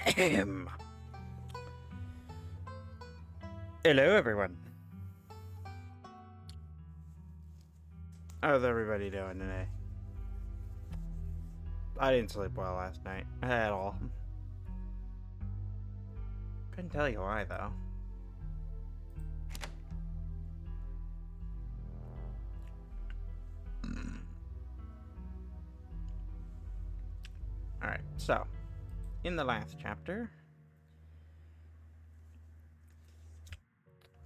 Ahem. Hello, everyone. How's everybody doing today? I didn't sleep well last night at all. Couldn't tell you why, though. Alright, so, in the last chapter,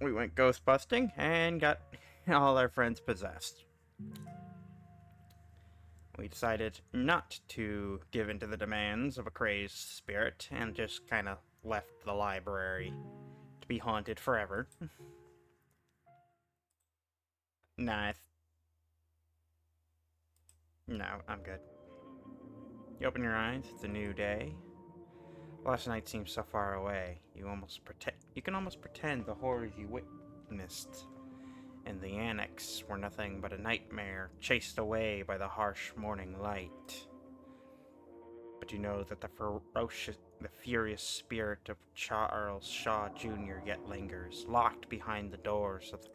we went ghost busting and got all our friends possessed. We decided not to give in to the demands of a crazed spirit and just kind of left the library to be haunted forever. Nah, no, I'm good. You open your eyes, it's a new day. Last night seems so far away. You can almost pretend the horrors you witnessed in the annex were nothing but a nightmare chased away by the harsh morning light. But you know that the furious spirit of Charles Shaw Jr. yet lingers, locked behind the doors of the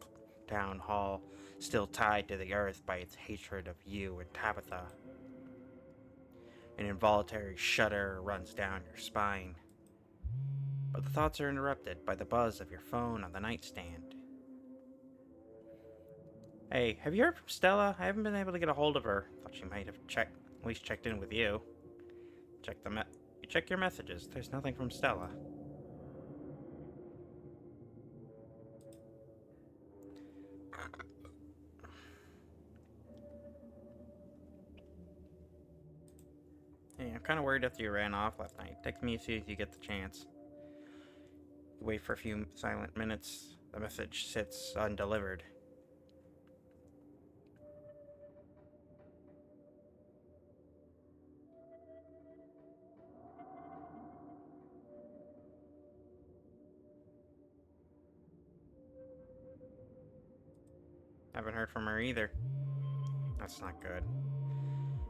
town hall, still tied to the earth by its hatred of you and Tabitha. An involuntary shudder runs down your spine. But the thoughts are interrupted by the buzz of your phone on the nightstand. Hey, have you heard from Stella? I haven't been able to get a hold of her. Thought she might have at least checked in with you. You check your messages. There's nothing from Stella. Hey, I'm kind of worried after you ran off last night. Text me as soon as you get the chance. You wait for a few silent minutes. The message sits undelivered. Haven't heard from her either. That's not good.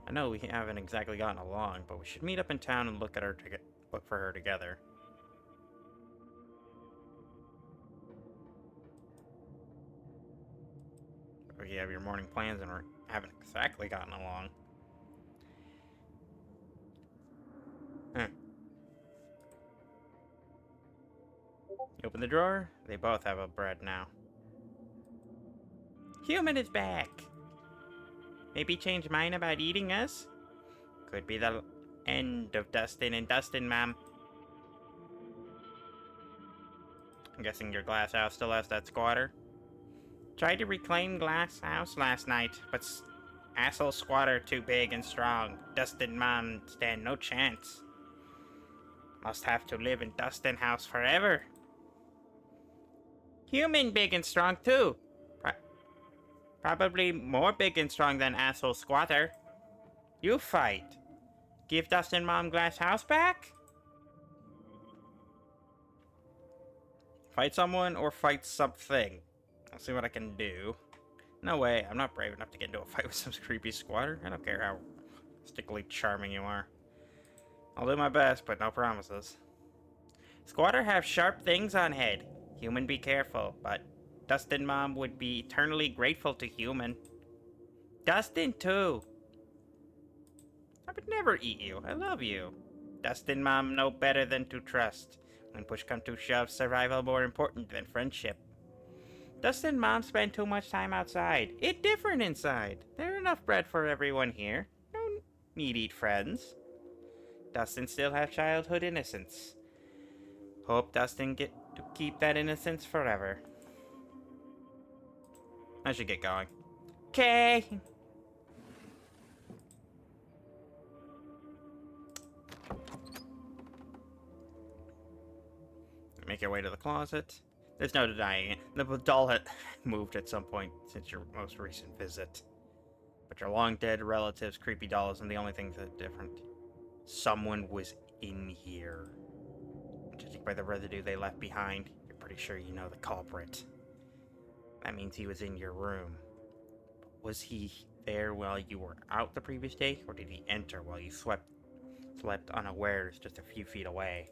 I know we haven't exactly gotten along, but we should meet up in town and look for her together. Or you have your morning plans and we haven't exactly gotten along. Huh. You open the drawer, they both have a bread now. Human is back! Maybe change mind about eating us? Could be the end of Dustin and Dustin, ma'am. I'm guessing your glass house still has that squatter? Tried to reclaim glass house last night, but asshole squatter too big and strong. Dustin mom stand no chance. Must have to live in Dustin house forever. Human big and strong too. Probably more big and strong than asshole squatter. You fight. Give Dustin mom glass house back? Fight someone or fight something? I'll see what I can do. No way, I'm not brave enough to get into a fight with some creepy squatter. I don't care how stickily charming you are. I'll do my best, but no promises. Squatter have sharp things on head. Human be careful, but Dustin mom would be eternally grateful to human. Dustin too. I would never eat you. I love you. Dustin mom know better than to trust. When push come to shove, survival more important than friendship. Dustin mom spend too much time outside. It different inside. There enough bread for everyone here. No need eat friends. Dustin still have childhood innocence. Hope Dustin get to keep that innocence forever. I should get going. Okay. Make your way to the closet. There's no denying it. The doll had moved at some point since your most recent visit. But your long-dead relative's creepy doll isn't the only thing that's different. Someone was in here. Judging by the residue they left behind, you're pretty sure you know the culprit. That means he was in your room. Was he there while you were out the previous day, or did he enter while you slept unawares just a few feet away?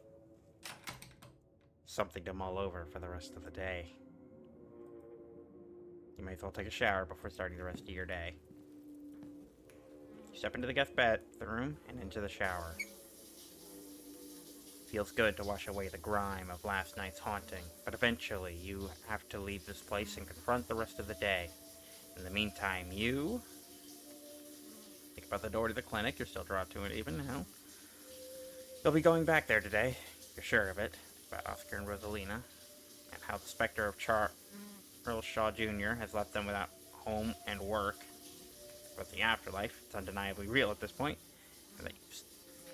something to mull over for the rest of the day. You may as well take a shower before starting the rest of your day. You step into the guest bathroom and into the shower. Feels good to wash away the grime of last night's haunting, but eventually you have to leave this place and confront the rest of the day. In the meantime, you think about the door to the clinic. You're still drawn to it even now. You'll be going back there today. You're sure of it. About Oscar and Rosalina, and how the specter of Charles Shaw Jr. has left them without home and work. But the afterlife, it's undeniably real at this point, and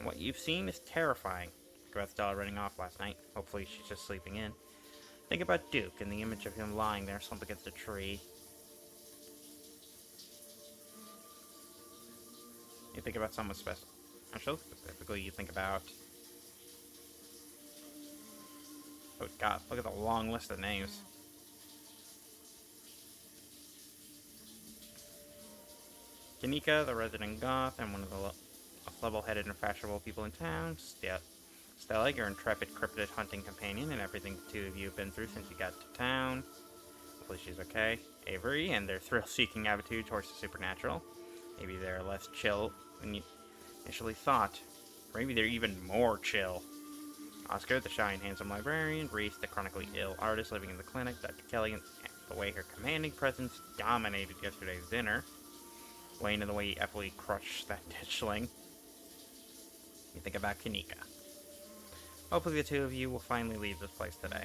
what you've seen is terrifying. Think about Stella running off last night. Hopefully she's just sleeping in. Think about Duke and the image of him lying there slumped against a tree. You think about someone special. Specifically, you think about... Oh god, look at the long list of names. Kanika, the resident goth, and one of the level-headed and fashionable people in town. Stella, your intrepid cryptid hunting companion, and everything the two of you have been through since you got to town. Hopefully she's okay. Avery, and their thrill-seeking attitude towards the supernatural. Maybe they're less chill than you initially thought. Or maybe they're even more chill. Oscar, the shy and handsome librarian. Reese, the chronically ill artist living in the clinic. Dr. Kelly, and the way her commanding presence dominated yesterday's dinner. Wayne, and the way he epically crushed that ditchling. You think about Kanika. Hopefully the two of you will finally leave this place today.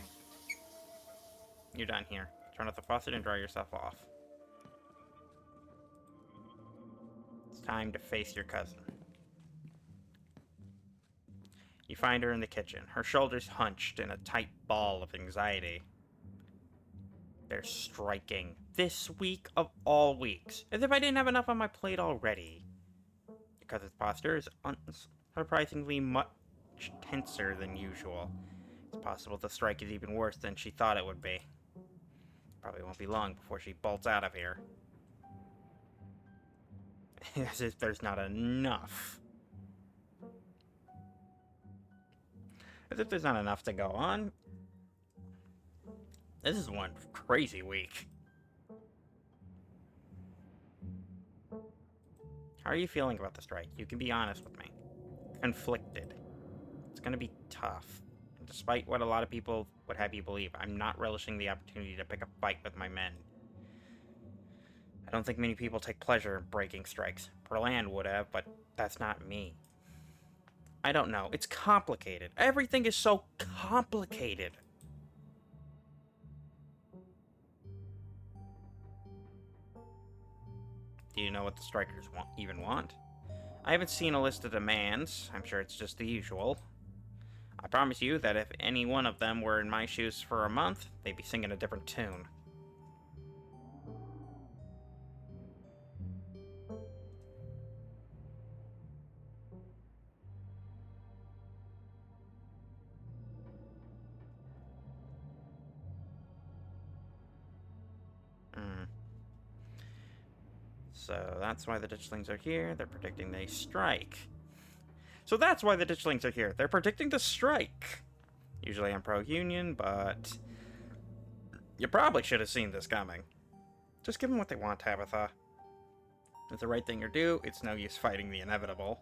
You're done here. Turn off the faucet and dry yourself off. It's time to face your cousin. You find her in the kitchen, her shoulders hunched in a tight ball of anxiety. They're striking. This week of all weeks. As if I didn't have enough on my plate already. Your cousin's posture is unsurprisingly much tenser than usual. It's possible the strike is even worse than she thought it would be. Probably won't be long before she bolts out of here. As if there's not enough. As if there's not enough to go on. This is one crazy week. How are you feeling about the strike? You can be honest with me. Conflicted. It's gonna be tough. And despite what a lot of people would have you believe, I'm not relishing the opportunity to pick a fight with my men. I don't think many people take pleasure in breaking strikes. Perland would have, but that's not me. I don't know. It's complicated. Everything is so complicated. Do you know what the strikers even want? I haven't seen a list of demands. I'm sure it's just the usual. I promise you that if any one of them were in my shoes for a month, they'd be singing a different tune. So that's why the ditchlings are here. They're predicting they strike. So that's why the ditchlings are here. They're predicting the strike. Usually I'm pro-union, but you probably should have seen this coming. Just give them what they want, Tabitha. It's the right thing to do. It's no use fighting the inevitable.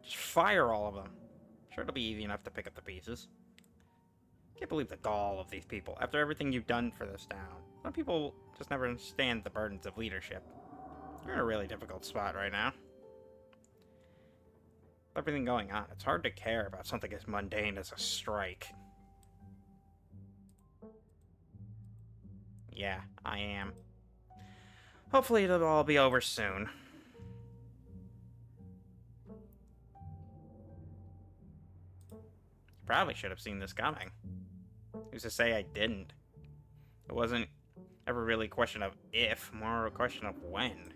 Just fire all of them. Sure, it'll be easy enough to pick up the pieces. Can't believe the gall of these people. After everything you've done for this town. Some people just never understand the burdens of leadership. You're in a really difficult spot right now. With everything going on, it's hard to care about something as mundane as a strike. Yeah, I am. Hopefully it'll all be over soon. Probably should have seen this coming. Who's to say I didn't? It wasn't ever really a question of if, more a question of when.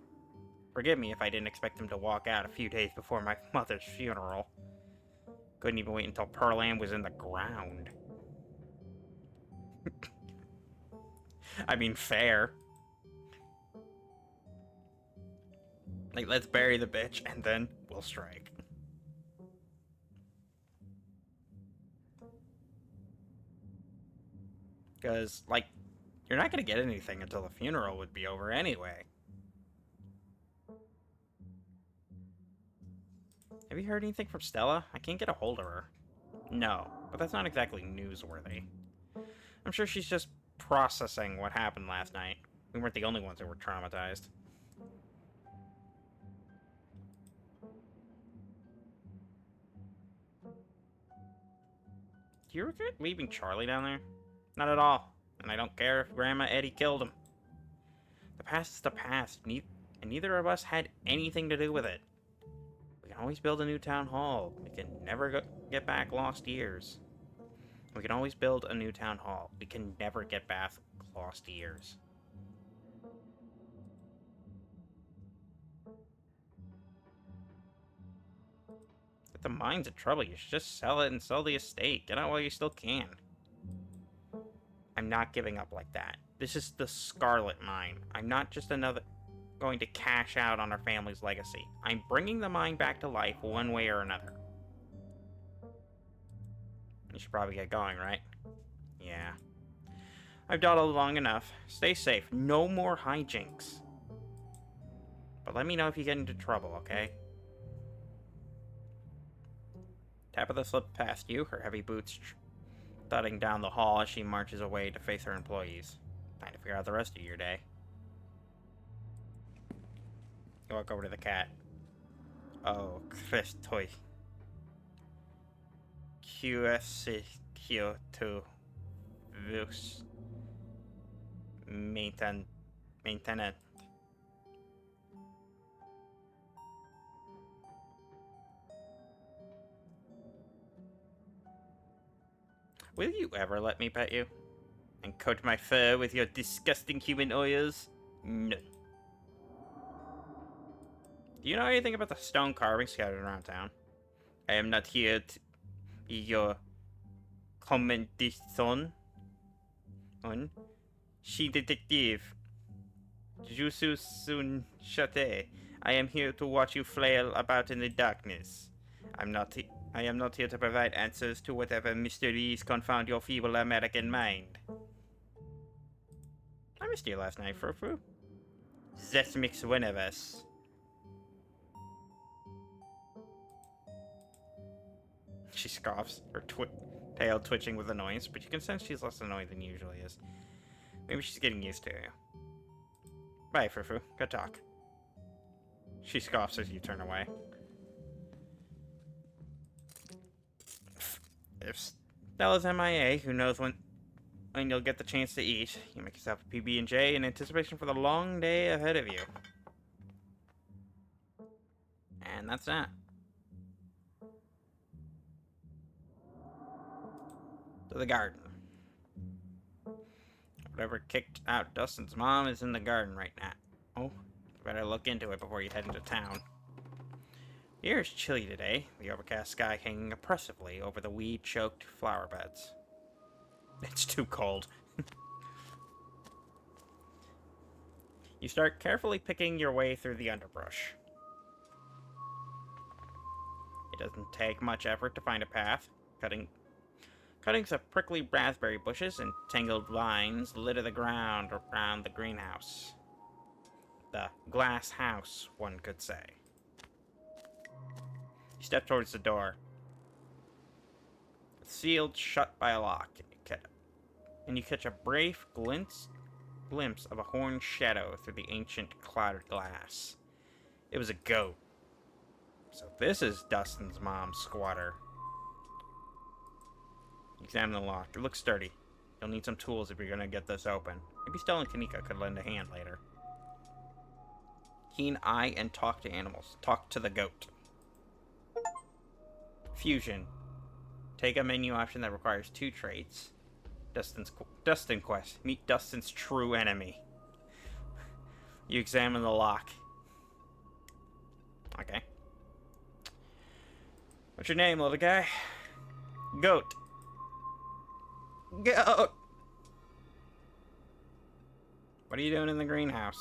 Forgive me if I didn't expect him to walk out a few days before my mother's funeral. Couldn't even wait until Perland was in the ground. I mean, fair. Like, let's bury the bitch, and then we'll strike. Because, like, you're not going to get anything until the funeral would be over anyway. Have you heard anything from Stella? I can't get a hold of her. No, but that's not exactly newsworthy. I'm sure she's just processing what happened last night. We weren't the only ones that were traumatized. Do you regret leaving Charlie down there? Not at all. And I don't care if Grandma Eddie killed him. The past is the past, and neither of us had anything to do with it. We can always build a new town hall. We can never get back lost years. We can always build a new town hall. We can never get back lost years. If the mine's in trouble, you should just sell it and sell the estate. Get out while you still can. I'm not giving up like that. This is the Scarlet Mine. I'm not just going to cash out on our family's legacy. I'm bringing the mine back to life one way or another. You should probably get going, right? Yeah. I've dawdled long enough. Stay safe. No more hijinks. But let me know if you get into trouble, okay? Tabitha slipped past you, her heavy boots thudding down the hall as she marches away to face her employees. Time to figure out the rest of your day. You walk over to the cat. Oh, Christoi. QS Kyoto Vus Maintenance. Will you ever let me pet you? And coat my fur with your disgusting human oils? No. Do you know anything about the stone carvings scattered around town? I am not here to be your commendation. She detective. Jusu Sun Shate. I am here to watch you flail about in the darkness. I am not here to provide answers to whatever mysteries confound your feeble American mind. I missed you last night, Frou-Frou. That makes one of us. She scoffs, her tail twitching with annoyance, but you can sense she's less annoyed than usually is. Maybe she's getting used to you. Bye, Frou-Frou. Good talk. She scoffs as you turn away. If Stella's MIA, who knows when you'll get the chance to eat. You make yourself a PB&J in anticipation for the long day ahead of you. And that's that. To the garden. Whatever kicked out Dustin's mom is in the garden right now. Oh, you better look into it before you head into town. The air is chilly today, the overcast sky hanging oppressively over the weed-choked flower beds. It's too cold. You start carefully picking your way through the underbrush. It doesn't take much effort to find a path. Cuttings of prickly raspberry bushes and tangled vines litter the ground around the greenhouse. The glass house, one could say. You step towards the door. It's sealed shut by a lock, and you catch a brief glimpse of a horned shadow through the ancient clouded glass. It was a goat. So this is Dustin's mom's squatter. Examine the lock. It looks sturdy. You'll need some tools if you're gonna get this open. Maybe Stella and Kanika could lend a hand later. Keen eye and talk to animals. Talk to the goat. Fusion. Take a menu option that requires 2 traits. Dustin Quest. Meet Dustin's true enemy. You examine the lock. Okay. What's your name, little guy? Goat. Goat! What are you doing in the greenhouse?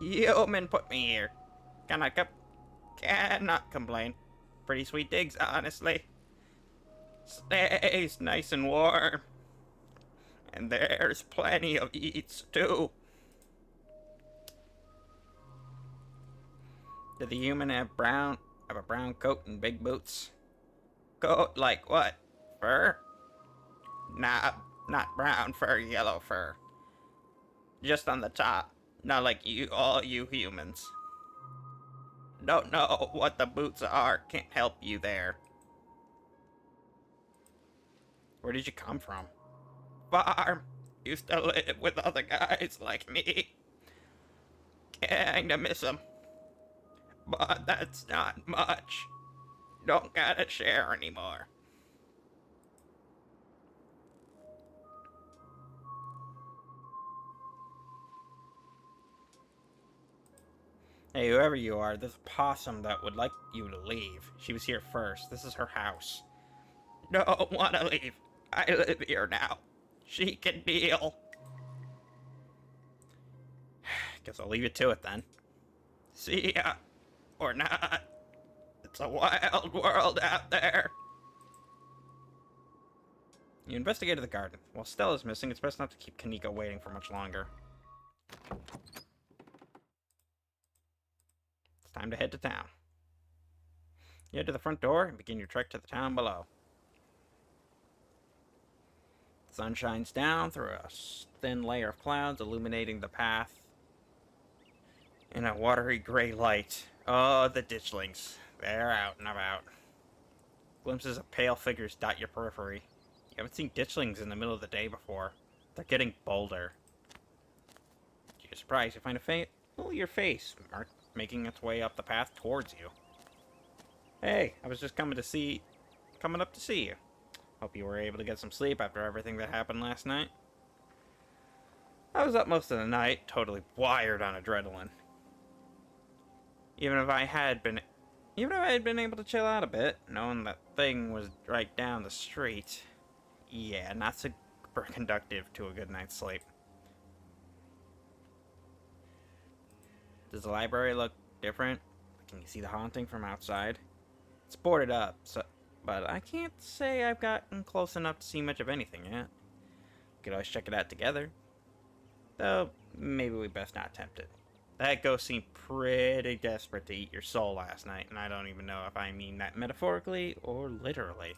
Yeoman put me here. Cannot complain. Pretty sweet digs, honestly. Stays nice and warm. And there's plenty of eats, too. Did the human have a brown coat and big boots? Coat like what? Fur? Nah, not brown fur, yellow fur. Just on the top. Not like all you humans. Don't know what the boots are. Can't help you there. Where did you come from? Farm. Used to live with other guys like me. Kinda miss 'em. But that's not much. Don't gotta share anymore. Hey, whoever you are, there's a possum that would like you to leave. She was here first. This is her house. Don't wanna leave. I live here now. She can deal. Guess I'll leave you to it then. See ya. Or not. It's a wild world out there. You investigated the garden. While Stella's missing, it's best not to keep Kaneko waiting for much longer. It's time to head to town. You head to the front door and begin your trek to the town below. The sun shines down through a thin layer of clouds, illuminating the path in a watery gray light. Oh, the ditchlings. They're out and about. Glimpses of pale figures dot your periphery. You haven't seen ditchlings in the middle of the day before. They're getting bolder. To your surprise, you find a familiar face making its way up the path towards you. Hey, I was just coming up to see you. Hope you were able to get some sleep after everything that happened last night. I was up most of the night, totally wired on adrenaline. Even if I had been able to chill out a bit, knowing that thing was right down the street, yeah, not super conductive to a good night's sleep. Does the library look different? Can you see the haunting from outside? It's boarded up, but I can't say I've gotten close enough to see much of anything yet. We could always check it out together. Though, maybe we best not attempt it. That ghost seemed pretty desperate to eat your soul last night, and I don't even know if I mean that metaphorically or literally.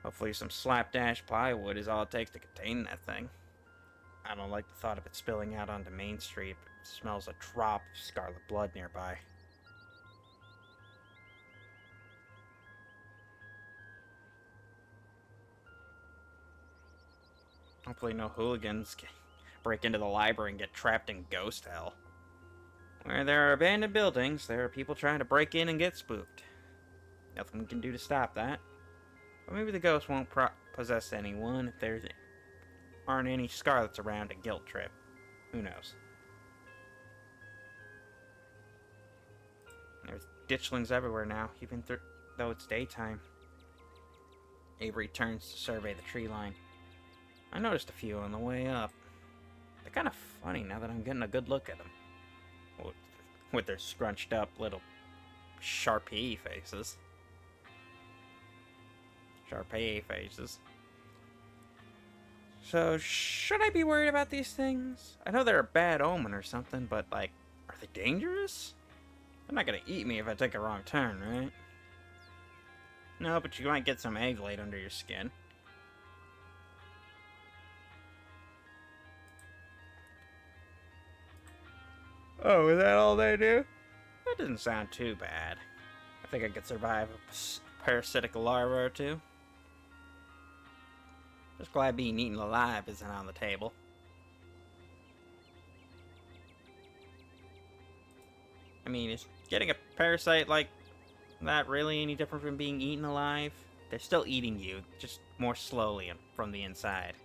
Hopefully some slapdash plywood is all it takes to contain that thing. I don't like the thought of it spilling out onto Main Street. It smells a drop of scarlet blood nearby. Hopefully no hooligans break into the library and get trapped in ghost hell. Where there are abandoned buildings, there are people trying to break in and get spooked. Nothing we can do to stop that. But maybe the ghost won't possess anyone if there aren't any Scarletts around to guilt trip. Who knows? There's ditchlings everywhere now, even though it's daytime. Avery turns to survey the tree line. I noticed a few on the way up. They're kind of funny now that I'm getting a good look at them. With their scrunched up little Sharpie faces. Sharpie faces. So, should I be worried about these things? I know they're a bad omen or something, but, like, are they dangerous? They're not gonna eat me if I take a wrong turn, right? No, but you might get some egg laid under your skin. Oh, is that all they do? That doesn't sound too bad. I think I could survive a parasitic larva or two. Just glad being eaten alive isn't on the table. I mean, is getting a parasite like that really any different from being eaten alive? They're still eating you, just more slowly and from the inside.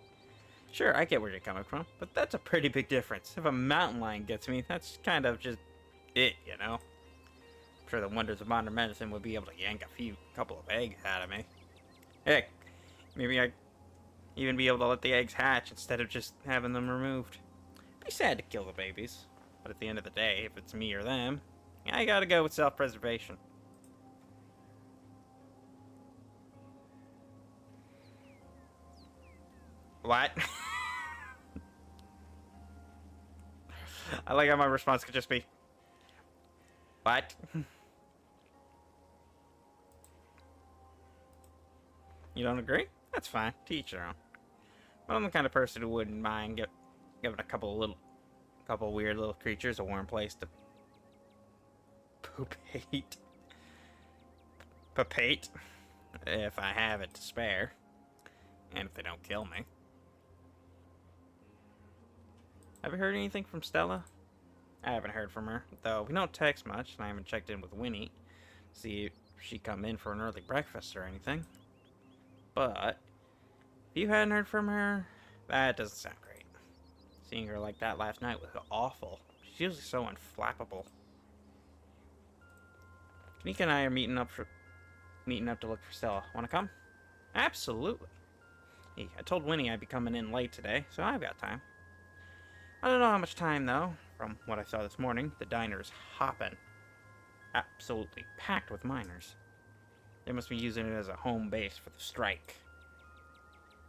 Sure, I get where you're coming from, but that's a pretty big difference. If a mountain lion gets me, that's kind of just it, you know? I'm sure the wonders of modern medicine would be able to yank a couple of eggs out of me. Heck, maybe I'd even be able to let the eggs hatch instead of just having them removed. It'd be sad to kill the babies, but at the end of the day, if it's me or them, I gotta go with self-preservation. What? I like how my response could just be, what? You don't agree? That's fine. To each their own. But I'm the kind of person who wouldn't mind giving a couple weird little creatures a warm place to poopate. Papate. If I have it to spare. And if they don't kill me. Have you heard anything from Stella? I haven't heard from her, though we don't text much, and I haven't checked in with Winnie to see if she come in for an early breakfast or anything. But if you hadn't heard from her, that doesn't sound great. Seeing her like that last night was awful. She's usually so unflappable. Kanika and I are meeting up to look for Stella. Wanna come? Absolutely. Hey, I told Winnie I'd be coming in late today, so I've got time. I don't know how much time, though. From what I saw this morning, the diner is hopping. Absolutely packed with miners. They must be using it as a home base for the strike.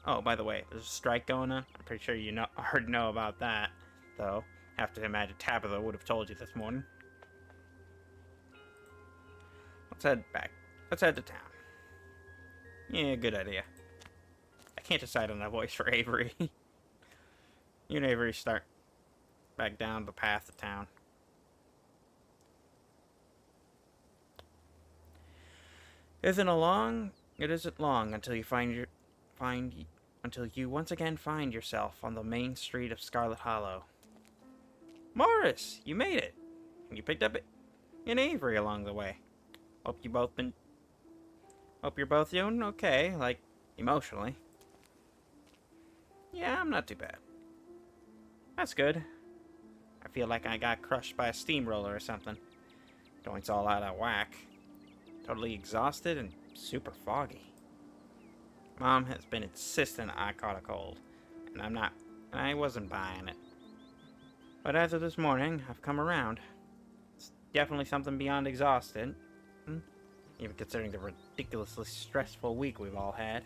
Oh, by the way, there's a strike going on. I'm pretty sure you already know about that, though. Have to imagine Tabitha would have told you this morning. Let's head back. Let's head to town. Yeah, good idea. I can't decide on a voice for Avery. You and Avery start back down the path to town. It isn't long until you once again find yourself on the main street of Scarlett Hollow. Morris, you made it, and you picked up an Avery along the way. Hope you're both doing okay, like emotionally. Yeah, I'm not too bad. That's good. I feel like I got crushed by a steamroller or something. Joints all out of whack. Totally exhausted and super foggy. Mom has been insistent I caught a cold, and I wasn't buying it. But as of this morning, I've come around. It's definitely something beyond exhausted, even considering the ridiculously stressful week we've all had.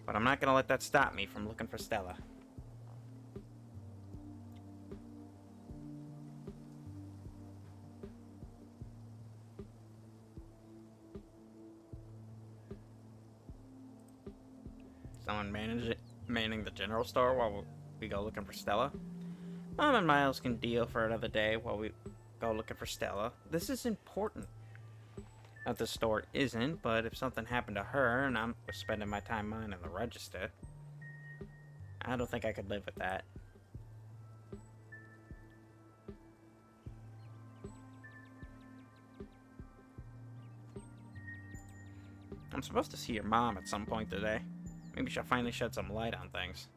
But I'm not gonna let that stop me from looking for Stella. Someone manning the general store while we go looking for Stella. Mom and Miles can deal for another day while we go looking for Stella. This is important. Not the store isn't, but if something happened to her and I'm spending my time minding the register, I don't think I could live with that. I'm supposed to see your mom at some point today. Maybe she'll finally shed some light on things.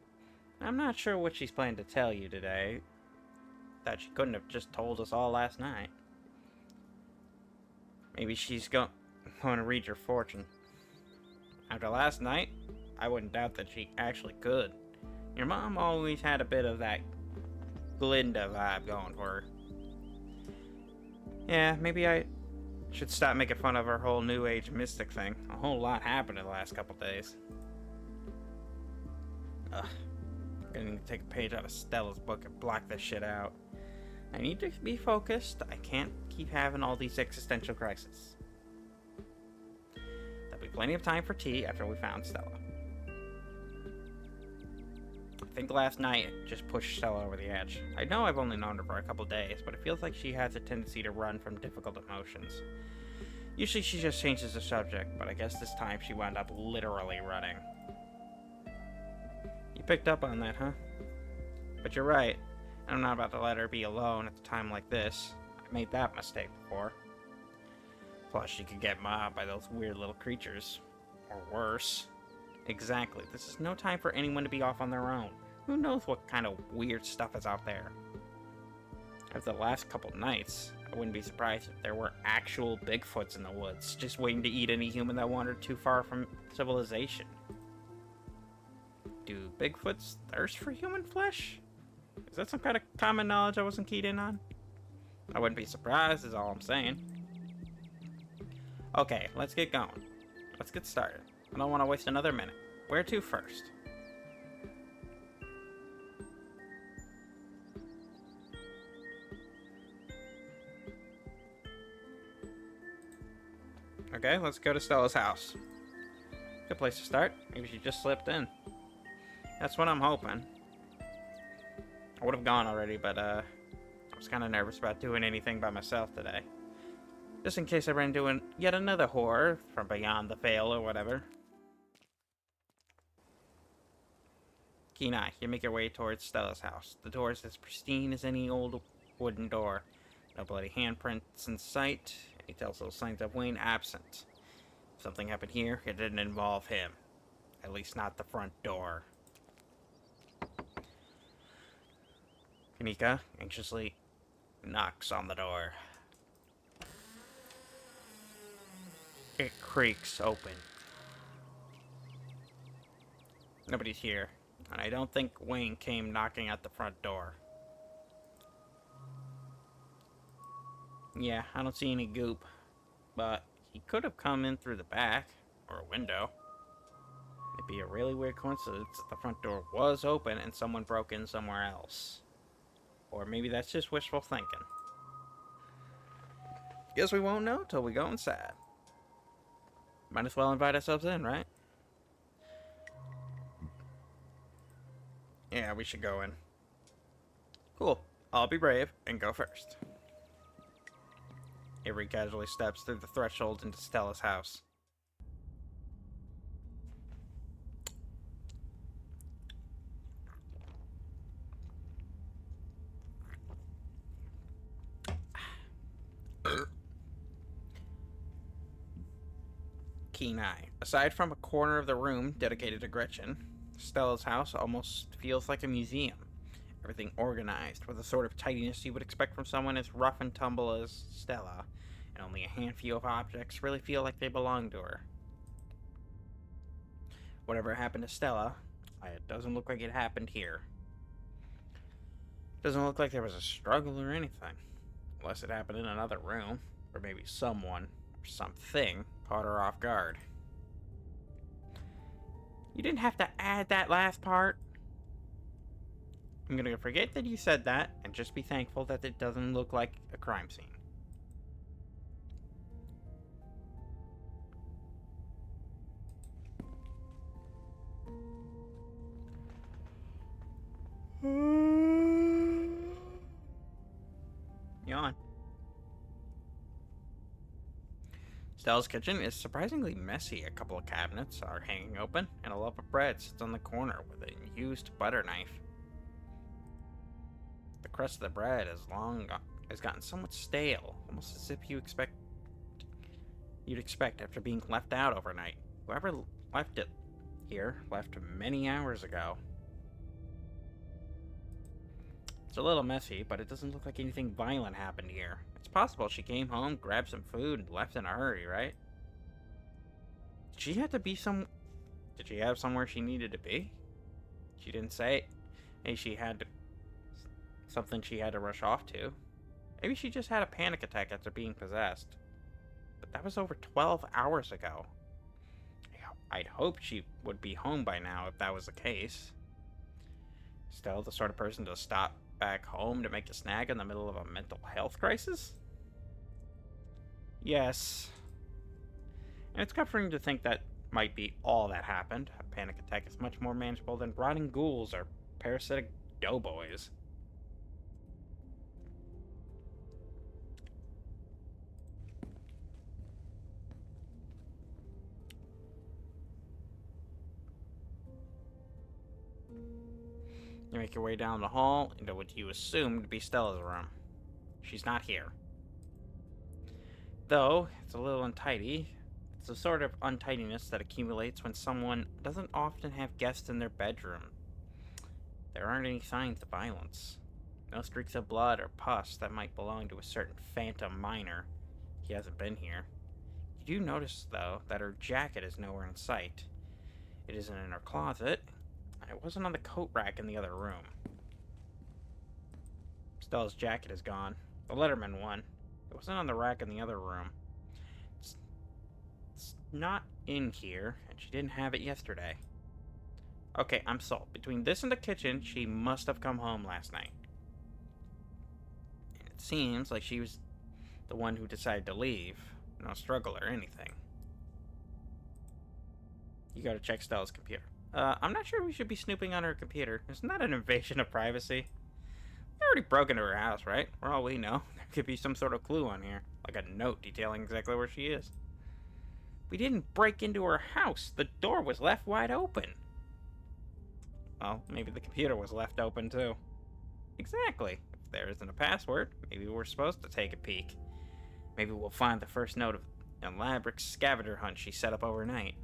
I'm not sure what she's planning to tell you today. That she couldn't have just told us all last night. Maybe she's going to read your fortune. After last night, I wouldn't doubt that she actually could. Your mom always had a bit of that Glinda vibe going for her. Yeah, maybe I should stop making fun of her whole New Age mystic thing. A whole lot happened in the last couple days. Ugh. I'm gonna need to take a page out of Stella's book and block this shit out. I need to be focused. I can't keep having all these existential crises. There'll be plenty of time for tea after we found Stella. I think last night just pushed Stella over the edge. I know I've only known her for a couple days, but it feels like she has a tendency to run from difficult emotions. Usually she just changes the subject, but I guess this time she wound up literally running. You picked up on that, huh? But you're right. I'm not about to let her be alone at a time like this. I made that mistake before. Plus, she could get mobbed by those weird little creatures. Or worse. Exactly. This is no time for anyone to be off on their own. Who knows what kind of weird stuff is out there? After the last couple nights, I wouldn't be surprised if there were actual Bigfoots in the woods, just waiting to eat any human that wandered too far from civilization. Do Bigfoots thirst for human flesh? Is that some kind of common knowledge I wasn't keyed in on? I wouldn't be surprised, is all I'm saying. Okay, let's get going. Let's get started. I don't want to waste another minute. Where to first? Okay, let's go to Stella's house. Good place to start. Maybe she just slipped in. That's what I'm hoping. I would have gone already, but I was kind of nervous about doing anything by myself today. Just in case I ran into yet another horror from beyond the veil or whatever. Keen eye, you make your way towards Stella's house. The door is as pristine as any old wooden door. No bloody handprints in sight. Any telltale signs of Wayne absent. If something happened here, it didn't involve him. At least not the front door. Kanika anxiously knocks on the door. It creaks open. Nobody's here, and I don't think Wayne came knocking at the front door. Yeah, I don't see any goop, but he could have come in through the back, or a window. It'd be a really weird coincidence that the front door was open and someone broke in somewhere else. Or maybe that's just wishful thinking. Guess we won't know till we go inside. Might as well invite ourselves in, right? Yeah, we should go in. Cool. I'll be brave and go first. Avery casually steps through the threshold into Stella's house. Keen eye. Aside from a corner of the room dedicated to Gretchen, Stella's house almost feels like a museum. Everything organized with the sort of tidiness you would expect from someone as rough and tumble as Stella, and only a handful of objects really feel like they belong to her. Whatever happened to Stella, it doesn't look like it happened here. Doesn't look like there was a struggle or anything. Unless it happened in another room, or maybe someone, or something, caught her off guard. You didn't have to add that last part. I'm gonna forget that you said that, and just be thankful that it doesn't look like a crime scene. Yawn. Stella's kitchen is surprisingly messy. A couple of cabinets are hanging open, and a loaf of bread sits on the corner with a used butter knife. The crust of the bread has gotten somewhat stale, almost as if you'd expect after being left out overnight. Whoever left it here left many hours ago. It's a little messy, but it doesn't look like anything violent happened here. It's possible she came home, grabbed some food, and left in a hurry, right? Did she have somewhere she needed to be? She didn't say. Maybe she had something she had to rush off to. Maybe she just had a panic attack after being possessed. But that was over 12 hours ago. I'd hoped she would be home by now if that was the case. Still the sort of person to stop back home to make a snag in the middle of a mental health crisis? Yes. And it's comforting to think that might be all that happened. A panic attack is much more manageable than rotting ghouls or parasitic doughboys. You make your way down the hall into what you assume to be Stella's room. She's not here. Though, it's a little untidy. It's the sort of untidiness that accumulates when someone doesn't often have guests in their bedroom. There aren't any signs of violence. No streaks of blood or pus that might belong to a certain phantom miner. He hasn't been here. You do notice, though, that her jacket is nowhere in sight. It isn't in her closet. It wasn't on the coat rack in the other room. Stella's jacket is gone. The Letterman one. It wasn't on the rack in the other room. It's not in here, and she didn't have it yesterday. Okay, I'm sold. Between this and the kitchen, she must have come home last night. And it seems like she was the one who decided to leave. No struggle or anything. You gotta check Stella's computer. I'm not sure we should be snooping on her computer. Isn't that an invasion of privacy? We already broke into her house, right? For all we know, there could be some sort of clue on here. Like a note detailing exactly where she is. We didn't break into her house. The door was left wide open. Well, maybe the computer was left open too. Exactly. If there isn't a password, maybe we're supposed to take a peek. Maybe we'll find the first note of an elaborate scavenger hunt she set up overnight.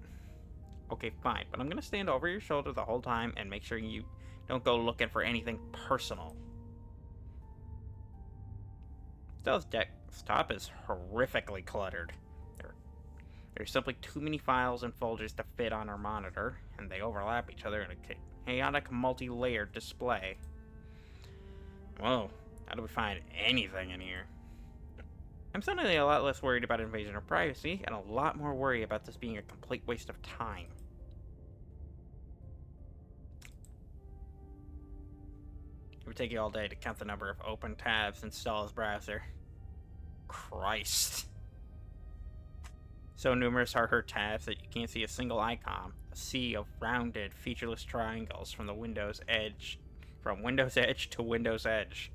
Okay, fine, but I'm gonna stand over your shoulder the whole time and make sure you don't go looking for anything personal. Stella's desktop is horrifically cluttered. There's simply too many files and folders to fit on our monitor, and they overlap each other in a chaotic, multi-layered display. Whoa, how do we find anything in here? I'm suddenly a lot less worried about invasion of privacy, and a lot more worried about this being a complete waste of time. It would take you all day to count the number of open tabs in Stella's browser. Christ. So numerous are her tabs that you can't see a single icon. A sea of rounded, featureless triangles from Windows Edge to Windows Edge.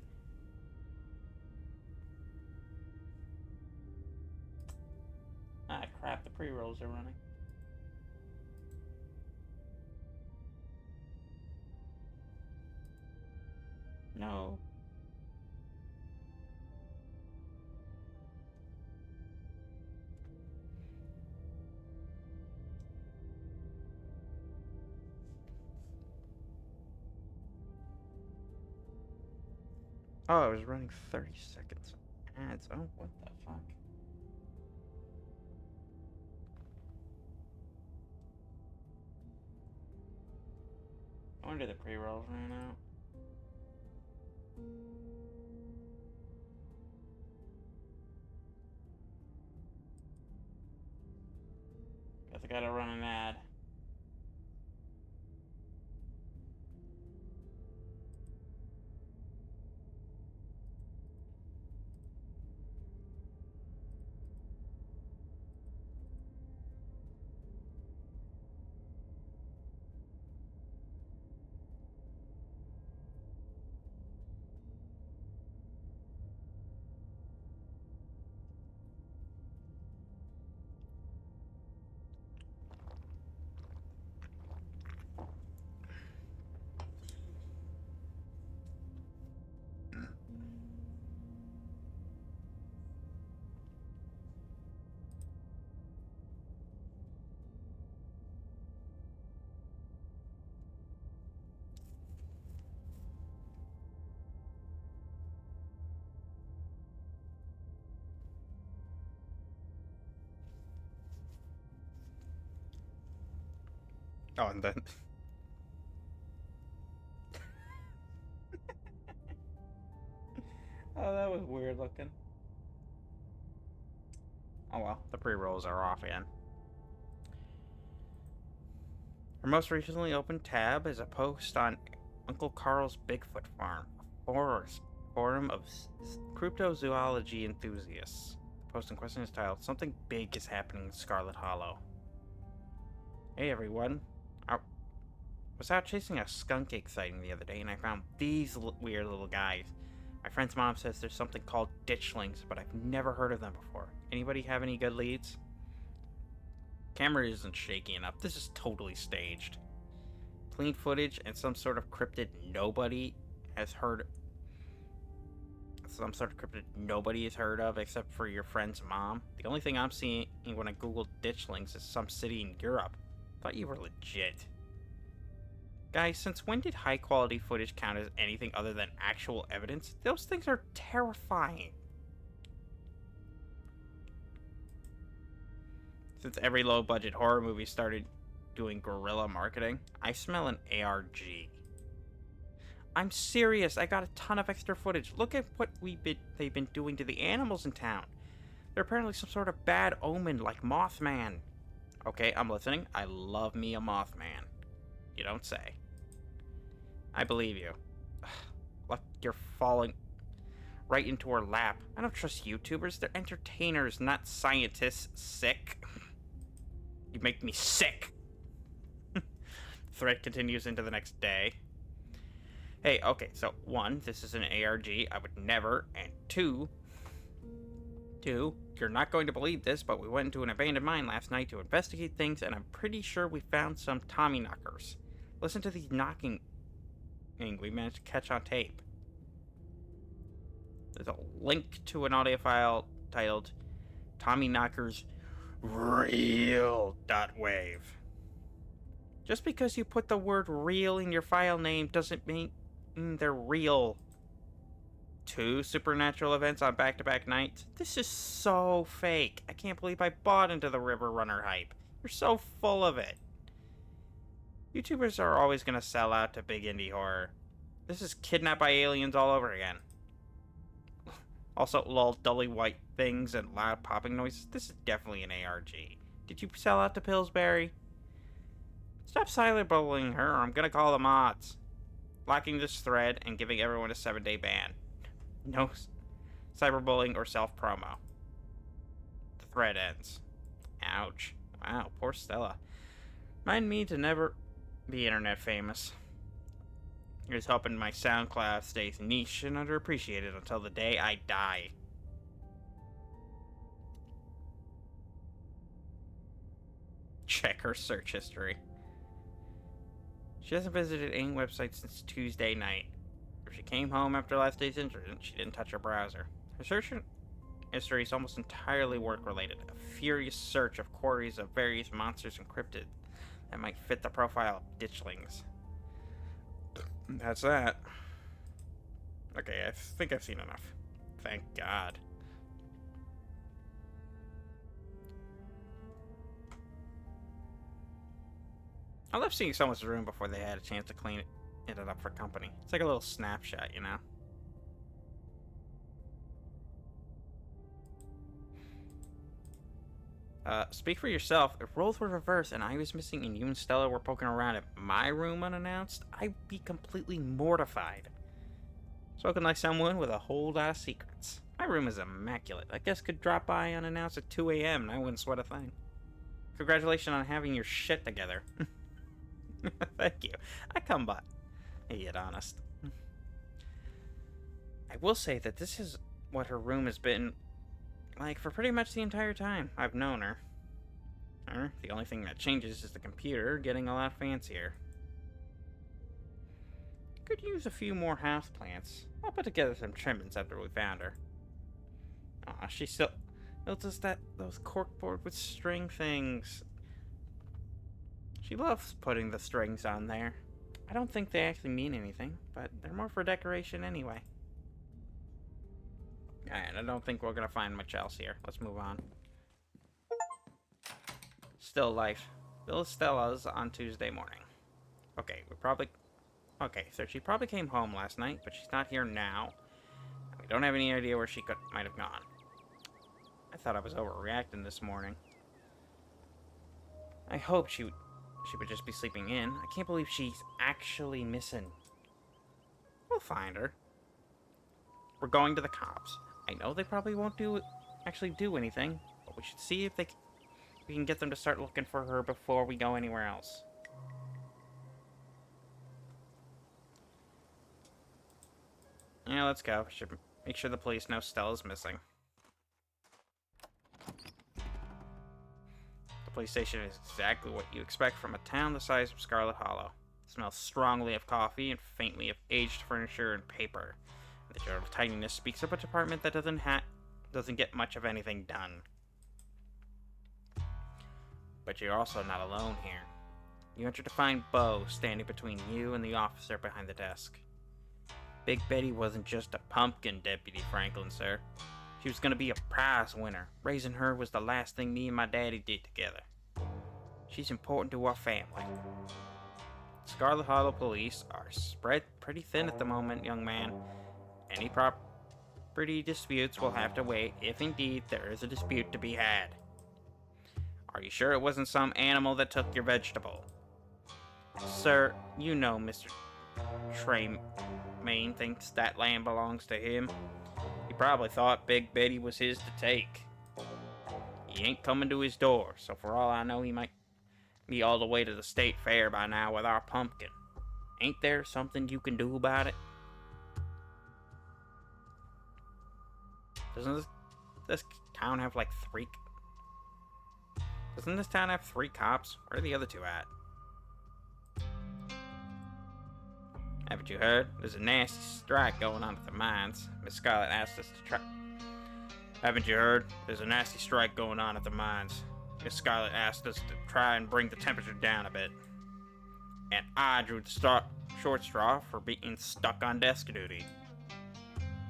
Ah, crap, the pre-rolls are running. No. Oh, it was running 30 seconds ads. Oh, what the fuck? I wonder the pre-rolls ran out. Guess I gotta run an ad. Oh, and then... Oh, that was weird looking. Oh well, the pre-rolls are off again. Our most recently opened tab is a post on Uncle Carl's Bigfoot Farm, a forum of cryptozoology enthusiasts. The post in question is titled, "Something Big is Happening in Scarlett Hollow." Hey everyone. I was out chasing a skunk sighting the other day and I found these weird little guys. My friend's mom says there's something called ditchlings, but I've never heard of them before. Anybody have any good leads? Camera isn't shaky enough. This is totally staged. Clean footage and some sort of cryptid nobody has heard of except for your friend's mom. The only thing I'm seeing when I Google ditchlings is some city in Europe. Thought you were legit. Guys, since when did high quality footage count as anything other than actual evidence? Those things are terrifying. Since every low budget horror movie started doing guerrilla marketing, I smell an ARG. I'm serious, I got a ton of extra footage. Look at what they've been doing to the animals in town. They're apparently some sort of bad omen like Mothman. Okay, I'm listening. I love me a Mothman. You don't say. I believe you. Like you're falling right into her lap. I don't trust YouTubers. They're entertainers, not scientists. Sick. You make me sick. Threat continues into the next day. Hey, okay, so 1, this is an ARG. I would never. And 2, you're not going to believe this, but we went into an abandoned mine last night to investigate things, and I'm pretty sure we found some Tommy knockers. Listen to these knocking we managed to catch on tape. There's a link to an audio file titled Tommy Knockers Real.wave. Just because you put the word real in your file name doesn't mean they're real. 2 supernatural events on back-to-back nights? This is so fake. I can't believe I bought into the River Runner hype. You're so full of it. YouTubers are always going to sell out to big indie horror. This is kidnapped by aliens all over again. Also, lol, dully white things and loud popping noises. This is definitely an ARG. Did you sell out to Pillsbury? Stop cyberbullying her or I'm going to call the mods. Locking this thread and giving everyone a 7-day ban. No cyberbullying or self-promo. The thread ends. Ouch. Wow, poor Stella. Remind me to never be internet famous. Here's hoping my SoundCloud stays niche and underappreciated until the day I die. Check her search history. She hasn't visited any website since Tuesday night. If she came home after last day's incident, she didn't touch her browser. Her search history is almost entirely work-related. A furious search of queries of various monsters and cryptids that might fit the profile of ditchlings. That's that. Okay, I think I've seen enough. Thank God. I love seeing someone's room before they had a chance to clean it up for company. It's like a little snapshot, you know? Speak for yourself. If roles were reversed and I was missing and you and Stella were poking around at my room unannounced, I'd be completely mortified. Spoken like someone with a whole lot of secrets. My room is immaculate. I guess could drop by unannounced at 2 a.m. and I wouldn't sweat a thing. Congratulations on having your shit together. Thank you. I come by. Idiot honest. I will say that this is what her room has been like for pretty much the entire time I've known her. The only thing that changes is the computer getting a lot fancier. Could use a few more houseplants. I'll put together some trimmings after we found her. Aw, she still built us those corkboard with string things. She loves putting the strings on there. I don't think they actually mean anything, but they're more for decoration anyway. Alright, I don't think we're gonna find much else here. Let's move on. Still life. Bill Stella's on Tuesday morning. Okay, so she probably came home last night, but she's not here now. We don't have any idea where she might have gone. I thought I was overreacting this morning. I hoped she would just be sleeping in. I can't believe she's actually missing. We'll find her. We're going to the cops. I know they probably won't actually do anything, but we should see if we can get them to start looking for her before we go anywhere else. Yeah, let's go. Should make sure the police know Stella's missing. The police station is exactly what you expect from a town the size of Scarlett Hollow. It smells strongly of coffee and faintly of aged furniture and paper. The general tidiness speaks of a department that doesn't get much of anything done. But you're also not alone here. You enter to find Bo standing between you and the officer behind the desk. Big Betty wasn't just a pumpkin, Deputy Franklin, sir. She was going to be a prize winner. Raising her was the last thing me and my daddy did together. She's important to our family. Scarlett Hollow police are spread pretty thin at the moment, young man. Any property disputes will have to wait, if indeed there is a dispute to be had. Are you sure it wasn't some animal that took your vegetable? Sir, you know Mr. Tremaine thinks that land belongs to him. He probably thought Big Betty was his to take. He ain't coming to his door, so for all I know, he might be all the way to the state fair by now with our pumpkin. Ain't there something you can do about it? Doesn't this town have like 3... Doesn't this town have 3 cops? Where are the other 2 at? Haven't you heard? There's a nasty strike going on at the mines. Miss Scarlett asked us to try... Haven't you heard? There's a nasty strike going on at the mines. Miss Scarlett asked us to try and bring the temperature down a bit. And I drew the short straw for being stuck on desk duty.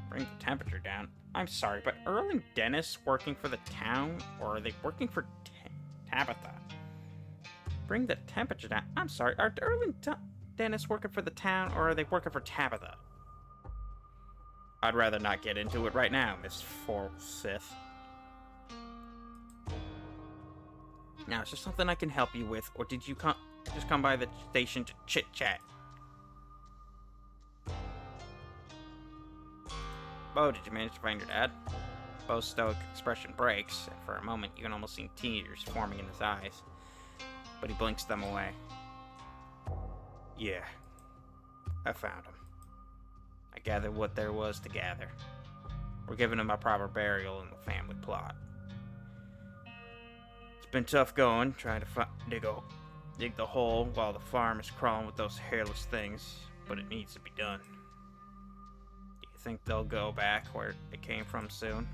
Bring the temperature down? I'm sorry, but Earl and Dennis working for the town? Or are they working for Tabitha? Bring the temperature down? I'm sorry, are Earl and Dennis working for the town, or are they working for Tabitha? I'd rather not get into it right now, Miss Forsyth. Now, is there something I can help you with, or did you just come by the station to chit-chat? Bo, did you manage to find your dad? Bo's stoic expression breaks, and for a moment you can almost see tears forming in his eyes. But he blinks them away. Yeah, I found him. I gathered what there was to gather. We're giving him a proper burial in the family plot. It's been tough going, trying to dig the hole while the farm is crawling with those hairless things, but it needs to be done. Do you think they'll go back where it came from soon?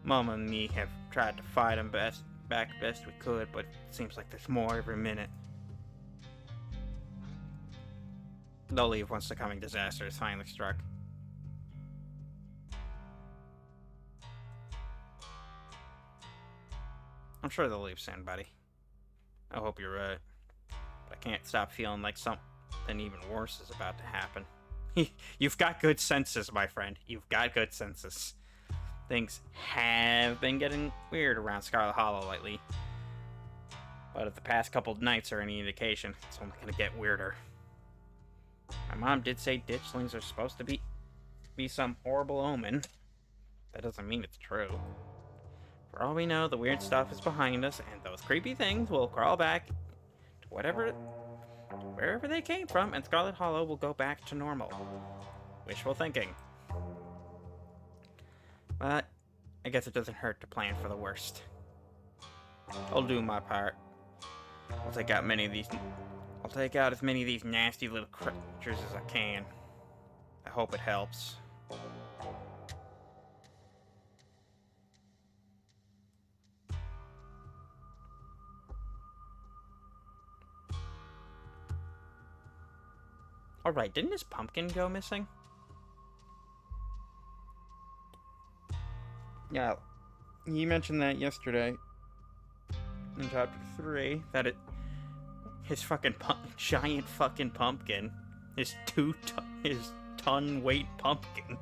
Mom and me have tried to fight them back best we could, but it seems like there's more every minute. They'll leave once the coming disaster is finally struck. I'm sure they'll leave soon, buddy. I hope you're right. But I can't stop feeling like something even worse is about to happen. You've got good senses, my friend. You've got good senses. Things have been getting weird around Scarlett Hollow lately. But if the past couple of nights are any indication, it's only gonna get weirder. My mom did say ditchlings are supposed to be some horrible omen. That doesn't mean it's true. For all we know, the weird stuff is behind us, and those creepy things will crawl back to wherever they came from, and Scarlett Hollow will go back to normal. Wishful thinking. But I guess it doesn't hurt to plan for the worst. I'll do my part. I'll take out as many of these nasty little creatures as I can. I hope it helps. Alright, didn't his pumpkin go missing? Yeah, he mentioned that yesterday in chapter 3, that his fucking giant fucking pumpkin, his ton weight pumpkin.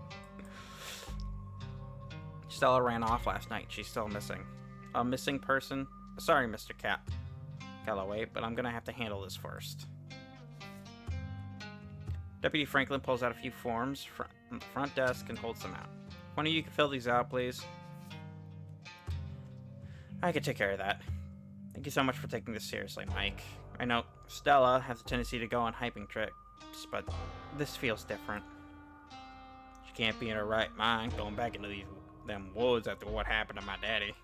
Stella ran off last night. She's still missing. A missing person? Sorry, Mr. Calloway, but I'm gonna have to handle this first. Deputy Franklin pulls out a few forms from the front desk and holds them out. One of you can fill these out, please. I can take care of that. Thank you so much for taking this seriously, Mike. I know Stella has a tendency to go on hiking trips, but this feels different. She can't be in her right mind going back into them woods after what happened to my daddy.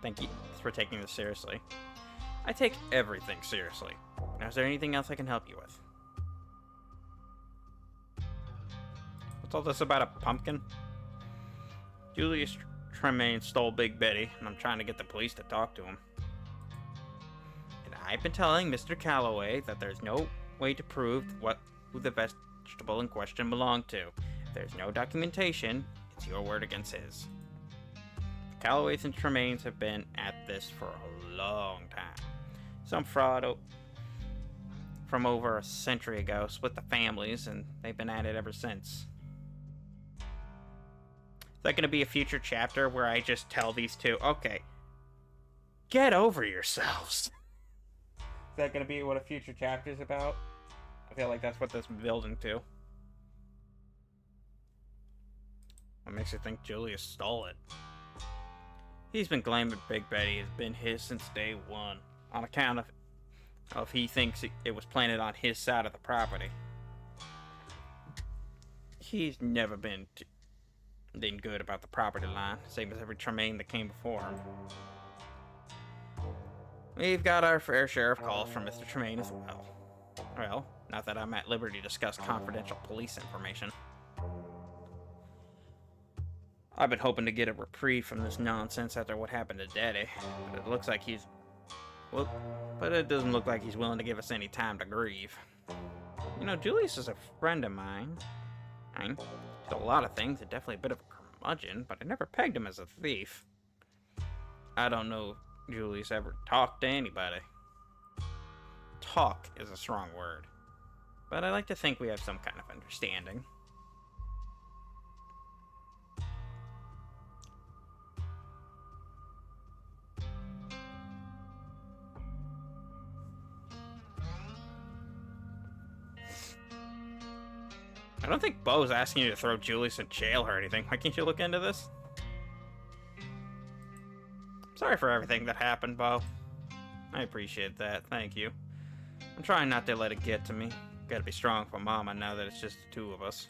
Thank you for taking this seriously. I take everything seriously. Now, is there anything else I can help you with? What's all this about a pumpkin? Julius Tremaine stole Big Betty, and I'm trying to get the police to talk to him. And I've been telling Mr. Calloway that there's no way to prove who the vegetable in question belonged to. If there's no documentation, it's your word against his. The Calloways and Tremaines have been at this for a long time. Some fraud from over a century ago split the families, and they've been at it ever since. Is that going to be a future chapter where I just tell these two, okay, get over yourselves? Is that going to be what a future chapter is about? I feel like that's what this is building to. What makes you think Julius stole it? He's been claiming Big Betty has been his since day one, on account of he thinks it was planted on his side of the property. He's never been good about the property line, same as every Tremaine that came before him. We've got our fair share of calls from Mr. Tremaine as well. Well, not that I'm at liberty to discuss confidential police information. I've been hoping to get a reprieve from this nonsense after what happened to Daddy, but it looks like he's... Well, but it doesn't look like he's willing to give us any time to grieve. You know, Julius is a friend of mine. I mean, he did a lot of things, and definitely a bit of a curmudgeon, but I never pegged him as a thief. I don't know if Julius ever talked to anybody. Talk is a strong word, but I like to think we have some kind of understanding. I don't think Bo's asking you to throw Julius in jail or anything. Why can't you look into this? Sorry for everything that happened, Bo. I appreciate that. Thank you. I'm trying not to let it get to me. Gotta be strong for Mama now that it's just the two of us.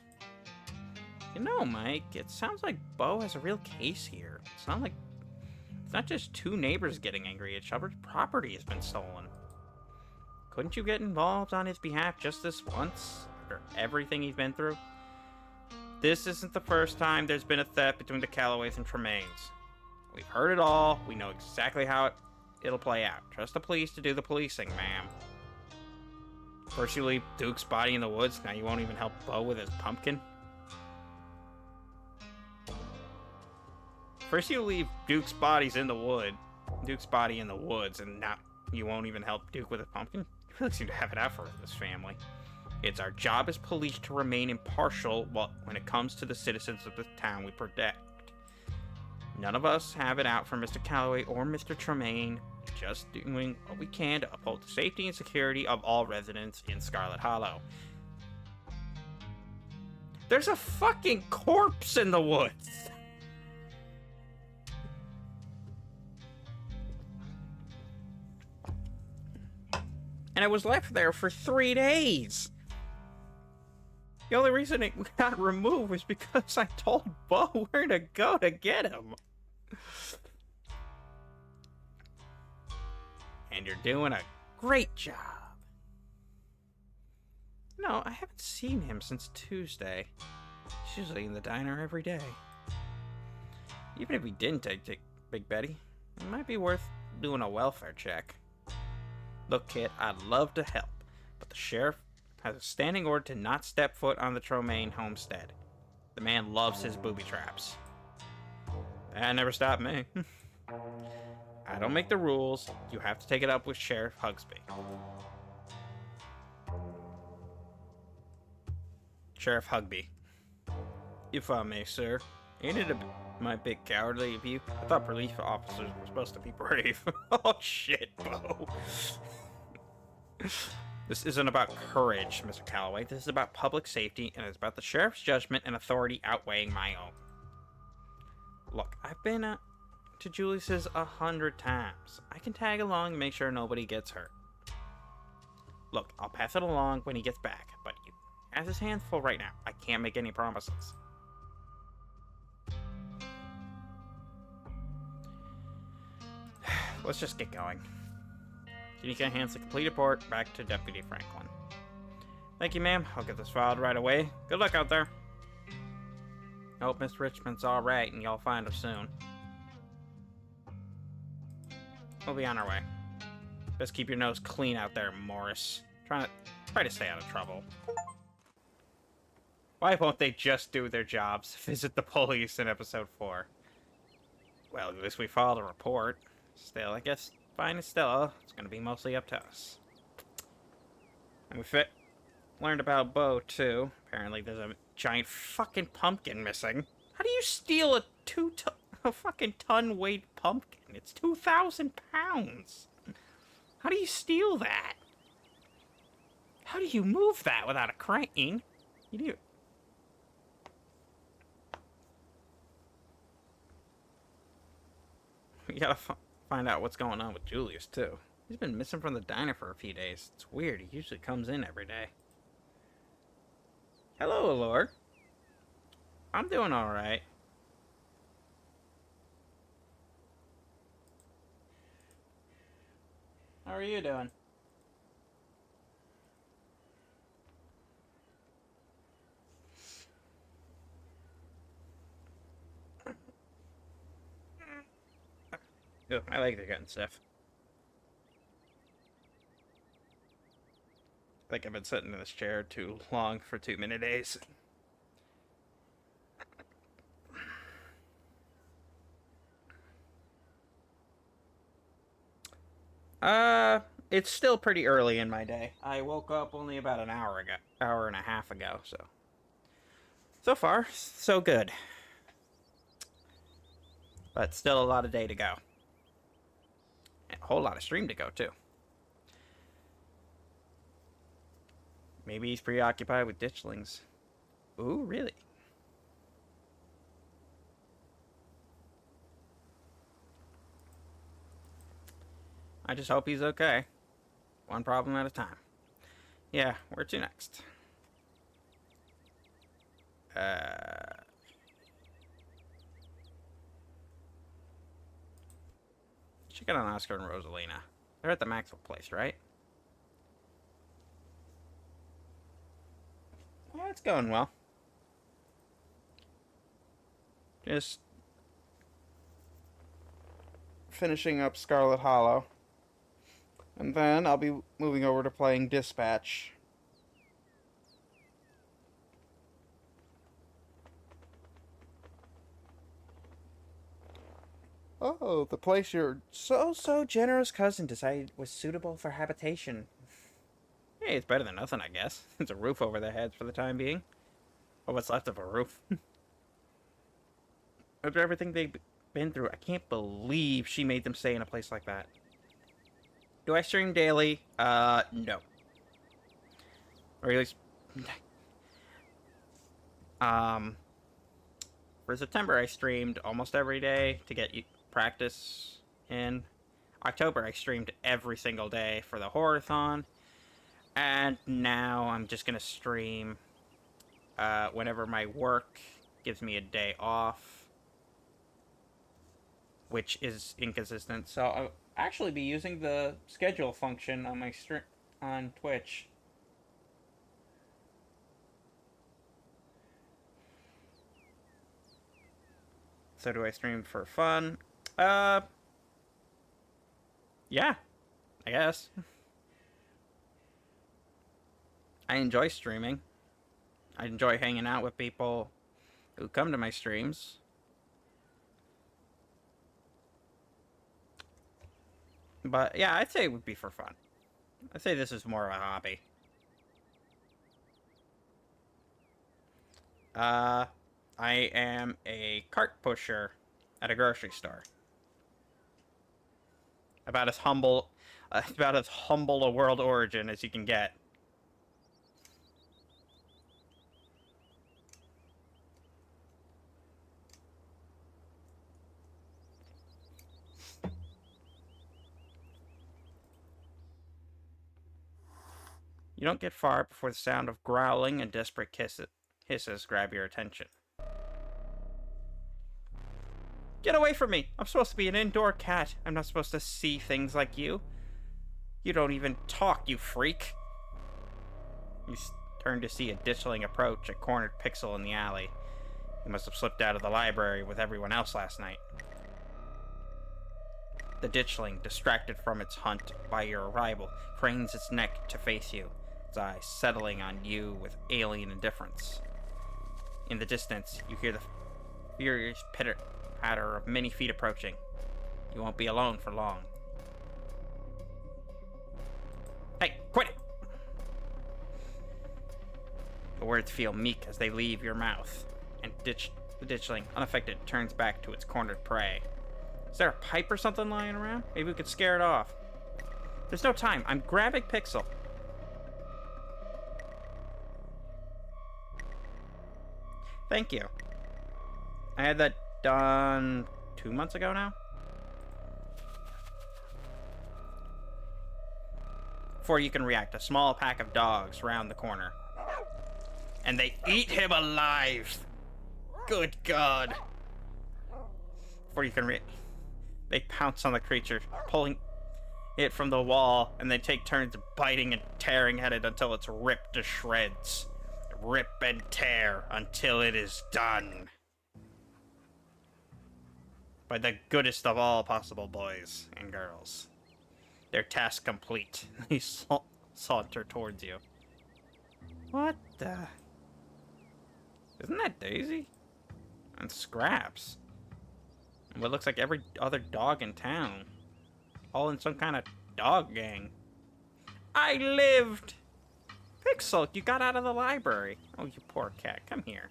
You know, Mike, it sounds like Bo has a real case here. It's not just two neighbors getting angry. Each other's property has been stolen. Couldn't you get involved on his behalf just this once? After everything he's been through? This isn't the first time there's been a theft between the Callaways and Tremaines. We've heard it all. We know exactly how it'll play out. Trust the police to do the policing, ma'am. First you leave Duke's body in the woods, now you won't even help Bo with his pumpkin? First you leave Duke's body in the woods, and now you won't even help Duke with his pumpkin? You really seem to have it out for this family. It's our job as police to remain impartial when it comes to the citizens of the town we protect. None of us have it out for Mr. Calloway or Mr. Tremaine, just doing what we can to uphold the safety and security of all residents in Scarlett Hollow. There's a fucking corpse in the woods! And it was left there for 3 days! The only reason it got removed was because I told Bo where to go to get him. And you're doing a great job. No, I haven't seen him since Tuesday. He's usually in the diner every day. Even if we didn't take Big Betty, it might be worth doing a welfare check. Look, kid, I'd love to help, but the sheriff has a standing order to not step foot on the Tremaine homestead. The man loves his booby traps. That never stopped me. I don't make the rules. You have to take it up with Sheriff Hugsby. Sheriff Hugby. If I may, sir. Ain't it my bit cowardly of you? I thought police officers were supposed to be brave. Oh shit, Bo. This isn't about courage, Mr. Calloway. This is about public safety, and it's about the sheriff's judgment and authority outweighing my own. Look, I've been to Julius's 100 times. I can tag along and make sure nobody gets hurt. Look, I'll pass it along when he gets back, but he has his hands full right now. I can't make any promises. Let's just get going. Janika hands the complete report back to Deputy Franklin. Thank you, ma'am. I'll get this filed right away. Good luck out there. I hope Miss Richmond's alright and y'all find her soon. We'll be on our way. Best keep your nose clean out there, Morris. Try to stay out of trouble. Why won't they just do their jobs? Visit the police in episode 4. Well, at least we filed a report. Still, I guess fine as Stella, it's gonna be mostly up to us. And we learned about Bo, too. Apparently there's a giant fucking pumpkin missing. How do you steal a fucking ton weight pumpkin? It's 2,000 pounds. How do you steal that? How do you move that without a crane? You do. We gotta find out what's going on with Julius, too. He's been missing from the diner for a few days. It's weird. He usually comes in every day. Hello, Allure. I'm doing alright. How are you doing? Ugh, my legs are getting stiff. I think I've been sitting in this chair too long for too many days. It's still pretty early in my day. I woke up only about an hour and a half ago, so far, so good. But still a lot of day to go. And a whole lot of stream to go, too. Maybe he's preoccupied with ditchlings. Ooh, really? I just hope he's okay. One problem at a time. Yeah, where to next? Check out on Oscar and Rosalina. They're at the Maxwell place, right? Yeah, it's going well. Just finishing up Scarlett Hollow. And then I'll be moving over to playing Dispatch. Oh, the place your so generous cousin decided was suitable for habitation. Hey, it's better than nothing, I guess. It's a roof over their heads for the time being. Or what's left of a roof. After everything they've been through, I can't believe she made them stay in a place like that. Do I stream daily? No. Or at least... For September, I streamed almost every day to get practice in. October, I streamed every single day for the Horathon. And now I'm just gonna stream whenever my work gives me a day off, which is inconsistent. So I'll actually be using the schedule function on my stream on Twitch. So do I stream for fun? Yeah, I guess. I enjoy streaming. I enjoy hanging out with people who come to my streams. But yeah, I'd say it would be for fun. I'd say this is more of a hobby. I am a cart pusher at a grocery store. About as humble a world origin as you can get. You don't get far before the sound of growling and desperate hisses grab your attention. Get away from me! I'm supposed to be an indoor cat. I'm not supposed to see things like you. You don't even talk, you freak. You turn to see a ditchling approach, a cornered pixel in the alley. He must have slipped out of the library with everyone else last night. The ditchling, distracted from its hunt by your arrival, cranes its neck to face you, its eyes settling on you with alien indifference. In the distance, you hear the furious pitter-patter of many feet approaching. You won't be alone for long. Hey, quit it! The words feel meek as they leave your mouth, and the ditchling, unaffected, turns back to its cornered prey. Is there a pipe or something lying around? Maybe we could scare it off. There's no time. I'm grabbing Pixel. Thank you. I had that done 2 months ago now. Before you can react, a small pack of dogs round the corner. And they eat him alive. Good God. Before you can they pounce on the creature, pulling it from the wall, and they take turns biting and tearing at it until it's ripped to shreds. Rip and tear until it is done. By the goodest of all possible boys and girls. Their task complete. They saunter towards you. What the? Isn't that Daisy? And Scraps. And what looks like every other dog in town. All in some kind of dog gang. I lived! Pixel, you got out of the library. Oh, you poor cat. Come here.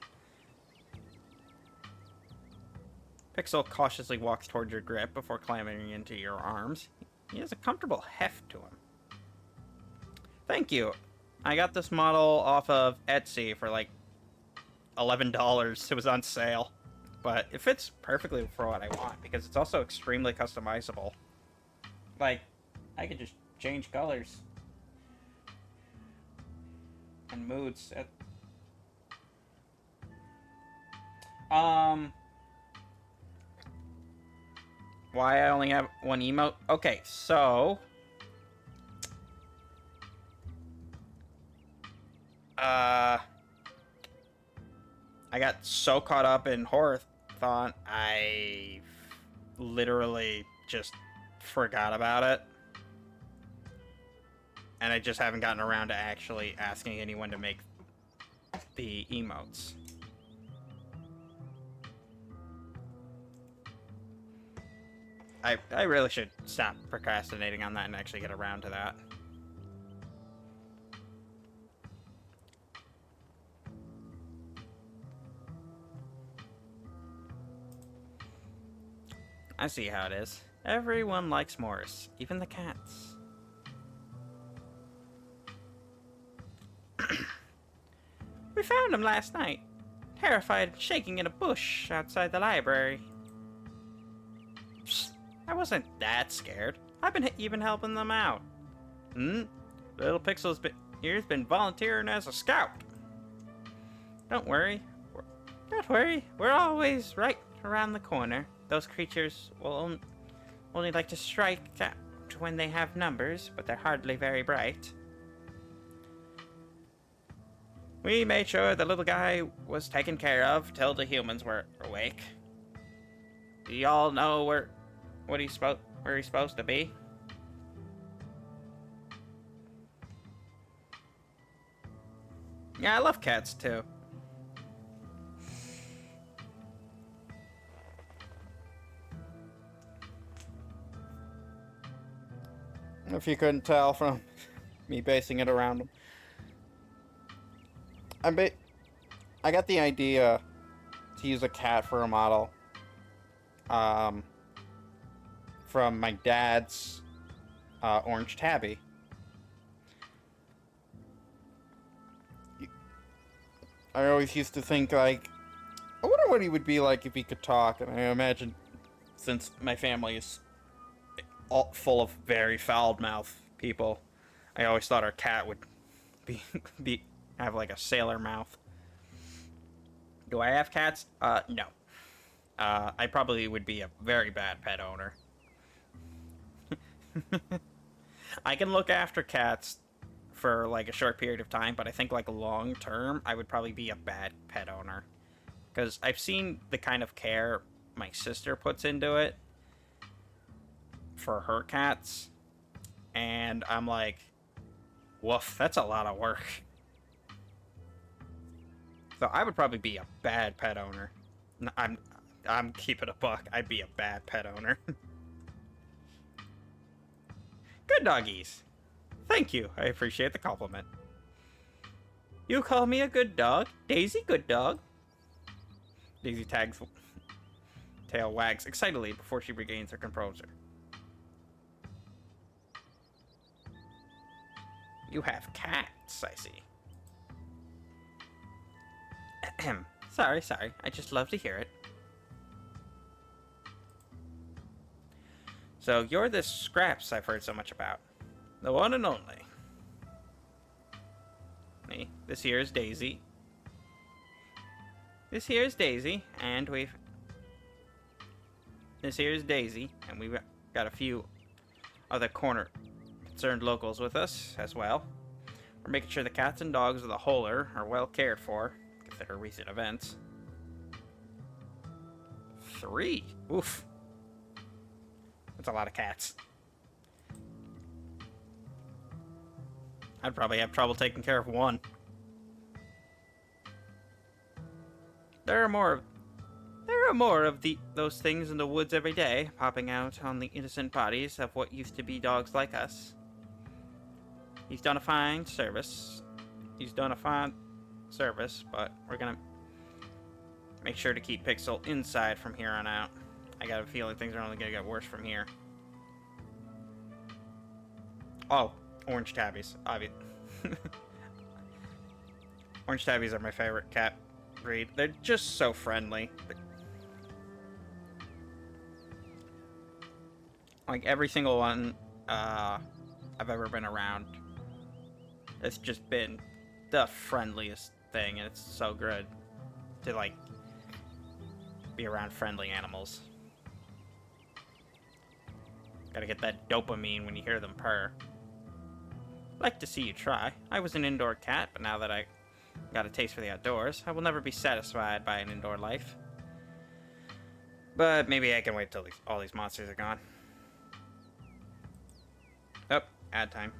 Pixel cautiously walks towards your grip before clambering into your arms. He has a comfortable heft to him. Thank you. I got this model off of Etsy for like $11. It was on sale. But it fits perfectly for what I want because it's also extremely customizable. Like, I could just change colors and moods. Why I only have one emote? Okay, so I got so caught up in Horathon, I literally just forgot about it. And I just haven't gotten around to actually asking anyone to make the emotes. I really should stop procrastinating on that and actually get around to that. I see how it is. Everyone likes Morris, even the cats. We found him last night, terrified and shaking in a bush outside the library. Psst, I wasn't that scared. I've been even helping them out. Little Pixel's here's been volunteering as a scout. Don't worry. We're always right around the corner. Those creatures will only like to strike out when they have numbers, but they're hardly very bright. We made sure the little guy was taken care of till the humans were awake. Do y'all know where he's supposed to be? Yeah, I love cats too. If you couldn't tell from me basing it around them. I got the idea to use a cat for a model. From my dad's orange tabby. I always used to think, like, I wonder what he would be like if he could talk. And I imagine, since my family is all full of very foul-mouthed people, I always thought our cat would have like a sailor mouth. Do I have cats? No. I probably would be a very bad pet owner. I can look after cats for like a short period of time, but I think like long term, I would probably be a bad pet owner. Because I've seen the kind of care my sister puts into it for her cats, and I'm like, woof, that's a lot of work. So I would probably be a bad pet owner. I'm keeping a buck. I'd be a bad pet owner. Good doggies. Thank you. I appreciate the compliment. You call me a good dog? Daisy, good dog. Daisy tail wags excitedly before she regains her composure. You have cats, I see. Sorry, sorry. I just love to hear it. So, you're this Scraps I've heard so much about. The one and only. Me. This here is Daisy. This here is Daisy, and we've... This here is Daisy, and we've got a few other concerned locals with us as well. We're making sure the cats and dogs of the Holler are well cared for, consider recent events. 3? Oof. That's a lot of cats. I'd probably have trouble taking care of 1. There are more of those things in the woods every day, popping out on the innocent bodies of what used to be dogs like us. He's done a fine service, but we're gonna make sure to keep Pixel inside from here on out. I got a feeling things are only gonna get worse from here. Oh, orange tabbies, obvious. Orange tabbies are my favorite cat breed. They're just so friendly. Like every single one I've ever been around, it's just been the friendliest thing, and it's so good to like be around friendly animals. Gotta get that dopamine when you hear them purr. Like to see you try. I was an indoor cat, but now that I got a taste for the outdoors, I will never be satisfied by an indoor life. But maybe I can wait till all these monsters are gone. Oh, ad time.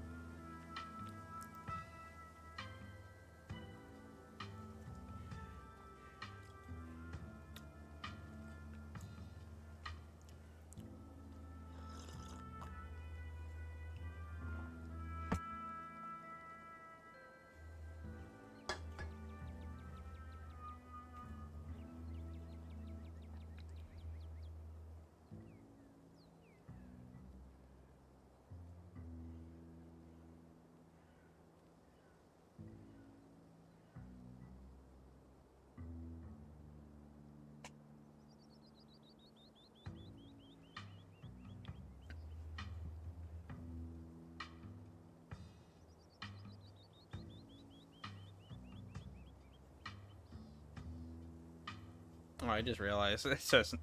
Oh, I just realized it says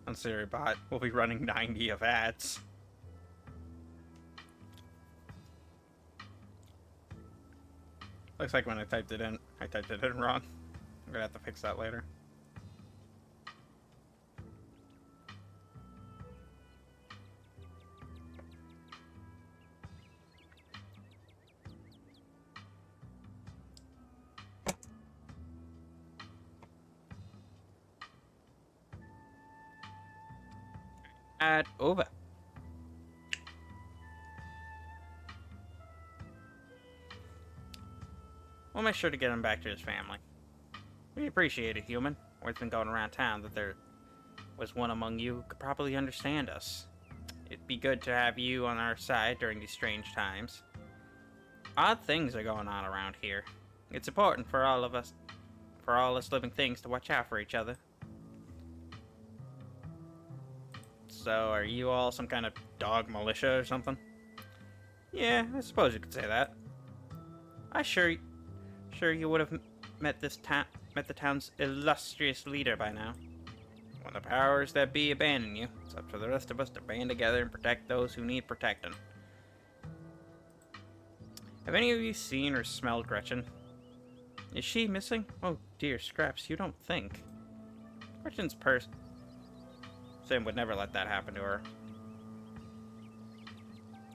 on SiriBot we'll be running 90 of ads. Looks like when I typed it in wrong. I'm gonna have to fix that later. Ad over. We'll make sure to get him back to his family. We appreciate it, human. Word's been going around town that there was one among you who could probably understand us. It'd be good to have you on our side during these strange times. Odd things are going on around here. It's important for all us living things to watch out for each other. So, are you all some kind of dog militia or something? Yeah, I suppose you could say that. I sure you would have met the town's illustrious leader by now. When the powers that be abandon you, it's up to the rest of us to band together and protect those who need protecting. Have any of you seen or smelled Gretchen? Is she missing? Oh dear, Scraps, you don't think. Gretchen's Sam would never let that happen to her.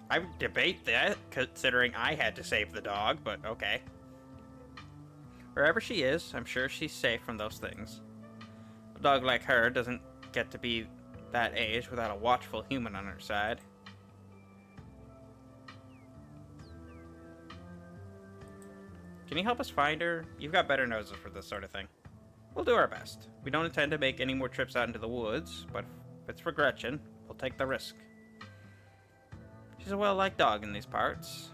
I would debate that, considering I had to save the dog, but okay. Wherever she is, I'm sure she's safe from those things. A dog like her doesn't get to be that age without a watchful human on her side. Can you help us find her? You've got better noses for this sort of thing. We'll do our best. We don't intend to make any more trips out into the woods, but if it's for Gretchen, we'll take the risk. She's a well-liked dog in these parts.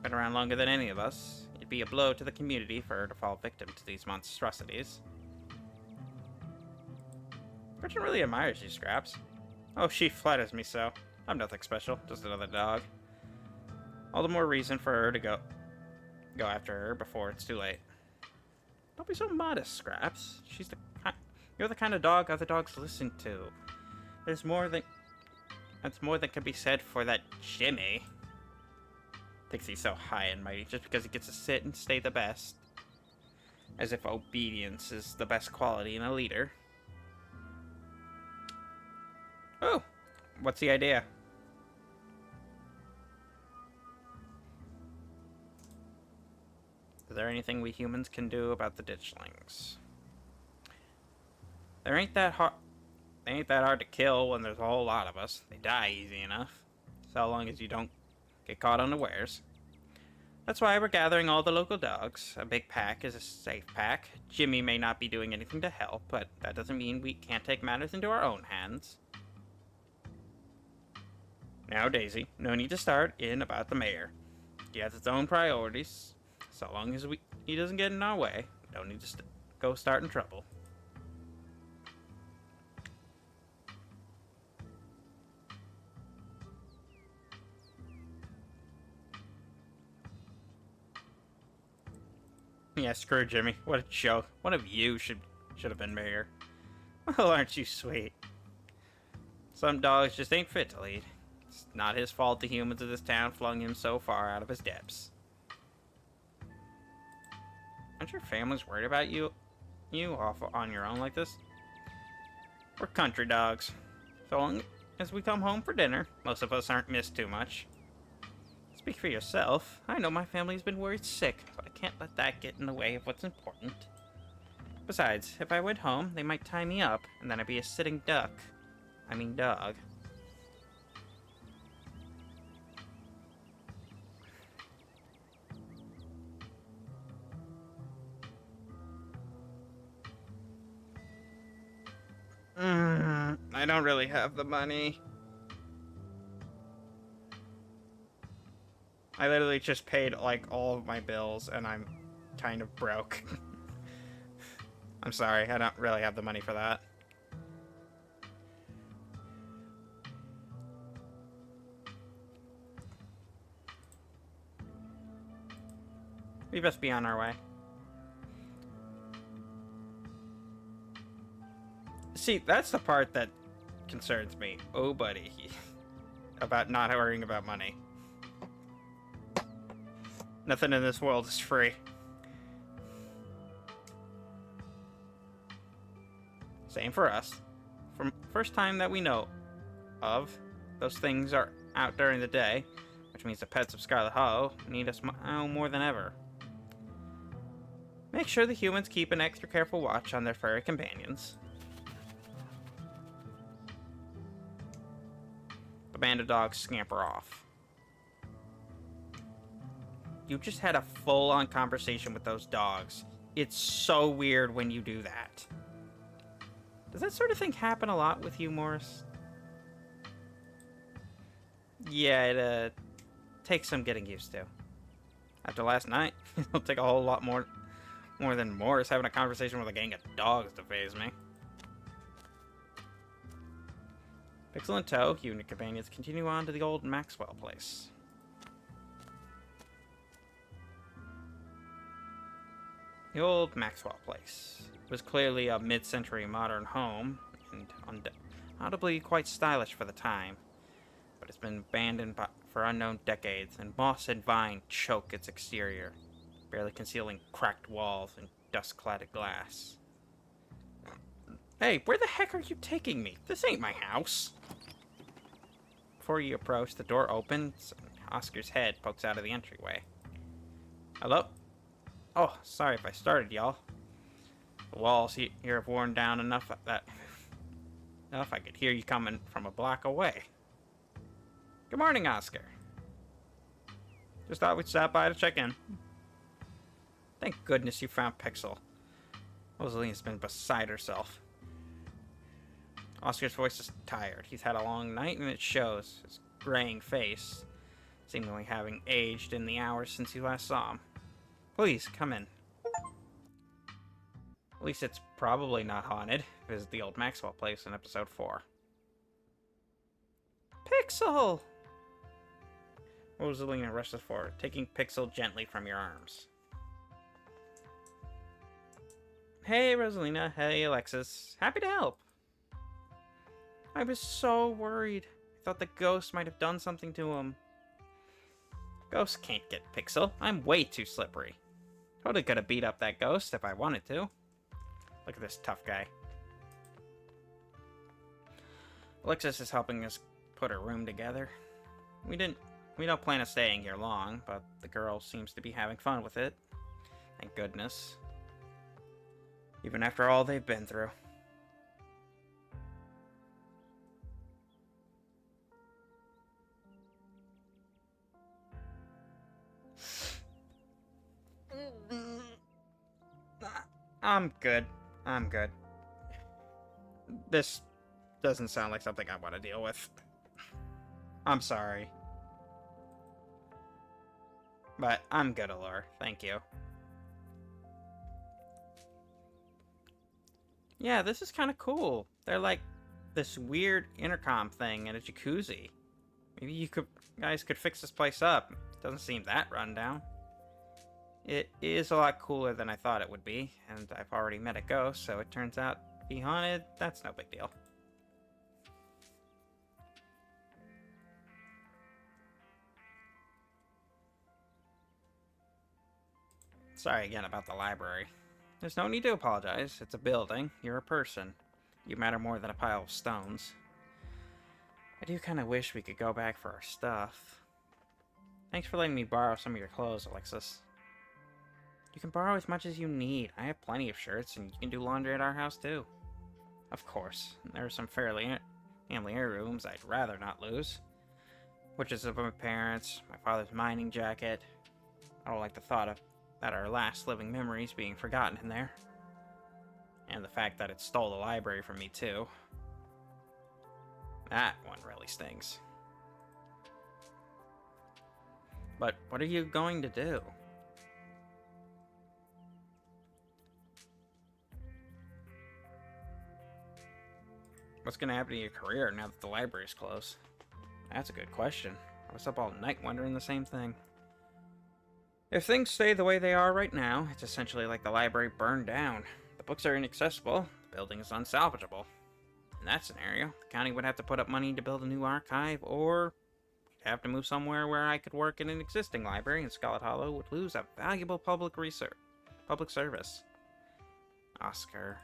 Been around longer than any of us. It'd be a blow to the community for her to fall victim to these monstrosities. Gretchen really admires you, Scraps. Oh, she flatters me so. I'm nothing special, just another dog. All the more reason for her to go after her before it's too late. Don't be so modest, Scraps. You're the kind of dog other dogs listen to. That's more than can be said for that Jimmy. Thinks he's so high and mighty just because he gets to sit and stay the best. As if obedience is the best quality in a leader. Oh, what's the idea? Is there anything we humans can do about the ditchlings? They ain't that hard to kill when there's a whole lot of us. They die easy enough. So long as you don't get caught unawares. That's why we're gathering all the local dogs. A big pack is a safe pack. Jimmy may not be doing anything to help, but that doesn't mean we can't take matters into our own hands. Now, Daisy, no need to start in about the mayor. He has its own priorities. So long as he doesn't get in our way, we don't need to go starting trouble. Yeah, screw Jimmy. What a joke. One of you should have been mayor. Well, aren't you sweet? Some dogs just ain't fit to lead. It's not his fault the humans of this town flung him so far out of his depths. Aren't your families worried about you off on your own like this? We're country dogs. So long as we come home for dinner, most of us aren't missed too much. Speak for yourself. I know my family's been worried sick, but I can't let that get in the way of what's important. Besides, if I went home, they might tie me up, and then I'd be a sitting dog. I don't really have the money. I literally just paid, like, all of my bills, and I'm kind of broke. I'm sorry, I don't really have the money for that. We best be on our way. See, that's the part that concerns me. Oh, buddy. About not worrying about money. Nothing in this world is free. Same for us. From first time that we know of, those things are out during the day, which means the pets of Scarlett Hollow need us now more than ever. Make sure the humans keep an extra careful watch on their furry companions. The band of dogs scamper off. You just had a full-on conversation with those dogs. It's so weird when you do that. Does that sort of thing happen a lot with you, Morris? Yeah, it takes some getting used to. After last night, it'll take a whole lot more than Morris having a conversation with a gang of dogs to faze me. Pixel and Toe, you and your companions continue on to the old Maxwell place. The old Maxwell place was clearly a mid-century modern home, and undoubtedly quite stylish for the time, but it's been abandoned for unknown decades, and moss and vine choke its exterior, barely concealing cracked walls and dust-cladded glass. Hey, where the heck are you taking me? This ain't my house. Before you approach, the door opens, and Oscar's head pokes out of the entryway. Hello? Oh, sorry if I started, y'all. The walls here have worn down enough that I could hear you coming from a block away. Good morning, Oscar. Just thought we'd stop by to check in. Thank goodness you found Pixel. Rosalina's been beside herself. Oscar's voice is tired. He's had a long night, and it shows. His graying face, seemingly having aged in the hours since you last saw him. Please, come in. At least it's probably not haunted. Visit the old Maxwell place in episode 4. Pixel! Rosalina rushes forward, taking Pixel gently from your arms. Hey, Rosalina. Hey, Alexis. Happy to help. I was so worried. I thought the ghost might have done something to him. Ghosts can't get Pixel. I'm way too slippery. Totally could have beat up that ghost if I wanted to. Look at this tough guy. Alexis is helping us put her room together. We don't plan on staying here long, but the girl seems to be having fun with it. Thank goodness. Even after all they've been through. I'm good. I'm good. This doesn't sound like something I want to deal with. I'm sorry. But I'm good, Allure. Thank you. Yeah, this is kind of cool. They're like this weird intercom thing and a jacuzzi. Maybe you guys could fix this place up. It doesn't seem that run down. It is a lot cooler than I thought it would be, and I've already met a ghost, so it turns out to be haunted. That's no big deal. Sorry again about the library. There's no need to apologize. It's a building. You're a person. You matter more than a pile of stones. I do kind of wish we could go back for our stuff. Thanks for letting me borrow some of your clothes, Alexis. You can borrow as much as you need. I have plenty of shirts, and you can do laundry at our house, too. Of course. There are some family heirlooms I'd rather not lose. Which is of my parents, my father's mining jacket. I don't like the thought of that our last living memories being forgotten in there. And the fact that it stole the library from me, too. That one really stings. But what are you going to do? What's going to happen to your career now that the library's closed? That's a good question. I was up all night wondering the same thing. If things stay the way they are right now, it's essentially like the library burned down. The books are inaccessible, the building is unsalvageable. In that scenario, the county would have to put up money to build a new archive, or we'd have to move somewhere where I could work in an existing library, and Scarlett Hollow would lose a valuable public service. Oscar.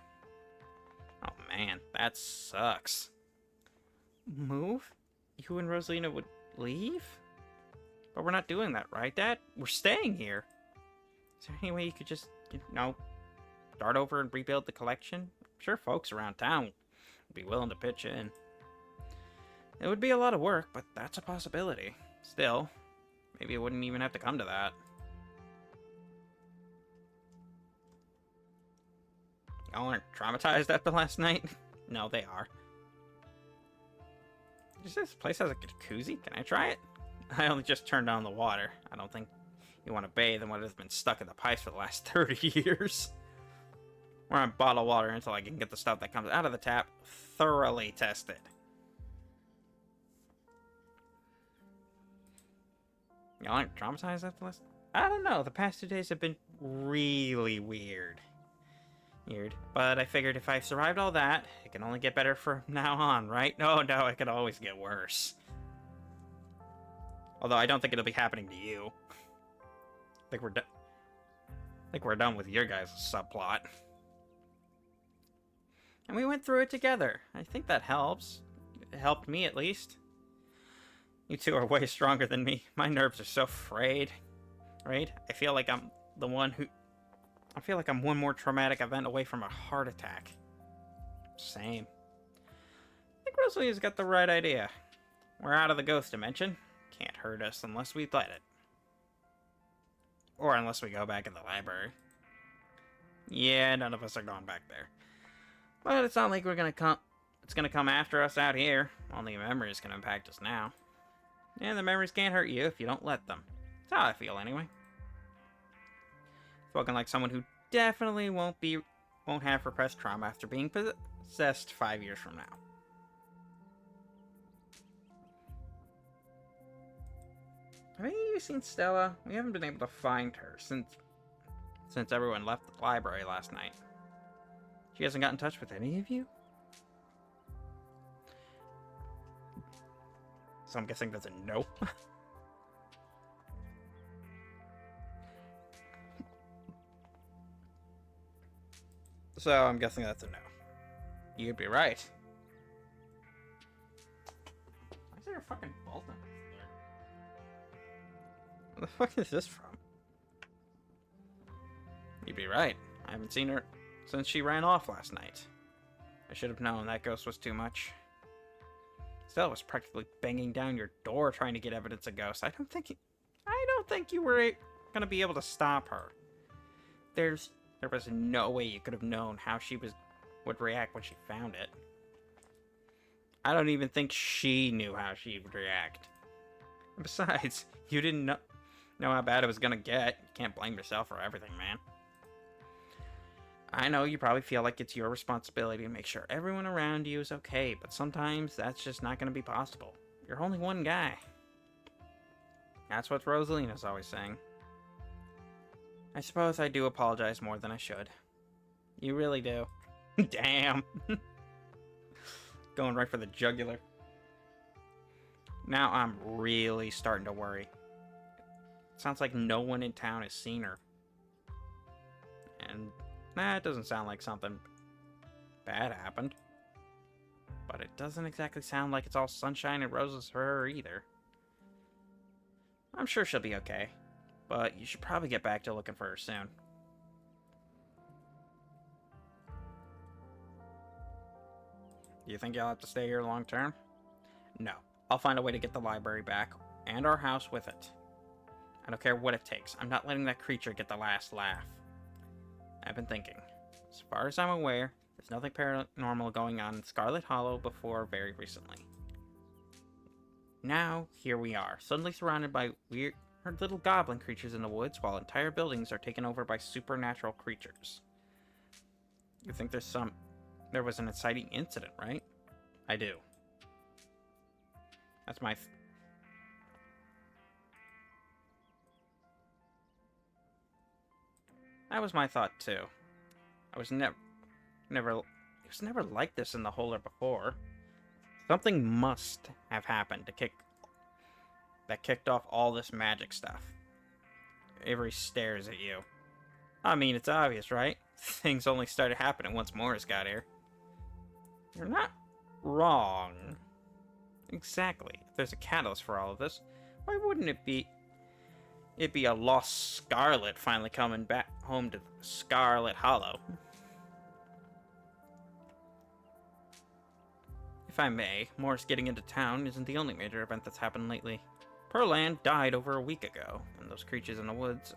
Oh man, that sucks. Move? You and Rosalina would leave? But we're not doing that, right, Dad? We're staying here. Is there any way you could just, start over and rebuild the collection? I'm sure folks around town would be willing to pitch in. It would be a lot of work, but that's a possibility. Still, maybe it wouldn't even have to come to that. Y'all aren't traumatized after last night? No, they are. This place has a jacuzzi? Can I try it? I only just turned on the water. I don't think you want to bathe in what has been stuck in the pipes for the last 30 years. Or on bottled water until I can get the stuff that comes out of the tap thoroughly tested. Y'all aren't traumatized after last? I don't know. The past 2 days have been really weird. But I figured if I survived all that, it can only get better from now on, right? No, it could always get worse. Although I don't think it'll be happening to you. I think we're done with your guys' subplot. And we went through it together. I think that helps. It helped me, at least. You two are way stronger than me. My nerves are so frayed. Right? I feel like I'm one more traumatic event away from a heart attack. Same. I think Rosalina's got the right idea. We're out of the ghost dimension. Can't hurt us unless we let it. Or unless we go back in the library. Yeah, none of us are going back there. But it's not like it's gonna come after us out here. Only memories can impact us now. And the memories can't hurt you if you don't let them. That's how I feel anyway. Spoken like someone who definitely won't be won't have repressed trauma after being possessed 5 years from now. Have any of you seen Stella? We haven't been able to find her since everyone left the library last night. She hasn't got in touch with any of you? So I'm guessing that's a no. So I'm guessing that's a no. You'd be right. Why is there a fucking bolt on this door? Where the fuck is this from? You'd be right. I haven't seen her since she ran off last night. I should have known that ghost was too much. Stella was practically banging down your door trying to get evidence of ghosts. I don't think you were gonna be able to stop her. There was no way you could have known how she would react when she found it. I don't even think she knew how she would react. And besides, you didn't know how bad it was gonna get. You can't blame yourself for everything, man. I know you probably feel like it's your responsibility to make sure everyone around you is okay, but sometimes that's just not going to be possible. You're only one guy. That's what Rosalina's always saying. I suppose I do apologize more than I should. You really do. Damn. Going right for the jugular. Now I'm really starting to worry. Sounds like no one in town has seen her. And it doesn't sound like something bad happened. But it doesn't exactly sound like it's all sunshine and roses for her either. I'm sure she'll be okay, but you should probably get back to looking for her soon. Do you think you'll have to stay here long term? No. I'll find a way to get the library back, and our house with it. I don't care what it takes. I'm not letting that creature get the last laugh. I've been thinking. As far as I'm aware, there's nothing paranormal going on in Scarlett Hollow before very recently. Now, here we are, suddenly surrounded by weird little goblin creatures in the woods, while entire buildings are taken over by supernatural creatures. You think there was an inciting incident, right? I do. That's my... That was my thought, too. It was never like this in the Holler before. Something must have happened that kicked off all this magic stuff. Avery stares at you. I mean, it's obvious, right? Things only started happening once Morris got here. You're not wrong. Exactly. If there's a catalyst for all of this, why wouldn't it be a lost Scarlet finally coming back home to Scarlett Hollow? If I may, Morris getting into town isn't the only major event that's happened lately. Pearland died over a week ago, and those creatures in the woods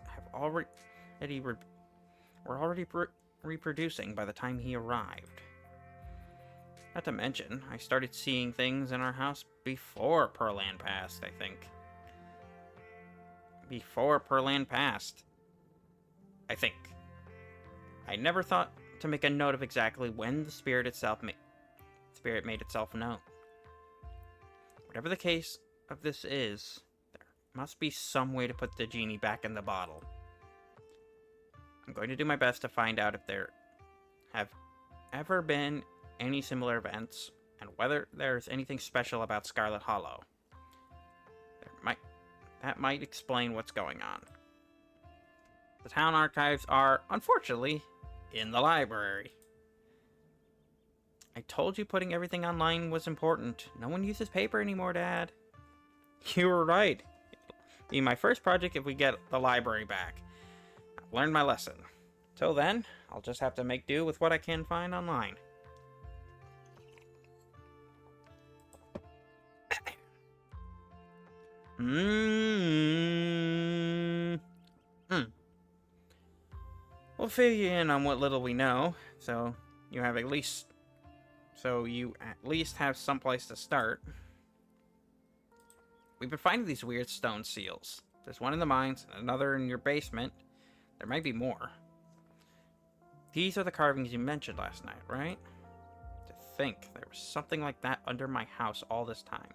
were already reproducing by the time he arrived. Not to mention, I started seeing things in our house before Pearland passed, I think. Before Pearland passed. I think. I never thought to make a note of exactly when the spirit made itself known. Whatever the case of this is, there must be some way to put the genie back in the bottle. I'm going to do my best to find out if there have ever been any similar events, and whether there's anything special about Scarlett Hollow. That might explain what's going on. The town archives are, unfortunately, in the library. I told you putting everything online was important. No one uses paper anymore, Dad. You were right. It'll be my first project if we get the library back. I've learned my lesson. Till then, I'll just have to make do with what I can find online. We'll fill you in on what little we know, so you at least have someplace to start. We've been finding these weird stone seals. There's one in the mines, and another in your basement. There might be more. These are the carvings you mentioned last night, right? To think there was something like that under my house all this time.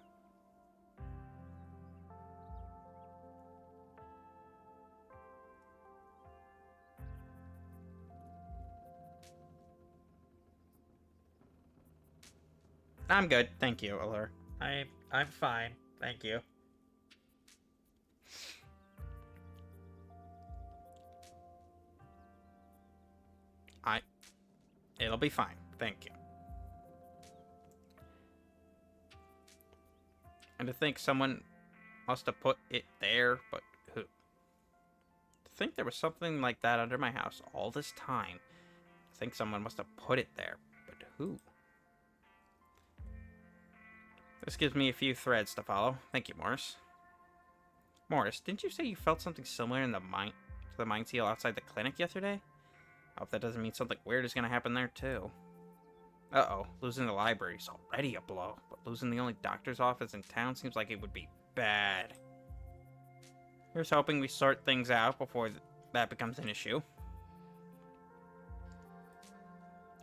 I'm good, thank you, Allure. I'm fine, thank you. I It'll be fine, thank you. And to think someone must have put it there, but who? To think there was something like that under my house all this time. I think someone must have put it there, but who? This gives me a few threads to follow. Thank you, Morris. Morris, didn't you say you felt something similar in the mine seal outside the clinic yesterday? I hope that doesn't mean something weird is gonna happen there too. Uh-oh, losing the library is already a blow, but losing the only doctor's office in town seems like it would be bad. Here's hoping we sort things out before that becomes an issue.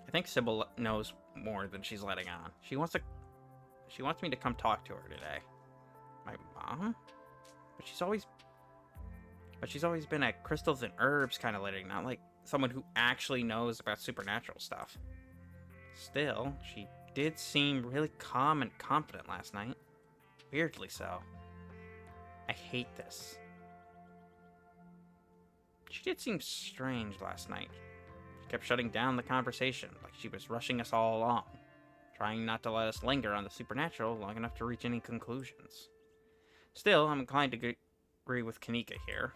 I think Sybil knows more than she's letting on. She wants me to come talk to her today. My mom? But she's always been a crystals and herbs kind of lady, not like someone who actually knows about supernatural stuff. Still, she did seem really calm and confident last night. Weirdly so. I hate this. She did seem strange last night. She kept shutting down the conversation, like she was rushing us all along, trying not to let us linger on the supernatural long enough to reach any conclusions. Still, I'm inclined to agree with Kanika here.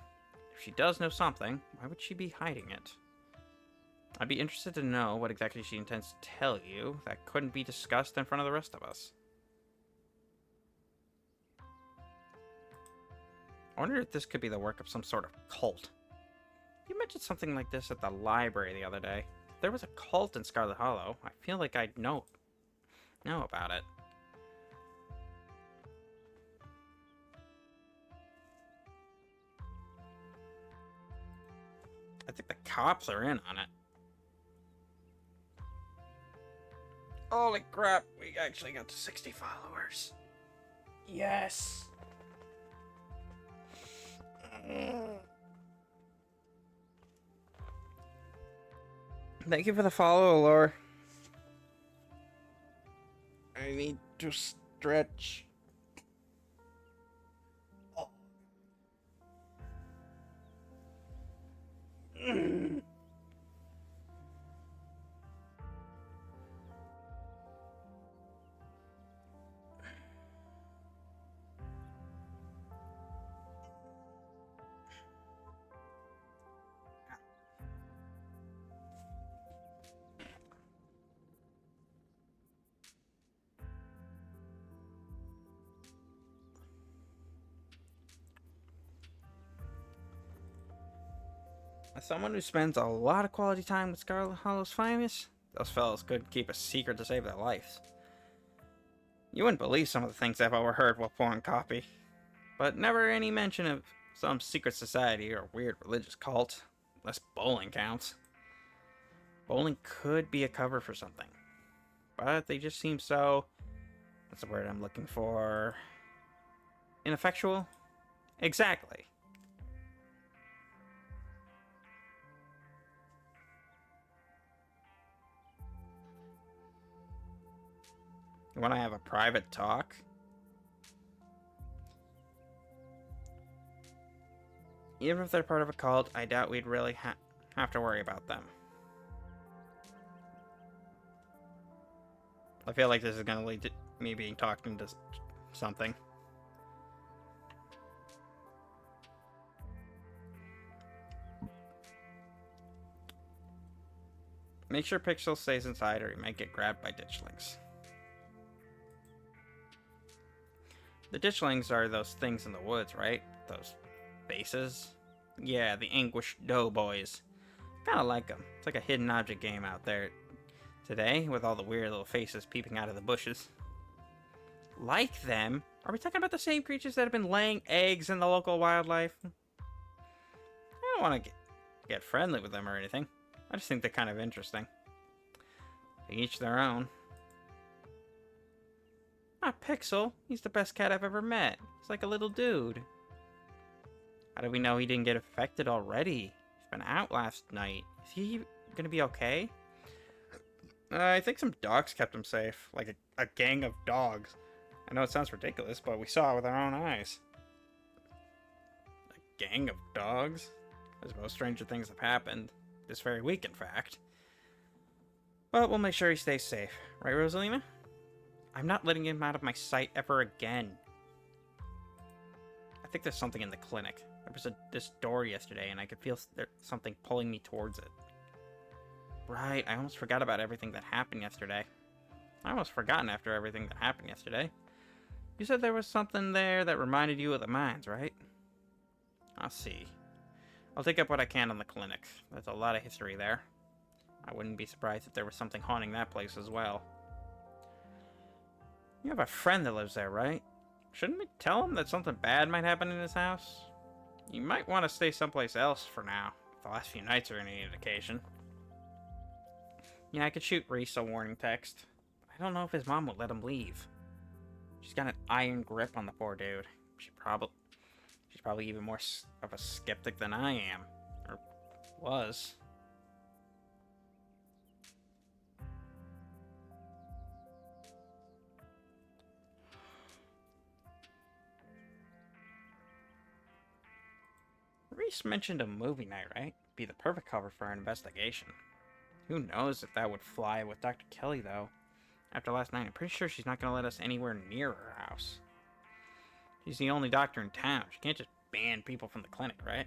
If she does know something, why would she be hiding it? I'd be interested to know what exactly she intends to tell you that couldn't be discussed in front of the rest of us. I wonder if this could be the work of some sort of cult. You mentioned something like this at the library the other day. If there was a cult in Scarlett Hollow, I feel like I'd know about it. I think the cops are in on it. Holy crap, we actually got to 60 followers. Yes. Thank you for the follow, Allure. I need to stretch. Oh. As someone who spends a lot of quality time with Scarlett Hollow's finest, those fellows couldn't keep a secret to save their lives. You wouldn't believe some of the things I've overheard while pouring coffee, but never any mention of some secret society or weird religious cult, unless bowling counts. Bowling could be a cover for something, but they just seem so... what's the word I'm looking for? Ineffectual? Exactly. You want to have a private talk? Even if they're part of a cult, I doubt we'd really have to worry about them. I feel like this is going to lead to me being talked into something. Make sure Pixel stays inside or he might get grabbed by ditchlings. The ditchlings are those things in the woods, right? Those faces? Yeah, the anguished doughboys. Kinda like them. It's like a hidden object game out there today, with all the weird little faces peeping out of the bushes. Like them? Are we talking about the same creatures that have been laying eggs in the local wildlife? I don't want to get friendly with them or anything. I just think they're kind of interesting. To each their own. Not Pixel. He's the best cat I've ever met. He's like a little dude. How do we know he didn't get affected already? He's been out last night. Is he gonna be okay? I think some dogs kept him safe. Like a gang of dogs. I know it sounds ridiculous, but we saw it with our own eyes. A gang of dogs? As most stranger things have happened. This very week, in fact. But we'll make sure he stays safe. Right, Rosalina? I'm not letting him out of my sight ever again. I think there's something in the clinic. There was this door yesterday, and I could feel something pulling me towards it. Right, I almost forgot about everything that happened yesterday. I almost forgotten after everything that happened yesterday. You said there was something there that reminded you of the mines, right? I'll see. I'll take up what I can on the clinic. There's a lot of history there. I wouldn't be surprised if there was something haunting that place as well. You have a friend that lives there, right? Shouldn't we tell him that something bad might happen in his house? You might want to stay someplace else for now, if the last few nights are any indication. Yeah, I could shoot Reese a warning text. I don't know if his mom would let him leave. She's got an iron grip on the poor dude. She's probably even more of a skeptic than I am. Or was. Reese mentioned a movie night, right? Be the perfect cover for an investigation. Who knows if that would fly with Dr. Kelly, though. After last night, I'm pretty sure she's not going to let us anywhere near her house. She's the only doctor in town. She can't just ban people from the clinic, right?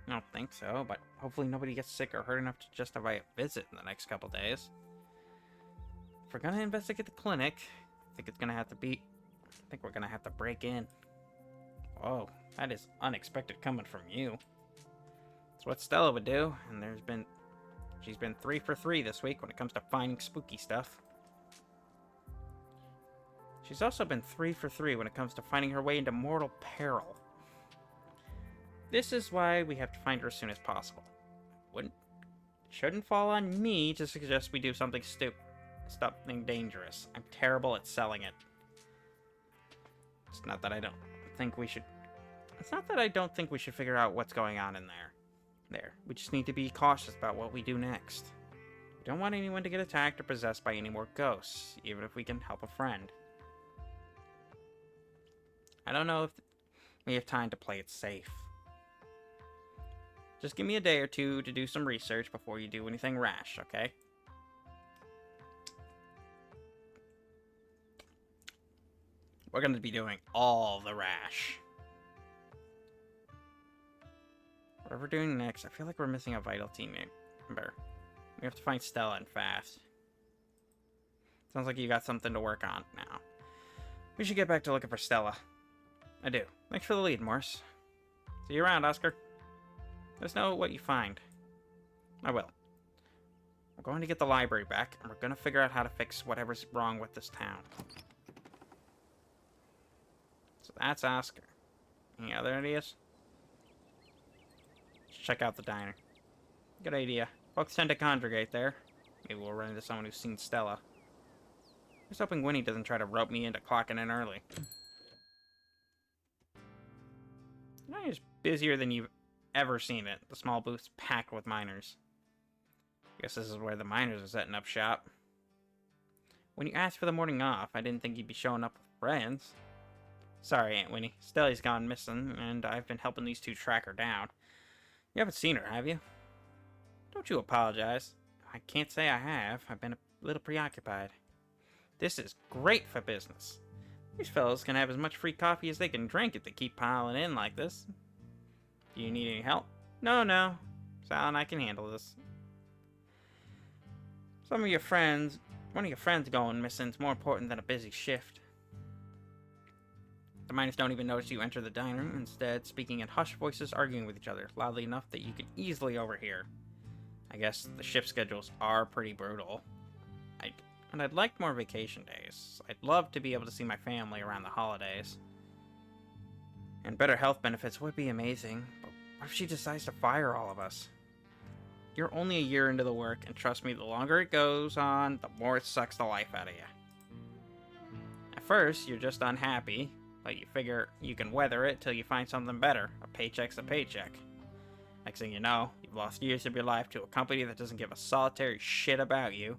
I don't think so, but hopefully nobody gets sick or hurt enough to justify a visit in the next couple days. If we're going to investigate the clinic, I think we're going to have to break in. Whoa, that is unexpected coming from you. It's what Stella would do, and she's been 3 for 3 this week when it comes to finding spooky stuff. She's also been 3 for 3 when it comes to finding her way into mortal peril. This is why we have to find her as soon as possible. It shouldn't fall on me to suggest we do something something dangerous. I'm terrible at selling it. It's not that I don't think we should figure out what's going on in there. We just need to be cautious about what we do next. We don't want anyone to get attacked or possessed by any more ghosts, even if we can help a friend. I don't know if we have time to play it safe. Just give me a day or two to do some research before you do anything rash, okay? We're going to be doing all the rash. What we're doing next, I feel like we're missing a vital team member. We have to find Stella and fast. Sounds like you got something to work on now. We should get back to looking for Stella. I do. Thanks for the lead, Morse. See you around, Oscar. Let us know what you find. I will. We're going to get the library back, and we're going to figure out how to fix whatever's wrong with this town. So that's Oscar. Any other ideas? Let's check out the diner. Good idea. Folks tend to congregate there. Maybe we'll run into someone who's seen Stella. Just hoping Winnie doesn't try to rope me into clocking in early. It's busier than you've ever seen it. The small booth's packed with miners. I guess this is where the miners are setting up shop. When you asked for the morning off, I didn't think you'd be showing up with friends. Sorry, Aunt Winnie. Stella's gone missing, and I've been helping these two track her down. You haven't seen her, have you? Don't you apologize. I can't say I have. I've been a little preoccupied. This is great for business. These fellows can have as much free coffee as they can drink if they keep piling in like this. Do you need any help? No. Sal and I can handle this. One of your friends going missing is more important than a busy shift. The miners don't even notice you enter the diner, instead speaking in hushed voices arguing with each other, loudly enough that you can easily overhear. I guess the shift schedules are pretty brutal. I'd like more vacation days. I'd love to be able to see my family around the holidays. And better health benefits would be amazing, but what if she decides to fire all of us? you're only a year into the work, and trust me, the longer it goes on, the more it sucks the life out of you. At first, you're just unhappy, but you figure you can weather it till you find something better. A paycheck's a paycheck. Next thing you know, you've lost years of your life to a company that doesn't give a solitary shit about you,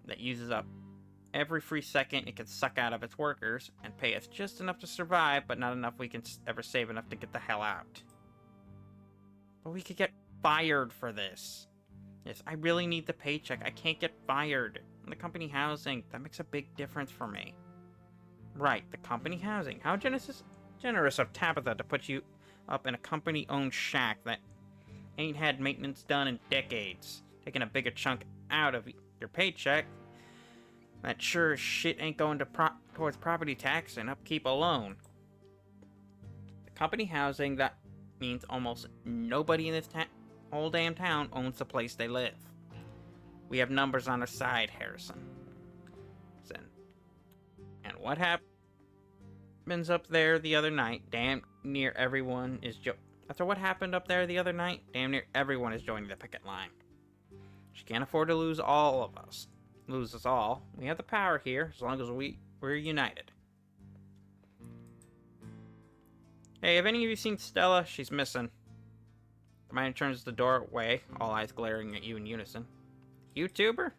that uses up every free second it can suck out of its workers, and pay us just enough to survive, but not enough we can ever save enough to get the hell out. But we could get fired for this. Yes, I really need the paycheck. I can't get fired. And the company housing, that makes a big difference for me. Right, the company housing. How generous of Tabitha to put you up in a company-owned shack that ain't had maintenance done in decades, taking a bigger chunk out of your paycheck. That sure as shit ain't going to towards property tax and upkeep alone. The company housing, that means almost nobody in this whole damn town owns the place they live. We have numbers on our side, Harrison. And what happens up there the other night, damn near everyone is after what happened up there the other night, damn near everyone is joining the picket line. She can't afford to lose all of us. Lose us all. We have the power here, as long as we're united. Hey, have any of you seen Stella? She's missing. The miner turns the doorway, all eyes glaring at you in unison. YouTuber?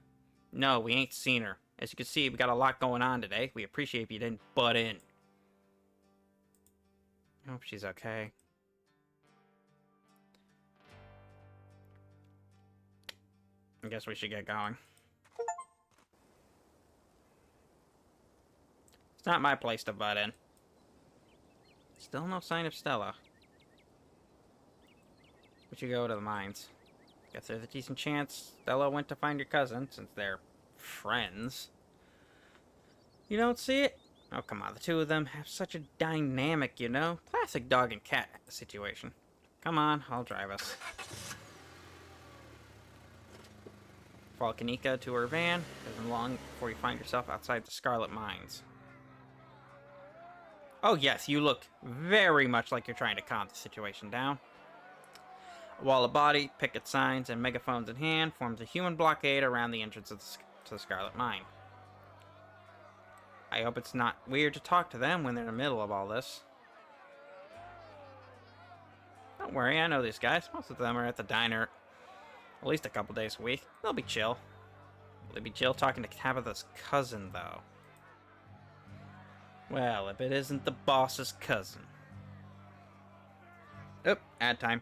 No, we ain't seen her. As you can see, we got a lot going on today. We appreciate if you didn't butt in. I hope she's okay. I guess we should get going. It's not my place to butt in. Still no sign of Stella. We should go to the mines. Guess there's a decent chance Stella went to find your cousin, since they're friends. You don't see it? Oh, come on. The two of them have such a dynamic, you know? Classic dog and cat situation. Come on, I'll drive us. Follow Kanika to her van. It isn't long before you find yourself outside the Scarlet Mines. Oh yes, you look very much like you're trying to calm the situation down. A wall of body, picket signs, and megaphones in hand forms a human blockade around the entrance of to the Scarlet Mine. I hope it's not weird to talk to them when they're in the middle of all this. Don't worry, I know these guys. Most of them are at the diner at least a couple days a week. They'll be chill. Will they be chill talking to Tabitha's cousin, though? Well, if it isn't the boss's cousin. Oh, ad time.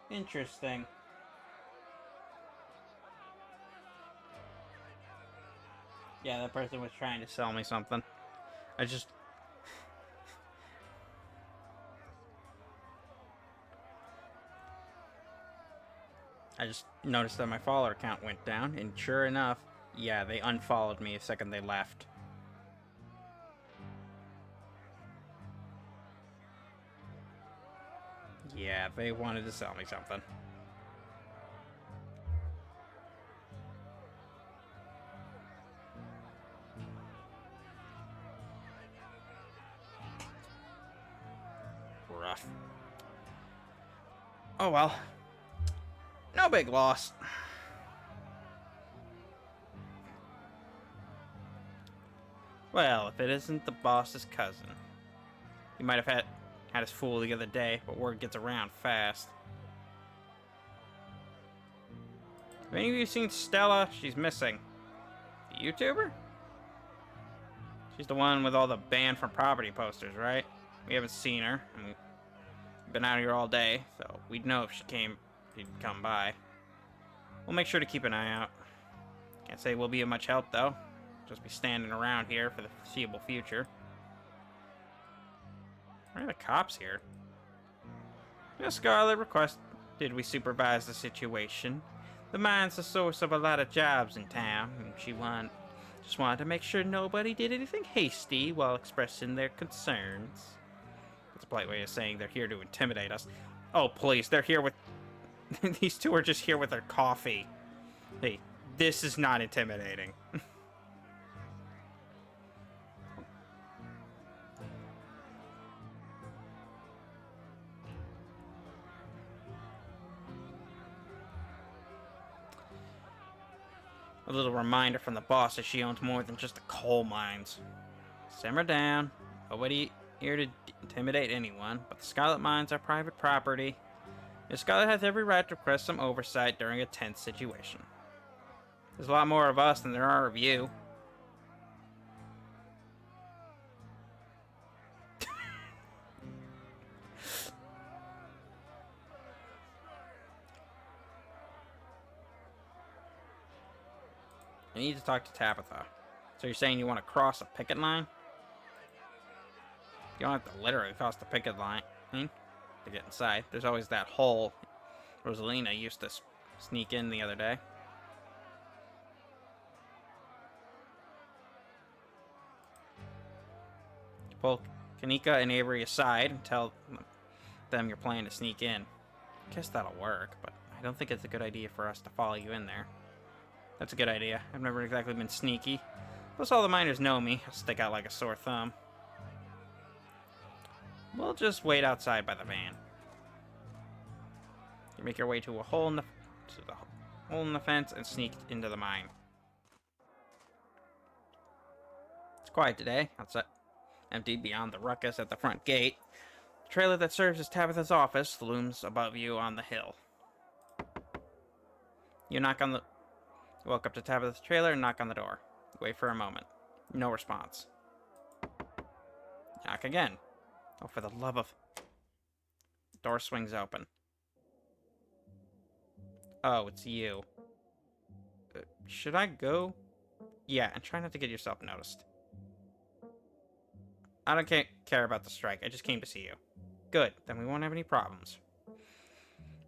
Interesting. Yeah, that person was trying to sell me something. I just... I just noticed that my follower count went down, and sure enough, yeah, they unfollowed me the second they left. Yeah, they wanted to sell me something. Rough. Oh well. No big loss. Well, if it isn't the boss's cousin. He might have had his fool the other day, but word gets around fast. Have any of you seen Stella? She's missing. The YouTuber? She's the one with all the banned from property posters, right? We haven't seen her. I mean, we've been out here all day, so we'd know if she'd come by. We'll make sure to keep an eye out. Can't say we'll be of much help, though. Just be standing around here for the foreseeable future. Why are the cops here? Miss Scarlett requested we supervise the situation. The mine's the source of a lot of jobs in town, and she just wanted to make sure nobody did anything hasty while expressing their concerns. That's a polite way of saying they're here to intimidate us. Oh, please, they're here with... These two are just here with their coffee. Hey, this is not intimidating. A little reminder from the boss that she owns more than just the coal mines. Simmer down. Nobody here to intimidate anyone, but the Scarlet Mines are private property. The Scarlet has every right to request some oversight during a tense situation. There's a lot more of us than there are of you. I need to talk to Tabitha. So you're saying you want to cross a picket line? You don't have to literally cross the picket line to get inside. There's always that hole Rosalina used to sneak in the other day. Pull Kanika and Avery aside and tell them you're planning to sneak in. I guess that'll work, but I don't think it's a good idea for us to follow you in there. That's a good idea. I've never exactly been sneaky. Plus all the miners know me. I'll stick out like a sore thumb. We'll just wait outside by the van. You make your way to a hole in the fence and sneak into the mine. It's quiet today. Outside, empty beyond the ruckus at the front gate. The trailer that serves as Tabitha's office looms above you on the hill. You walk up to Tabitha's trailer and knock on the door. You wait for a moment. No response. Knock again. Oh, for the love of... The door swings open. Oh, it's you. Should I go? Yeah, and try not to get yourself noticed. I don't care about the strike. I just came to see you. Good, then we won't have any problems.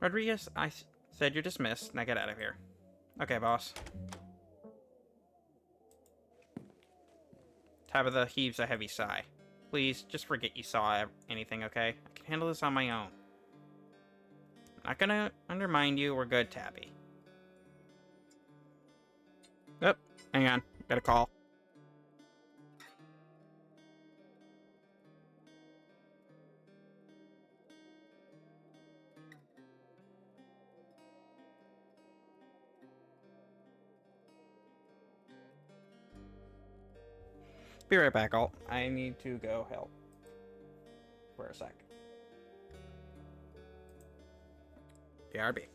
Rodriguez, I said you're dismissed. Now get out of here. Okay, boss. Tabitha heaves a heavy sigh. Please, just forget you saw anything, okay? I can handle this on my own. Not gonna undermine you. We're good, Tabby. Oh, hang on. Got a call. Be right back, Alt. I need to go help. For a sec. BRB.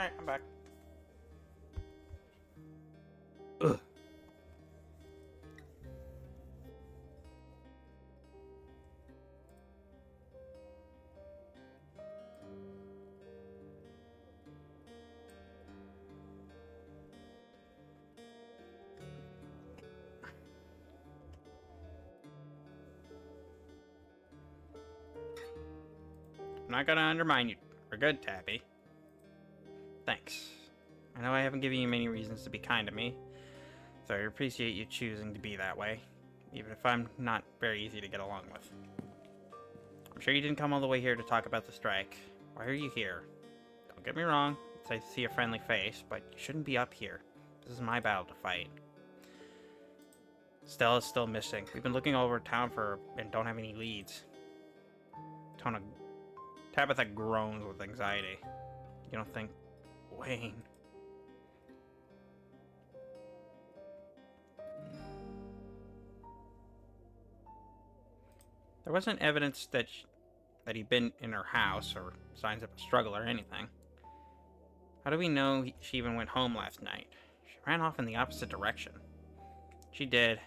Alright, I'm back. Ugh. I'm not gonna undermine you. We're good, Tabby. Thanks. I know I haven't given you many reasons to be kind to me, so I appreciate you choosing to be that way, even if I'm not very easy to get along with. I'm sure you didn't come all the way here to talk about the strike. Why are you here? Don't get me wrong, it's nice to see a friendly face, but you shouldn't be up here. This is my battle to fight. Stella's still missing. We've been looking all over town for her and don't have any leads. Tabitha groans with anxiety. You don't think... Wayne... There wasn't evidence that he'd been in her house or signs of a struggle or anything. How do we know she even went home last night? She ran off in the opposite direction. She did.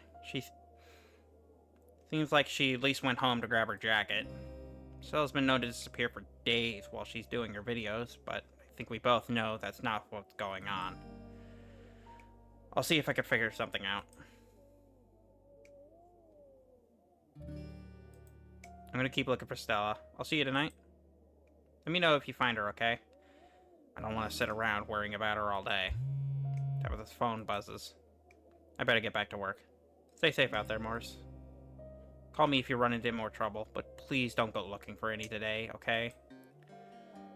Seems like she at least went home to grab her jacket. Stella's been known to disappear for days while she's doing her videos, but I think we both know that's not what's going on. I'll see if I can figure something out. I'm gonna keep looking for Stella. I'll see you tonight. Let me know if you find her, okay? I don't want to sit around worrying about her all day. Tabitha's phone buzzes. I better get back to work. Stay safe out there, Morris. Call me if you run into more trouble, but please don't go looking for any today, okay?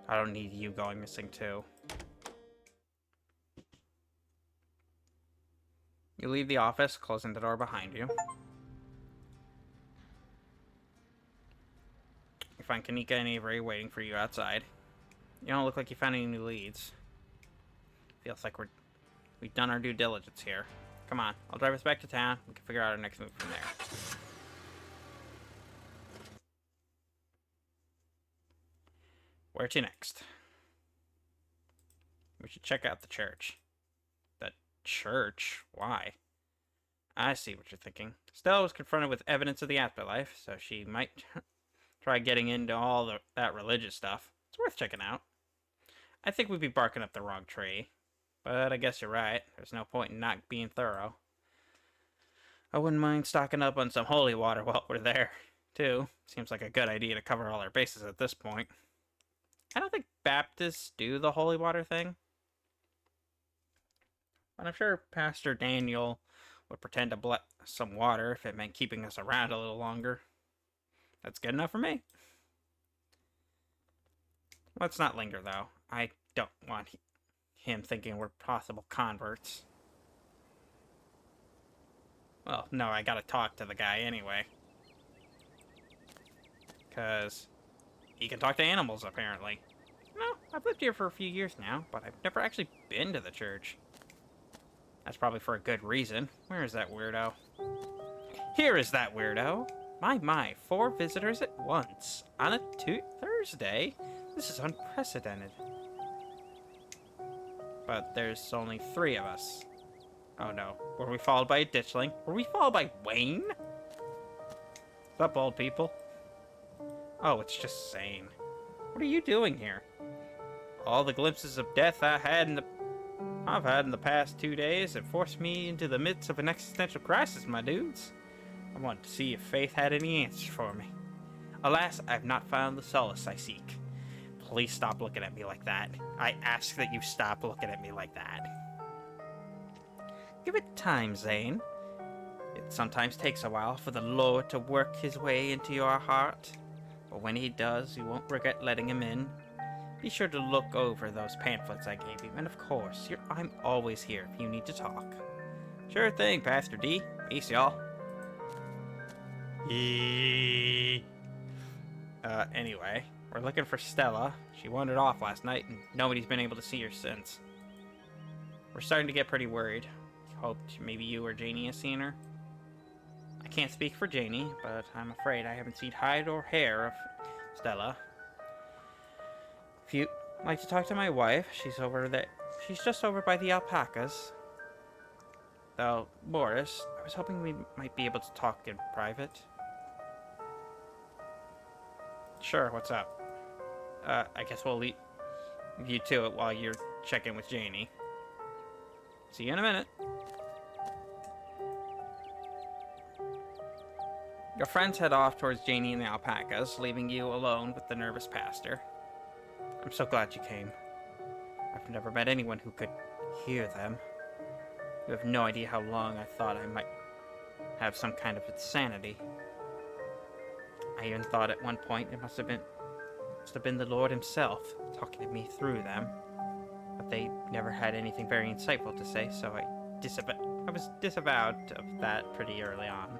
I don't need you going missing too. You leave the office, closing the door behind you. You find Kanika and Avery waiting for you outside. You don't look like you found any new leads. Feels like we've done our due diligence here. Come on, I'll drive us back to town. We can figure out our next move from there. Where to next? We should check out the church. The church? Why? I see what you're thinking. Stella was confronted with evidence of the afterlife, so she might try getting into all that religious stuff. It's worth checking out. I think we'd be barking up the wrong tree. But I guess you're right. There's no point in not being thorough. I wouldn't mind stocking up on some holy water while we're there, too. Seems like a good idea to cover all our bases at this point. I don't think Baptists do the holy water thing. But I'm sure Pastor Daniel would pretend to bless some water if it meant keeping us around a little longer. That's good enough for me. Let's not linger, though. I don't want him thinking we're possible converts. Well, no, I gotta talk to the guy anyway. Because he can talk to animals, apparently. No, I've lived here for a few years now, but I've never actually been to the church. That's probably for a good reason. Where is that weirdo? Here is that weirdo! My, 4 visitors at once. On a Thursday? This is unprecedented. But there's only 3 of us. Oh no. Were we followed by a ditchling? Were we followed by Wayne? What's up, old people? Oh, it's just Zane. What are you doing here? All the glimpses of death I've had in the past 2 days have forced me into the midst of an existential crisis, my dudes. I wanted to see if Faith had any answers for me. Alas, I've not found the solace I seek. Please stop looking at me like that. I ask that you stop looking at me like that. Give it time, Zane. It sometimes takes a while for the Lord to work his way into your heart. But when he does, you won't regret letting him in. Be sure to look over those pamphlets I gave you, and of course, I'm always here if you need to talk. Sure thing, Pastor D. Peace, y'all. Anyway, we're looking for Stella. She wandered off last night, and nobody's been able to see her since. We're starting to get pretty worried. Hoped maybe you or Janie has seen her. I can't speak for Janie, but I'm afraid I haven't seen hide or hair of Stella. I'd like to talk to my wife. She's over there. She's just over by the alpacas. Though, Boris, I was hoping we might be able to talk in private. Sure, what's up? I guess we'll leave you to it while you're checking with Janie. See you in a minute. Your friends head off towards Janie and the alpacas, leaving you alone with the nervous pastor. I'm so glad you came. I've never met anyone who could hear them. You have no idea how long I thought I might have some kind of insanity. I even thought at one point it must have been the Lord himself talking to me through them. But they never had anything very insightful to say, so I was disavowed of that pretty early on.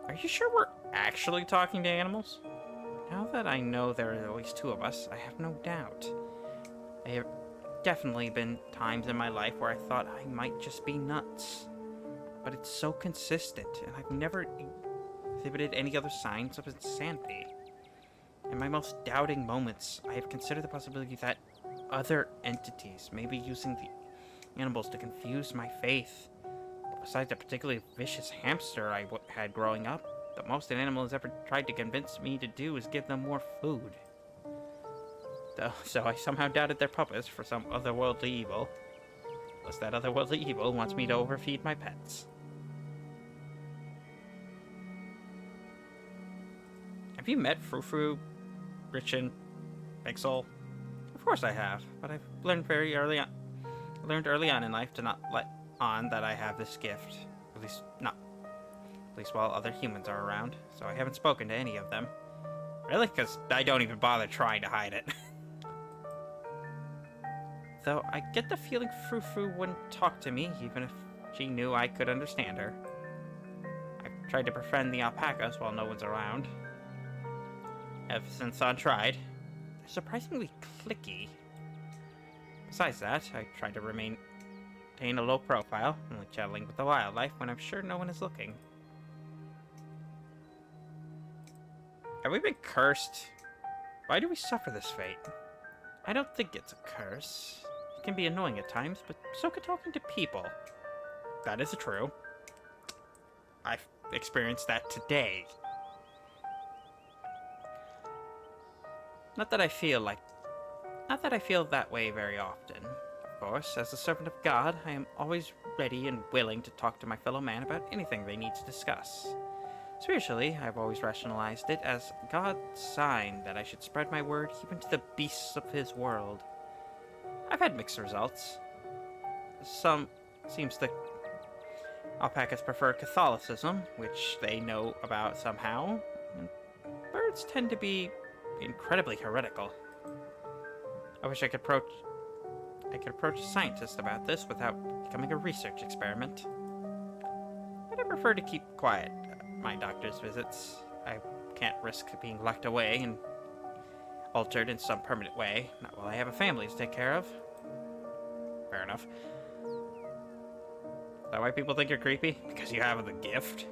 Are you sure we're actually talking to animals? Now that I know there are always two of us, I have no doubt. There have definitely been times in my life where I thought I might just be nuts. But it's so consistent, and I've never exhibited any other signs of insanity. In my most doubting moments, I have considered the possibility that other entities may be using the animals to confuse my faith. Besides a particularly vicious hamster I had growing up, the most an animal has ever tried to convince me to do is give them more food. So I somehow doubted their purpose for some otherworldly evil. Unless that otherworldly evil wants me to overfeed my pets. Have you met Frou-Frou, Richin, Pixel? Of course I have, but I've learned early on in life to not let on that I have this gift. At least while other humans are around, so I haven't spoken to any of them. Really? Because I don't even bother trying to hide it. Though I get the feeling Frou-Frou wouldn't talk to me, even if she knew I could understand her. I've tried to befriend the alpacas while no one's around. Ever since I tried. They're surprisingly cliquey. Besides that, I try to maintain a low profile, only chatting with the wildlife when I'm sure no one is looking. Have we been cursed? Why do we suffer this fate? I don't think it's a curse. It can be annoying at times, but so can talking to people. That is true. I've experienced that today. Not that I feel that way very often. Of course, as a servant of God, I am always ready and willing to talk to my fellow man about anything they need to discuss. Spiritually, I've always rationalized it as God's sign that I should spread my word even to the beasts of his world. I've had mixed results. Seems the alpacas prefer Catholicism, which they know about somehow, and birds tend to be incredibly heretical. I wish I could approach a scientist about this without becoming a research experiment. But I prefer to keep quiet at my doctor's visits. I can't risk being locked away and altered in some permanent way, not while I have a family to take care of. Fair enough. Is that why people think you're creepy? Because you have the gift?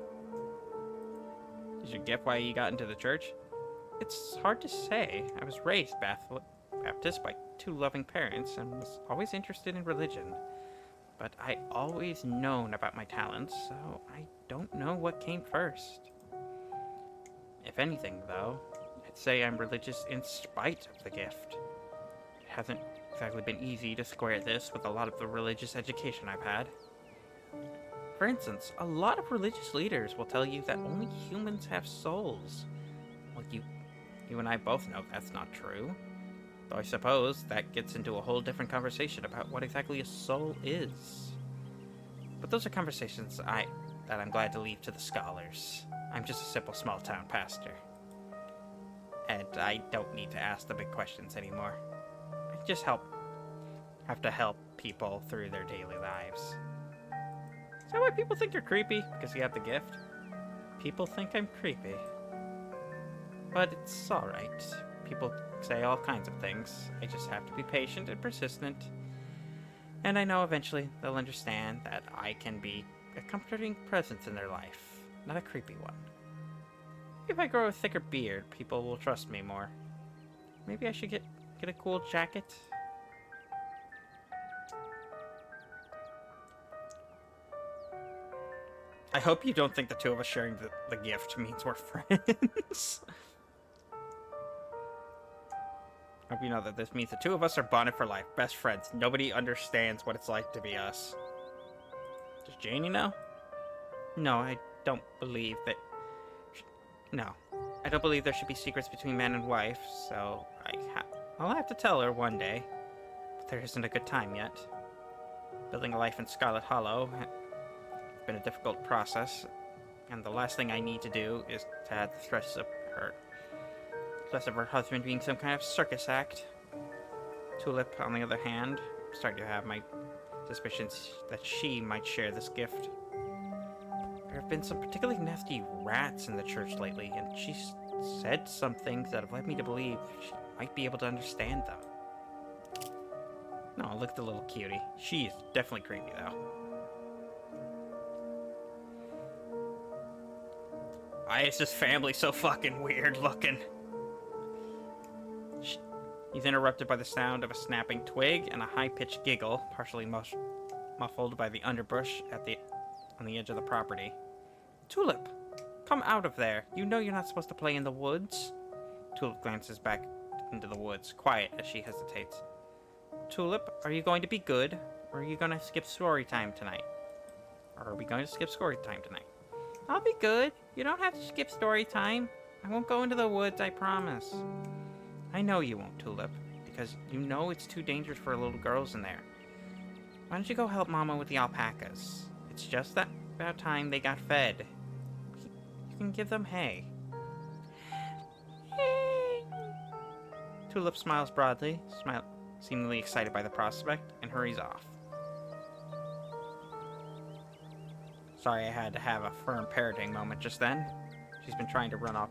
Is your gift why you got into the church? It's hard to say. I was raised Baptist by two loving parents and was always interested in religion. But I always known about my talents, so I don't know what came first. If anything, though, I'd say I'm religious in spite of the gift. It hasn't exactly been easy to square this with a lot of the religious education I've had. For instance, a lot of religious leaders will tell you that only humans have souls. Well, you and I both know that's not true. Though I suppose that gets into a whole different conversation about what exactly a soul is. But those are conversations that I'm glad to leave to the scholars. I'm just a simple small-town pastor. And I don't need to ask the big questions anymore. I just have to help people through their daily lives. Is that why people think you're creepy? Because you have the gift? People think I'm creepy. But it's alright. People say all kinds of things. I just have to be patient and persistent. And I know eventually they'll understand that I can be a comforting presence in their life, not a creepy one. If I grow a thicker beard, people will trust me more. Maybe I should get a cool jacket. I hope you don't think the two of us sharing the gift means we're friends. I hope you know that this means the two of us are bonded for life. Best friends. Nobody understands what it's like to be us. Does Janie know? No, I don't believe that... No. I don't believe there should be secrets between man and wife, so I'll have to tell her one day. But there isn't a good time yet. Building a life in Scarlett Hollow has been a difficult process, and the last thing I need to do is to add the stress of her husband being some kind of circus act. Tulip, on the other hand, I'm starting to have my suspicions that she might share this gift. There have been some particularly nasty rats in the church lately, and she's said some things that have led me to believe she might be able to understand them. No, look at the little cutie. She's definitely creepy, though. Why is this family so fucking weird looking? He's interrupted by the sound of a snapping twig and a high-pitched giggle, partially muffled by the underbrush on the edge of the property. Tulip, come out of there. You know you're not supposed to play in the woods. Tulip glances back into the woods, quiet as she hesitates. Tulip, are you going to be good, or are you going to skip story time tonight? Or are we going to skip story time tonight? I'll be good. You don't have to skip story time. I won't go into the woods, I promise. I know you won't, Tulip, because you know it's too dangerous for little girls in there. Why don't you go help Mama with the alpacas? It's just that about time they got fed. You can give them hay. Hey. Tulip smiles broadly, seemingly excited by the prospect, and hurries off. Sorry I had to have a firm parenting moment just then. She's been trying to run off.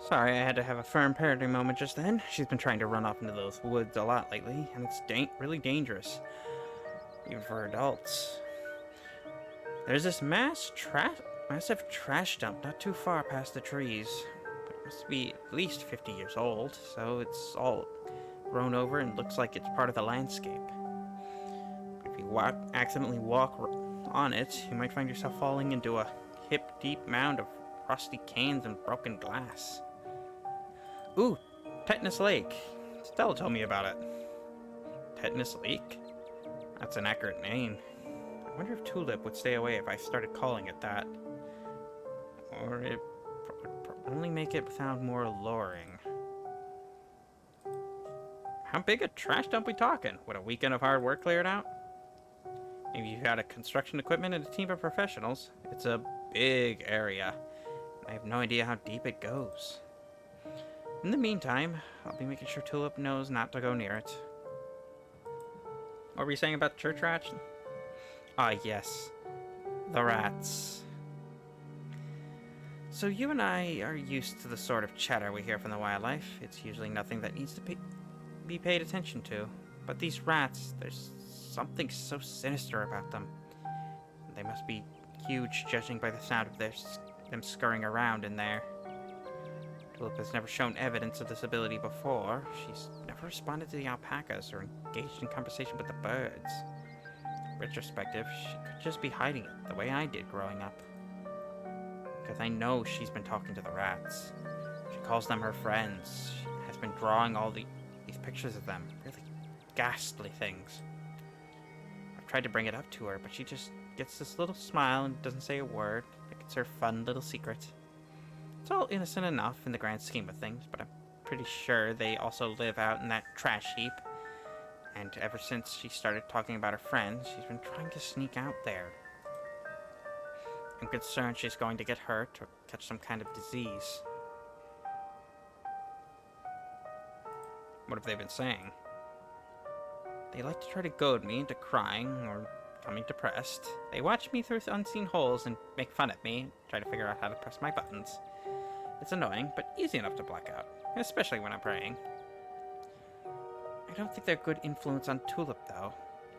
Sorry, I had to have a firm parenting moment just then. She's been trying to run off into those woods a lot lately, and it's really dangerous. Even for adults. There's this massive trash dump not too far past the trees. But it must be at least 50 years old, so it's all grown over and looks like it's part of the landscape. If you accidentally walk on it, you might find yourself falling into a hip-deep mound of rusty cans and broken glass. Ooh, Tetanus Lake. Stella told me about it. Tetanus Lake? That's an accurate name. I wonder if Tulip would stay away if I started calling it that. Or it would only make it sound more alluring. How big a trash dump we talking? Would a weekend of hard work clear it out? Maybe you've got a construction equipment and a team of professionals. It's a big area. I have no idea how deep it goes. In the meantime, I'll be making sure Tulip knows not to go near it. What were you saying about the church rats? Ah, yes. The rats. So you and I are used to the sort of chatter we hear from the wildlife. It's usually nothing that needs to be paid attention to. But these rats, there's something so sinister about them. They must be huge, judging by the sound of them scurrying around in there. Tulip has never shown evidence of this ability before. She's never responded to the alpacas or engaged in conversation with the birds. Retrospective, she could just be hiding it, the way I did growing up. Because I know she's been talking to the rats. She calls them her friends. She has been drawing all these pictures of them. Really ghastly things. I've tried to bring it up to her, but she just gets this little smile and doesn't say a word, like it's her fun little secret. It's all innocent enough in the grand scheme of things, but I'm pretty sure they also live out in that trash heap. And ever since she started talking about her friends, she's been trying to sneak out there. I'm concerned she's going to get hurt or catch some kind of disease. What have they been saying? They like to try to goad me into crying or becoming depressed. They watch me through unseen holes and make fun at me, try to figure out how to press my buttons. It's annoying, but easy enough to block out, especially when I'm praying. I don't think they're a good influence on Tulip, though.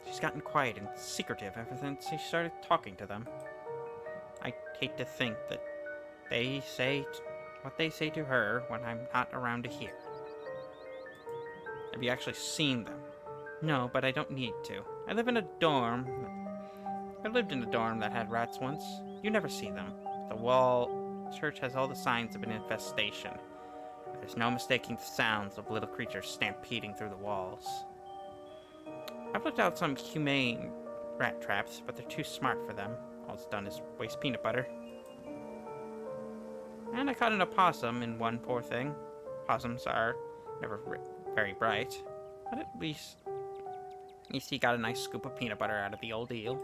She's gotten quiet and secretive ever since she started talking to them. I hate to think that they say what they say to her when I'm not around to hear. Have you actually seen them? No, but I don't need to. I lived in a dorm that had rats once. You never see them. The church has all the signs of an infestation. There's no mistaking the sounds of little creatures stampeding through the walls. I've looked out some humane rat traps, but they're too smart for them. All it's done is waste peanut butter. And I caught an opossum in one, poor thing. Possums are never very bright, but at least he got a nice scoop of peanut butter out of the ordeal.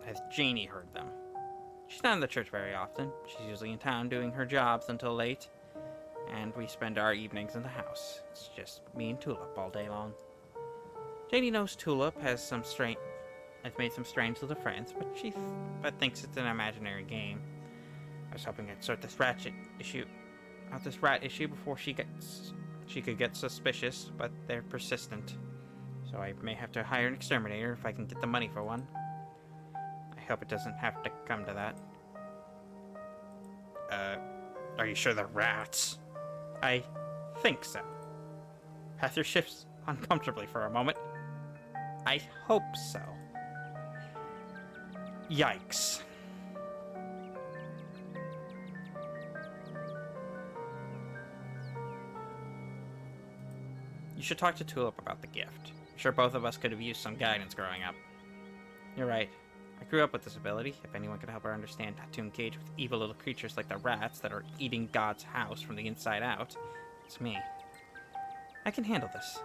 Has Janie heard them? She's not in the church very often. She's usually in town doing her jobs until late, and we spend our evenings in the house. It's just me and Tulip all day long. Janie knows Tulip has made some strange little friends, but thinks it's an imaginary game. I was hoping I'd sort this rat issue before she could get suspicious, but they're persistent. So I may have to hire an exterminator if I can get the money for one. I hope it doesn't have to come to that. Are you sure they're rats? I think so. Pather shifts uncomfortably for a moment. I hope so. Yikes. You should talk to Tulip about the gift. I'm sure both of us could have used some guidance growing up. You're right. I grew up with this ability. If anyone could help her understand how to engage with evil little creatures like the rats that are eating God's house from the inside out, it's me. I can handle this.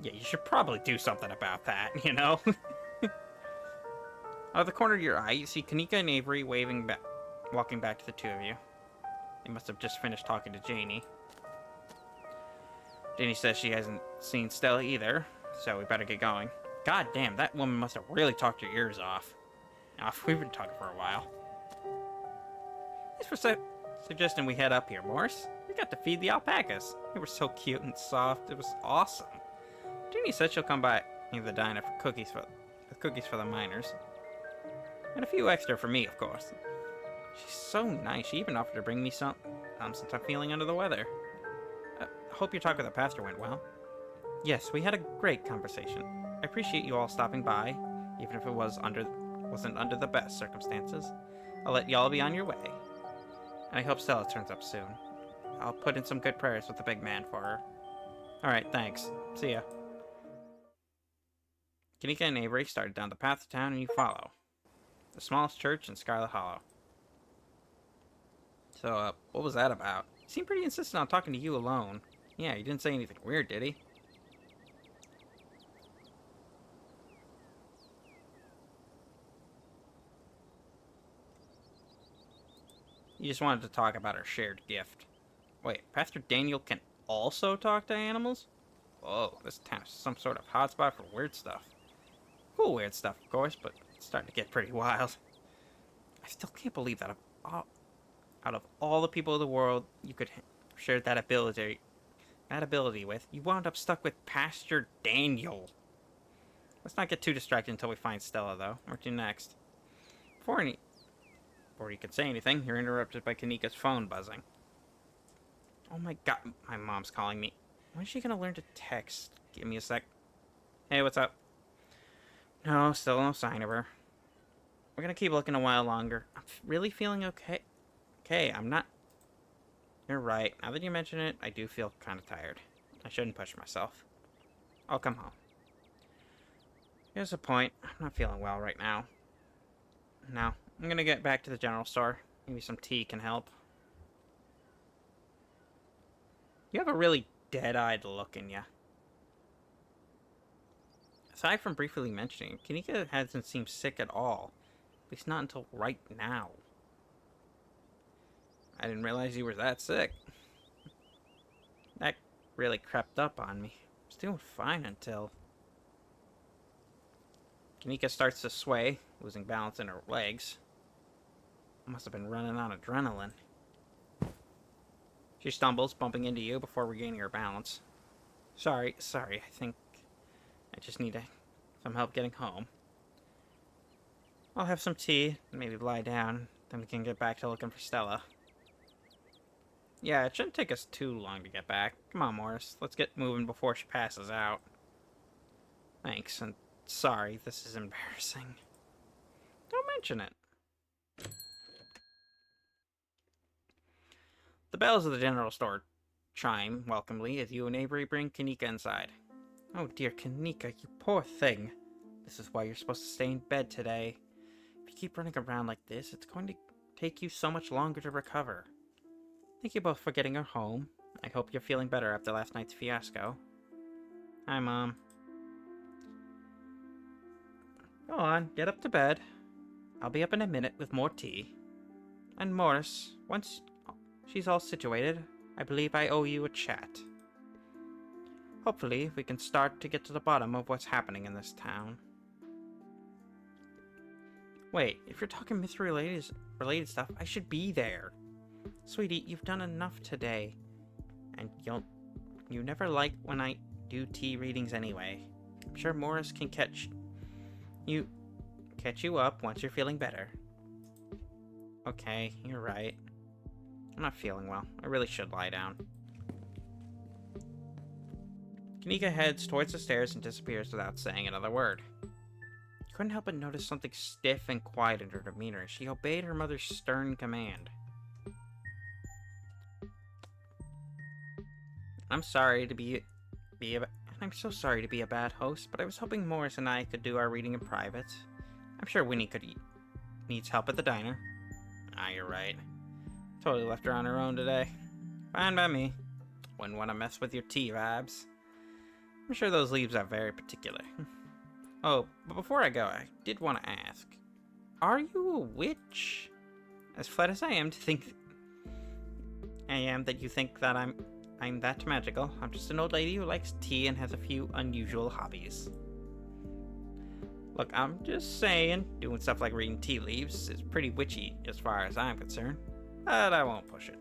Yeah, you should probably do something about that, you know? Out of the corner of your eye, you see Kanika and Avery walking back to the two of you. They must have just finished talking to Janie. Janie says she hasn't seen Stella either, so we better get going. God damn, that woman must have really talked your ears off. We've been talking for a while. Thanks for suggesting we head up here, Morris. We got to feed the alpacas. They were so cute and soft. It was awesome. Janie said she'll come by the diner for cookies for the miners. And a few extra for me, of course. She's so nice. She even offered to bring me some since I'm feeling under the weather. Hope your talk with the pastor went well. Yes, we had a great conversation. I appreciate you all stopping by, even if it wasn't under the best circumstances. I'll let y'all be on your way. And I hope Stella turns up soon. I'll put in some good prayers with the big man for her. Alright, thanks. See ya. Kanika and Avery started down the path to town and you follow. The smallest church in Scarlett Hollow. So, what was that about? He seemed pretty insistent on talking to you alone. Yeah, he didn't say anything weird, did he? He just wanted to talk about our shared gift. Wait, Pastor Daniel can also talk to animals? Whoa, this town is some sort of hotspot for weird stuff. Cool weird stuff, of course, but it's starting to get pretty wild. I still can't believe that out of all the people in the world you could share that ability with, you wound up stuck with Pastor Daniel. Let's not get too distracted until we find Stella, though. Where to next? Before you can say anything, you're interrupted by Kanika's phone buzzing. Oh my god, my mom's calling me. When is she gonna learn to text? Give me a sec. Hey, what's up? No, still no sign of her. We're gonna keep looking a while longer. I'm really feeling okay. Okay, I'm not You're right. Now that you mention it, I do feel kind of tired. I shouldn't push myself. I'll come home. Here's the point. I'm not feeling well right now. Now, I'm gonna get back to the general store. Maybe some tea can help. You have a really dead-eyed look in ya. Aside from briefly mentioning it, Kanika hasn't seemed sick at all. At least not until right now. I didn't realize you were that sick. That really crept up on me. I was doing fine until... Kanika starts to sway, losing balance in her legs. I must have been running on adrenaline. She stumbles, bumping into you before regaining her balance. Sorry, I think I just need some help getting home. I'll have some tea, and maybe lie down, then we can get back to looking for Stella. Yeah, it shouldn't take us too long to get back. Come on, Morris, let's get moving before she passes out. Thanks, and sorry, this is embarrassing. Don't mention it. The bells of the general store chime welcomely as you and Avery bring Kanika inside. Oh dear, Kanika, you poor thing. This is why you're supposed to stay in bed today. If you keep running around like this, it's going to take you so much longer to recover. Thank you both for getting her home. I hope you're feeling better after last night's fiasco. Hi, Mom. Go on, get up to bed. I'll be up in a minute with more tea. And Morris, once she's all situated, I believe I owe you a chat. Hopefully, we can start to get to the bottom of what's happening in this town. Wait, if you're talking mystery-related stuff, I should be there. Sweetie, you've done enough today. And you never like when I do tea readings anyway. I'm sure Morris can catch you up once you're feeling better. Okay, you're right. I'm not feeling well. I really should lie down. Kanika heads towards the stairs and disappears without saying another word. You couldn't help but notice something stiff and quiet in her demeanor. She obeyed her mother's stern command. I'm so sorry to be a bad host, but I was hoping Morris and I could do our reading in private. I'm sure Winnie needs help at the diner. Ah, you're right. Totally left her on her own today. Fine by me. Wouldn't want to mess with your tea vibes. I'm sure those leaves are very particular. Oh, but before I go, I did want to ask. Are you a witch? As flat as I am that you think that I'm that magical. I'm just an old lady who likes tea and has a few unusual hobbies. Look, I'm just saying, doing stuff like reading tea leaves is pretty witchy as far as I'm concerned. But I won't push it.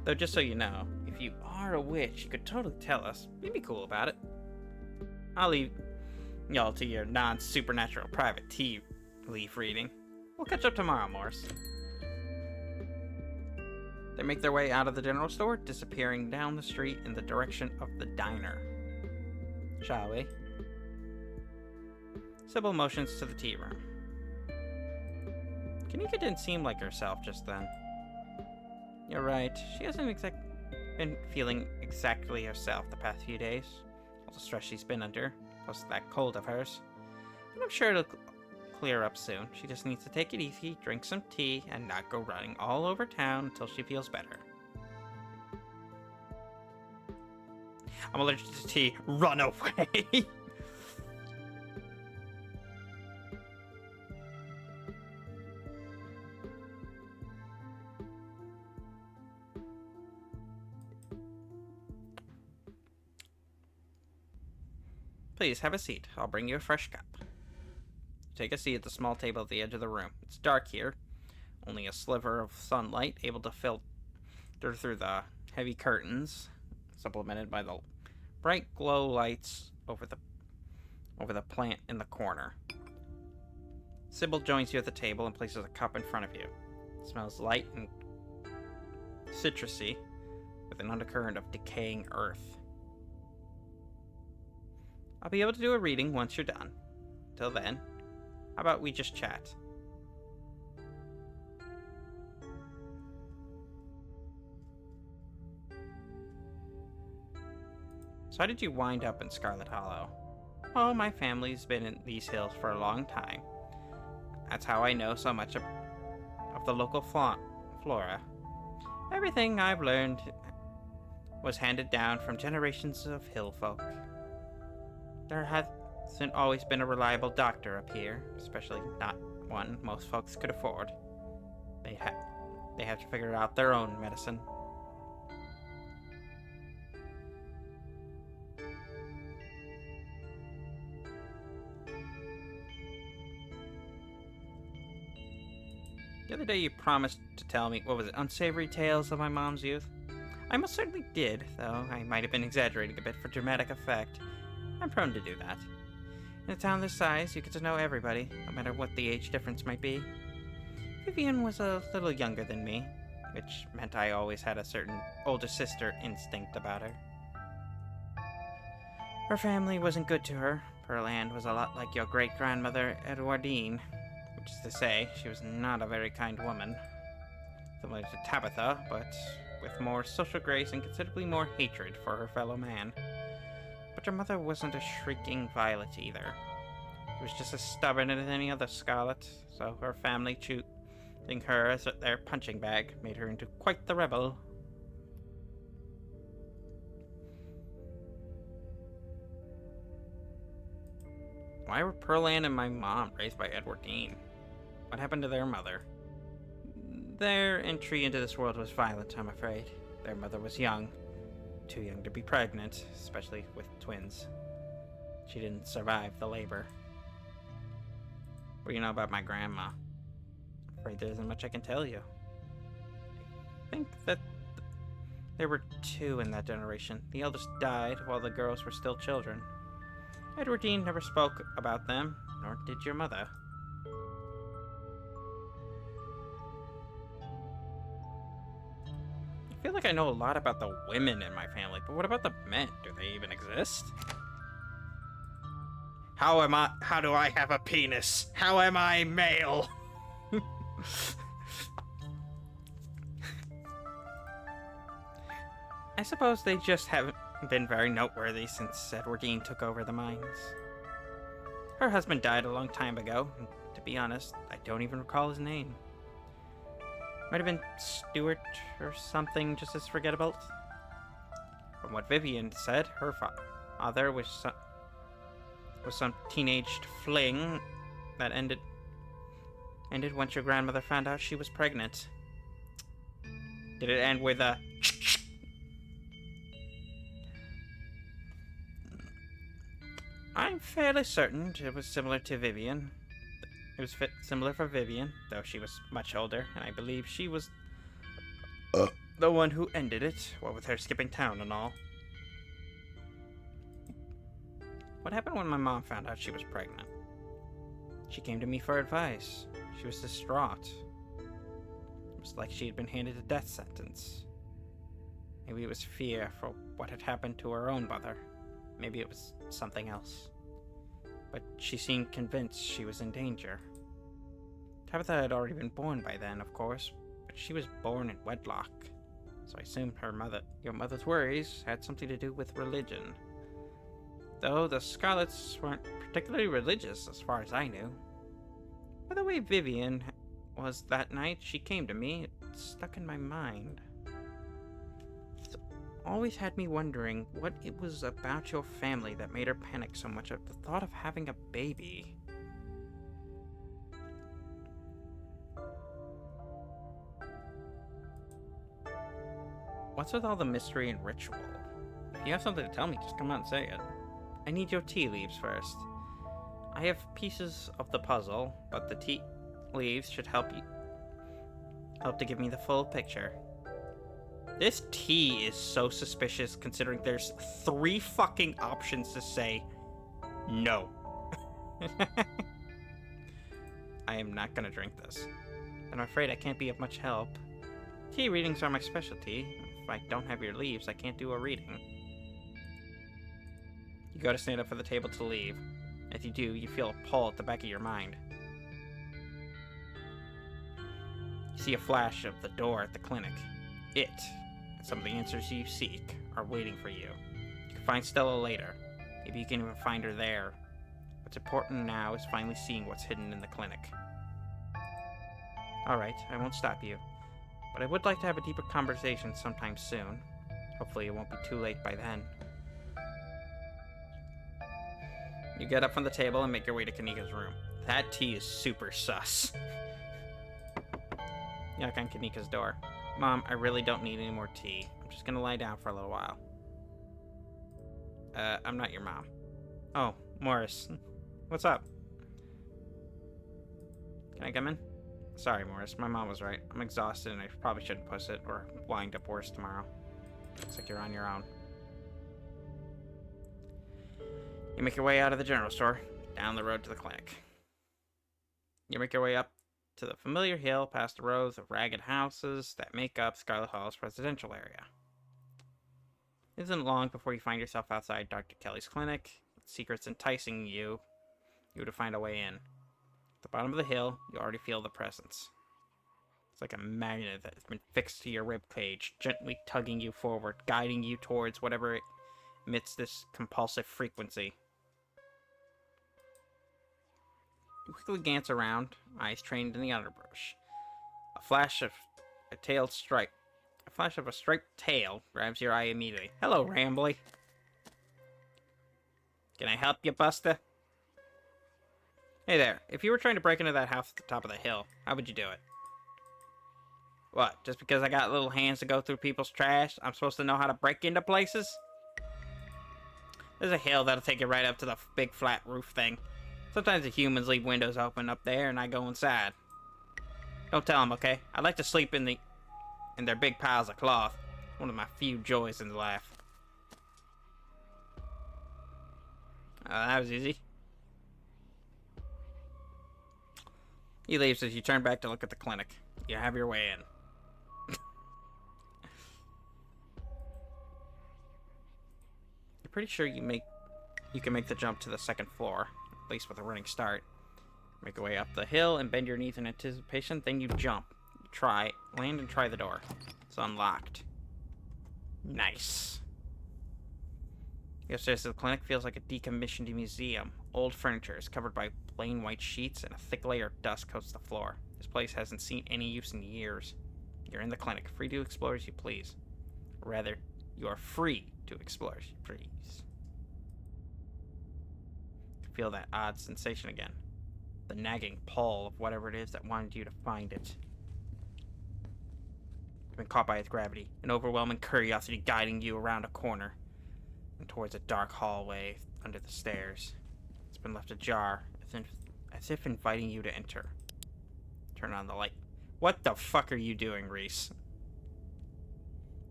Though just so you know, if you are a witch, you could totally tell us. You'd be cool about it. I'll leave y'all to your non-supernatural private tea leaf reading. We'll catch up tomorrow, Morris. They make their way out of the general store, disappearing down the street in the direction of the diner. Shall we? Sybil motions to the tea room. Kanika didn't seem like herself just then. You're right, she hasn't been feeling exactly herself the past few days. All the stress she's been under, plus that cold of hers. But I'm sure it'll clear up soon. She just needs to take it easy, drink some tea, and not go running all over town until she feels better. I'm allergic to tea. Run away! Please, have a seat. I'll bring you a fresh cup. Take a seat at the small table at the edge of the room. It's dark here. Only a sliver of sunlight able to filter through the heavy curtains, supplemented by the bright glow lights over the plant in the corner. Sybil joins you at the table and places a cup in front of you. It smells light and citrusy, with an undercurrent of decaying earth. I'll be able to do a reading once you're done. Till then, how about we just chat? So how did you wind up in Scarlett Hollow? Oh, my family's been in these hills for a long time. That's how I know so much of the local flora. Everything I've learned was handed down from generations of hill folk. There hasn't always been a reliable doctor up here, especially not one most folks could afford. They have to figure out their own medicine. The other day you promised to tell me, what was it, unsavory tales of my mom's youth? I most certainly did, though I might have been exaggerating a bit for dramatic effect. I'm prone to do that. In a town this size, you get to know everybody, no matter what the age difference might be. Vivian was a little younger than me, which meant I always had a certain older sister instinct about her. Her family wasn't good to her. Pearl Ann was a lot like your great-grandmother Edwardine, which is to say, she was not a very kind woman. Similar to Tabitha, but with more social grace and considerably more hatred for her fellow man. But her mother wasn't a shrieking violet either. She was just as stubborn as any other Scarlet, so her family choosing her as their punching bag made her into quite the rebel. Why were Pearl Ann and my mom raised by Edwardine? What happened to their mother? Their entry into this world was violent, I'm afraid. Their mother was young. Too young to be pregnant, especially with twins. She didn't survive the labor. What do you know about my grandma? I'm afraid there isn't much I can tell you. I think that there were two in that generation. The eldest died while the girls were still children. Edwardine never spoke about them, nor did your mother. I feel like I know a lot about the women in my family, but what about the men? Do they even exist? How do I have a penis? How am I male? I suppose they just haven't been very noteworthy since Edwardine took over the mines. Her husband died a long time ago, and to be honest, I don't even recall his name. Might have been Stuart or something just as forgettable. From what Vivian said, her father was some teenaged fling that ended once your grandmother found out she was pregnant. Did it end with a... I'm fairly certain it was similar to Vivian. It was similar for Vivian, though she was much older, and I believe she was the one who ended it, what with her skipping town and all. What happened when my mom found out she was pregnant? She came to me for advice. She was distraught. It was like she had been handed a death sentence. Maybe it was fear for what had happened to her own mother. Maybe it was something else. But she seemed convinced she was in danger. Tabitha had already been born by then, of course, but she was born in wedlock. So I assumed your mother's worries had something to do with religion. Though the Scarlets weren't particularly religious as far as I knew. By the way Vivian was that night she came to me, it stuck in my mind. It's always had me wondering what it was about your family that made her panic so much at the thought of having a baby. What's with all the mystery and ritual? If you have something to tell me, just come out and say it. I need your tea leaves first. I have pieces of the puzzle, but the tea leaves should help to give me the full picture. This tea is so suspicious considering there's 3 fucking options to say no. I am not gonna drink this. And I'm afraid I can't be of much help. Tea readings are my specialty. If I don't have your leaves, I can't do a reading. You go to stand up for the table to leave. As you do, you feel a pull at the back of your mind. You see a flash of the door at the clinic. It, and some of the answers you seek, are waiting for you. You can find Stella later. Maybe you can even find her there. What's important now is finally seeing what's hidden in the clinic. Alright, I won't stop you. But I would like to have a deeper conversation sometime soon. Hopefully it won't be too late by then. You get up from the table and make your way to Kanika's room. That tea is super sus. You knock on Kanika's door. Mom, I really don't need any more tea. I'm just gonna lie down for a little while. I'm not your mom. Oh, Morris. What's up? Can I come in? Sorry, Morris. My mom was right. I'm exhausted and I probably shouldn't push it or wind up worse tomorrow. Looks like you're on your own. You make your way out of the general store, down the road to the clinic. You make your way up to the familiar hill past the rows of ragged houses that make up Scarlett Hollow's residential area. It isn't long before you find yourself outside Dr. Kelly's clinic, with secrets enticing you to find a way in. At the bottom of the hill, you already feel the presence. It's like a magnet that has been fixed to your ribcage, gently tugging you forward, guiding you towards whatever emits this compulsive frequency. You quickly glance around, eyes trained in the underbrush. A flash of a striped tail grabs your eye immediately. Hello, Rambly. Can I help you, Buster? Hey there, if you were trying to break into that house at the top of the hill, how would you do it? What, just because I got little hands to go through people's trash, I'm supposed to know how to break into places? There's a hill that'll take you right up to the big flat roof thing. Sometimes the humans leave windows open up there and I go inside. Don't tell them, okay? I'd like to sleep in their big piles of cloth. One of my few joys in life. That was easy. He leaves as you turn back to look at the clinic. You have your way in. You're pretty sure you can make the jump to the second floor, at least with a running start. Make your way up the hill and bend your knees in anticipation, then you jump. You land and try the door. It's unlocked. Nice. The upstairs of the clinic feels like a decommissioned museum. Old furniture is covered by plain white sheets and a thick layer of dust coats the floor. This place hasn't seen any use in years. You're in the clinic, free to explore as you please. Rather, you are free to explore as you please. You feel that odd sensation again. The nagging pull of whatever it is that wanted you to find it. You've been caught by its gravity, an overwhelming curiosity guiding you around a corner and towards a dark hallway under the stairs. It's been left ajar, as if inviting you to enter. Turn on the light. What the fuck are you doing, Reese?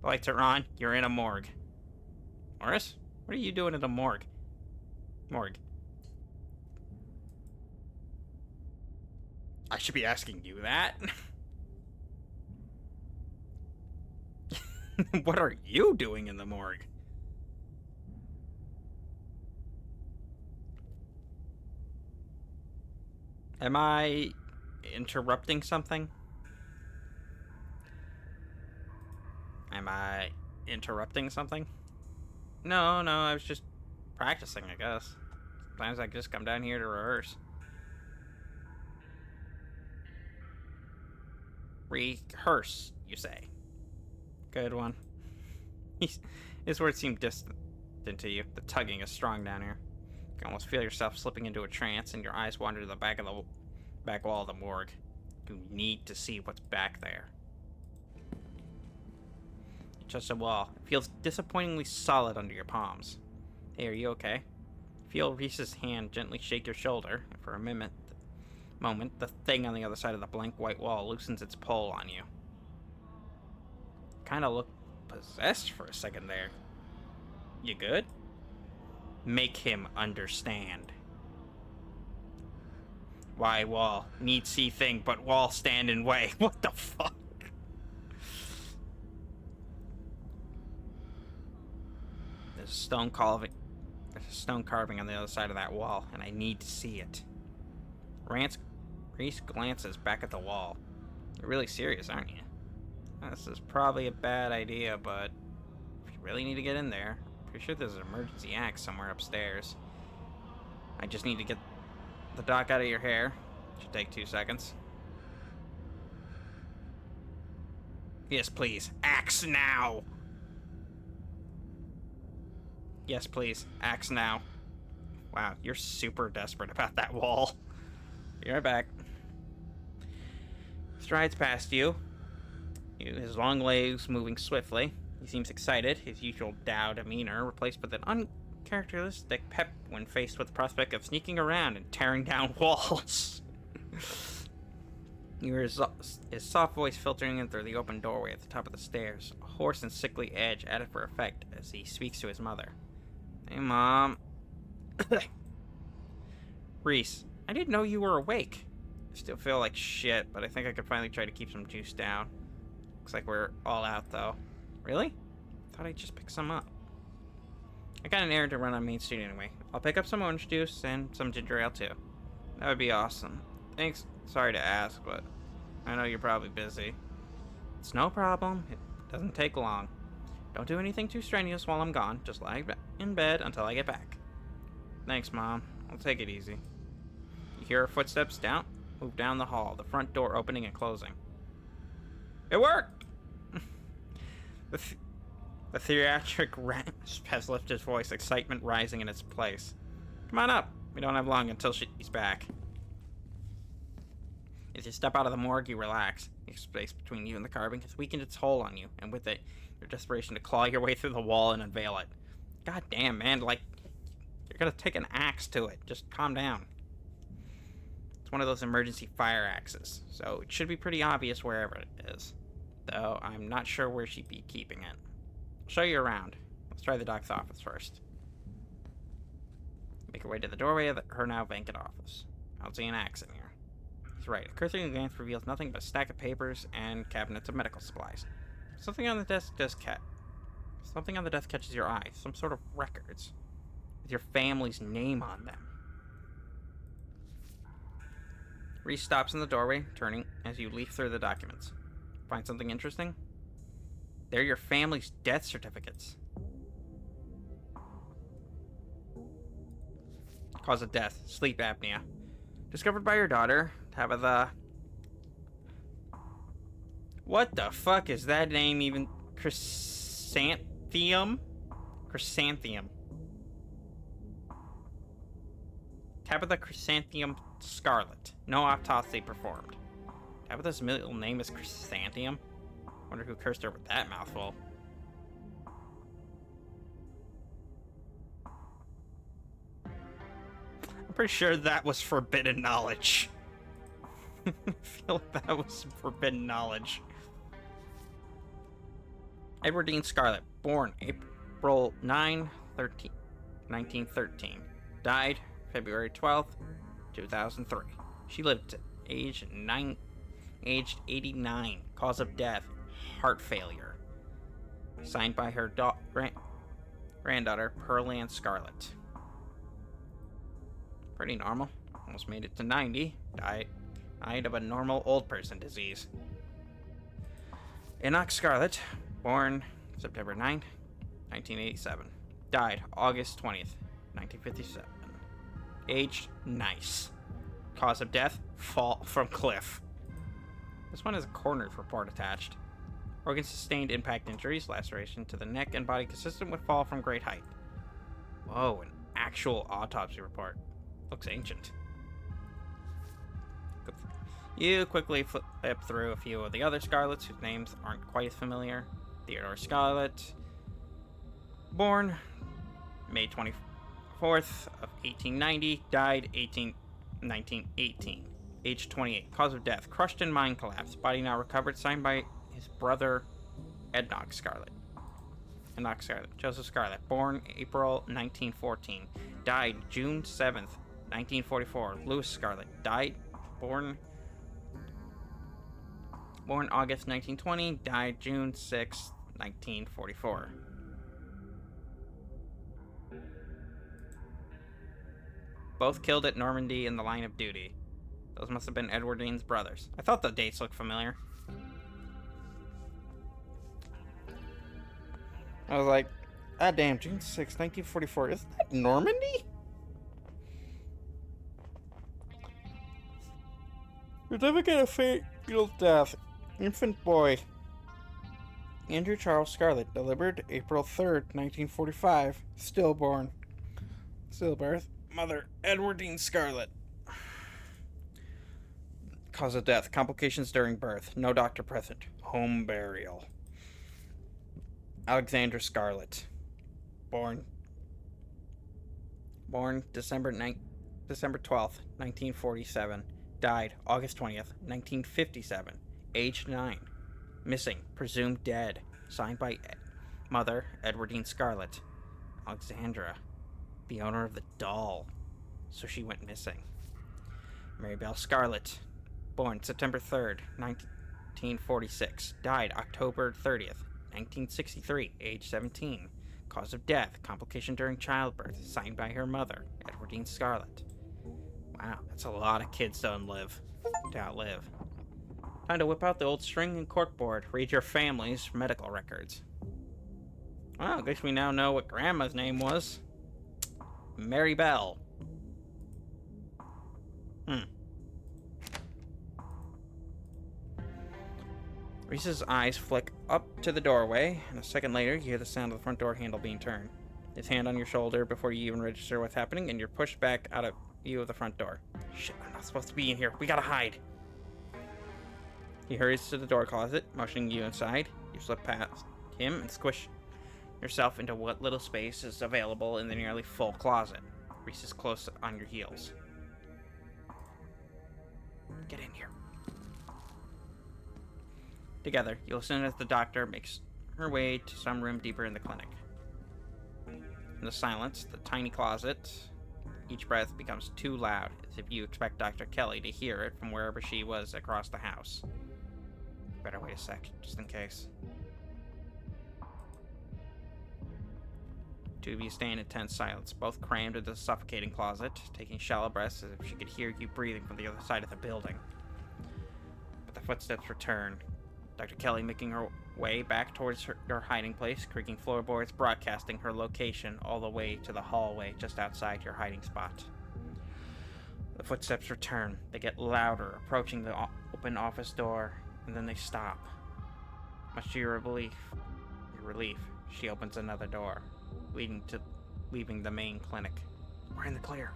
The lights are on. You're in a morgue. Morris? What are you doing in a morgue? Morgue. I should be asking you that. What are you doing in the morgue? Am I interrupting something? Am I interrupting something? No, I was just practicing, I guess. Sometimes I just come down here to rehearse. Rehearse, you say. Good one. His words seem distant to you. The tugging is strong down here. You can almost feel yourself slipping into a trance, and your eyes wander to the back wall of the morgue. You need to see what's back there. You touch the wall. It feels disappointingly solid under your palms. Hey, are you okay? Feel Reese's hand gently shake your shoulder, and for a moment, the thing on the other side of the blank white wall loosens its pull on you. Kind of look possessed for a second there. You good? Make him understand. Why wall? Need see thing, but wall stand in way. What the fuck? There's a stone carving on the other side of that wall, and I need to see it. Reese glances back at the wall. You're really serious, aren't you? This is probably a bad idea, but if you really need to get in there, I'm Pretty sure there's an emergency axe somewhere upstairs. I just need to get the dock out of your hair. Should take 2 seconds. Yes, please. Axe now! Yes, please. Axe now. Wow, you're super desperate about that wall. Be right back. Strides past you. His long legs moving swiftly. He seems excited, his usual dour demeanor replaced with an uncharacteristic pep when faced with the prospect of sneaking around and tearing down walls. You hear his soft voice filtering in through the open doorway at the top of the stairs, a hoarse and sickly edge added for effect as he speaks to his mother. Hey, Mom. Reese, I didn't know you were awake. I still feel like shit, but I think I could finally try to keep some juice down. Looks like we're all out, though. Really? Thought I'd just pick some up. I got an errand to run on Main Street anyway. I'll pick up some orange juice and some ginger ale, too. That would be awesome. Thanks. Sorry to ask, but I know you're probably busy. It's no problem. It doesn't take long. Don't do anything too strenuous while I'm gone. Just lie in bed until I get back. Thanks, Mom. I'll take it easy. You hear her footsteps move down the hall, the front door opening and closing. It worked! The theatric rasp has lifted his voice, excitement rising in its place. Come on up. We don't have long until she's back. As you step out of the morgue, you relax. The space between you and the carving has weakened its hold on you, and with it, your desperation to claw your way through the wall and unveil it. God damn, man, like, you're gonna take an axe to it. Just calm down. It's one of those emergency fire axes, so it should be pretty obvious wherever it is. Though, I'm not sure where she'd be keeping it. I'll show you around. Let's try the doc's office first. Make your way to the doorway of her now vacant office. I don't see an axe in here. He's right. A cursory glance reveals nothing but a stack of papers and cabinets of medical supplies. Something on the desk catches your eye. Some sort of records with your family's name on them. Reese stops in the doorway, turning as you leaf through the documents. Find something interesting? They're your family's death certificates. Cause of death, sleep apnea. Discovered by your daughter, Tabitha. What the fuck is that name even? Chrysanthemum? Chrysanthemum. Tabitha Chrysanthemum Scarlett. No autopsy performed. Tabitha's middle name is Chrysanthemum? Wonder who cursed her with that mouthful. I'm pretty sure that was forbidden knowledge. I feel like that was forbidden knowledge. Edward Dean Scarlett, born April 1913. Died February 12th, 2003. She lived to aged 89. Cause of death, heart failure. Signed by her granddaughter, Pearl Ann Scarlett. Pretty normal. Almost made it to 90. Died of a normal old person disease. Enoch Scarlett, born September 9th, 1987. Died August 20th, 1957. Aged nice. Cause of death, fall from cliff. This one has a coroner's report attached. Organ sustained impact injuries, laceration to the neck and body consistent with fall from great height. Whoa, an actual autopsy report. Looks ancient. You quickly flip through a few of the other Scarletts whose names aren't quite as familiar. Theodore Scarlett, born May 24th of 1890, died 1918, age 28, cause of death, crushed in mine collapse, body now recovered, signed by his brother Enoch Scarlett. Joseph Scarlett, born April 1914, died June 7th, 1944. Louis Scarlett, died, born August 1920, died June 6th, 1944. Both killed at Normandy in the line of duty. Those must have been Edward Dean's brothers. I thought the dates looked familiar. I was like, Ah, damn, June 6, 1944. Isn't that Normandy? Certificate of fatal death. Infant boy. Andrew Charles Scarlett, delivered April 3rd, 1945. Stillborn. Stillbirth. Mother, Edwardine Scarlett. Cause of death, complications during birth. No doctor present. Home burial. Alexandra Scarlett. Born December 12th, 1947. Died August 20th, 1957. Age 9. Missing, presumed dead. Signed by Mother, Edwardine Scarlett. Alexandra, the owner of the doll. So she went missing. Marybelle Scarlett. Born September 3rd, 1946. Died October 30th, 1963. Age 17. Cause of death, complication during childbirth. Signed by her mother, Edwardine Scarlett. Wow, that's a lot of kids to outlive. Time to whip out the old string and corkboard. Read your family's medical records. Well, I guess we now know what Grandma's name was. Mary Bell. Reese's eyes flick up to the doorway, and a second later, you hear the sound of the front door handle being turned. His hand on your shoulder before you even register what's happening, and you're pushed back out of view of the front door. Shit, I'm not supposed to be in here. We gotta hide. He hurries to the door closet, motioning you inside. You slip past him and squish yourself into what little space is available in the nearly full closet. Reese is close on your heels. Get in here. Together, you listen as the doctor makes her way to some room deeper in the clinic. In the silence, the tiny closet, each breath becomes too loud, as if you expect Dr. Kelly to hear it from wherever she was across the house. Better wait a sec, just in case. Two of you stand in tense silence, both crammed into the suffocating closet, taking shallow breaths as if she could hear you breathing from the other side of the building. But the footsteps return. Dr. Kelly making her way back towards your hiding place, creaking floorboards, broadcasting her location all the way to the hallway just outside your hiding spot. The footsteps return. They get louder, approaching the open office door, and then they stop. Much to your relief, she opens another door, leaving the main clinic. We're in the clear.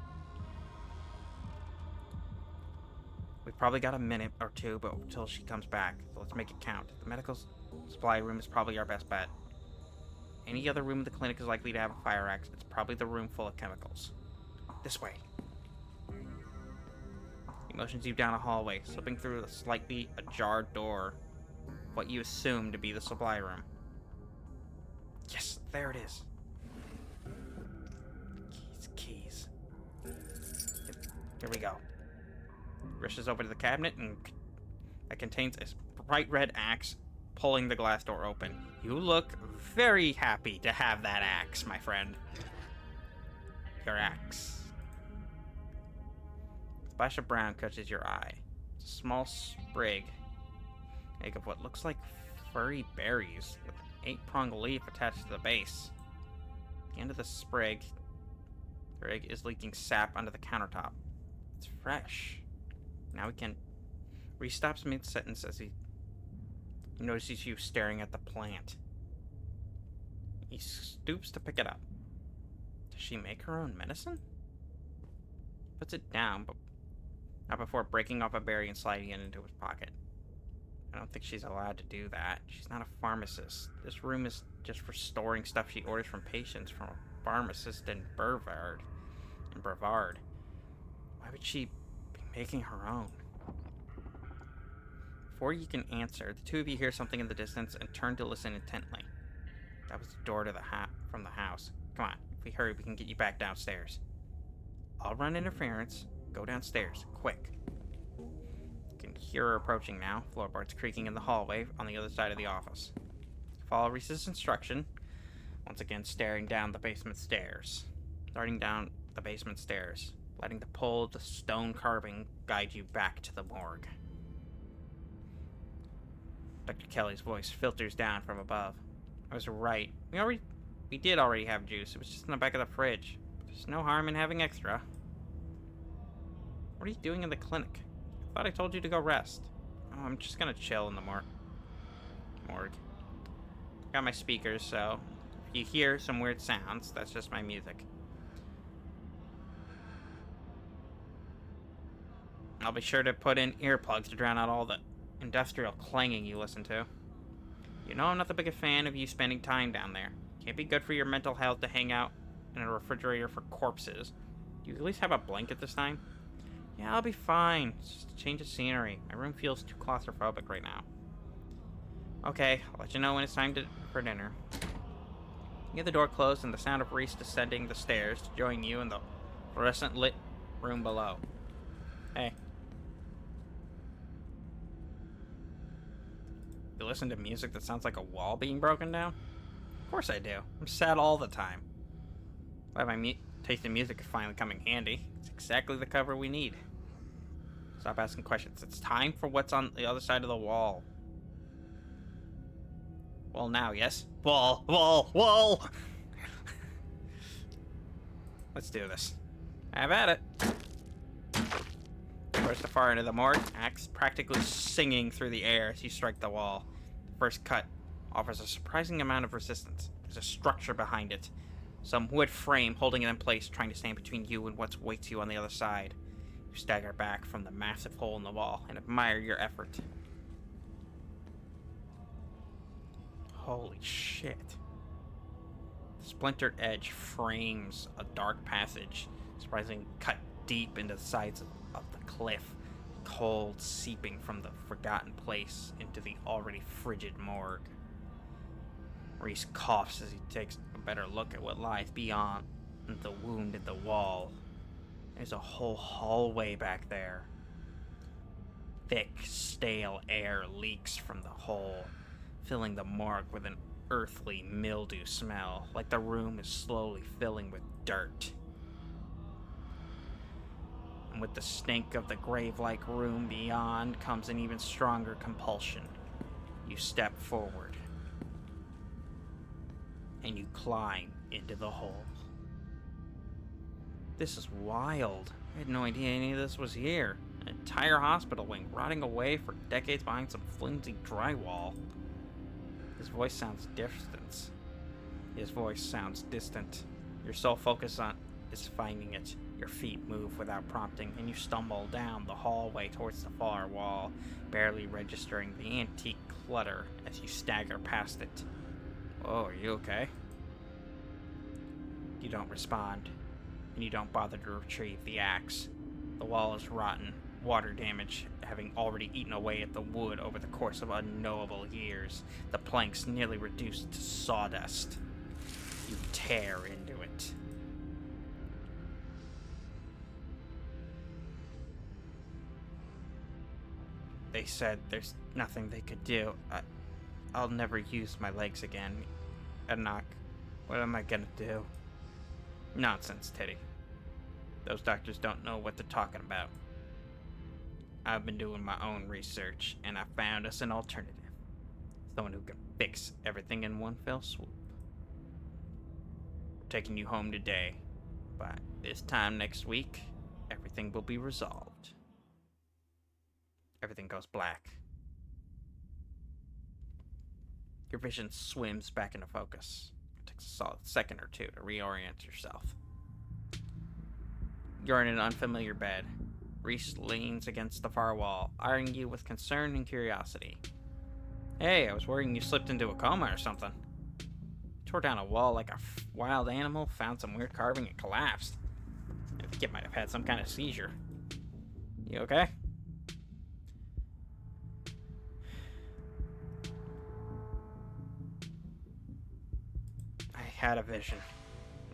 We've probably got a minute or two, but until she comes back, so let's make it count. The medical supply room is probably our best bet. Any other room in the clinic is likely to have a fire exit. It's probably the room full of chemicals. This way. He motions you down a hallway, slipping through a slightly ajar door, what you assume to be the supply room. Yes, there it is. Keys. Here we go. Rushes over to the cabinet and that contains a bright red axe, pulling the glass door open. You look very happy to have that axe, my friend. Your axe. A splash of brown catches your eye. It's a small sprig of what looks like furry berries with an 8-pronged leaf attached to the base. At the end of the sprig is leaking sap onto the countertop. It's fresh. Now we can... Reese stops mid-sentence as he notices you staring at the plant. He stoops to pick it up. Does she make her own medicine? Puts it down, but not before breaking off a berry and sliding it into his pocket. I don't think she's allowed to do that. She's not a pharmacist. This room is just for storing stuff she orders from patients from a pharmacist in Brevard. Why would she making her own? Before you can answer, the two of you hear something in the distance and turn to listen intently. That was the door to from the house. Come on, if we hurry, we can get you back downstairs. I'll run interference. Go downstairs, quick. You can hear her approaching now. Floorboards creaking in the hallway on the other side of the office. Follow Reese's instruction. Once again, starting down the basement stairs. Letting the pull of the stone carving guide you back to the morgue. Dr. Kelly's voice filters down from above. I was right. We already We did already have juice. It was just in the back of the fridge. There's no harm in having extra. What are you doing in the clinic? I thought I told you to go rest. Oh, I'm just gonna chill in the morgue. Got my speakers, so if you hear some weird sounds, that's just my music. I'll be sure to put in earplugs to drown out all the industrial clanging you listen to. You know I'm not the biggest fan of you spending time down there. Can't be good for your mental health to hang out in a refrigerator for corpses. Do you at least have a blanket this time? Yeah, I'll be fine. It's just a change of scenery. My room feels too claustrophobic right now. Okay, I'll let you know when it's time for dinner. You hear the door close and the sound of Reese descending the stairs to join you in the fluorescent lit room below. Hey. You listen to music that sounds like a wall being broken down? Of course I do. I'm sad all the time. Glad my taste in music is finally coming handy. It's exactly the cover we need. Stop asking questions. It's time for what's on the other side of the wall. Wall now, yes? Wall! Let's do this. Have at it. First, the far end of the morgue, axe practically singing through the air as you strike the wall. The first cut offers a surprising amount of resistance. There's a structure behind it. Some wood frame holding it in place, trying to stand between you and what waits you on the other side. You stagger back from the massive hole in the wall and admire your effort. Holy shit. The splintered edge frames a dark passage, surprisingly cut deep into the sides of the cliff, cold seeping from the forgotten place into the already frigid morgue. Reese coughs as he takes a better look at what lies beyond the wound in the wall. There's a whole hallway back there. Thick, stale air leaks from the hole, filling the morgue with an earthly mildew smell, like the room is slowly filling with dirt. And with the stink of the grave-like room beyond comes an even stronger compulsion. You step forward, and you climb into the hole. This is wild. I had no idea any of this was here. An entire hospital wing rotting away for decades behind some flimsy drywall. His voice sounds distant. Your sole focus is finding it. Your feet move without prompting, and you stumble down the hallway towards the far wall, barely registering the antique clutter as you stagger past it. Whoa, are you okay? You don't respond, and you don't bother to retrieve the axe. The wall is rotten, water damage having already eaten away at the wood over the course of unknowable years, the planks nearly reduced to sawdust. You tear into it. They said there's nothing they could do. I'll never use my legs again. Enoch, what am I gonna do? Nonsense, Teddy. Those doctors don't know what they're talking about. I've been doing my own research, and I found us an alternative. Someone who can fix everything in one fell swoop. We're taking you home today. By this time next week, everything will be resolved. Everything goes black. Your vision swims back into focus. It takes a solid second or two to reorient yourself. You're in an unfamiliar bed. Reese leans against the far wall, eyeing you with concern and curiosity. Hey, I was worrying you slipped into a coma or something. You tore down a wall like a wild animal, found some weird carving, and collapsed. I think it might have had some kind of seizure. You okay? I had a vision.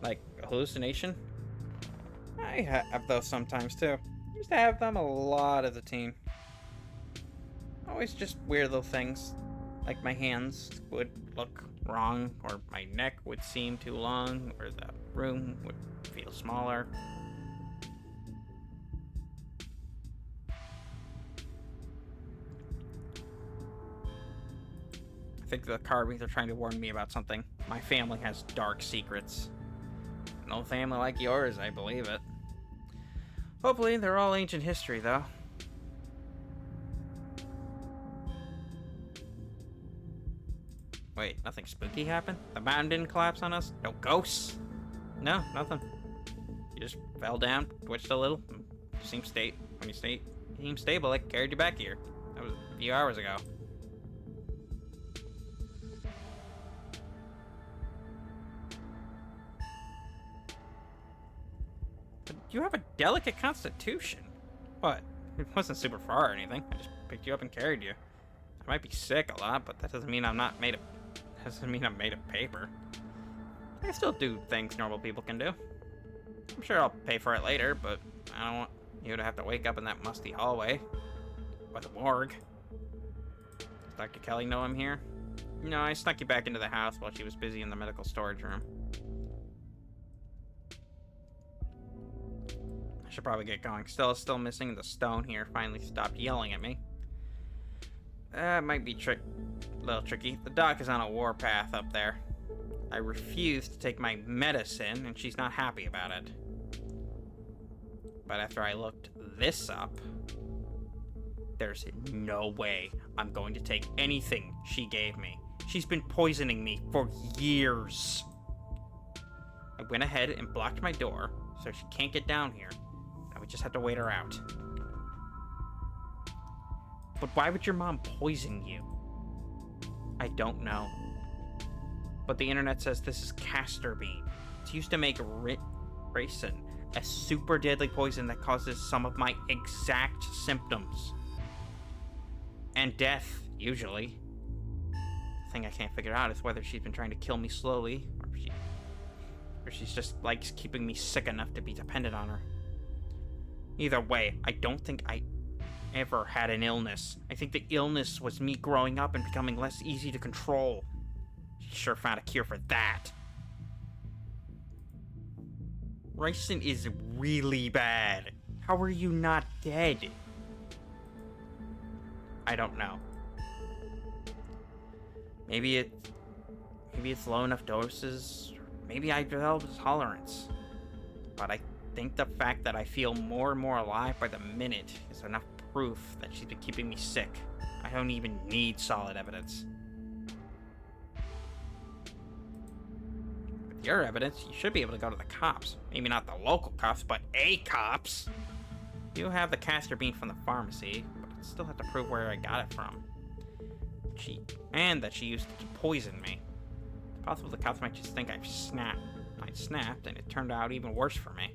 Like a hallucination? I have those sometimes too. Used to have them a lot as a teen. Always just weird little things. Like my hands would look wrong, or my neck would seem too long, or the room would feel smaller. I think the carvings are trying to warn me about something. My family has dark secrets. No family like yours, I believe it. Hopefully, they're all ancient history, though. Wait, nothing spooky happened? The mountain didn't collapse on us? No ghosts? No, nothing. You just fell down, twitched a little. Seemed stable, I carried you back here. That was a few hours ago. But you have a delicate constitution. What? It wasn't super far or anything. I just picked you up and carried you. I might be sick a lot, but that doesn't mean I'm not made of... Doesn't mean I'm made of paper. I can still do things normal people can do. I'm sure I'll pay for it later, but I don't want you to have to wake up in that musty hallway. Or the morgue. Does Dr. Kelly know I'm here? No, I snuck you back into the house while she was busy in the medical storage room. I should probably get going. Still missing the stone here. Finally stopped yelling at me. It might be a little tricky. The doc is on a warpath up there. I refuse to take my medicine, and she's not happy about it. But after I looked this up, there's no way I'm going to take anything she gave me. She's been poisoning me for years. I went ahead and blocked my door, so she can't get down here. I would just have to wait her out. But why would your mom poison you? I don't know. But the internet says this is castor bean. It's used to make ricin, a super deadly poison that causes some of my exact symptoms. And death, usually. The thing I can't figure out is whether she's been trying to kill me slowly, or she's just likes keeping me sick enough to be dependent on her. Either way, I don't think I ever had an illness. I think the illness was me growing up and becoming less easy to control. She sure found a cure for that. Ricin is really bad. How are you not dead? I don't know. Maybe it's low enough doses. Maybe I developed a tolerance. But I think the fact that I feel more and more alive by the minute is enough proof that she's been keeping me sick. I don't even need solid evidence. With your evidence, you should be able to go to the cops. Maybe not the local cops, but cops. You have the castor bean from the pharmacy, but I still have to prove where I got it from. And that she used it to poison me. It's possible the cops might just think I snapped, and it turned out even worse for me.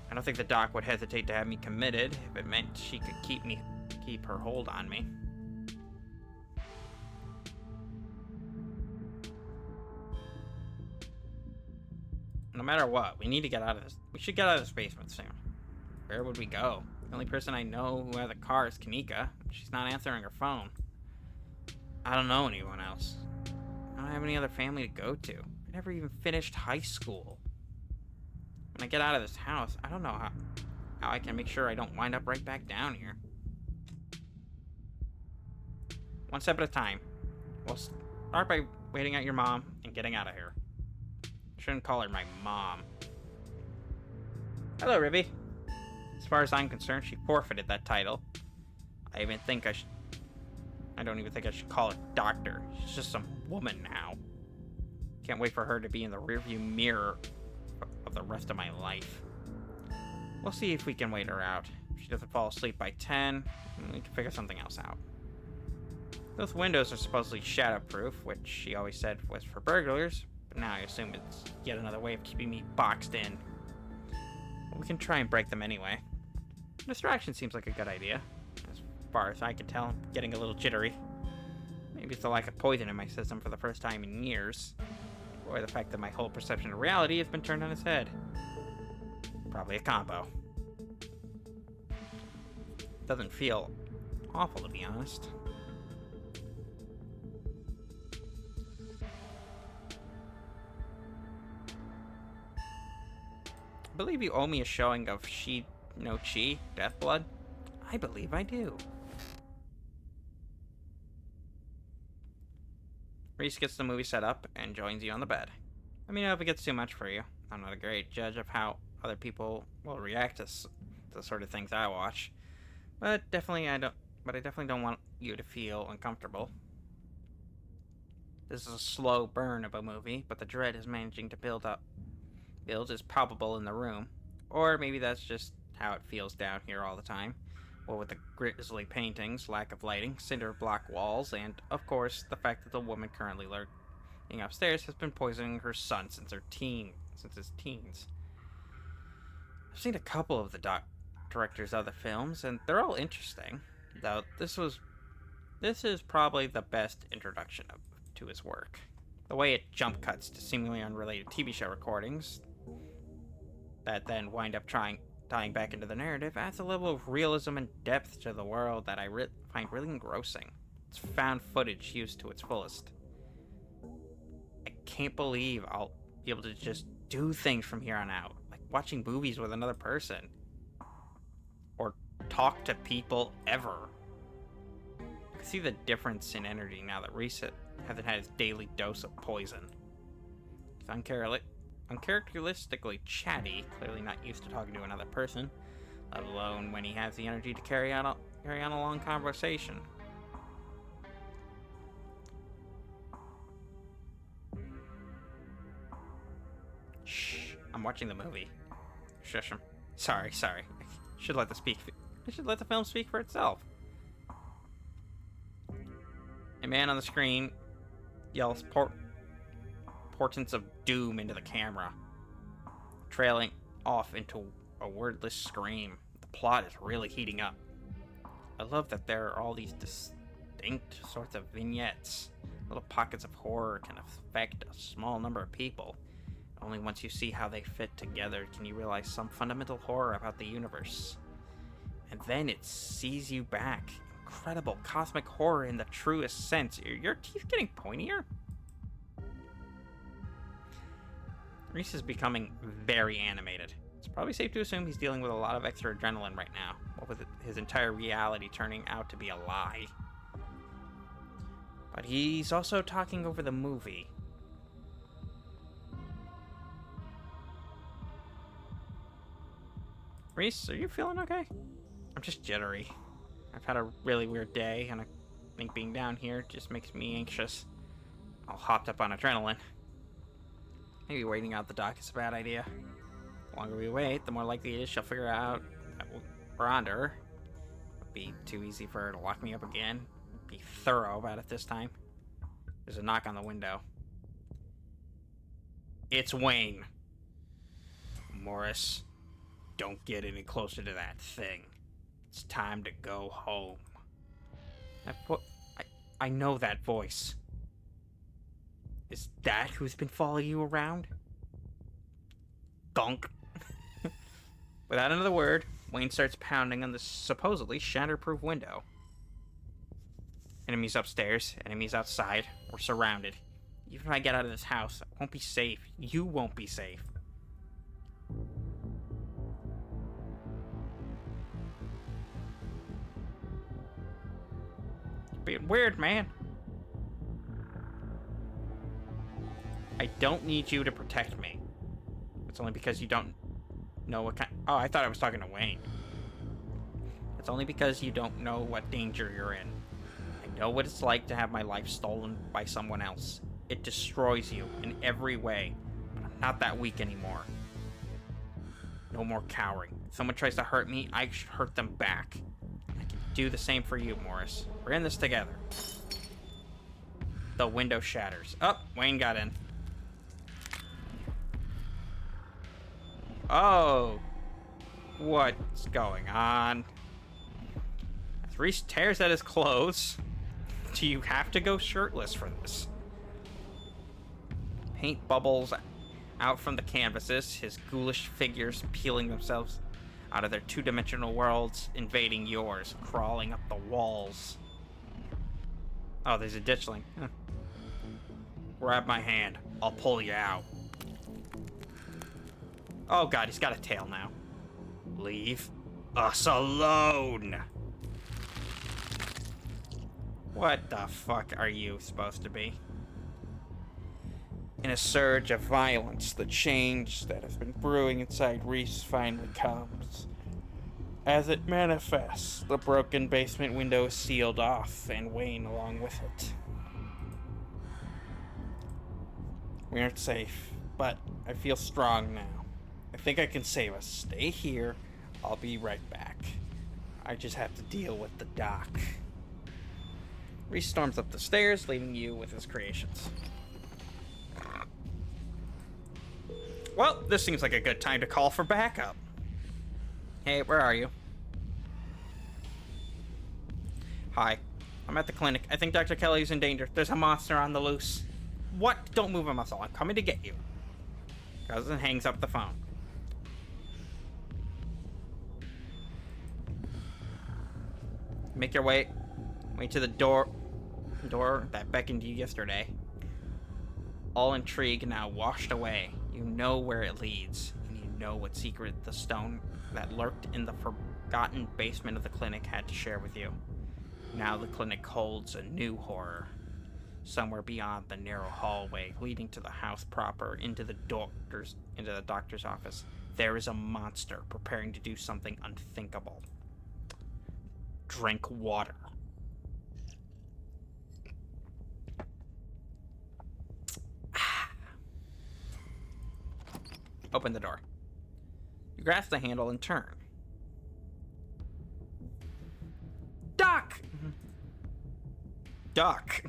I don't think the doc would hesitate to have me committed if it meant she could keep her hold on me. No matter what, we need to get out of this. We should get out of this basement soon. Where would we go? The only person I know who has a car is Kanika. She's not answering her phone. I don't know anyone else. I don't have any other family to go to. I never even finished high school. When I get out of this house, I don't know how I can make sure I don't wind up right back down here. One step at a time. We'll start by waiting out your mom and getting out of here. Shouldn't call her my mom. Hello, Ribby. As far as I'm concerned, she forfeited that title. I don't even think I should call her doctor. She's just some woman now. Can't wait for her to be in the rearview mirror of the rest of my life. We'll see if we can wait her out. If she doesn't fall asleep by 10, we can figure something else out. Those windows are supposedly shadow-proof, which she always said was for burglars, but now I assume it's yet another way of keeping me boxed in. We can try and break them anyway. Distraction seems like a good idea. As far as I can tell, I'm getting a little jittery. Maybe it's the lack of poison in my system for the first time in years. Or the fact that my whole perception of reality has been turned on its head. Probably a combo. Doesn't feel awful, to be honest. I believe you owe me a showing of Shi no Chi, Deathblood. I believe I do. Reese gets the movie set up and joins you on the bed. Let me know if it gets too much for you. I'm not a great judge of how other people will react to the sort of things I watch, but I definitely don't want you to feel uncomfortable. This is a slow burn of a movie, but the dread is managing to build is palpable in the room. Or maybe that's just how it feels down here all the time. Well, with the grisly paintings, lack of lighting, cinder block walls, and, of course, the fact that the woman currently lurking upstairs has been poisoning her son since his teens. I've seen a couple of the director's other films, and they're all interesting. Though this is probably the best introduction to his work. The way it jump cuts to seemingly unrelated TV show recordings that then wind up tying back into the narrative adds a level of realism and depth to the world that I find really engrossing. It's found footage used to its fullest. I can't believe I'll be able to just do things from here on out, like watching movies with another person, or talk to people ever. I can see the difference in energy now that Reese hasn't had his daily dose of poison. He's uncharacteristically chatty, clearly not used to talking to another person, let alone when he has the energy to carry on a long conversation. Shh, I'm watching the movie. Shush him. Sorry. I should let the film speak for itself. A man on the screen yells portents of doom into the camera, trailing off into a wordless scream. The plot is really heating up. I love that there are all these distinct sorts of vignettes. Little pockets of horror can affect a small number of people. Only once you see how they fit together can you realize some fundamental horror about the universe. And then it sees you back. Incredible cosmic horror in the truest sense. Are your teeth getting pointier? Reese is becoming very animated. It's probably safe to assume he's dealing with a lot of extra adrenaline right now, with his entire reality turning out to be a lie. But he's also talking over the movie. Reese, are you feeling okay? I'm just jittery. I've had a really weird day, and I think being down here just makes me anxious. All hopped up on adrenaline. Maybe waiting out the dock is a bad idea. The longer we wait, the more likely it is she'll figure out that we're onto her. It'd be too easy for her to lock me up again. Be thorough about it this time. There's a knock on the window. It's Wayne. Morris, don't get any closer to that thing. It's time to go home. I know that voice. Is that who's been following you around? Gunk. Without another word, Wayne starts pounding on the supposedly shatterproof window. Enemies upstairs, enemies outside. We're surrounded. Even if I get out of this house, I won't be safe. You won't be safe. Being weird, man. I don't need you to protect me. It's only because you don't know what kind... Oh, I thought I was talking to Wayne. It's only because you don't know what danger you're in. I know what it's like to have my life stolen by someone else. It destroys you in every way. But I'm not that weak anymore. No more cowering. If someone tries to hurt me, I should hurt them back. I can do the same for you, Morris. We're in this together. The window shatters. Oh, Wayne got in. Oh. What's going on? As Reese tears at his clothes, do you have to go shirtless for this? Paint bubbles out from the canvases, his ghoulish figures peeling themselves out of their two-dimensional worlds, invading yours, crawling up the walls. Oh, there's a ditchling. Huh. Grab my hand. I'll pull you out. Oh god, he's got a tail now. Leave us alone! What the fuck are you supposed to be? In a surge of violence, the change that has been brewing inside Reese finally comes. As it manifests, the broken basement window is sealed off, and Wayne along with it. We aren't safe, but I feel strong now. I think I can save us. Stay here. I'll be right back. I just have to deal with the doc. Reese storms up the stairs, leaving you with his creations. Well, this seems like a good time to call for backup. Hey, where are you? Hi. I'm at the clinic. I think Dr. Kelly's in danger. There's a monster on the loose. What? Don't move a muscle. I'm coming to get you. Cousin hangs up the phone. Make your way to the door that beckoned you yesterday. All intrigue now washed away. You know where it leads, and you know what secret the stone that lurked in the forgotten basement of the clinic had to share with you. Now the clinic holds a new horror. Somewhere beyond the narrow hallway leading to the house proper, into the doctor's office, there is a monster preparing to do something unthinkable. Drink water. Open the door. You grasp the handle and turn. Doc! Doc!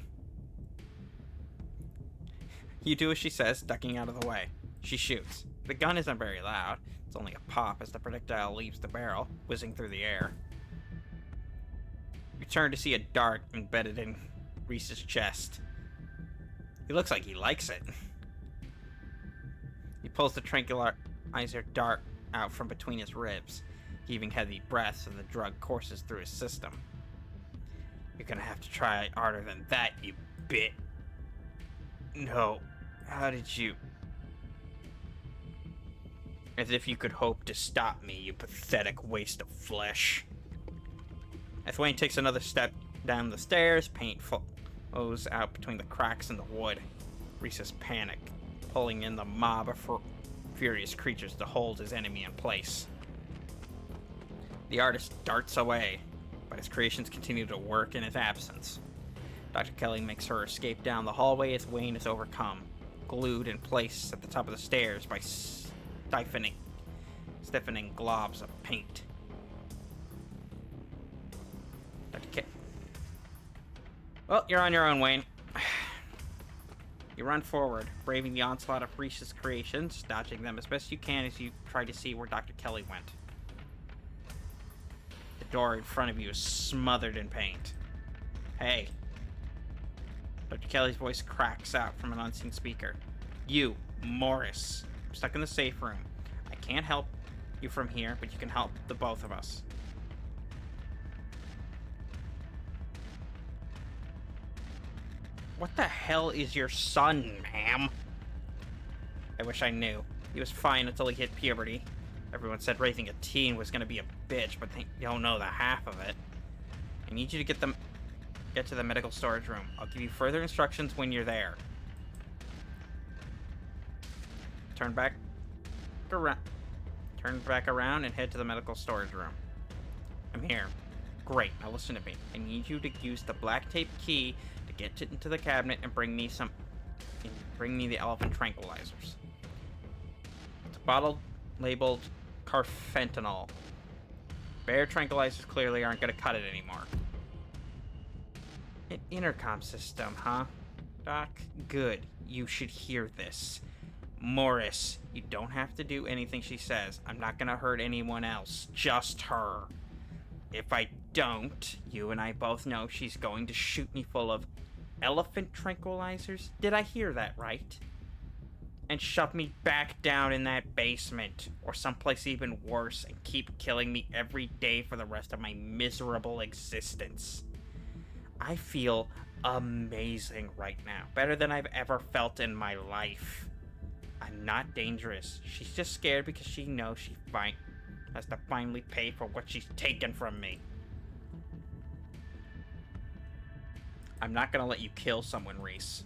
You do as she says, ducking out of the way. She shoots. The gun isn't very loud. It's only a pop as the projectile leaves the barrel, whizzing through the air. You turn to see a dart embedded in Reese's chest. He looks like he likes it. He pulls the tranquilizer dart out from between his ribs, heaving heavy breaths as the drug courses through his system. You're gonna have to try harder than that, you bit. No. How did you... As if you could hope to stop me, you pathetic waste of flesh. As Wayne takes another step down the stairs, paint flows out between the cracks in the wood. Reese's panic, pulling in the mob of furious creatures to hold his enemy in place. The artist darts away, but his creations continue to work in his absence. Dr. Kelly makes her escape down the hallway as Wayne is overcome, glued in place at the top of the stairs by stiffening globs of paint. Dr. Kelly. Well, you're on your own, Wayne. You run forward, braving the onslaught of Reese's creations, dodging them as best you can as you try to see where Dr. Kelly went. The door in front of you is smothered in paint. Hey. Dr. Kelly's voice cracks out from an unseen speaker. You, Morris. I'm stuck in the safe room. I can't help you from here, but you can help the both of us. What the hell is your son, ma'am? I wish I knew. He was fine until he hit puberty. Everyone said raising a teen was gonna be a bitch, but they don't know the half of it. I need you to get to the medical storage room. I'll give you further instructions when you're there. Turn back around and head to the medical storage room. I'm here. Great, now listen to me. I need you to use the black tape key to get it into the cabinet and bring me the elephant tranquilizers. It's a bottle labeled carfentanil. Bear tranquilizers clearly aren't going to cut it anymore. An intercom system, huh? Doc? Good. You should hear this. Morris, you don't have to do anything she says. I'm not going to hurt anyone else. Just her. If I don't, you and I both know she's going to shoot me full of elephant tranquilizers. Did I hear that right? And shove me back down in that basement, or someplace even worse, and keep killing me every day for the rest of my miserable existence. I feel amazing right now. Better than I've ever felt in my life. I'm not dangerous. She's just scared because she knows she has to finally pay for what she's taken from me. I'm not gonna let you kill someone, Reese.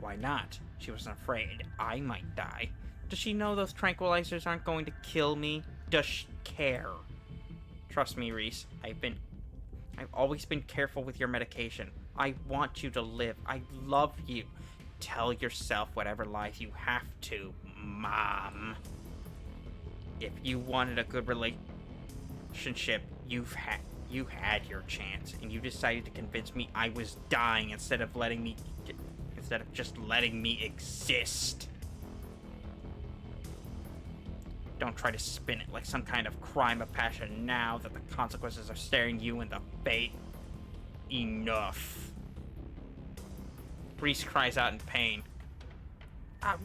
Why not? She wasn't afraid I might die. Does she know those tranquilizers aren't going to kill me? Does she care? Trust me, Reese. I've always been careful with your medication. I want you to live. I love you. Tell yourself whatever lies you have to, Mom. If you wanted a good relationship, you had your chance, and you decided to convince me I was dying instead of just letting me exist. Don't try to spin it like some kind of crime of passion now that the consequences are staring you in the face. Enough. Reese cries out in pain.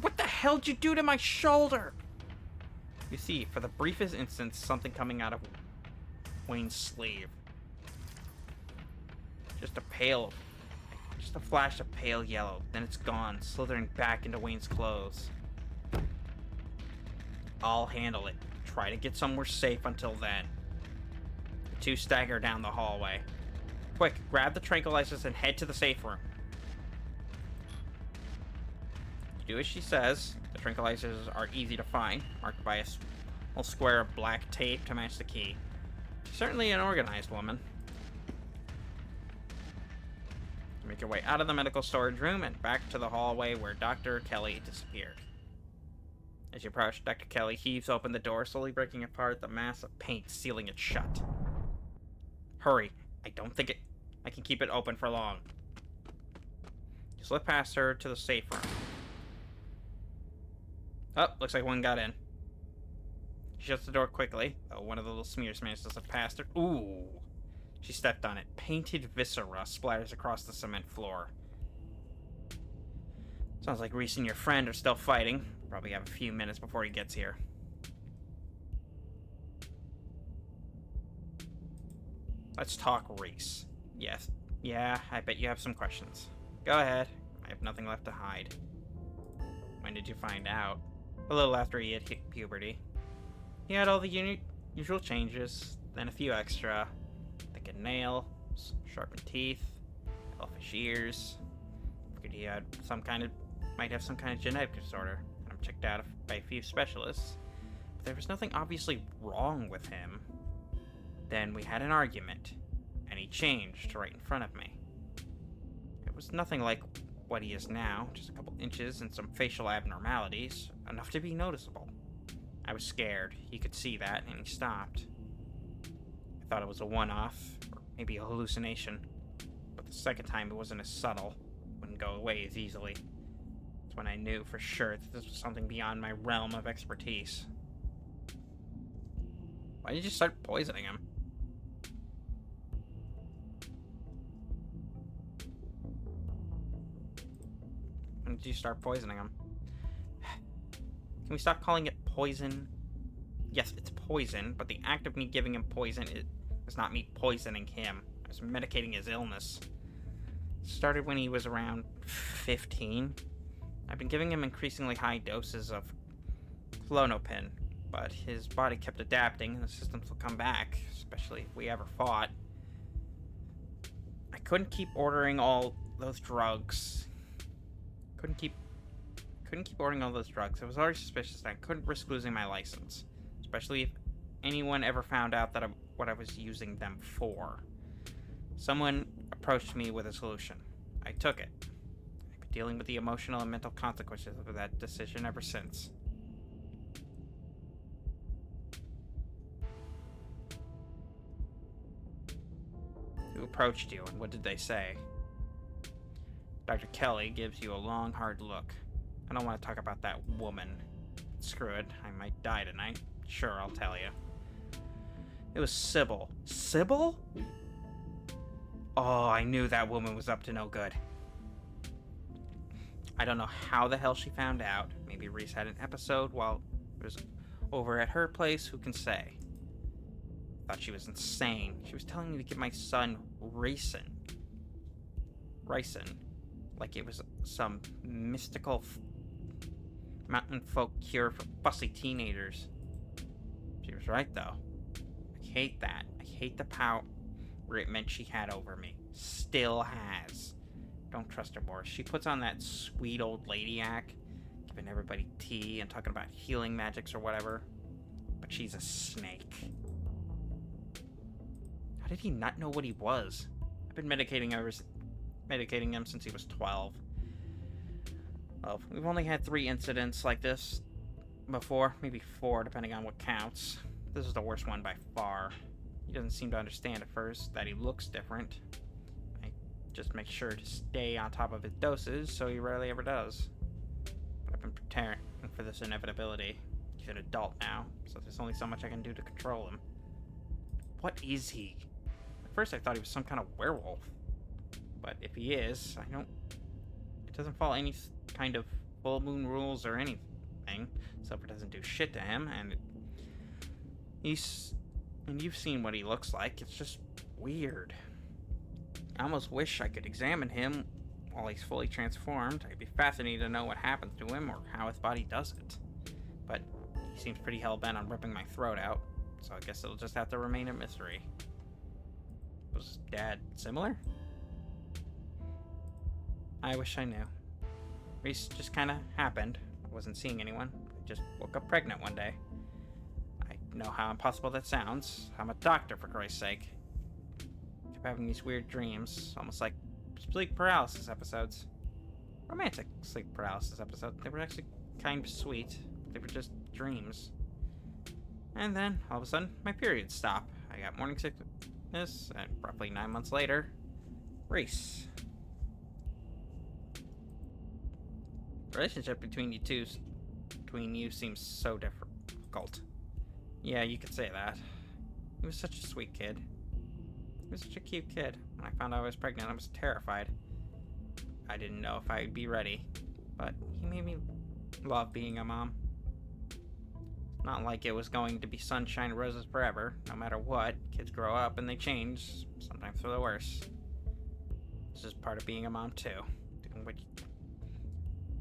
What the hell did you do to my shoulder? You see, for the briefest instant, something coming out of Wayne's sleeve. Just a flash of pale yellow, then it's gone, slithering back into Wayne's clothes. I'll handle it. Try to get somewhere safe until then. The two stagger down the hallway. Quick, grab the tranquilizers and head to the safe room. You do as she says. The tranquilizers are easy to find, marked by a small square of black tape to match the key. She's certainly an organized woman. You make your way out of the medical storage room and back to the hallway where Dr. Kelly disappeared. As you approach, Dr. Kelly heaves open the door, slowly breaking apart the mass of paint, sealing it shut. Hurry. I don't think I can keep it open for long. You slip past her to the safe room. Oh, looks like one got in. She shuts the door quickly, though one of the little smears managed to slip past her. Ooh. She stepped on it. Painted viscera splatters across the cement floor. Sounds like Reese and your friend are still fighting. Probably have a few minutes before he gets here. Let's talk, Reese. Yes. Yeah, I bet you have some questions. Go ahead. I have nothing left to hide. When did you find out? A little after he had hit puberty. He had all the usual changes, then a few extra. Thickened nails, sharpened teeth, elfish ears. Figured he had might have some kind of genetic disorder. And I'm checked out by a few specialists. But there was nothing obviously wrong with him. Then we had an argument, and he changed right in front of me. It was nothing like what he is now, just a couple inches and some facial abnormalities, enough to be noticeable. I was scared. He could see that, and he stopped. I thought it was a one-off, or maybe a hallucination. But the second time it wasn't as subtle. It wouldn't go away as easily. That's when I knew for sure that this was something beyond my realm of expertise. Why did you start poisoning him? When did you start poisoning him? Can we stop calling it poison? Yes, it's poison, but the act of me giving him poison was not me poisoning him. I was medicating his illness. It started when he was around 15. I've been giving him increasingly high doses of Klonopin, but his body kept adapting and the systems will come back, especially if we ever fought. I couldn't keep ordering all those drugs. Couldn't keep ordering all those drugs. I was already suspicious that I couldn't risk losing my license, especially if anyone ever found out that what I was using them for. Someone approached me with a solution. I took it. I've been dealing with the emotional and mental consequences of that decision ever since. Who approached you, and what did they say? Dr. Kelly gives you a long, hard look. I don't want to talk about that woman. Screw it. I might die tonight. Sure, I'll tell you. It was Sybil. Sybil? Oh, I knew that woman was up to no good. I don't know how the hell she found out. Maybe Reese had an episode while it was over at her place. Who can say? I thought she was insane. She was telling me to give my son ricin, like it was some mystical mountain folk cure for fussy teenagers. She was right, though. I hate that. I hate the power it meant she had over me. Still has. don't trust her more. She puts on that sweet old lady act, giving everybody tea and talking about healing magics or whatever. But she's a snake. How did he not know what he was? I've been medicating him since he was 12. Well, we've only had 3 incidents like this before, maybe 4 depending on what counts. This is the worst one by far. He doesn't seem to understand at first that he looks different. I just make sure to stay on top of his doses, so he rarely ever does. But I've been preparing for this inevitability. He's an adult now, so there's only so much I can do to control him. What is he? At first I thought he was some kind of werewolf. But if he is, it doesn't follow any kind of full moon rules or anything. Silver doesn't do shit to him, and you've seen what he looks like. It's just weird. I almost wish I could examine him while he's fully transformed. I'd be fascinated to know what happens to him or how his body does it. But he seems pretty hell-bent on ripping my throat out, so I guess it'll just have to remain a mystery. Was his dad similar? I wish I knew. Reese just kinda happened. I wasn't seeing anyone. I just woke up pregnant one day. I know how impossible that sounds. I'm a doctor, for Christ's sake. I kept having these weird dreams, almost like sleep paralysis episodes. Romantic sleep paralysis episodes. They were actually kind of sweet. They were just dreams. And then, all of a sudden, my periods stop. I got morning sickness, and roughly 9 months later, Reese. The relationship between you seems so difficult. Yeah, you could say that. He was such a sweet kid. He was such a cute kid. When I found out I was pregnant, I was terrified. I didn't know if I'd be ready, but he made me love being a mom. Not like it was going to be sunshine and roses forever. No matter what, kids grow up and they change, sometimes for the worse. This is part of being a mom too.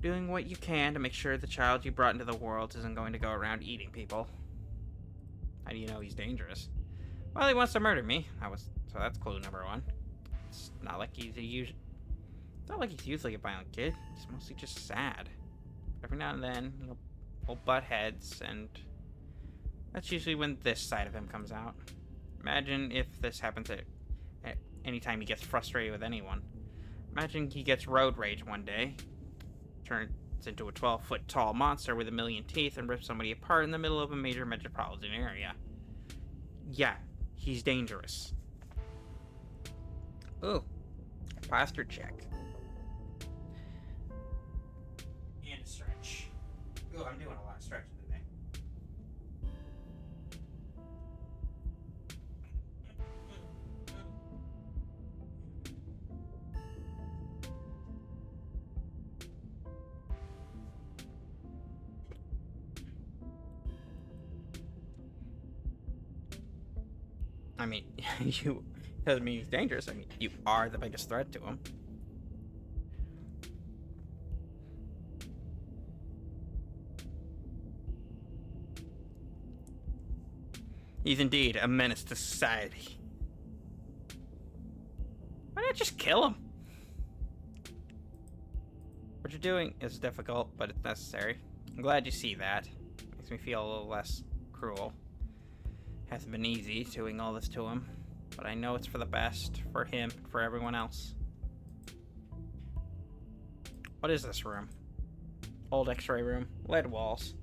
Doing what you can to make sure the child you brought into the world isn't going to go around eating people. How do you know he's dangerous? Well, he wants to murder me. So that's clue number 1. It's not like he's usually a violent kid. He's mostly just sad. Every now and then, he'll butt heads, and that's usually when this side of him comes out. Imagine if this happens at any time he gets frustrated with anyone. Imagine he gets road rage one day, turns into a 12-foot tall monster with a million teeth, and rips somebody apart in the middle of a major metropolitan area. Yeah, he's dangerous. Ooh, posture check. And stretch. Ooh, I'm doing a lot of stretching today. I mean, you doesn't mean he's dangerous. I mean, you are the biggest threat to him. He's indeed a menace to society. Why not just kill him? What you're doing is difficult, but it's necessary. I'm glad you see that. Makes me feel a little less cruel. Hasn't been easy doing all this to him, but I know it's for the best, for him, for everyone else. What is this room? Old x-ray room, lead walls.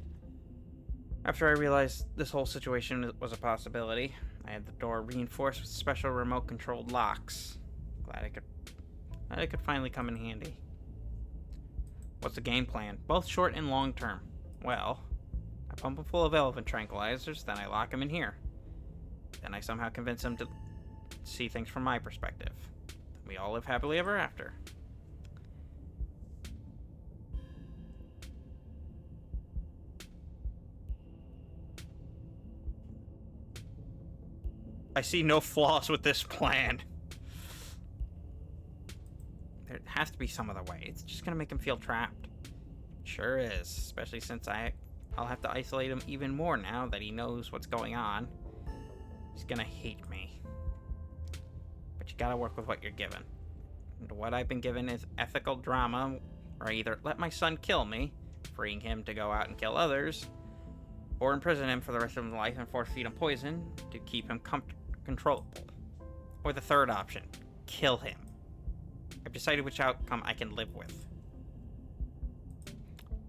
After I realized this whole situation was a possibility, I had the door reinforced with special remote-controlled locks. Glad I could finally come in handy. What's the game plan? Both short and long term. Well, I pump him full of elephant tranquilizers, then I lock him in here. Then I somehow convince him to see things from my perspective. We all live happily ever after. I see no flaws with this plan. There has to be some other way. It's just gonna make him feel trapped. Sure is, especially since I'll have to isolate him even more now that he knows what's going on. He's gonna hate me. But you gotta work with what you're given. And what I've been given is ethical drama, where I either let my son kill me, freeing him to go out and kill others, or imprison him for the rest of his life and force feed him poison to keep him controllable. Or the third option, kill him. I've decided which outcome I can live with.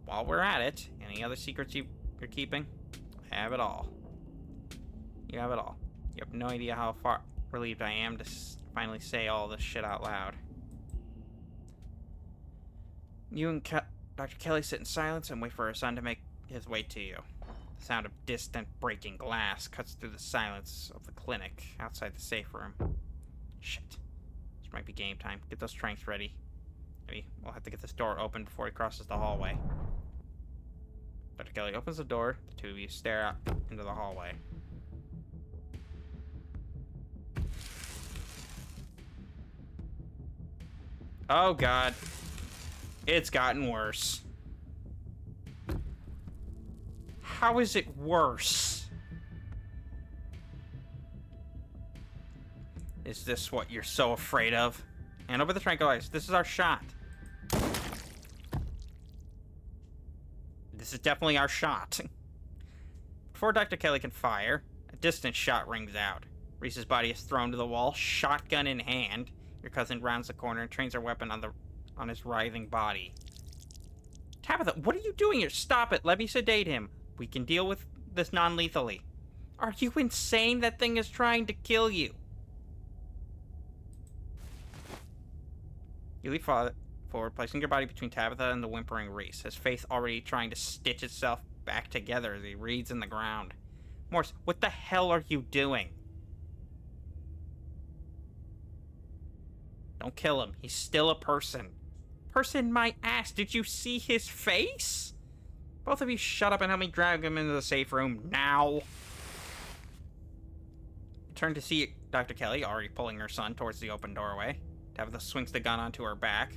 While we're at it, any other secrets you're keeping? I have it all. You have it all. You have no idea how far relieved I am to finally say all this shit out loud. You and Dr. Kelly sit in silence and wait for her son to make his way to you. The sound of distant breaking glass cuts through the silence of the clinic outside the safe room. Shit. This might be game time. Get those tranks ready. Maybe we'll have to get this door open before he crosses the hallway. Dr. Kelly opens the door. The two of you stare out into the hallway. Oh god. It's gotten worse. How is it worse? Is this what you're so afraid of? Hand over the tranquilizer. This is our shot. This is definitely our shot. Before Dr. Kelly can fire, a distant shot rings out. Reese's body is thrown to the wall, shotgun in hand. Your cousin rounds the corner and trains her weapon on his writhing body. Tabitha, what are you doing here? Stop it. Let me sedate him. We can deal with this non-lethally. Are you insane? That thing is trying to kill you. You leap forward, placing your body between Tabitha and the whimpering Reese, his face already trying to stitch itself back together as he reads in the ground. Morse, what the hell are you doing? Don't kill him. He's still a person. Person my ass. Did you see his face? Both of you shut up and help me drag him into the safe room now. You turn to see Dr. Kelly already pulling her son towards the open doorway. Tabitha swings the gun onto her back,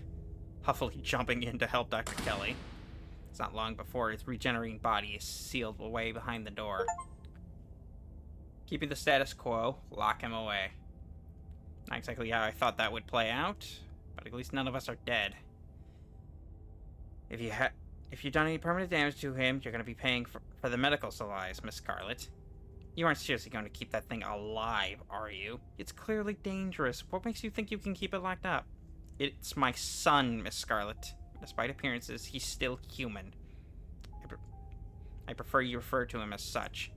huffily jumping in to help Dr. Kelly. It's not long before his regenerating body is sealed away behind the door. Keeping the status quo, lock him away. Not exactly how I thought that would play out, but at least none of us are dead. If you've done any permanent damage to him, you're going to be paying for the medical supplies, Miss Scarlett. You aren't seriously going to keep that thing alive, are you? It's clearly dangerous. What makes you think you can keep it locked up? It's my son, Miss Scarlett. Despite appearances, he's still human. I prefer you refer to him as such.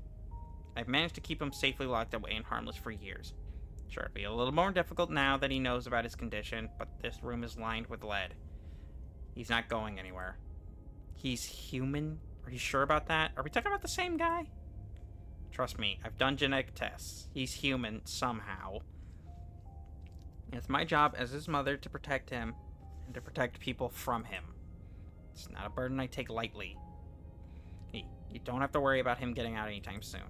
I've managed to keep him safely locked away and harmless for years. Sure, it'll be a little more difficult now that he knows about his condition, but this room is lined with lead. He's not going anywhere. He's human? Are you sure about that? Are we talking about the same guy? Trust me, I've done genetic tests. He's human somehow. And it's my job as his mother to protect him and to protect people from him. It's not a burden I take lightly. You don't have to worry about him getting out anytime soon.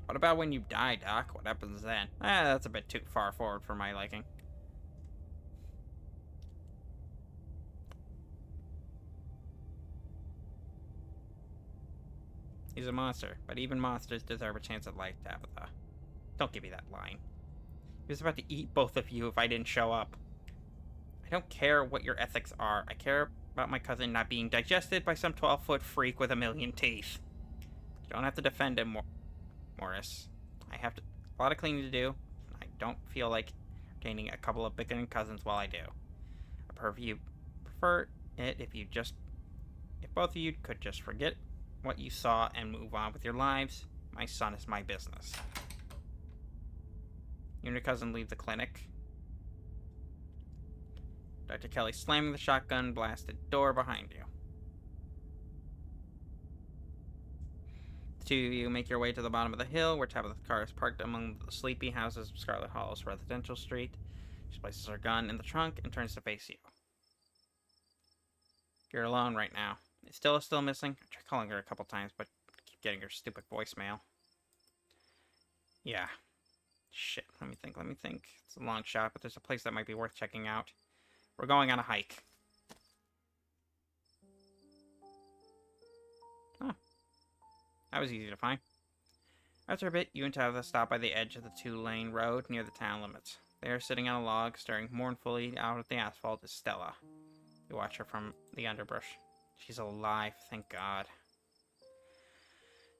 What about when you die, Doc? What happens then? That's a bit too far forward for my liking. He's a monster, but even monsters deserve a chance at life, Tabitha. Don't give me that line. He was about to eat both of you if I didn't show up. I don't care what your ethics are. I care about my cousin not being digested by some 12-foot freak with a million teeth. You don't have to defend him, Morris. I have a lot of cleaning to do. I don't feel like entertaining a couple of bickering cousins while I do. I prefer it if both of you could just forget what you saw and move on with your lives. My son is my business. You and your cousin leave the clinic. Dr. Kelly slamming the shotgun blasted door behind you. The two of you make your way to the bottom of the hill where Tabitha's car is parked among the sleepy houses of Scarlett Hollow's residential street. She places her gun in the trunk and turns to face you. You're alone right now. Is Stella still missing? I tried calling her a couple times, but I keep getting her stupid voicemail. Yeah. Shit, let me think, let me think. It's a long shot, but there's a place that might be worth checking out. We're going on a hike. Oh, that was easy to find. After a bit, you and Tabitha stop by the edge of the two-lane road near the town limits. There, sitting on a log, staring mournfully out at the asphalt, is Stella. You watch her from the underbrush. She's alive, thank God.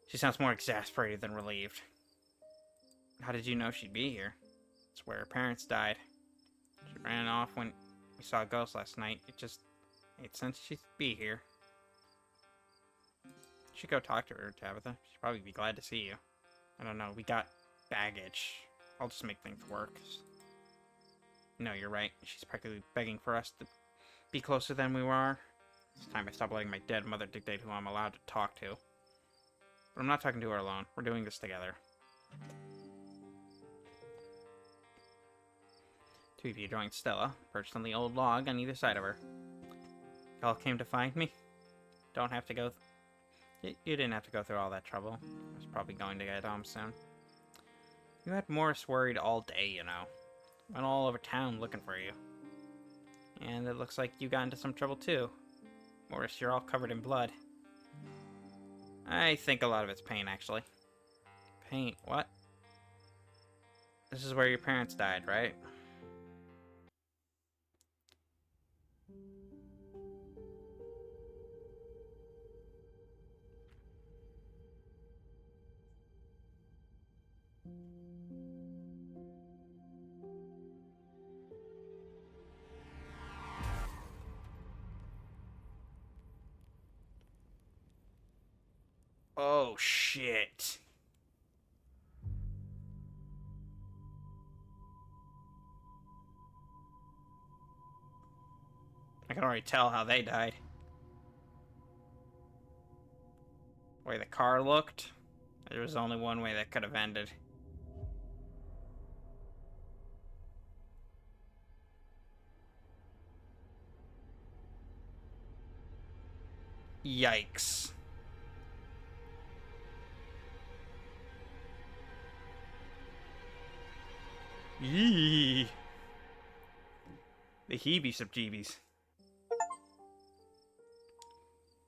She sounds more exasperated than relieved. How did you know she'd be here? It's where her parents died. She ran off when we saw a ghost last night. It just made sense she'd be here. You should go talk to her, Tabitha. She'd probably be glad to see you. I don't know, we got baggage. I'll just make things work. No, you're right. She's practically begging for us to be closer than we were. It's time I stop letting my dead mother dictate who I'm allowed to talk to. But I'm not talking to her alone. We're doing this together. Two of you joined Stella, perched on the old log on either side of her. Y'all came to find me? Don't have to go... You didn't have to go through all that trouble. I was probably going to get home soon. You had Morris worried all day, you know. Went all over town looking for you. And it looks like you got into some trouble too. Morris, you're all covered in blood. I think a lot of it's pain, actually. Pain? What? This is where your parents died, right? Oh, shit. I can already tell how they died. The way the car looked, there was only one way that could have ended. Yikes. Yee. The heebies-of-jeebies.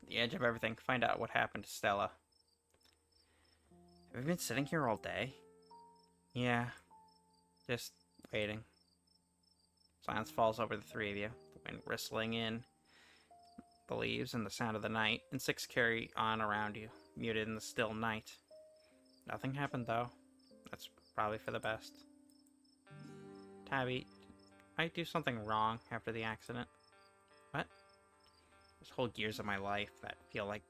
The edge of everything. Find out what happened to Stella. Have you been sitting here all day? Yeah. Just waiting. Silence falls over the three of you. The wind whistling in the leaves and the sound of the night. Insects carry on around you, muted in the still night. Nothing happened, though. That's probably for the best. Tabby, I do something wrong after the accident. What? There's whole years of my life that feel like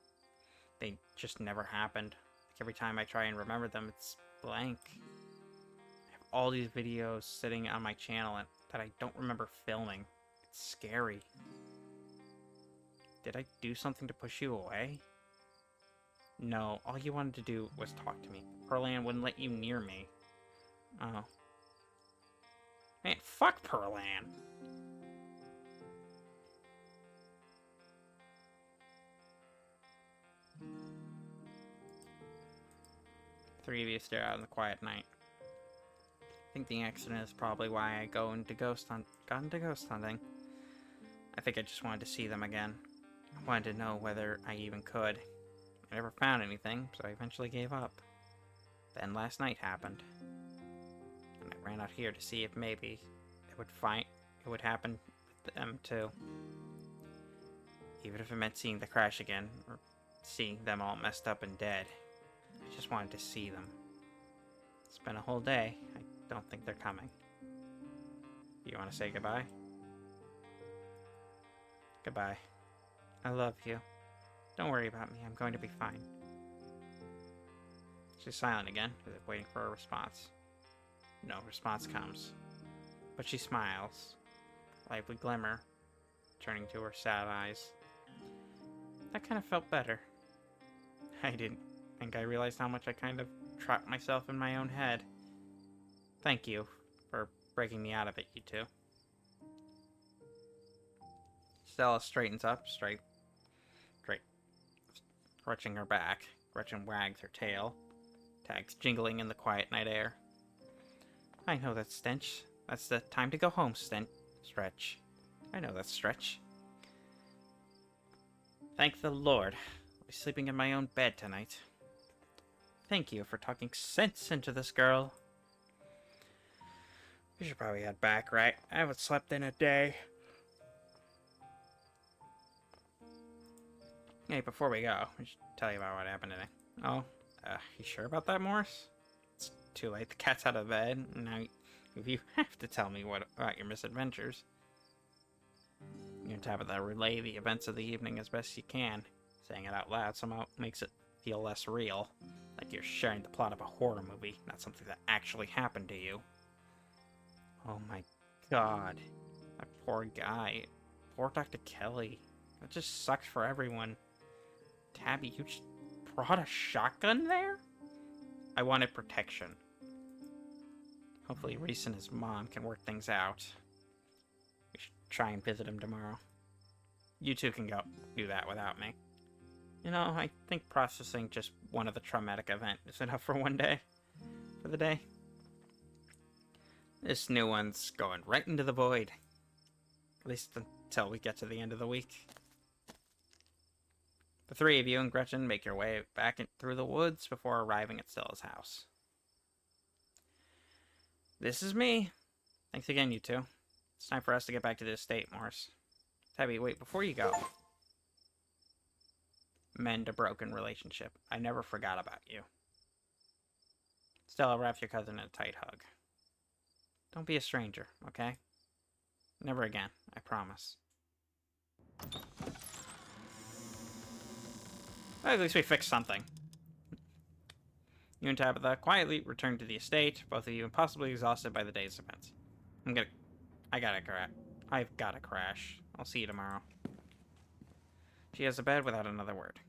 they just never happened. Like every time I try and remember them, it's blank. I have all these videos sitting on my channel that I don't remember filming. It's scary. Did I do something to push you away? No, all you wanted to do was talk to me. Pearl Ann wouldn't let you near me. Oh. Man, fuck Pearl Ann. Three of you stare out in the quiet night. I think the accident is probably why I got into ghost hunting. I think I just wanted to see them again. I wanted to know whether I even could. I never found anything, so I eventually gave up. Then last night happened. And I ran out here to see if maybe it would happen with them too. Even if it meant seeing the crash again, or seeing them all messed up and dead. I just wanted to see them. It's been a whole day. I don't think they're coming. You want to say goodbye? Goodbye. I love you. Don't worry about me. I'm going to be fine. She's silent again, as if waiting for a response. No response comes. But she smiles. A lively glimmer, turning to her sad eyes. That kind of felt better. I didn't think I realized how much I kind of trapped myself in my own head. Thank you for breaking me out of it, you two. Stella straightens up, straight, stretching her back. Gretchen wags her tail, tags jingling in the quiet night air. I know that stench. That's the time to go home, Stretch. I know that Stretch. Thank the Lord. I'll be sleeping in my own bed tonight. Thank you for talking sense into this girl. We should probably head back, right? I haven't slept in a day. Hey, before we go, I should tell you about what happened today. Oh, you sure about that, Morris? It's too late. The cat's out of bed. Now, you have to tell me about your misadventures. You're Tabitha, relay the events of the evening as best you can. Saying it out loud somehow makes it feel less real. Like you're sharing the plot of a horror movie, not something that actually happened to you. Oh my god. That poor guy. Poor Dr. Kelly. That just sucks for everyone. Tabby, you just brought a shotgun there? I wanted protection. Hopefully Reese and his mom can work things out. We should try and visit him tomorrow. You two can go do that without me. You know, I think processing just one of the traumatic event is enough for one day. For the day. This new one's going right into the void. At least until we get to the end of the week. The three of you and Gretchen make your way back through the woods before arriving at Stella's house. This is me. Thanks again, you two. It's time for us to get back to the estate, Morris. Tabby, wait, before you go. Mend a broken relationship. I never forgot about you. Stella, wrap your cousin in a tight hug. Don't be a stranger, okay? Never again, I promise. Well, at least we fixed something. You and Tabitha quietly return to the estate, both of you impossibly exhausted by the day's events. I've gotta crash. I'll see you tomorrow. She has a bed without another word.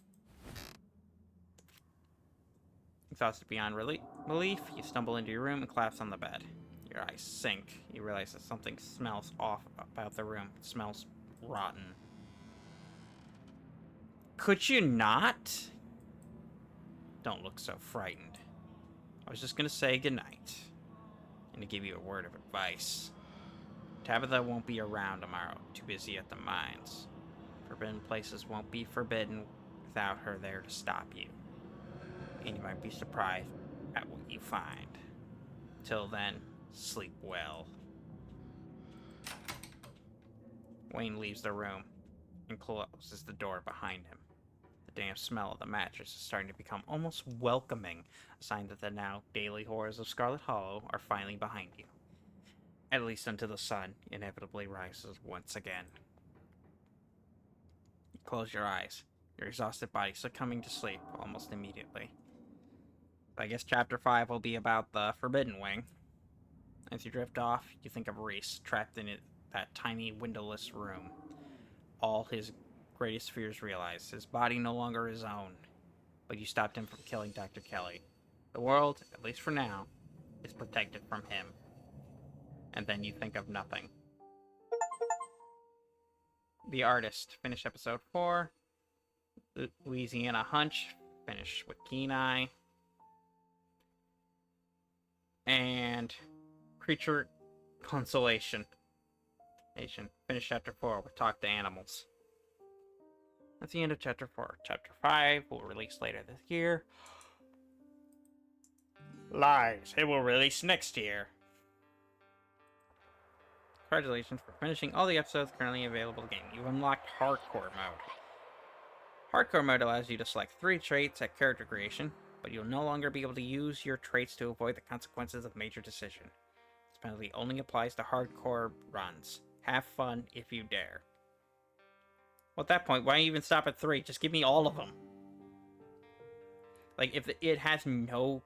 Exhausted beyond relief, you stumble into your room and collapse on the bed. Your eyes sink. You realize that something smells off about the room. It smells rotten. Could you not? Don't look so frightened. I was just gonna say goodnight. And to give you a word of advice. Tabitha won't be around tomorrow. Too busy at the mines. Forbidden places won't be forbidden without her there to stop you. And you might be surprised at what you find. Till then, sleep well. Wayne leaves the room and closes the door behind him. The damp smell of the mattress is starting to become almost welcoming, a sign that the now daily horrors of Scarlett Hollow are finally behind you. At least until the sun inevitably rises once again. You close your eyes, your exhausted body succumbing to sleep almost immediately. I guess Chapter 5 will be about the Forbidden Wing. As you drift off, you think of Reese, trapped in that tiny, windowless room. All his greatest fears realized. His body no longer his own. But you stopped him from killing Dr. Kelly. The world, at least for now, is protected from him. And then you think of nothing. The Artist. Finish episode 4. Louisiana Hunch. Finish with Keen Eye. And Creature Consolation. Finish chapter 4 with Talk to Animals. That's the end of chapter 4. Chapter 5 will release later this year. Lies. It will release next year. Congratulations for finishing all the episodes currently available in the game. You've unlocked Hardcore mode. Hardcore mode allows you to select 3 traits at character creation, but you'll no longer be able to use your traits to avoid the consequences of major decision. This penalty only applies to hardcore runs. Have fun if you dare. Well, at that point, why even stop at 3? Just give me all of them. Like, if it has no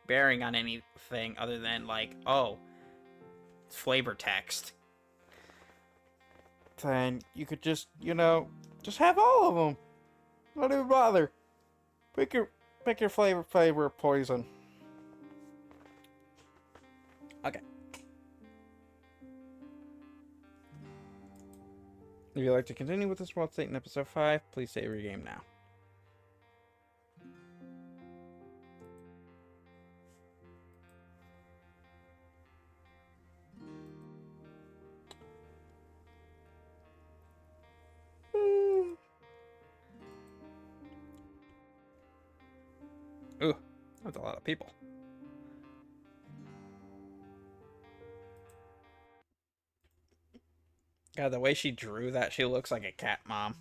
bearing on anything other than, like, oh, it's flavor text, then you could just, just have all of them. Don't even bother. Pick your flavor of poison. Okay. If you'd like to continue with this world state in episode 5, please save your game now. Ooh, that's a lot of people. God, the way she drew that, she looks like a cat mom.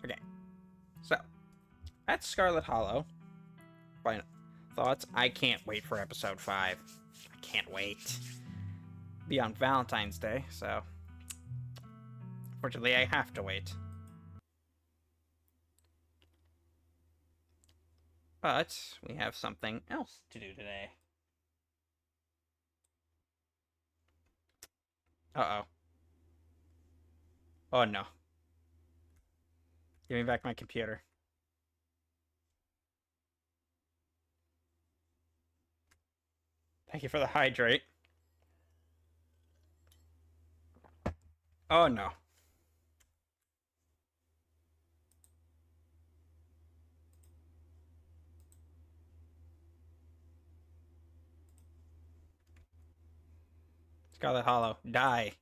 Okay, so that's Scarlett Hollow. Final thoughts? I can't wait for episode 5. I can't wait. Be on Valentine's Day, so unfortunately I have to wait. But we have something else to do today. Uh-oh. Oh no. Give me back my computer. Thank you for the hydrate. Oh no. Scarlet Hollow, die.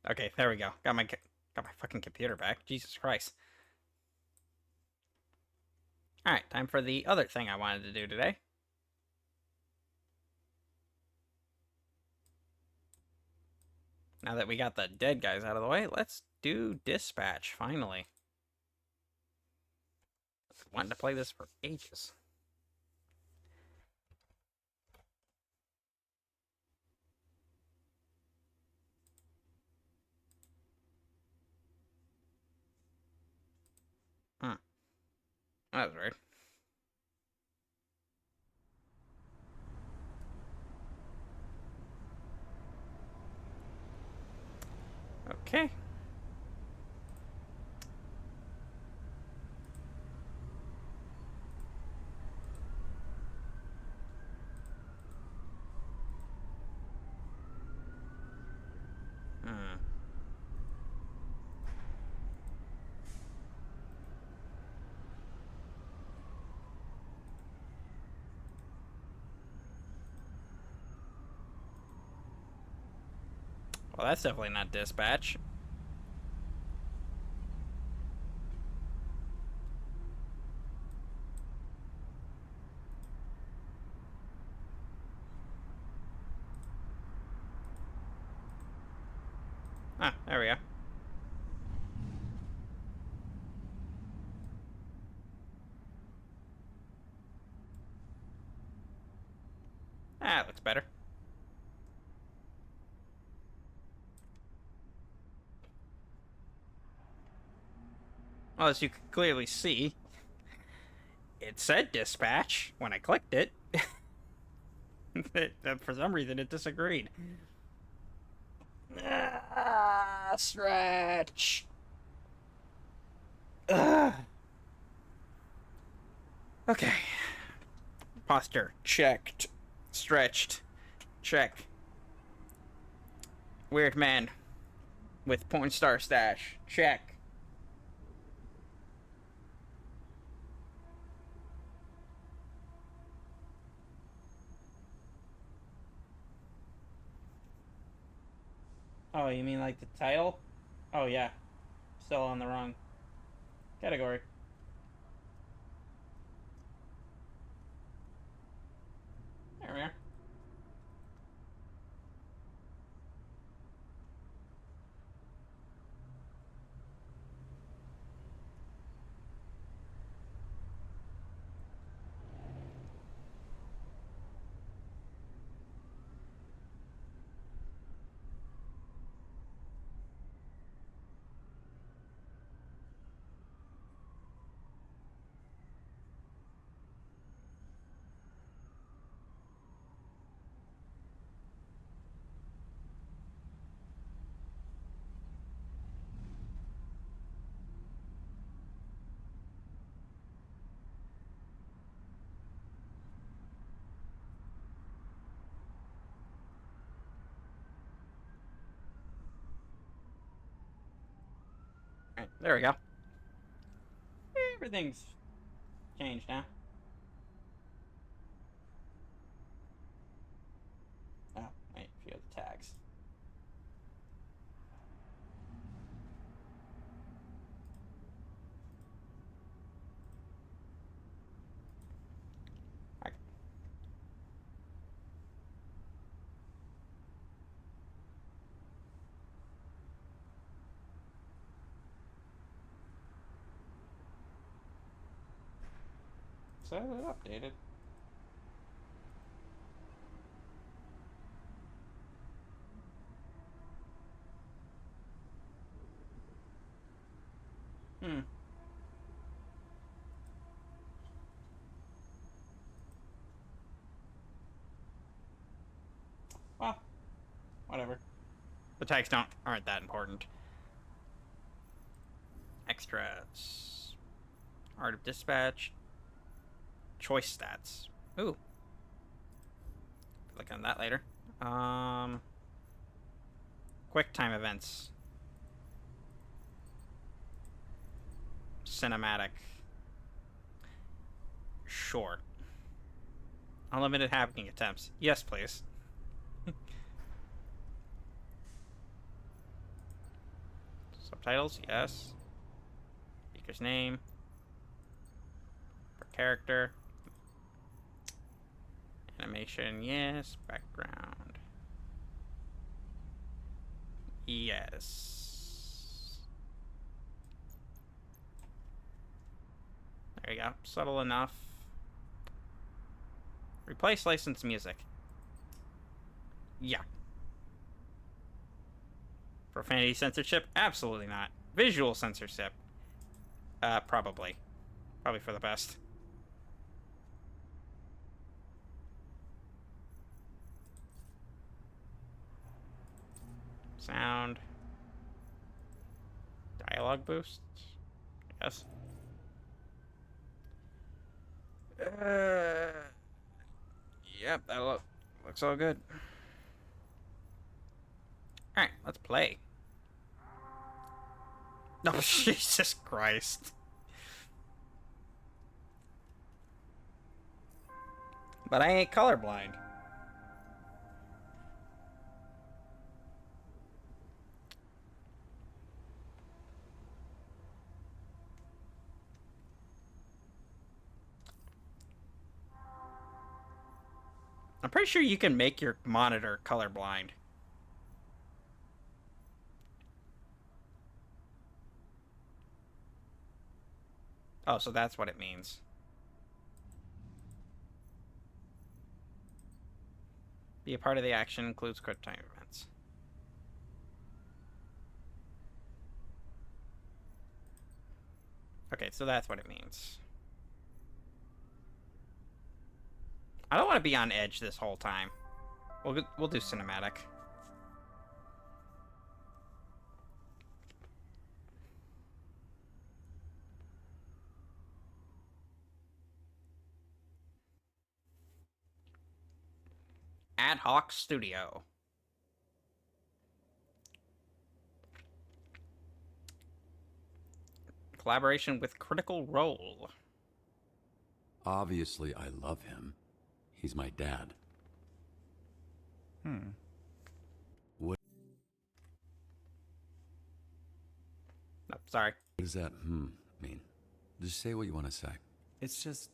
Okay, there we go. Got my fucking computer back. Jesus Christ. Alright, time for the other thing I wanted to do today. Now that we got the dead guys out of the way, let's do dispatch, finally. I wanted to play this for ages. Hmm. That was weird. Okay. Hmm. Well, that's definitely not dispatch. Ah, there we go. Ah, looks better. Well, as you can clearly see, it said dispatch when I clicked it. For some reason, it disagreed. Ah, stretch. Ugh. Okay. Posture checked. Stretched. Check. Weird man with porn star stash. Check. Oh, you mean like the title? Oh, yeah. Still on the wrong category. There we are. Right, there we go. Everything's changed now. Oh, wait, a few of the tags. said it updated. Well, whatever. The tags aren't that important. Extras. Art of Dispatch. Choice stats. Ooh. Look on that later. Quick time events. Cinematic. Short. Unlimited hacking attempts. Yes, please. Subtitles, yes. Speaker's name. Per character. Animation, yes. Background. Yes. There you go. Subtle enough. Replace licensed music. Yeah. Profanity censorship? Absolutely not. Visual censorship? Probably. Probably for the best. Sound. Dialogue boost? Yes. Yep, that looks all good. Alright, let's play. Oh, Jesus Christ. But I ain't colorblind. I'm pretty sure you can make your monitor colorblind. Oh, so that's what it means. Be a part of the action includes quick time events. Okay, so that's what it means. I don't want to be on edge this whole time. We'll do cinematic. Ad hoc studio. Collaboration with Critical Role. Obviously, I love him. He's my dad. What No, sorry. does that mean? Just say what you want to say. It's just,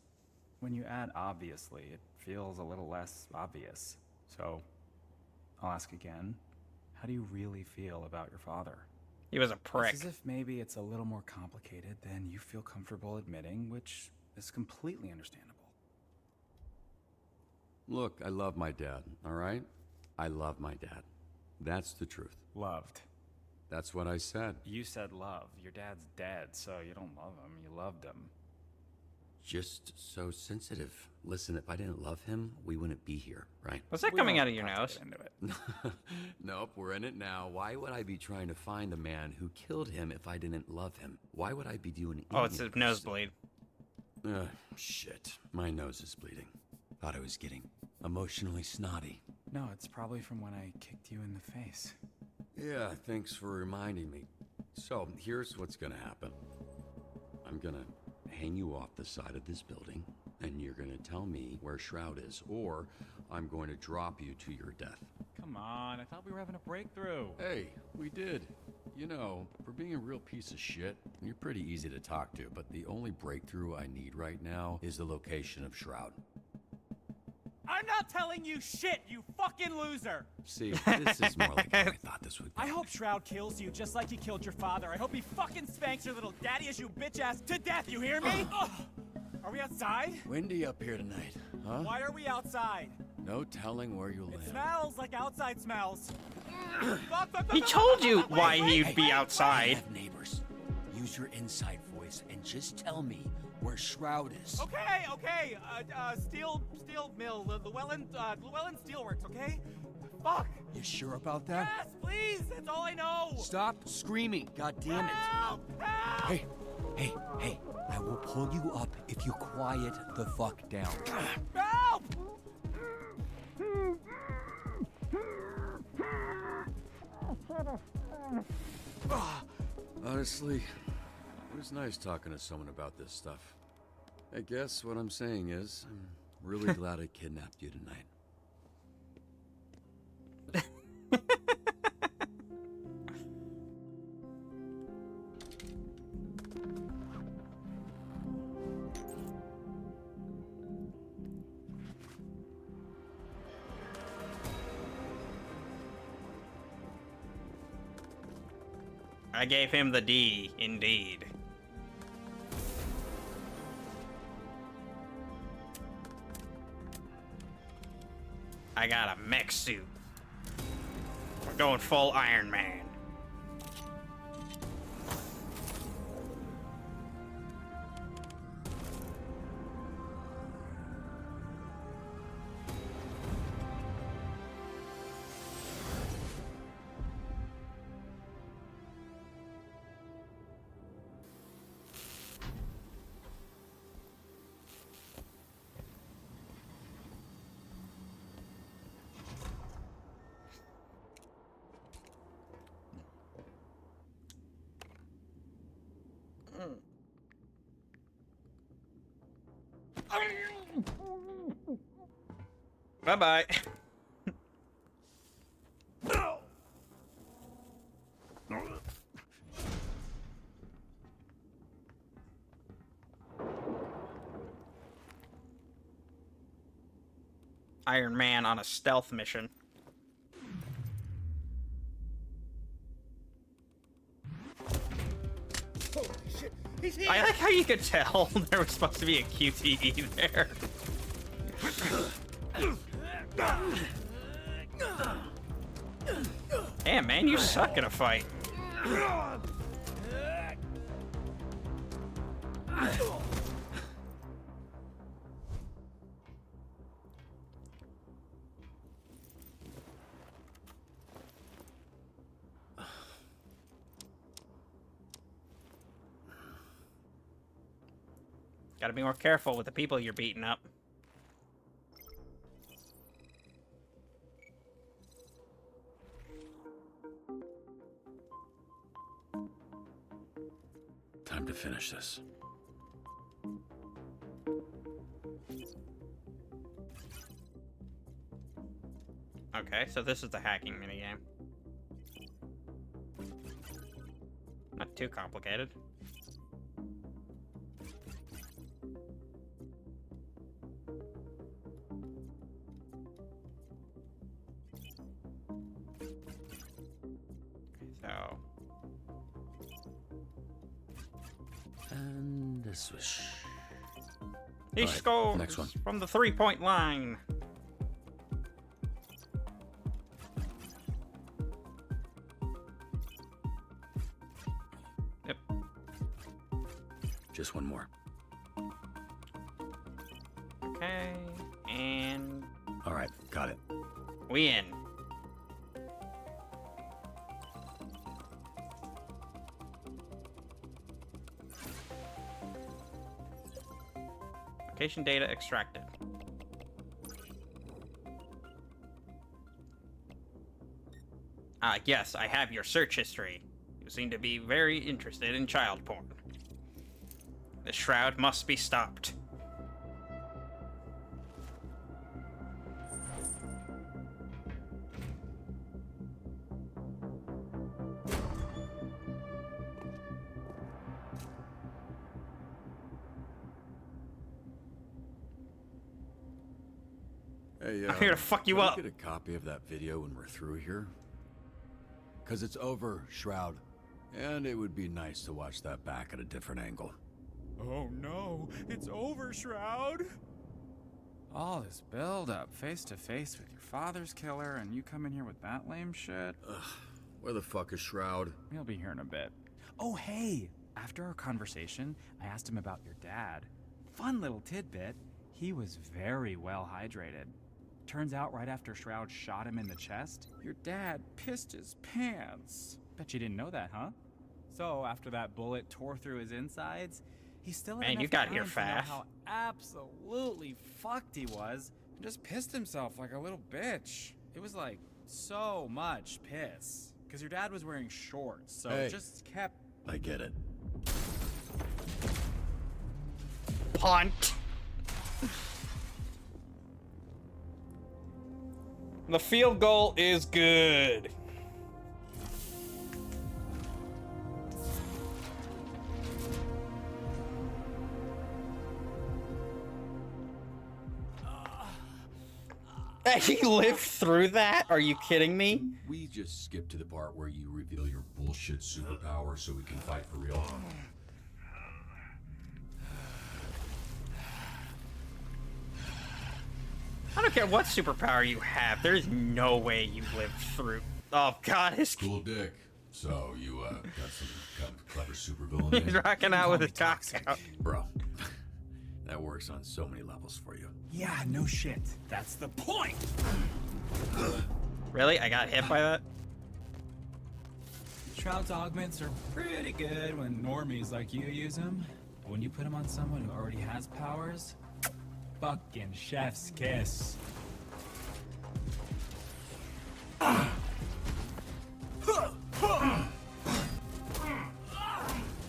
when you add obviously, it feels a little less obvious. So, I'll ask again. How do you really feel about your father? He was a prick. It's as if maybe it's a little more complicated than you feel comfortable admitting, which is completely understandable. Look, I love my dad, all right? I love my dad. That's the truth. Loved. That's what I said. You said love. Your dad's dead, so you don't love him. You loved him. Just so sensitive. Listen, if I didn't love him, we wouldn't be here, right? Was that We coming don't out of your have to nose? get into it. Nope, we're in it now. Why would I be trying to find the man who killed him if I didn't love him? Why would I be doing Oh, it's a nosebleed. Shit. My nose is bleeding. Thought I was getting emotionally snotty. No, it's probably from when I kicked you in the face. Yeah, thanks for reminding me. So, here's what's gonna happen. I'm gonna hang you off the side of this building, and you're gonna tell me where Shroud is, or I'm going to drop you to your death. Come on, I thought we were having a breakthrough. Hey, we did. You know, for being a real piece of shit, you're pretty easy to talk to, but the only breakthrough I need right now is the location of Shroud. I'm not telling you shit, you fucking loser! See, this is more like how I thought this would go. I hope Shroud kills you just like he killed your father. I hope he fucking spanks your little daddy as you bitch ass to death, you hear me? Are we outside? Windy up here tonight, huh? Why are we outside? No telling where you'll It land. smells like outside smells. He told you why Wait, he'd be I outside. have neighbors. Use your inside voice and just tell me where Shroud is. Okay. Steel mill, Llewellyn Steelworks, okay? Fuck. You sure about that? Yes, please. That's all I know. Stop screaming, goddammit. Help! Help! Hey, I will pull you up if you quiet the fuck down. Help! Honestly, it was nice talking to someone about this stuff. I guess what I'm saying is, I'm really glad I kidnapped you tonight. I gave him the D, indeed. I got a mech suit. We're going full Iron Man. Bye-bye. Iron Man on a stealth mission. Holy shit, he's here! I like how you could tell there was supposed to be a QTE there. Damn, man, you suck in a fight. Gotta be more careful with the people you're beating up. Time to finish this. Okay, so this is the hacking minigame. Not too complicated. So, And a swish. he Alright, scores next one. from the 3-point line. Yep. Just one more. Okay, and All right, got it. we in. Location data extracted. Ah, yes, I have your search history. You seem to be very interested in child porn. The shroud must be stopped. Hey, I'm here to fuck you can I up. get a copy of that video when we're through here? Cause it's over, Shroud. And it would be nice to watch that back at a different angle. Oh no, it's over, Shroud! All this build-up, face to face with your father's killer, and you come in here with that lame shit? Ugh, where the fuck is Shroud? He'll be here in a bit. Oh, hey! After our conversation, I asked him about your dad. Fun little tidbit. He was very well hydrated. Turns out right after Shroud shot him in the chest, your dad pissed his pants. Bet you didn't know that, huh? So after that bullet tore through his insides, he still had Man, you enough got here time to know fast. how absolutely fucked he was, and just pissed himself like a little bitch. It was like so much piss. Because your dad was wearing shorts, so Hey. it just kept... I get it. Punt. The field goal is good. He lived through that? Are you kidding me? We just skip to the part where you reveal your bullshit superpower so we can fight for real. I don't care what superpower you have. There's no way you lived through. Oh God, his Cool dick. So you got some kind of clever supervillain. he's there? rocking out with his cock toxic. out. Bro, that works on so many levels for you. Yeah, no shit. That's the point! Really? I got hit by that? Shroud's augments are pretty good when normies like you use them. But when you put them on someone who already has powers, fucking chef's kiss.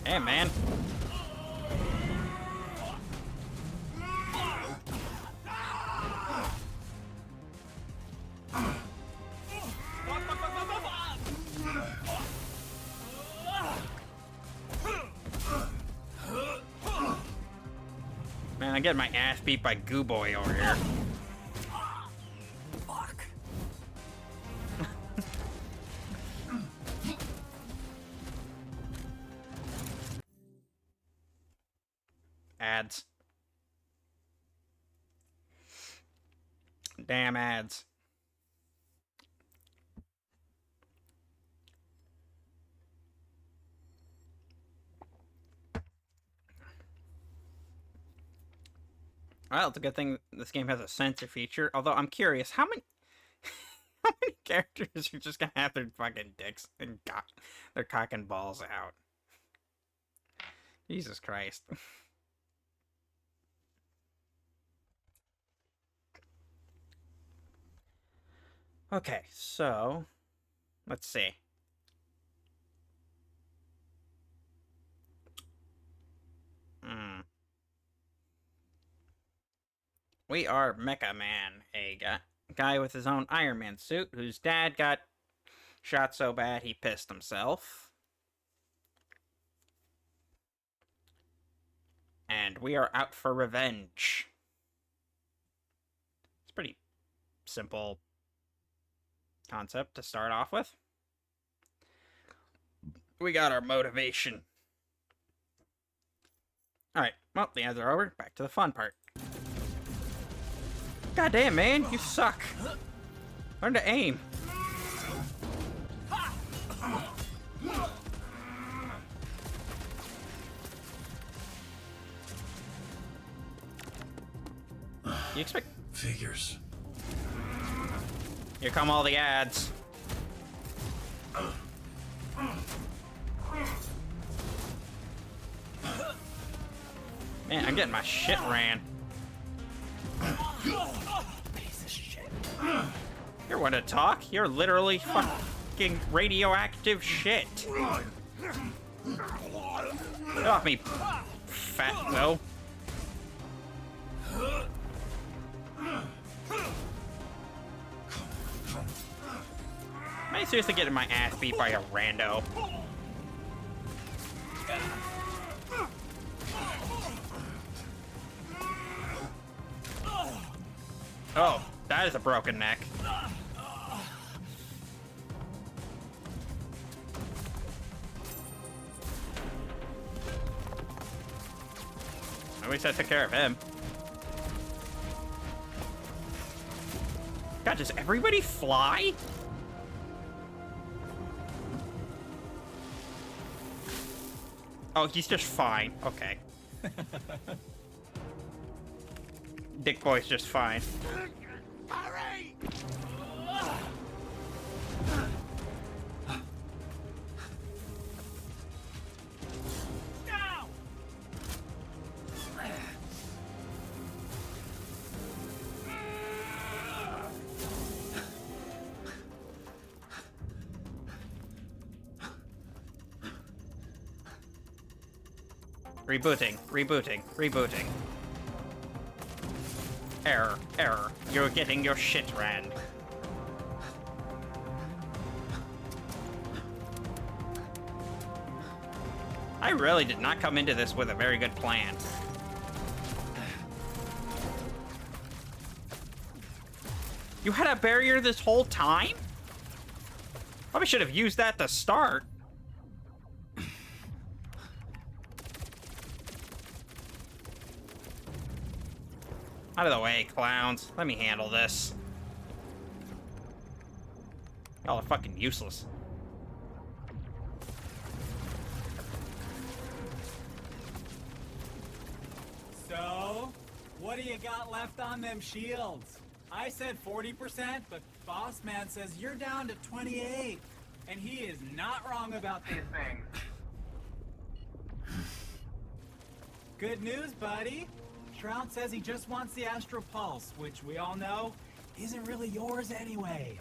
Hey, man. Man, I'm getting my ass beat by Goo Boy over here. Fuck. Ads. Damn ads. Well, it's a good thing this game has a censor feature. Although I'm curious, how many how many characters are just gonna have their fucking dicks and their cock and balls out? Jesus Christ. Okay, so let's see. We are Mecha Man, a guy with his own Iron Man suit whose dad got shot so bad he pissed himself. And we are out for revenge. It's a pretty simple concept to start off with. We got our motivation. Alright, well, the ads are over. Back to the fun part. God damn, man, you suck. Learn to aim. You expect... Figures. Here come all the ads. Man, I'm getting my shit ran. Piece of shit. You're one to talk. You're literally fucking radioactive shit. Get off me, fatso. Am I seriously getting my ass beat by a rando? Oh, that is a broken neck. At least I took care of him. God, does everybody fly? Oh, he's just fine. Okay. Dick Boy's just fine. Hurry! Now! Rebooting, rebooting, rebooting. Error, error. You're getting your shit rammed. I really did not come into this with a very good plan. You had a barrier this whole time? Probably should have used that to start. Out of the way, clowns. Let me handle this. Y'all are fucking useless. So, what do you got left on them shields? I said 40%, but Boss Man says you're down to 28. And he is not wrong about these things. Good news, buddy. Shroud says he just wants the Astral Pulse, which we all know isn't really yours anyway.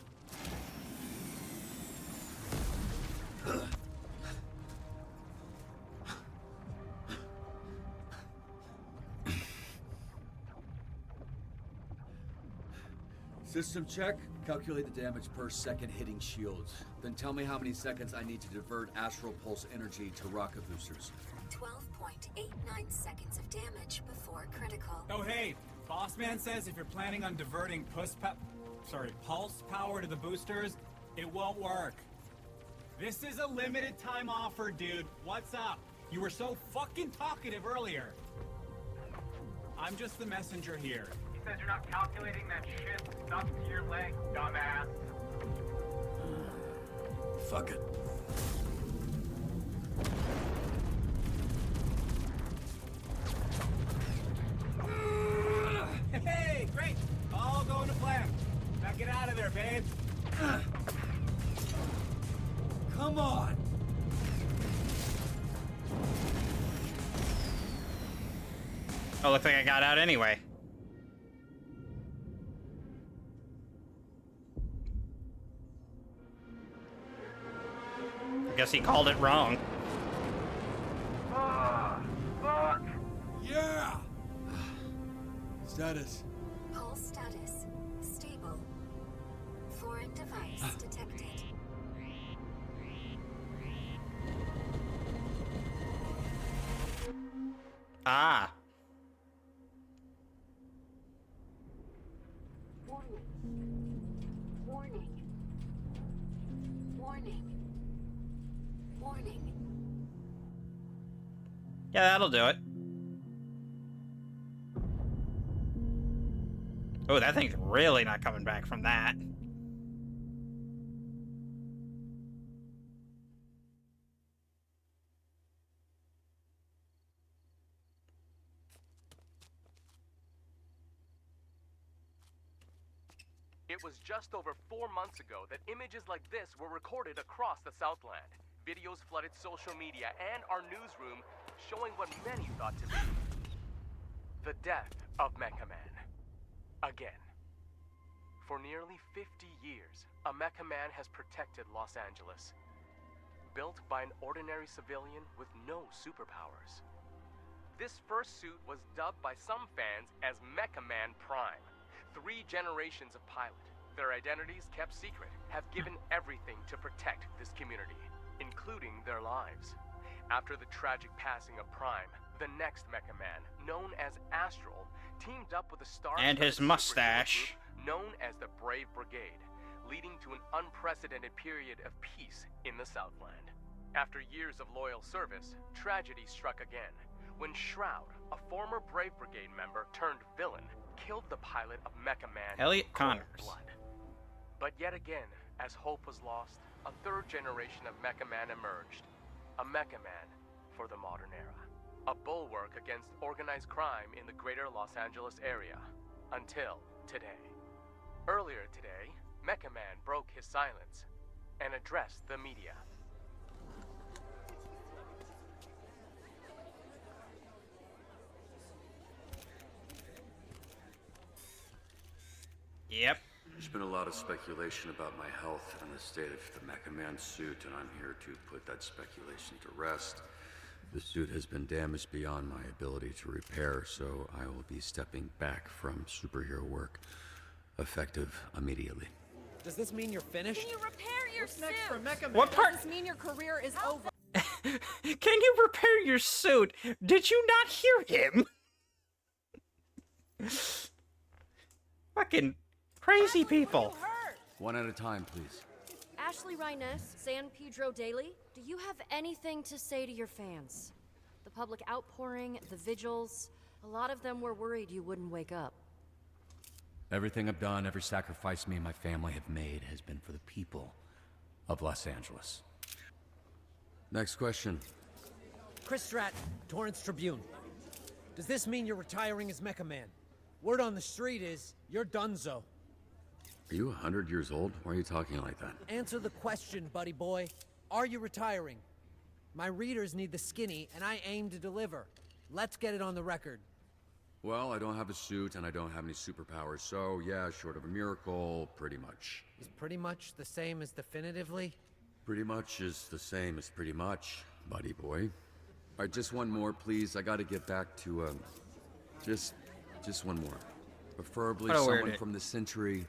System check. Calculate the damage per second hitting shields. Then tell me how many seconds I need to divert Astral Pulse energy to rocket boosters. 12.89 seconds of damage before critical. Oh hey, Boss Man says if you're planning on diverting pulse power to the boosters, it won't work. This is a limited time offer, dude. What's up? You were so fucking talkative earlier. I'm just the messenger here. He says you're not calculating that shit stuck to your leg, dumbass. Fuck it. Hey, great! All going to plan. Now get out of there, babe. Come on! Oh, looks like I got out anyway. I guess he called it wrong. Fuck! Yeah! Status. Pulse status stable. Foreign device detected. Ah. Warning. Warning. Warning. Warning. Yeah, that'll do it. Oh, that thing's really not coming back from that. It was just over 4 months ago that images like this were recorded across the Southland. Videos flooded social media and our newsroom, showing what many thought to be the death of Mecha Man. Again. For nearly 50 years, a Mecha Man has protected Los Angeles. Built by an ordinary civilian with no superpowers. This first suit was dubbed by some fans as Mecha Man Prime. 3 generations of pilot, their identities kept secret, have given everything to protect this community, including their lives. After the tragic passing of Prime, the next Mecha Man, known as Astral, teamed up with a star And his mustache. known as the Brave Brigade, leading to an unprecedented period of peace in the Southland. After years of loyal service, tragedy struck again, when Shroud, a former Brave Brigade member turned villain, killed the pilot of Mecha Man, Elliot Cold Connors. Blood. But yet again, as hope was lost, a third generation of Mecha Man emerged. A Mecha Man for the modern era. A bulwark against organized crime in the greater Los Angeles area. Until today. Earlier today, Mecha Man broke his silence and addressed the media. Yep. There's been a lot of speculation about my health and the state of the Mecha Man suit, and I'm here to put that speculation to rest. The suit has been damaged beyond my ability to repair, so I will be stepping back from superhero work, effective immediately. Does this mean you're finished? Can you repair your suit? Next for Mecha Man? What part? Does this mean your career is over? Can you repair your suit? Did you not hear him? Fucking crazy people. One at a time, please. Ashley Rhiness, San Pedro Daily, do you have anything to say to your fans? The public outpouring, the vigils, a lot of them were worried you wouldn't wake up. Everything I've done, every sacrifice me and my family have made has been for the people of Los Angeles. Next question. Chris Stratton, Torrance Tribune. Does this mean you're retiring as Mecha Man? Word on the street is, you're donezo. Are you 100 years old? Why are you talking like that? Answer the question, buddy boy. Are you retiring? My readers need the skinny, and I aim to deliver. Let's get it on the record. Well, I don't have a suit, and I don't have any superpowers, so yeah, short of a miracle, pretty much. Is pretty much the same as definitively? Pretty much is the same as pretty much, buddy boy. All right, just one more, please. I gotta get back to, just one more. Preferably What a weird someone it. from the Century.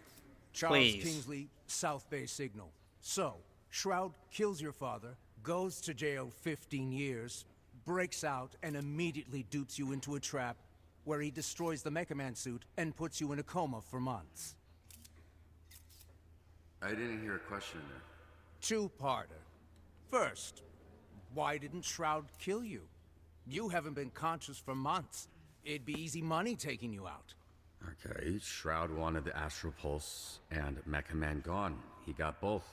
Charles Please. Kingsley, South Bay Signal. So, Shroud kills your father, goes to jail 15 years, breaks out, and immediately dupes you into a trap where he destroys the Mecha Man suit and puts you in a coma for months. I didn't hear a question in there. Two-parter. First, why didn't Shroud kill you? You haven't been conscious for months. It'd be easy money taking you out. Okay, Shroud wanted the Astral Pulse and Mecha Man gone. He got both.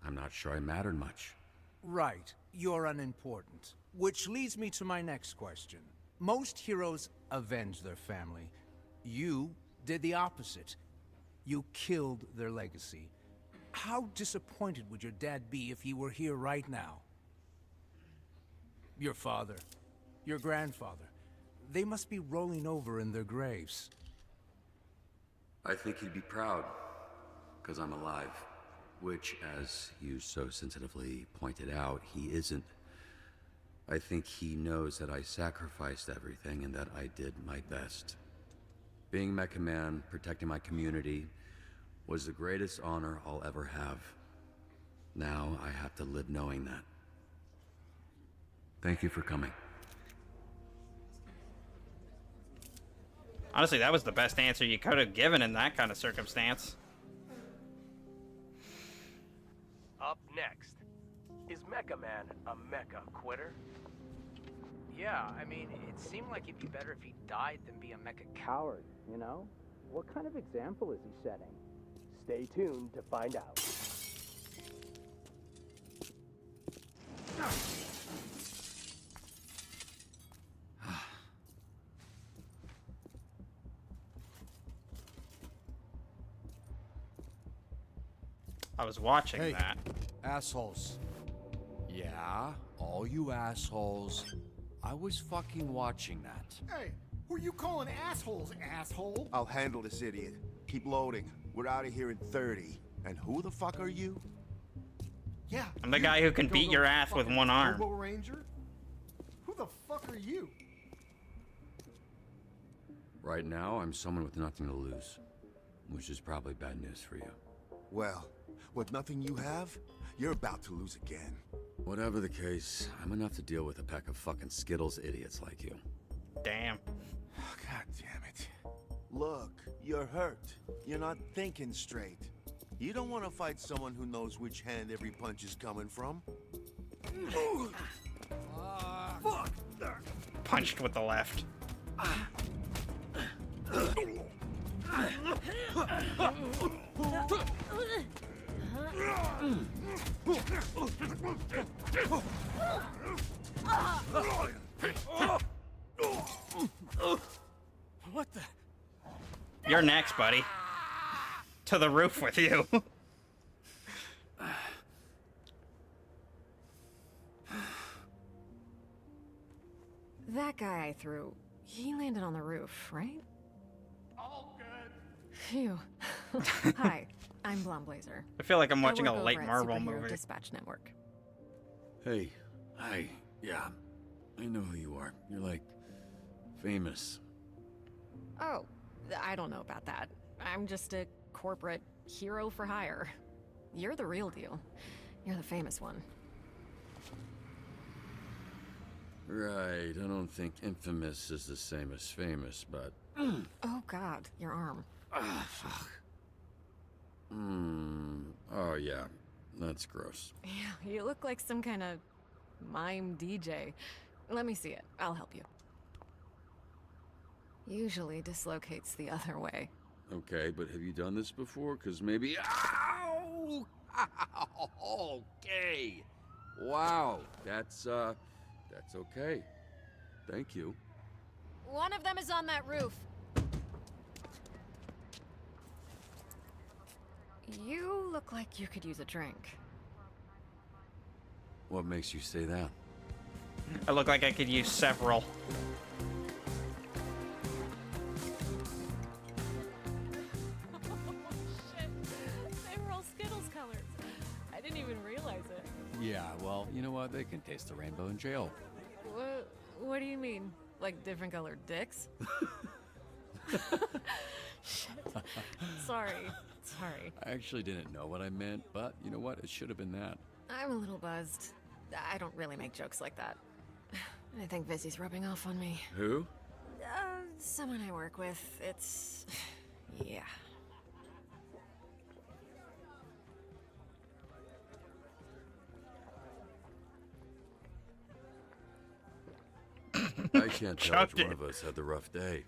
I'm not sure I mattered much. Right, you're unimportant. Which leads me to my next question. Most heroes avenge their family. You did the opposite. You killed their legacy. How disappointed would your dad be if he were here right now? Your father, your grandfather, they must be rolling over in their graves. I think he'd be proud, because I'm alive. Which, as you so sensitively pointed out, he isn't. I think he knows that I sacrificed everything and that I did my best. Being Mecha Man, protecting my community, was the greatest honor I'll ever have. Now I have to live knowing that. Thank you for coming. Honestly, that was the best answer you could have given in that kind of circumstance. Up next, is Mecha Man a mecha quitter? Yeah, I mean, it seemed like it'd be better if he died than be a mecha coward, you know? What kind of example is he setting? Stay tuned to find out. I was watching Hey. that. Assholes. Yeah, all you assholes. I was fucking watching that. Hey, who you calling assholes, asshole? I'll handle this idiot. Keep loading. We're out of here in 30. And who the fuck are you? Yeah. I'm the guy who can Don't beat know your ass with fucking one arm. Turbo Ranger? Who the fuck are you? Right now, I'm someone with nothing to lose. Which is probably bad news for you. Well, with nothing you have, you're about to lose again. Whatever the case, I'm enough to deal with a pack of fucking Skittles idiots like you. Damn. God damn it. Look, you're hurt. You're not thinking straight. You don't want to fight someone who knows which hand every punch is coming from. Fuck! punched with the left. What the? You're next, buddy. To the roof with you. That guy I threw, he landed on the roof, right? All good. Phew. Hi, I'm Blonde-Blazer. I feel like I'm I watching a work late over at Marvel Superhero movie. Dispatch Network. Hey, hi. Yeah, I know who you are. You're like famous. Oh, I don't know about that. I'm just a corporate hero for hire. You're the real deal. You're the famous one. Right, I don't think infamous is the same as famous, but... Oh god, your arm. Ah, fuck. Oh yeah, that's gross. Yeah, you look like some kind of mime DJ. Let me see it. I'll help you. Usually dislocates the other way. Okay, but have you done this before? Because maybe... Ow! Okay. Wow, that's okay. Thank you. One of them is on that roof. You look like you could use a drink. What makes you say that? I look like I could use several. Shit. They were all Skittles colors. I didn't even realize it. Yeah, well, you know what? They can taste the rainbow in jail. What do you mean? Like different colored dicks? Shit. Sorry. I actually didn't know what I meant, but you know what? It should have been that. I'm a little buzzed. I don't really make jokes like that. I think Vizzy's rubbing off on me. Who? Someone I work with. It's... yeah. I can't tell which Chucked one it. of us had the rough day.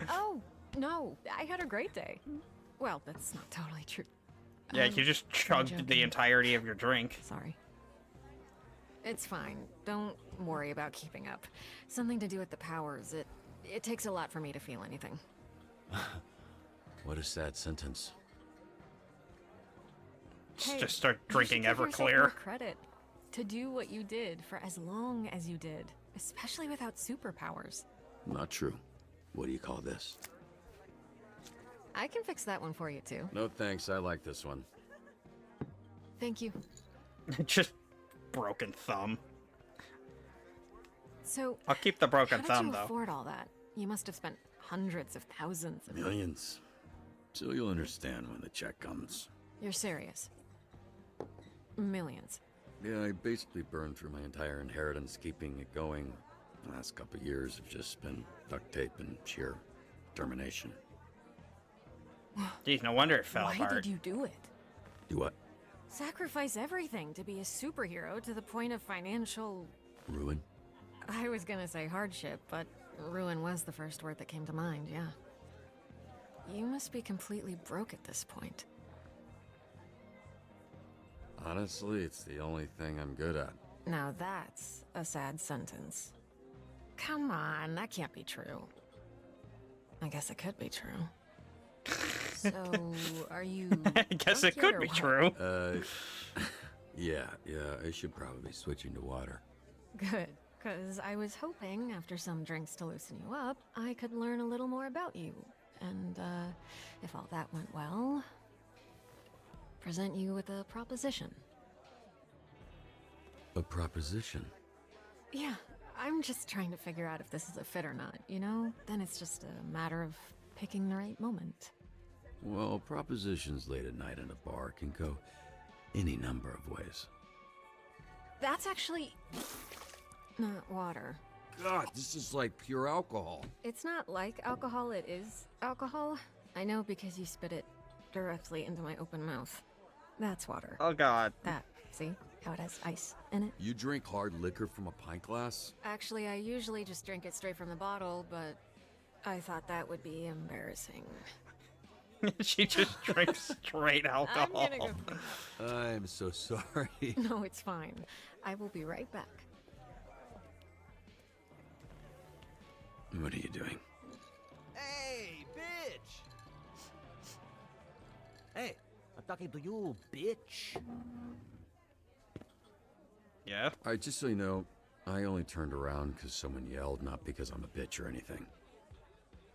Oh, no. I had a great day. Well, that's not totally true. Yeah, you just chugged the joking. entirety of your drink. Sorry. It's fine. Don't worry about keeping up. Something to do with the powers. It takes a lot for me to feel anything. What a sad sentence. Hey, Just start you drinking should give yourself Everclear. more credit to do what you did for as long as you did, especially without superpowers. Not true. What do you call this? I can fix that one for you too. No thanks, I like this one. Thank you. Just broken thumb. So, I'll keep the broken how thumb, did you though. afford all that? You must have spent hundreds of thousands of... Millions. So you'll understand when the check comes. You're serious? Millions. Yeah, I basically burned through my entire inheritance keeping it going. The last couple of years have just been duct tape and sheer determination. Geez, no wonder it fell Why apart. did you do it? Do what? Sacrifice everything to be a superhero to the point of financial... Ruin? I was gonna say hardship, but ruin was the first word that came to mind, yeah. You must be completely broke at this point. Honestly, it's the only thing I'm good at. Now that's a sad sentence. Come on, that can't be true. I guess it could be true. So, are you... I guess it drunk yet could or be what? true. Yeah, I should probably switch into water. Good, because I was hoping, after some drinks to loosen you up, I could learn a little more about you. And, if all that went well, present you with a proposition. A proposition? Yeah, I'm just trying to figure out if this is a fit or not, you know? Then it's just a matter of picking the right moment. Well, propositions late at night in a bar can go any number of ways. That's actually not water. God, this is like pure alcohol. It's not like alcohol, it is alcohol. I know because you spit it directly into my open mouth. That's water. Oh, God. That, see? How it has ice in it. You drink hard liquor from a pint glass? Actually, I usually just drink it straight from the bottle, but I thought that would be embarrassing. She just drinks straight alcohol. I'm gonna go. I'm so sorry. No, it's fine. I will be right back. What are you doing? Hey, bitch! Hey, I'm talking to you, bitch. Yeah? Alright, just so you know, I only turned around because someone yelled, not because I'm a bitch or anything.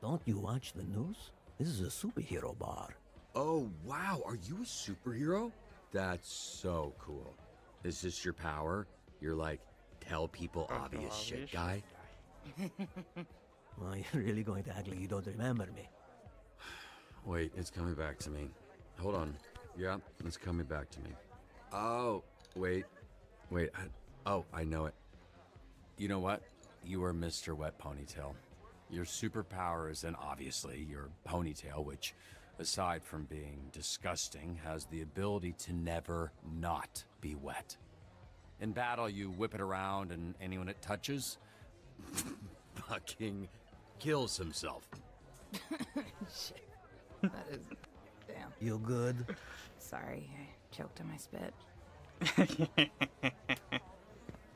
Don't you watch the news? This is a superhero bar. Oh, wow, are you a superhero? That's so cool. Is this your power? You're like, tell people obvious shit guy? Well, you're really going to act like you don't remember me. Wait, it's coming back to me. Hold on. Yeah, it's coming back to me. Oh, wait. I know it. You know what? You are Mr. Wet Ponytail. Your superpower is then obviously your ponytail, which, aside from being disgusting, has the ability to never not be wet. In battle, you whip it around and anyone it touches fucking kills himself. Shit. That is... Damn. You good? Sorry, I choked on my spit.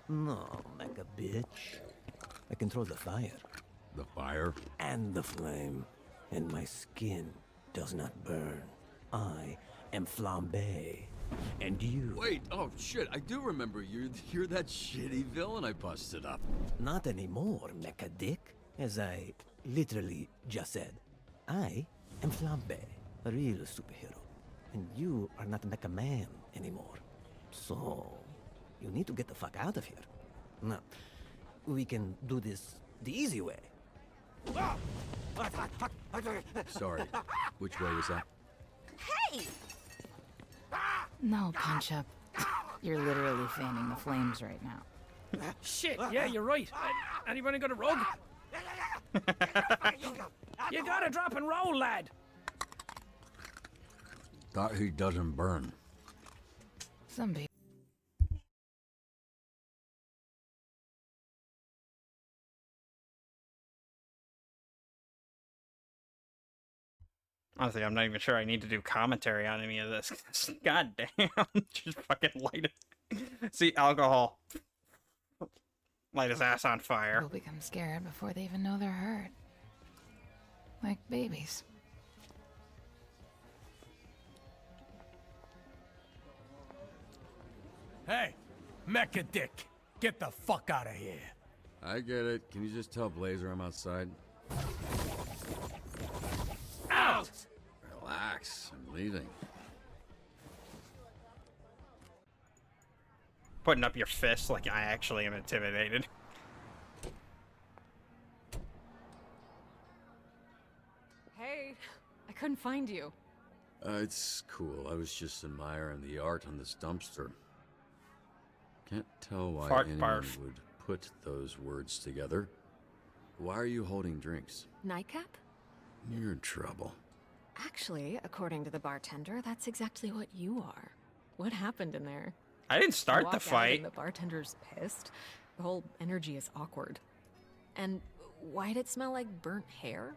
No, like a bitch. I control the fire. The fire? And the flame. And my skin does not burn. I am Flambe. And you... Wait, oh shit, I do remember you. You're that shitty villain I busted up. Not anymore, mecha dick. As I literally just said. I am Flambe, a real superhero. And you are not Mecha Man anymore. So, you need to get the fuck out of here. Now, we can do this the easy way. Sorry, which way was that? Hey! No, Punch Up. You're literally fanning the flames right now. Shit, yeah, you're right. Anybody got a rug? You gotta drop and roll, lad. Thought he doesn't burn. Some people. Honestly, I'm not even sure I need to do commentary on any of this. God damn. Just fucking light it. See, alcohol. Light his ass on fire. People become scared before they even know they're hurt. Like babies. Hey, Mecha Dick, get the fuck out of here. I get it. Can you just tell Blazer I'm outside? Out! Relax, I'm leaving. Putting up your fist like I actually am intimidated. Hey, I couldn't find you. It's cool. I was just admiring the art on this dumpster. Can't tell why Fart anyone barf. would put those words together. Why are you holding drinks? Nightcap? You're in trouble. Actually, according to the bartender, that's exactly what you are. What happened in there? I didn't start You the walk out fight. and the bartender's pissed. The whole energy is awkward. And why'd it smell like burnt hair?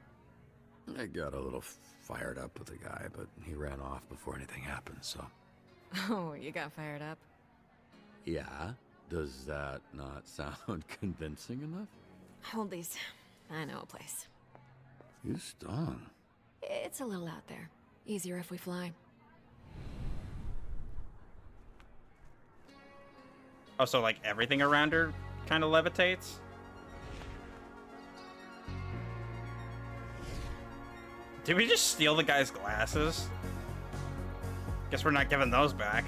I got a little fired up with the guy, but he ran off before anything happened, so... Oh, you got fired up? Yeah? Does that not sound convincing enough? Hold these. I know a place. You stung. It's a little out there. Easier if we fly. Oh, so like everything around her kind of levitates? Did we just steal the guy's glasses? Guess we're not giving those back.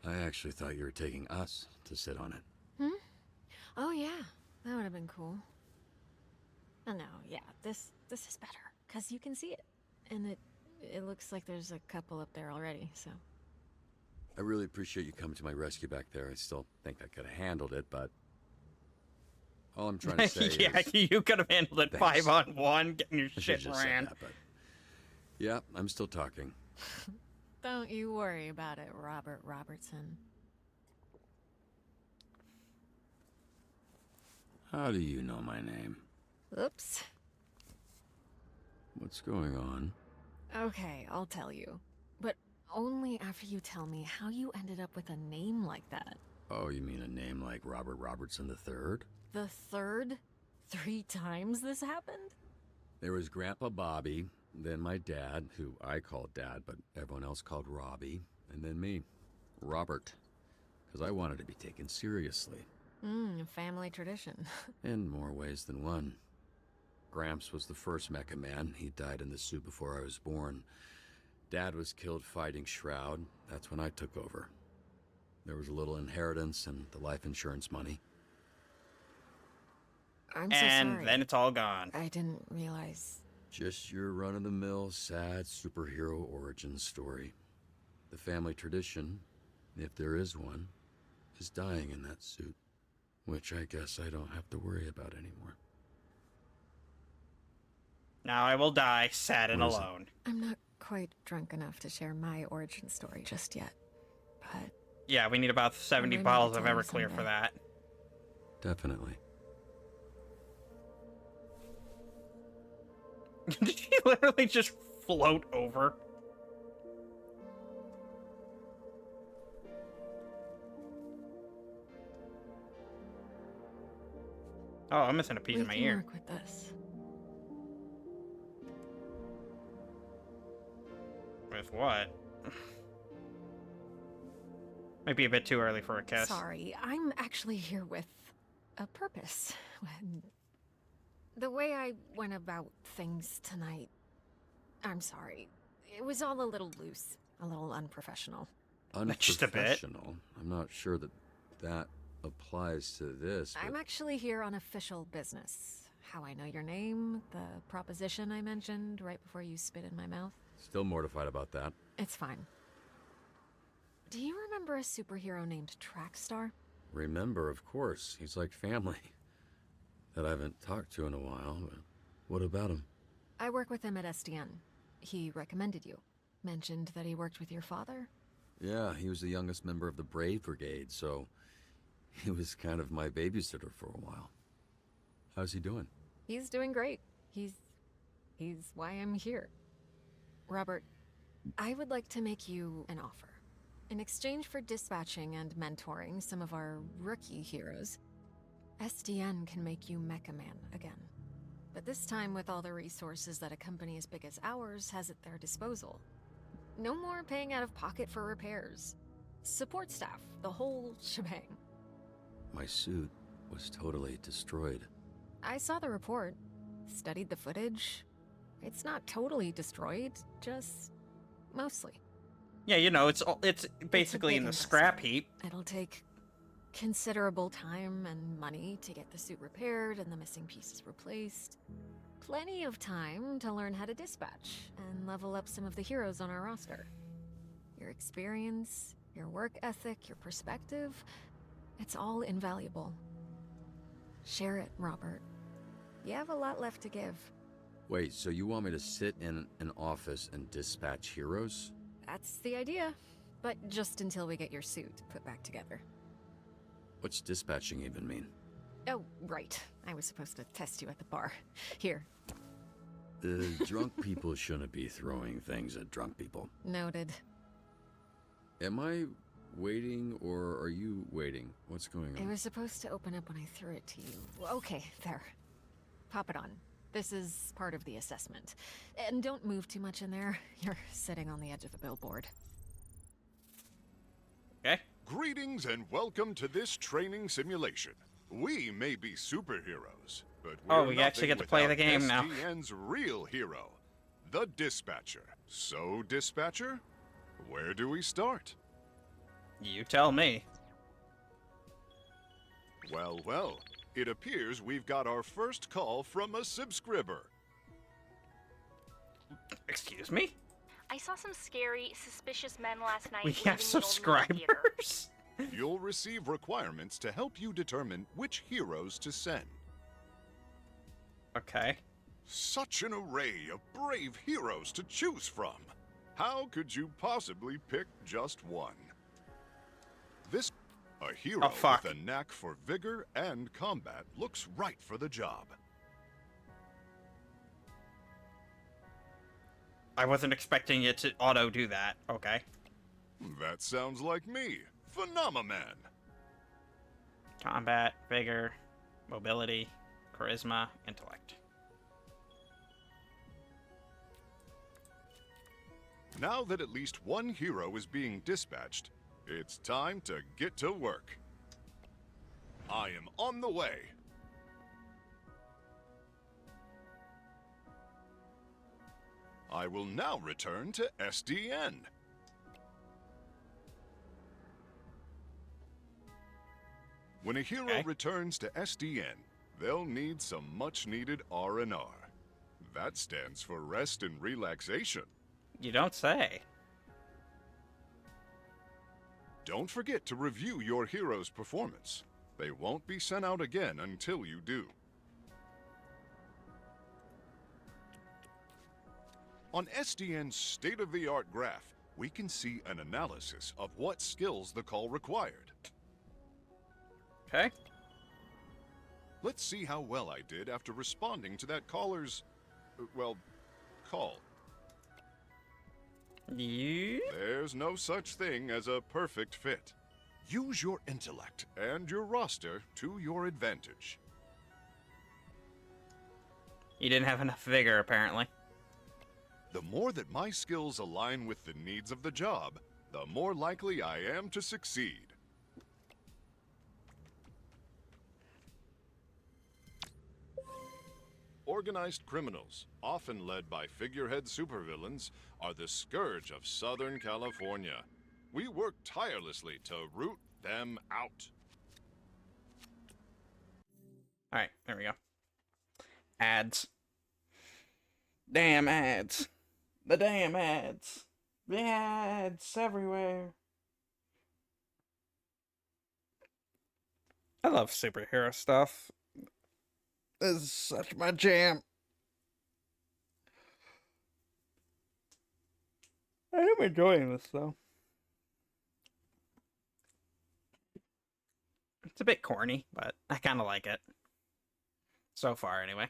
I actually thought you were taking us to sit on it. Hmm? Oh yeah, that would have been cool. Oh no, yeah, this is better, cause you can see it. And it looks like there's a couple up there already, so. I really appreciate you coming to my rescue back there. I still think I could have handled it, but all I'm trying to say yeah, is... you could have handled it thanks. 5-on-1, getting your I should've shit just said ran. that, but... Yeah, I'm still talking. Don't you worry about it, Robert Robertson. How do you know my name? Oops. What's going on? Okay, I'll tell you. But only after you tell me how you ended up with a name like that. Oh, you mean a name like Robert Robertson III? The third? 3 times this happened? There was Grandpa Bobby, then my dad, who I called Dad, but everyone else called Robbie, and then me, Robert, because I wanted to be taken seriously. Family tradition. In more ways than one. Gramps was the first Mecha Man. He died in the suit before I was born. Dad was killed fighting Shroud. That's when I took over. There was a little inheritance and the life insurance money. I'm so and sorry. then it's all gone. I didn't realize. Just your run-of-the-mill, sad superhero origin story. The family tradition, if there is one, is dying in that suit. Which I guess I don't have to worry about anymore. Now I will die, sad and What is it? alone. I'm not quite drunk enough to share my origin story just yet. But Yeah, we need about 70 I might bottles tell of you Everclear for someday. that. Definitely. Did she literally just float over? Oh, I'm missing a piece we of my can ear. work with this. With what? Might be a bit too early for a kiss. Sorry, I'm actually here with a purpose. The way I went about things tonight, I'm sorry. It was all a little loose, a little unprofessional. Just a bit. Unprofessional? I'm not sure that applies to this, but... I'm actually here on official business. How I know your name, the proposition I mentioned right before you spit in my mouth. Still mortified about that. It's fine. Do you remember a superhero named Trackstar? Remember, of course. He's like family. That I haven't talked to in a while, but what about him? I work with him at SDN. He recommended you. Mentioned that he worked with your father. Yeah, he was the youngest member of the Brave Brigade, so he was kind of my babysitter for a while. How's he doing? He's doing great. He's why I'm here. Robert, I would like to make you an offer. In exchange for dispatching and mentoring some of our rookie heroes, SDN can make you Mecha Man again. But this time with all the resources that a company as big as ours has at their disposal. No more paying out of pocket for repairs. Support staff, the whole shebang. My suit was totally destroyed. I saw the report, studied the footage. It's not totally destroyed, just mostly. Yeah, you know, it's basically big in the investment. scrap heap. It'll take considerable time and money to get the suit repaired and the missing pieces replaced. Plenty of time to learn how to dispatch and level up some of the heroes on our roster. Your experience, your work ethic, your perspective, it's all invaluable. Share it, Robert. You have a lot left to give. Wait, so you want me to sit in an office and dispatch heroes? That's the idea. But just until we get your suit put back together. What's dispatching even mean? Oh, right. I was supposed to test you at the bar. Here. Drunk people shouldn't be throwing things at drunk people. Noted. Am I waiting, or are you waiting? What's going It on? was supposed to open up when I threw it to you. Okay, there. Pop it on. This is part of the assessment. And don't move too much in there. You're sitting on the edge of the billboard. Okay. Greetings and welcome to this training simulation. We may be superheroes, but Oh, we're we actually nothing get to play the without game now. SDN's real hero, the Dispatcher. So, Dispatcher, where do we start? You tell me. Well, well. It appears we've got our first call from a subscriber. Excuse me? I saw some scary, suspicious men last night. We leaving have the old movie theater. subscribers? You'll receive requirements to help you determine which heroes to send. Okay. Such an array of brave heroes to choose from. How could you possibly pick just one? A hero with a knack for vigor and combat looks right for the job. I wasn't expecting it to auto do that. Okay. That sounds like me. Phenomenon. Combat, vigor, mobility, charisma, intellect. Now that at least one hero is being dispatched, it's time to get to work. I am on the way. I will now return to SDN. When a hero returns to SDN, they'll need some much-needed R&R. That stands for rest and relaxation. You don't say. Don't forget to review your hero's performance. They won't be sent out again until you do. On SDN's state-of-the-art graph, we can see an analysis of what skills the call required. Okay. Let's see how well I did after responding to that caller's, well, call. Yeah. There's no such thing as a perfect fit. Use your intellect and your roster to your advantage. You didn't have enough vigor, apparently. The more that my skills align with the needs of the job, the more likely I am to succeed. Organized criminals, often led by figurehead supervillains, are the scourge of Southern California. We work tirelessly to root them out. Alright, there we go. Ads. Damn ads. The damn ads. The ads everywhere. I love superhero stuff. This is such my jam. I am enjoying this, though. It's a bit corny, but I kind of like it. So far, anyway.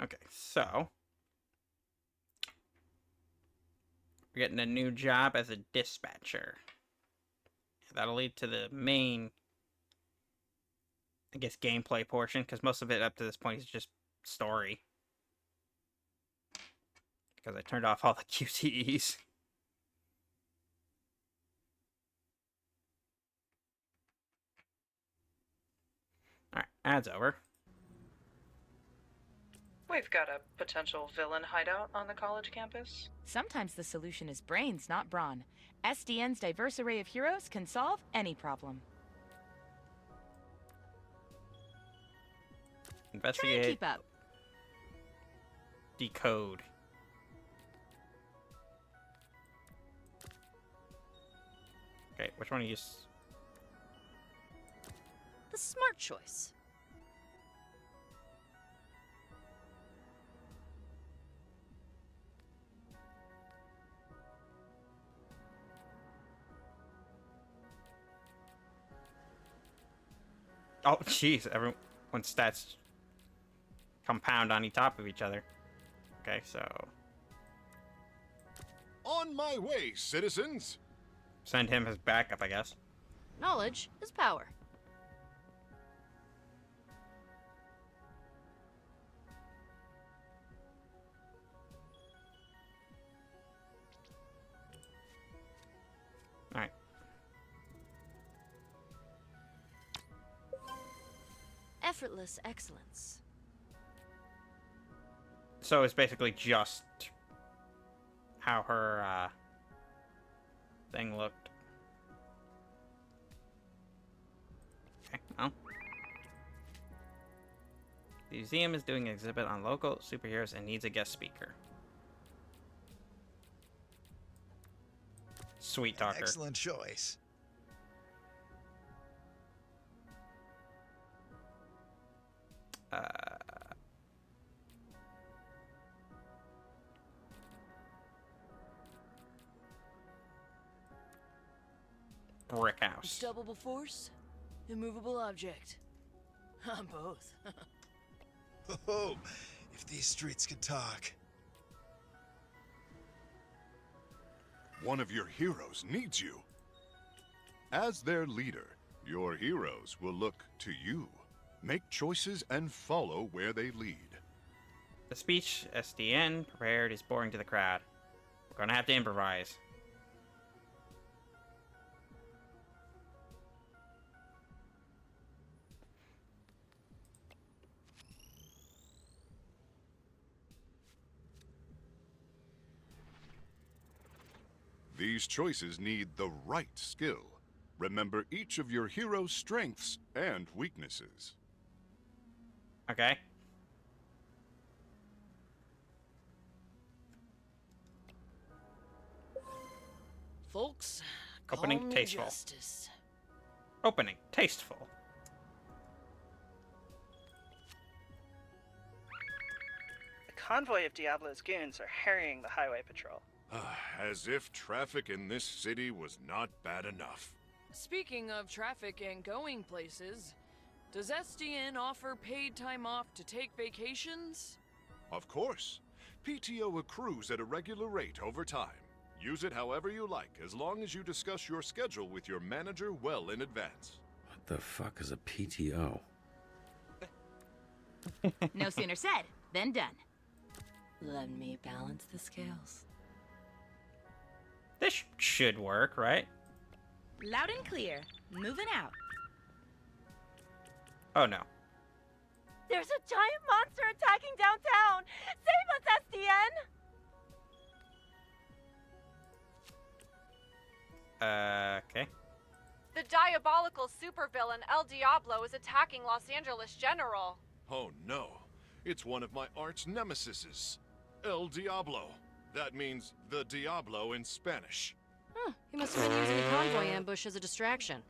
Okay, so we're getting a new job as a dispatcher. That'll lead to the main, I guess, gameplay portion, because most of it up to this point is just story. Because I turned off all the QTEs. Alright, ads over. We've got a potential villain hideout on the college campus. Sometimes the solution is brains, not brawn. SDN's diverse array of heroes can solve any problem. Investigate. Try and keep up. Decode. Okay, which one do you use? The smart choice. Oh, jeez, everyone's stats compound on top of each other. Okay, so On my way, citizens! send him as backup, I guess. Knowledge is power. Alright. effortless excellence. So it's basically just how her thing looked. Okay, well. The museum is doing an exhibit on local superheroes and needs a guest speaker. Sweet talker. Excellent choice. Brick house. Unstoppable force? Immovable object? Both. Oh, if these streets could talk. One of your heroes needs you. As their leader, your heroes will look to you. Make choices and follow where they lead. The speech SDN prepared is boring to the crowd. We're gonna have to improvise. These choices need the right skill. Remember each of your hero's strengths and weaknesses. Okay. Folks, Opening call me tasteful. Justice. Opening tasteful. A convoy of Diablo's goons are harrying the highway patrol. As if traffic in this city was not bad enough. Speaking of traffic and going places, does SDN offer paid time off to take vacations? Of course. PTO accrues at a regular rate over time. Use it however you like, as long as you discuss your schedule with your manager well in advance. What the fuck is a PTO? No sooner said than done. Let me balance the scales. This should work, right? Loud and clear. Moving out. Oh no. There's a giant monster attacking downtown! Save us, SDN! Okay. The diabolical supervillain El Diablo is attacking Los Angeles General. Oh no, it's one of my arch nemesises, El Diablo. That means the Diablo in Spanish. Huh, he must have been using the convoy ambush as a distraction.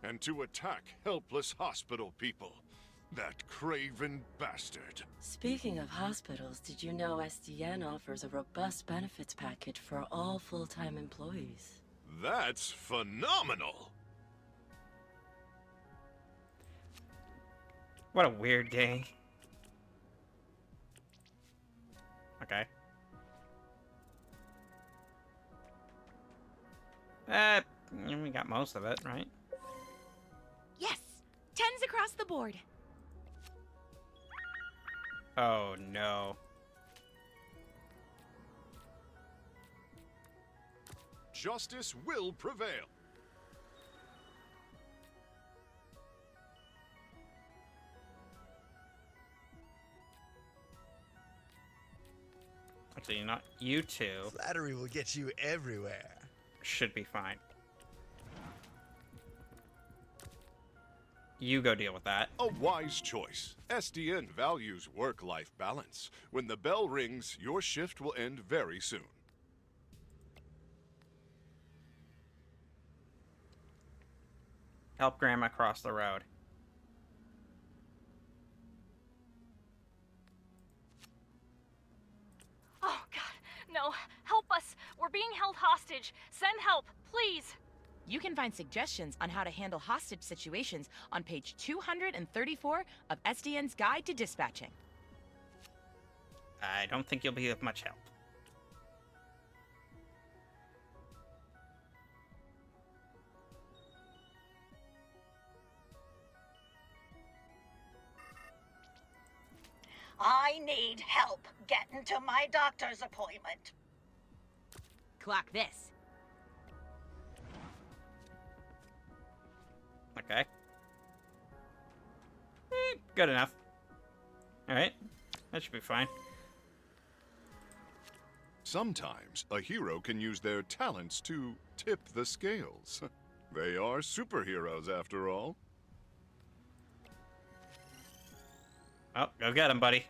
And to attack helpless hospital people. That craven bastard. Speaking of hospitals, did you know SDN offers a robust benefits package for all full-time employees? That's phenomenal! What a weird day. Okay. We got most of it, right? Yes! 10s across the board. Oh no. Justice will prevail. Actually, not you two. Flattery will get you everywhere. Should be fine. You go deal with that. A wise choice. SDN values work-life balance. When the bell rings, your shift will end very soon. Help Grandma cross the road. Oh, God, no. Help us. We're being held hostage. Send help, please. You can find suggestions on how to handle hostage situations on page 234 of SDN's Guide to Dispatching. I don't think you'll be of much help. I need help getting to my doctor's appointment. Clock this. Okay. Good enough. Alright. That should be fine. Sometimes a hero can use their talents to tip the scales. They are superheroes, after all. Oh, go get him, buddy.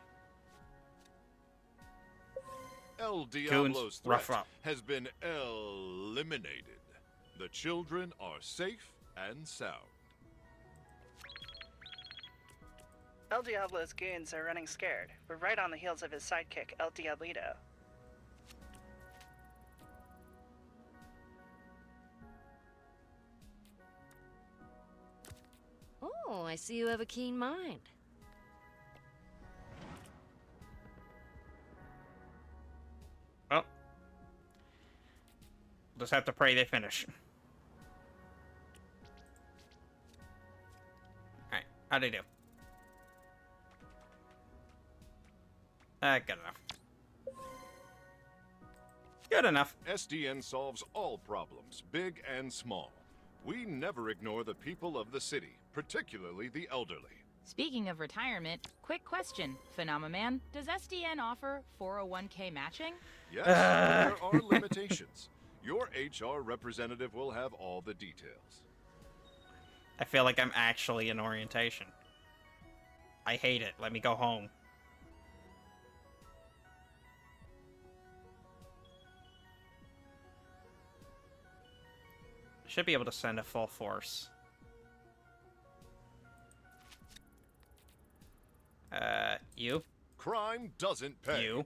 El Diablo's rough threat up. has been eliminated. The children are safe and sound. El Diablo's goons are running scared. We're right on the heels of his sidekick, El Diablito. Oh, I see you have a keen mind. Well, just have to pray they finish. Alright, how'd they do? Good enough. Good enough. SDN solves all problems, big and small. We never ignore the people of the city, particularly the elderly. Speaking of retirement, quick question, Phenomenon. Does SDN offer 401k matching? Yes, there are limitations. Your HR representative will have all the details. I feel like I'm actually in orientation. I hate it. Let me go home. Should be able to send a full force. You. Crime doesn't pay.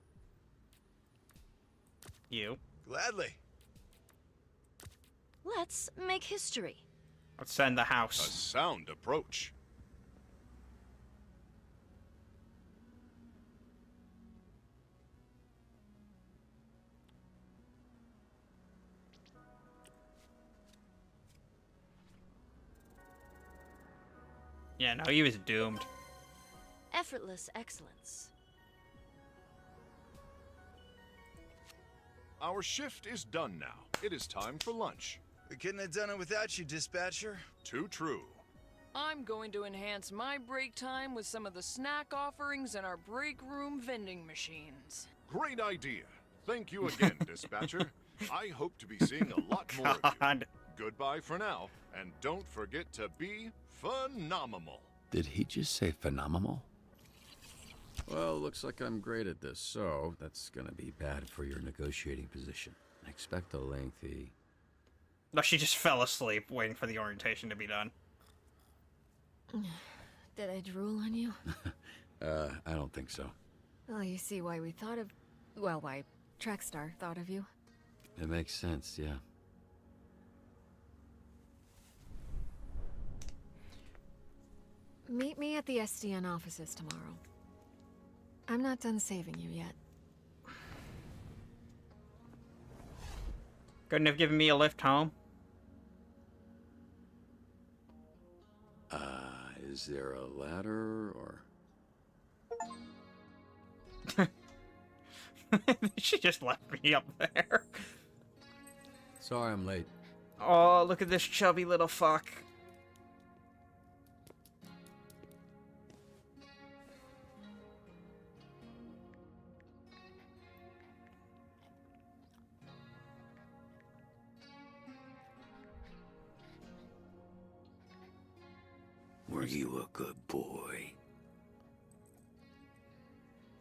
You. Gladly. Let's make history. Let's send the A house. sound approach. Yeah, no, he was doomed. Effortless excellence. Our shift is done now. It is time for lunch. We couldn't have done it without you, dispatcher. Too true. I'm going to enhance my break time with some of the snack offerings in our break room vending machines. Great idea. Thank you again, dispatcher. I hope to be seeing a lot more of you. Goodbye for now, and don't forget to be phenomenal. Did he just say phenomenal? Well, looks like I'm great at this, so that's gonna be bad for your negotiating position. Expect a lengthy... No, she just fell asleep waiting for the orientation to be done. Did I drool on you? I don't think so. Well, you see why we thought of... Well, why Trackstar thought of you. It makes sense, yeah. Meet me at the SDN offices tomorrow. I'm not done saving you yet. Couldn't have given me a lift home. Is there a ladder, or... She just left me up there. Sorry I'm late. Oh, look at this chubby little fuck. Were you a good boy?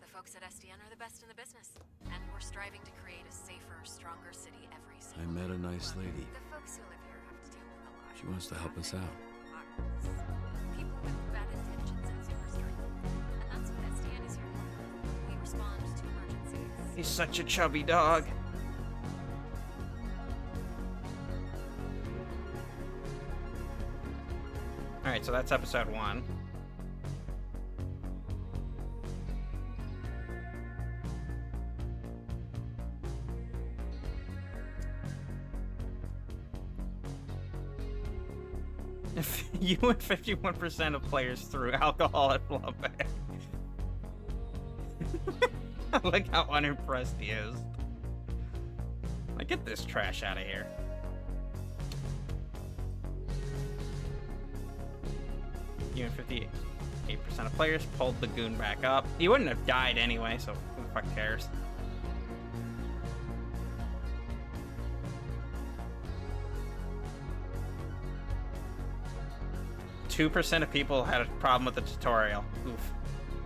The folks at SDN are the best in the business, and we're striving to create a safer, stronger city every I single met a nice lady. The folks who live here have to deal with a lot. She wants to help us out. People with bad intentions and super strength. And that's what SDN is here for. We respond to emergencies. He's such a chubby dog. Alright, so that's episode 1. If you and 51% of players threw alcohol at Flambe. Look how unimpressed he is. Like, get this trash out of here. You and 58. 8% of players pulled the goon back up. He wouldn't have died anyway, so who the fuck cares? %2 of people had a problem with the tutorial. Oof.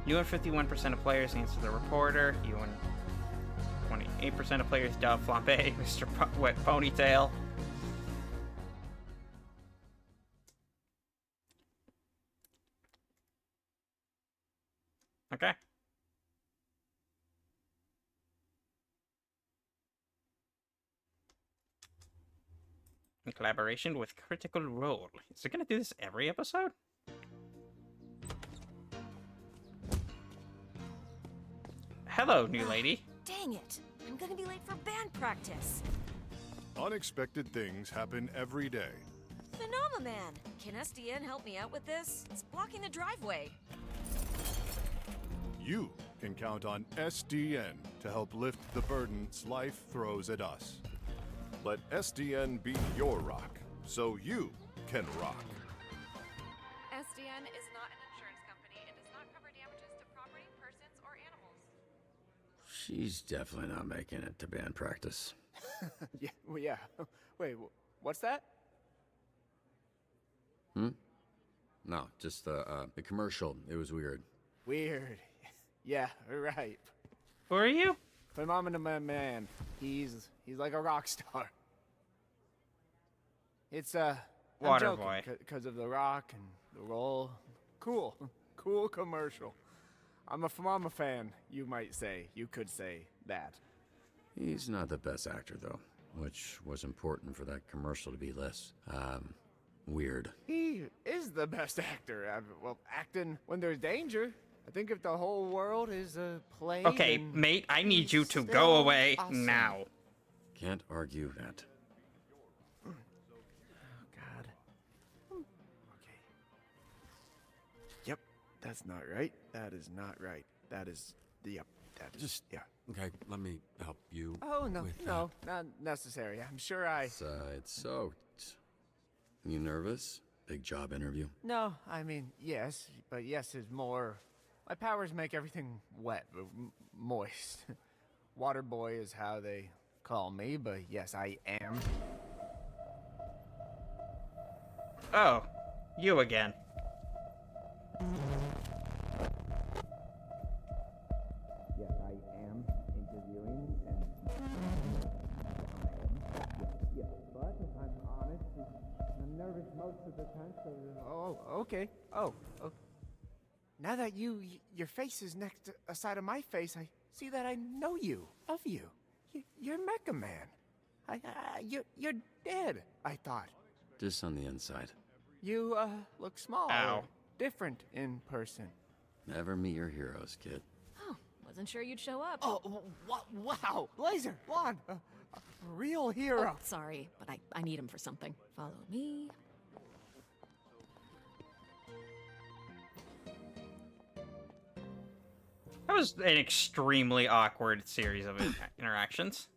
You and 51% of players answered the reporter. You and 28% of players dubbed Flambe Mr. Wet Ponytail. Okay. In collaboration with Critical Role. Is it gonna do this every episode? Hello, new lady. Dang it! I'm gonna be late for band practice. Unexpected things happen every day. Phenomenon! Can SDN help me out with this? It's blocking the driveway. You can count on SDN to help lift the burdens life throws at us. Let SDN be your rock, so you can rock. SDN is not an insurance company and does not cover damages to property, persons, or animals. She's definitely not making it to band practice. Yeah, well, yeah. Wait, what's that? No, just the commercial. It was weird. Weird. Yeah, right. Who are you? Phenomenon Man. He's like a rock star. It's Waterboy. Because of the rock and the roll. Cool commercial. I'm a Phenomenon fan, you might say. You could say that. He's not the best actor, though, which was important for that commercial to be less, weird. He is the best actor. Well, acting when there's danger. I think if the whole world is a play. Okay, mate, I need you to go away now. Can't argue that. Oh, God. Okay. Yep, that's not right. That is not right. That is. Yep, that is. Just. Yeah. Okay, let me help you. Oh, no, with no, not necessary. I'm sure I. It's soaked. You nervous? Big job interview? No, I mean, yes, but yes is more. My powers make everything wet, moist. Water boy is how they call me, but yes, I am. Oh, you again. Yes, I am interviewing, and yes, but if I'm honest, I'm nervous most of the time, so... Oh, okay. Oh. Now that your face is next to a side of my face, I see that I know you, of you. You're Mecha Man. You're dead, I thought. Just on the inside. You, look small. Ow. Or different in person. Never meet your heroes, kid. Oh, wasn't sure you'd show up. Oh, wow. Laser, Lon, a real hero. Oh, sorry, but I need him for something. Follow me. That was an extremely awkward series of interactions.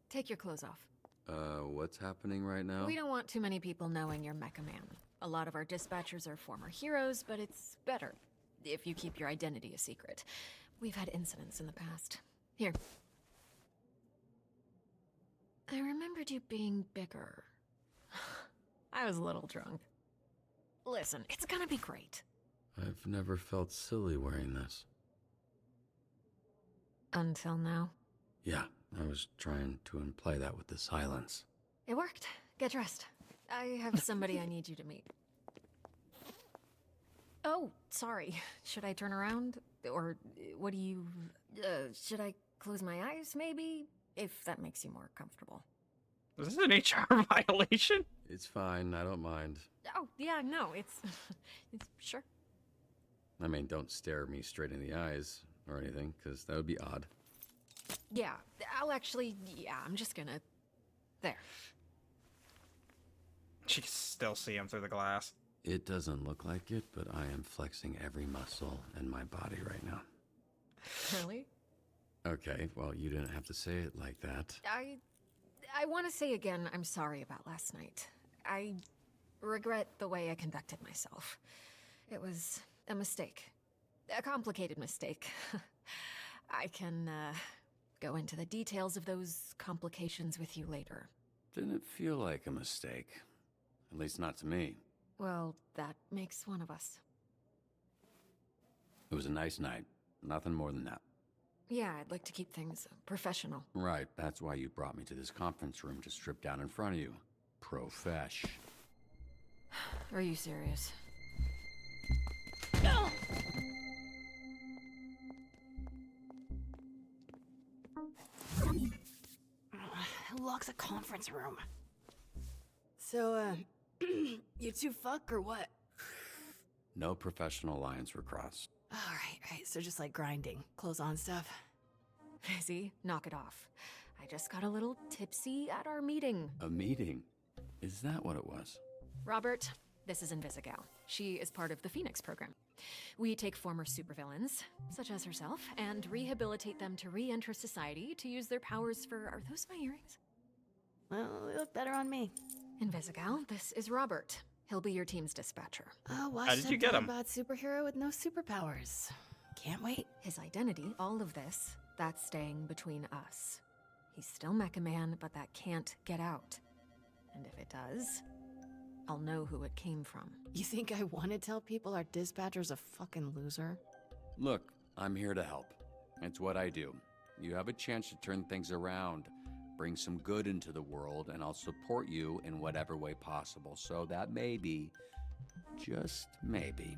Take your clothes off. What's happening right now? We don't want too many people knowing you're Mecha Man. A lot of our dispatchers are former heroes, but it's better if you keep your identity a secret. We've had incidents in the past. Here. I remembered you being bigger. I was a little drunk. Listen, it's gonna be great. I've never felt silly wearing this. Until now. Yeah, I was trying to imply that with the silence. It worked. Get dressed. I have somebody I need you to meet. Oh, sorry. Should I turn around? Or what do you... should I close my eyes, maybe? If that makes you more comfortable. Is this an HR violation? It's fine, I don't mind. Oh, yeah, no, it's sure. I mean, don't stare me straight in the eyes or anything, because that would be odd. Yeah, I'm just gonna... There. She can still see him through the glass. It doesn't look like it, but I am flexing every muscle in my body right now. Really? Okay, well, you didn't have to say it like that. I want to say again, I'm sorry about last night. I regret the way I conducted myself. It was a mistake. A complicated mistake. I can, go into the details of those complications with you later. Didn't feel like a mistake. At least not to me. Well, that makes one of us. It was a nice night. Nothing more than that. Yeah, I'd like to keep things professional. Right, that's why you brought me to this conference room to strip down in front of you. Profesh. Are you serious? Who locks a conference room? So, you two fuck or what? No professional lines were crossed. Alright, so just like grinding, clothes on stuff. Busy? Knock it off. I just got a little tipsy at our meeting. A meeting? Is that what it was? Robert, this is Invisigal. She is part of the Phoenix program. We take former supervillains, such as herself, and rehabilitate them to re-enter society to use their powers for... Are those my earrings? Well, they look better on me. Invisigal, this is Robert. He'll be your team's dispatcher. Oh, watch How did you get him? about superhero with no superpowers. Can't wait. His identity, all of this, that's staying between us. He's still Mecha Man, but that can't get out. And if it does, I'll know who it came from. You think I want to tell people our dispatcher's a fucking loser? Look, I'm here to help. It's what I do. You have a chance to turn things around, bring some good into the world, and I'll support you in whatever way possible. So that maybe, just maybe,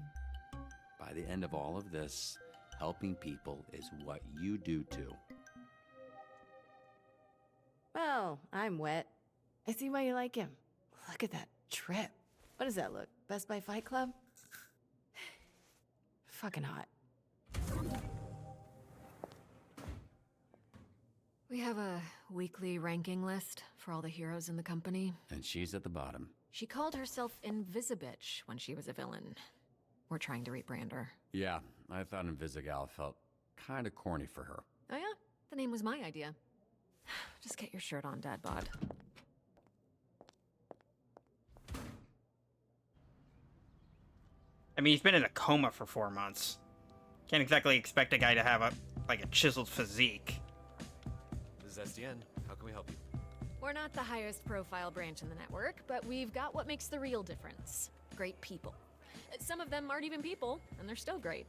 by the end of all of this, helping people is what you do too. Well, I'm wet. I see why you like him. Look at that trip. What does that look? Best Buy Fight Club? Fucking hot. We have a weekly ranking list for all the heroes in the company. And she's at the bottom. She called herself Invisibitch when she was a villain. We're trying to rebrand her. Yeah, I thought Invisigal felt kind of corny for her. Oh yeah? The name was my idea. Just get your shirt on, Dad Bod. I mean, he's been in a coma for 4 months. Can't exactly expect a guy to have a chiseled physique. This is SDN. How can we help you? We're not the highest profile branch in the network, but we've got what makes the real difference. Great people. Some of them aren't even people, and they're still great.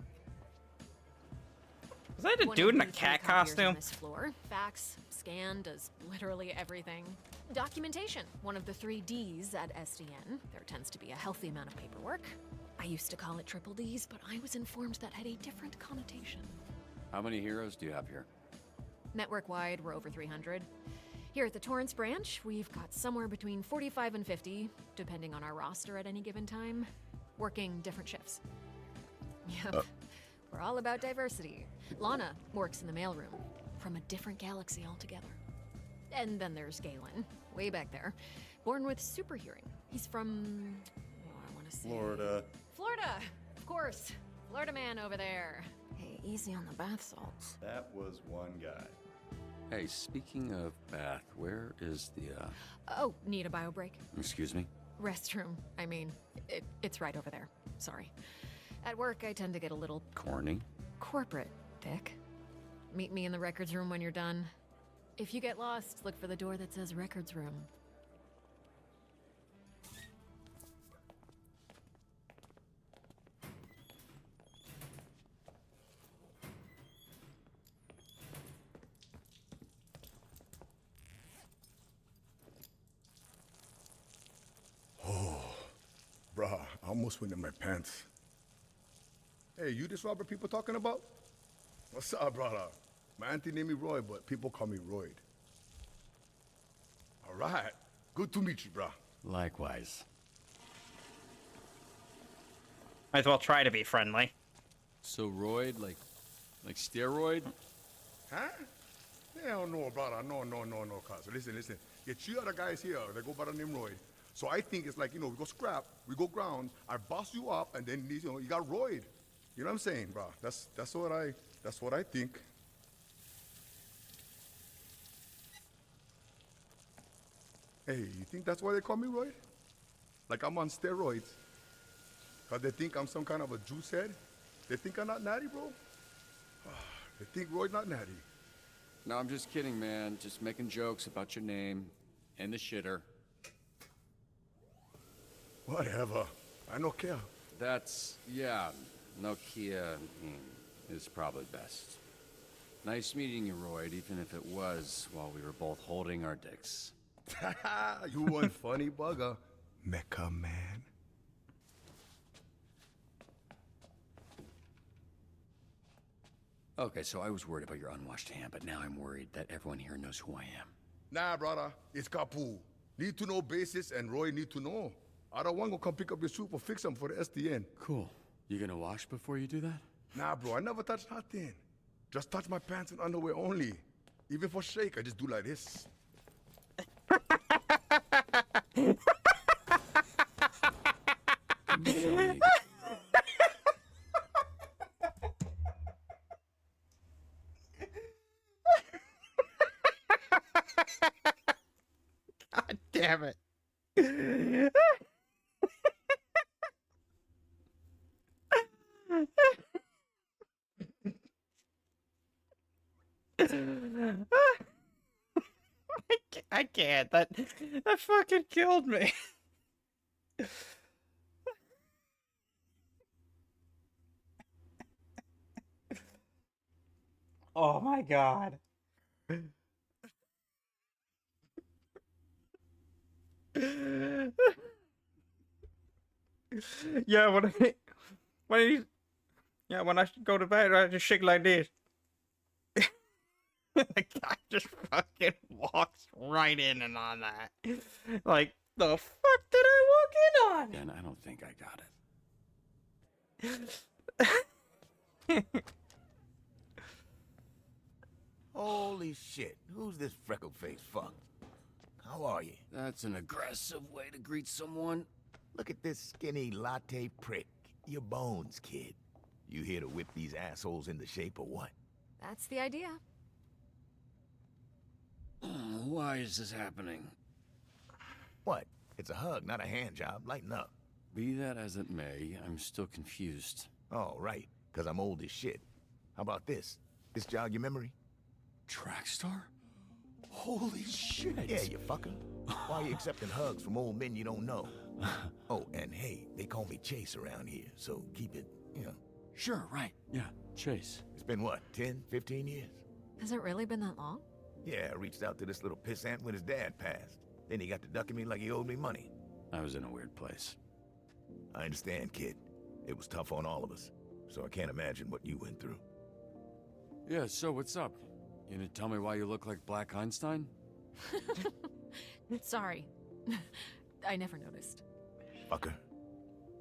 Is that a dude in a cat costume? On this floor. Fax, scan, does literally everything. Documentation, one of the 3 Ds at SDN. There tends to be a healthy amount of paperwork. I used to call it triple Ds, but I was informed that had a different connotation. How many heroes do you have here? Network-wide, we're over 300. Here at the Torrance branch, we've got somewhere between 45 and 50, depending on our roster at any given time, working different shifts. Yep, we're all about diversity. Lana works in the mailroom, from a different galaxy altogether. And then there's Galen, way back there, born with super hearing. He's from, I want to say... Florida, of course. Florida man over there. Hey, easy on the bath salts. That was one guy. Hey, speaking of bath, where is the, Oh, need a bio break? Excuse me? Restroom. I mean, it's right over there. Sorry. At work, I tend to get a little... Corny? Corporate, Dick. Meet me in the records room when you're done. If you get lost, look for the door that says records room. Bruh, I almost went in my pants. Hey, you this Robert people talking about? What's up, brother? My auntie named me Roy, but people call me Royd. All right. Good to meet you, bruh. Likewise. Might as well try to be friendly. So Royd, like steroid? Huh? Hell no, brother. No, cuz. Listen. Get 2 other guys here. They go by the name Royd. So I think it's like, we go scrap, we go ground, I boss you up, and then, you got Royd. You know what I'm saying, bro? That's what I think. Hey, you think that's why they call me Royd? like I'm on steroids. Cause they think I'm some kind of a juice head. They think I'm not natty, bro. They think Roy's not natty. No, I'm just kidding, man. Just making jokes about your name and the shitter. Whatever. I no care. That's, yeah, Nokia is probably best. Nice meeting you, Roy, even if it was while we were both holding our dicks. You one funny bugger, Mecha Man. Okay, so I was worried about your unwashed hand, but now I'm worried that everyone here knows who I am. Nah, brother, it's Kapu. Need to know basis, and Roy need to know. I don't want to come pick up your soup or fix them for the SDN. Cool. You gonna wash before you do that? Nah, bro, I never touch nothing. Just touch my pants and underwear only. Even for shake, I just do like this. God damn it. I can't. That fucking killed me. Oh my god. Yeah, when I go to bed, I just shake like this. The guy just fucking walks right in and on that. Like, the fuck did I walk in on? And I don't think I got it. Holy shit, who's this freckle-faced fuck? How are you? That's an aggressive way to greet someone. Look at this skinny latte prick. Your bones, kid. You here to whip these assholes into shape or what? That's the idea. Why is this happening? What? It's a hug, not a hand job. Lighten up. Be that as it may, I'm still confused. Oh, right, because I'm old as shit. How about this? This jog your memory? Trackstar? Holy shit! Yeah, you fucker. Why are you accepting hugs from old men you don't know? Oh, and hey, they call me Chase around here, so keep it, you know. Sure, right. Yeah, Chase. It's been what, 10, 15 years? Has it really been that long? Yeah, I reached out to this little pissant when his dad passed. Then he got to ducking me like he owed me money. I was in a weird place. I understand, kid. It was tough on all of us, so I can't imagine what you went through. Yeah, so what's up? You gonna tell me why you look like Black Einstein? Sorry. I never noticed. Fucker.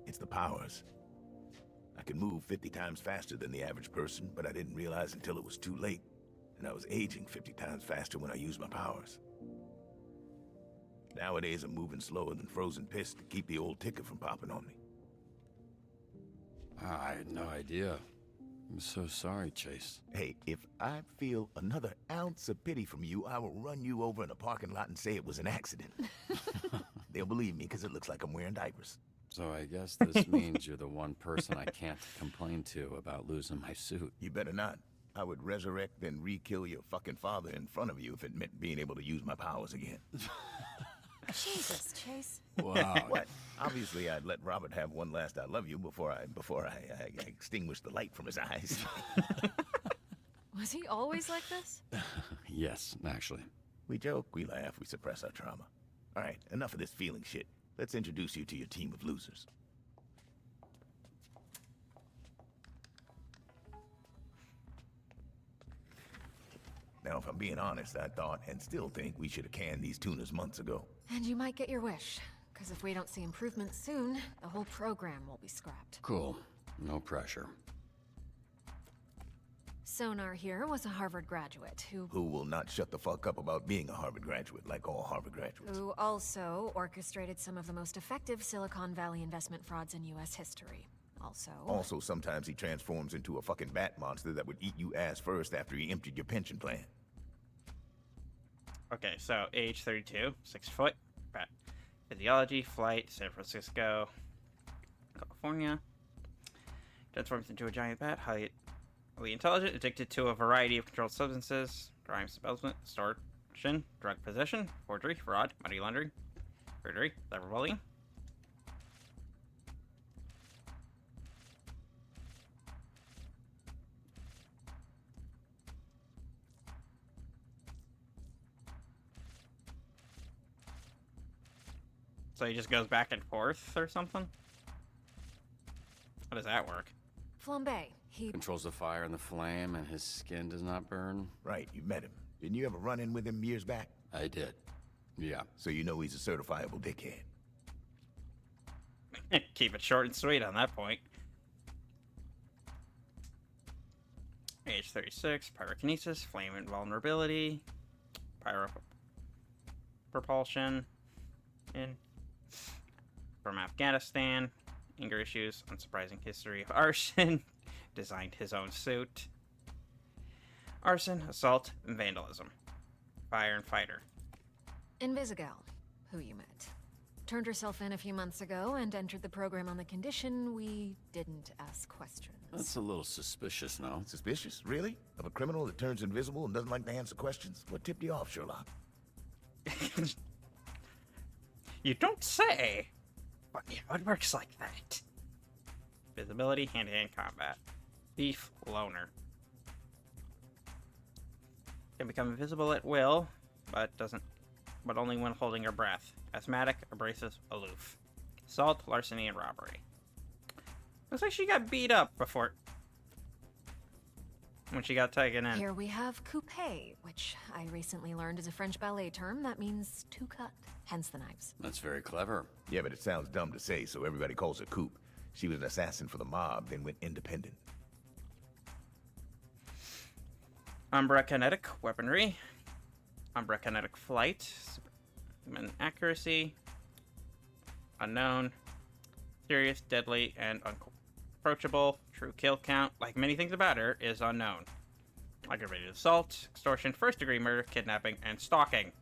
It's the powers. I can move 50 times faster than the average person, but I didn't realize until it was too late. And I was aging 50 times faster when I used my powers. Nowadays, I'm moving slower than frozen piss to keep the old ticker from popping on me. I had no idea. I'm so sorry, Chase. Hey, if I feel another ounce of pity from you, I will run you over in a parking lot and say it was an accident. They'll believe me because it looks like I'm wearing diapers. So I guess this means you're the one person I can't complain to about losing my suit. You better not. I would resurrect and re-kill your fucking father in front of you if it meant being able to use my powers again. Jesus, Chase. Wow. What? Obviously, I'd let Robert have one last I love you before I extinguish the light from his eyes. Was he always like this? Yes, actually. We joke, we laugh, we suppress our trauma. All right, enough of this feeling shit. Let's introduce you to your team of losers. Now, if I'm being honest, I thought and still think we should have canned these tunas months ago. And you might get your wish. Because if we don't see improvement soon, the whole program will be scrapped. Cool. No pressure. Sonar here was a Harvard graduate who will not shut the fuck up about being a Harvard graduate, like all Harvard graduates. who also orchestrated some of the most effective Silicon Valley investment frauds in U.S. history. Also, sometimes he transforms into a fucking bat monster that would eat you ass first after he emptied your pension plan. Okay, so age 32, 6 foot. Physiology, flight, San Francisco, California. Transforms into a giant bat, highly intelligent, addicted to a variety of controlled substances, crimes, embezzlement, extortion, drug possession, forgery, fraud, money laundering, perjury, cyberbullying. So he just goes back and forth or something? How does that work? Flambe, he Controls the fire and the flame, and his skin does not burn. Right, you met him. Didn't you ever run in with him years back? I did. Yeah. So you know he's a certifiable dickhead. Keep it short and sweet on that point. Age 36, pyrokinesis, flame invulnerability, pyro propulsion, from Afghanistan, anger issues, unsurprising history of arson, designed his own suit, arson, assault, and vandalism, fire and fighter. Invisigal, who you met. Turned herself in a few months ago and entered the program on the condition we didn't ask questions. That's a little suspicious, no? Suspicious? Really? Of a criminal that turns invisible and doesn't like to answer questions? What tipped you off, Sherlock? You don't say! But yeah, it works like that. Visibility, hand-to-hand combat. Thief, loner. Can become invisible at will, but only when holding her breath. Asthmatic, abrasive, aloof. Assault, larceny, and robbery. Looks like she got beat up before when she got taken in. Here we have coupé, which I recently learned is a French ballet term that means to cut, hence the knives. That's very clever. Yeah, but it sounds dumb to say, so everybody calls her Coop. She was an assassin for the mob, then went independent. Umbra kinetic weaponry. Umbra kinetic flight. Superhuman accuracy. Unknown. Serious, deadly, and unapproachable. True kill count, like many things about her, is unknown. Aggravated assault, extortion, first-degree murder, kidnapping, and stalking.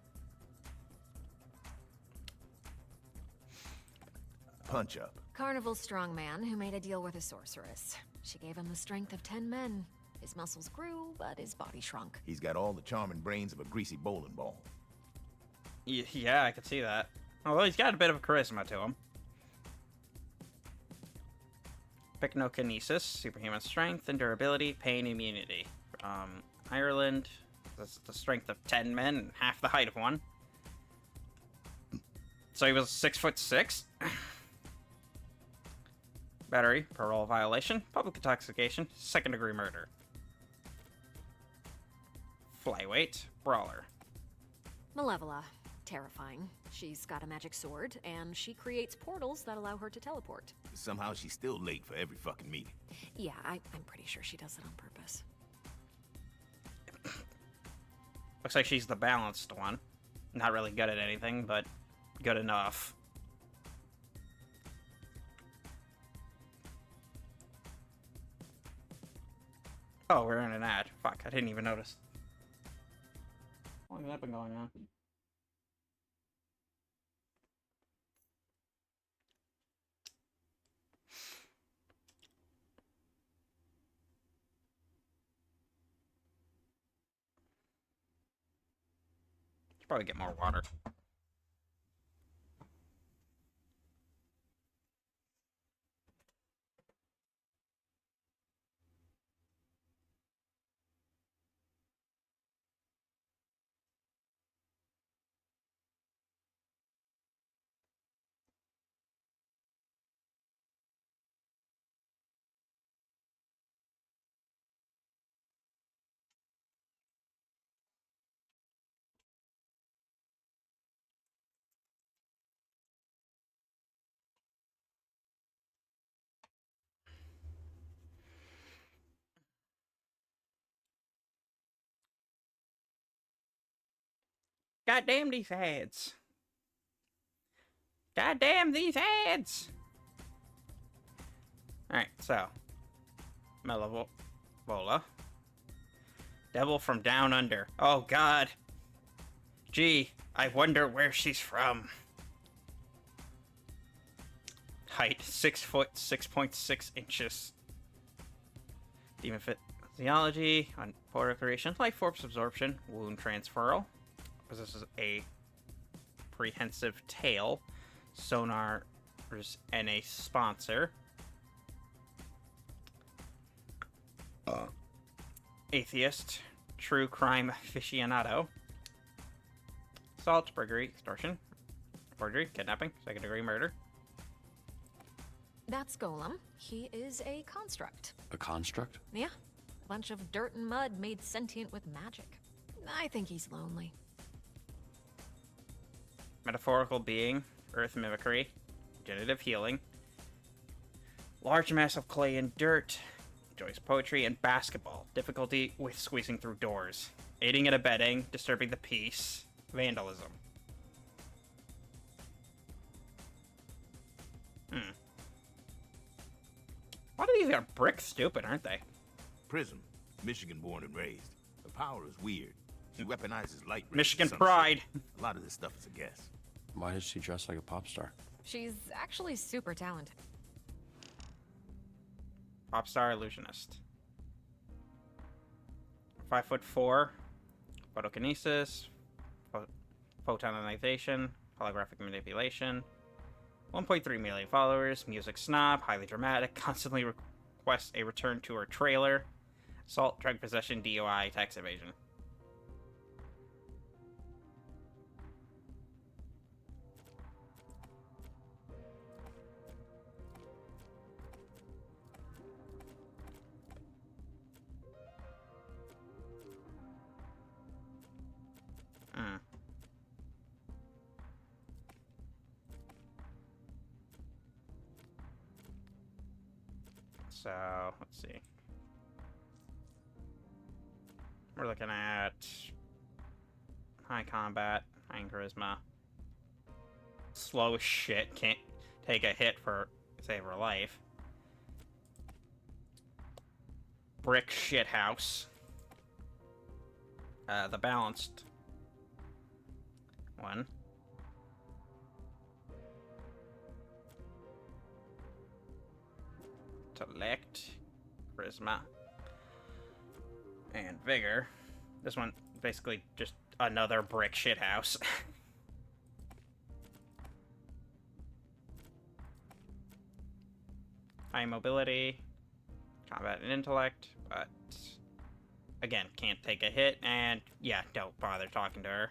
Punch up. Carnival strongman who made a deal with a sorceress. She gave him the strength of 10 men. His muscles grew, but his body shrunk. He's got all the charming brains of a greasy bowling ball. Yeah, I could see that. Although he's got a bit of charisma to him. Pycnokinesis, superhuman strength and durability, pain immunity. Ireland, that's the strength of 10 men and half the height of one. So he was 6'6". Battery, parole violation, public intoxication, second-degree murder. Flyweight, brawler. Malevola, terrifying. She's got a magic sword, and she creates portals that allow her to teleport. Somehow she's still late for every fucking meeting. Yeah, I'm pretty sure she does it on purpose. Looks like she's the balanced one. Not really good at anything, but good enough. Oh, we're in an ad. Fuck, I didn't even notice. How long has that been going on? Should probably get more water. God damn these ads. God damn these ads. Alright, so. Malevola. Devil from Down Under. Oh, God. Gee, I wonder where she's from. Height 6 foot 6.6 inches. Demon physiology on portal creation, life force absorption, wound transferal. Possesses a prehensive tail, sonars, and a sponsor. Atheist, true crime aficionado. Assault, burglary, extortion, forgery, kidnapping, second-degree murder. That's Golem. He is a construct. A construct? Yeah. A bunch of dirt and mud made sentient with magic. I think he's lonely. Metaphorical being, earth mimicry, generative healing. Large mass of clay and dirt. Enjoys poetry and basketball. Difficulty with squeezing through doors. Aiding and abetting, disturbing the peace. Vandalism. A lot of these are brick stupid, aren't they? Prism, Michigan born and raised. The power is weird. She weaponizes light rays. Michigan some pride. shit. A lot of this stuff is a guess. Why does she dress like a pop star? She's actually super talented. Pop star illusionist. 5'4", photokinesis, photonization, holographic manipulation. 1.3 million followers, music snob, highly dramatic, constantly requests a return to her trailer. Assault, drug possession, DUI, tax evasion. So, let's see. We're looking at high combat, high charisma. Slow as shit, can't take a hit for save her life. Brick shit house. The balanced one. Select, charisma, and vigor. This one basically just another brick shithouse. High mobility, combat and intellect, but again, can't take a hit, and yeah, don't bother talking to her.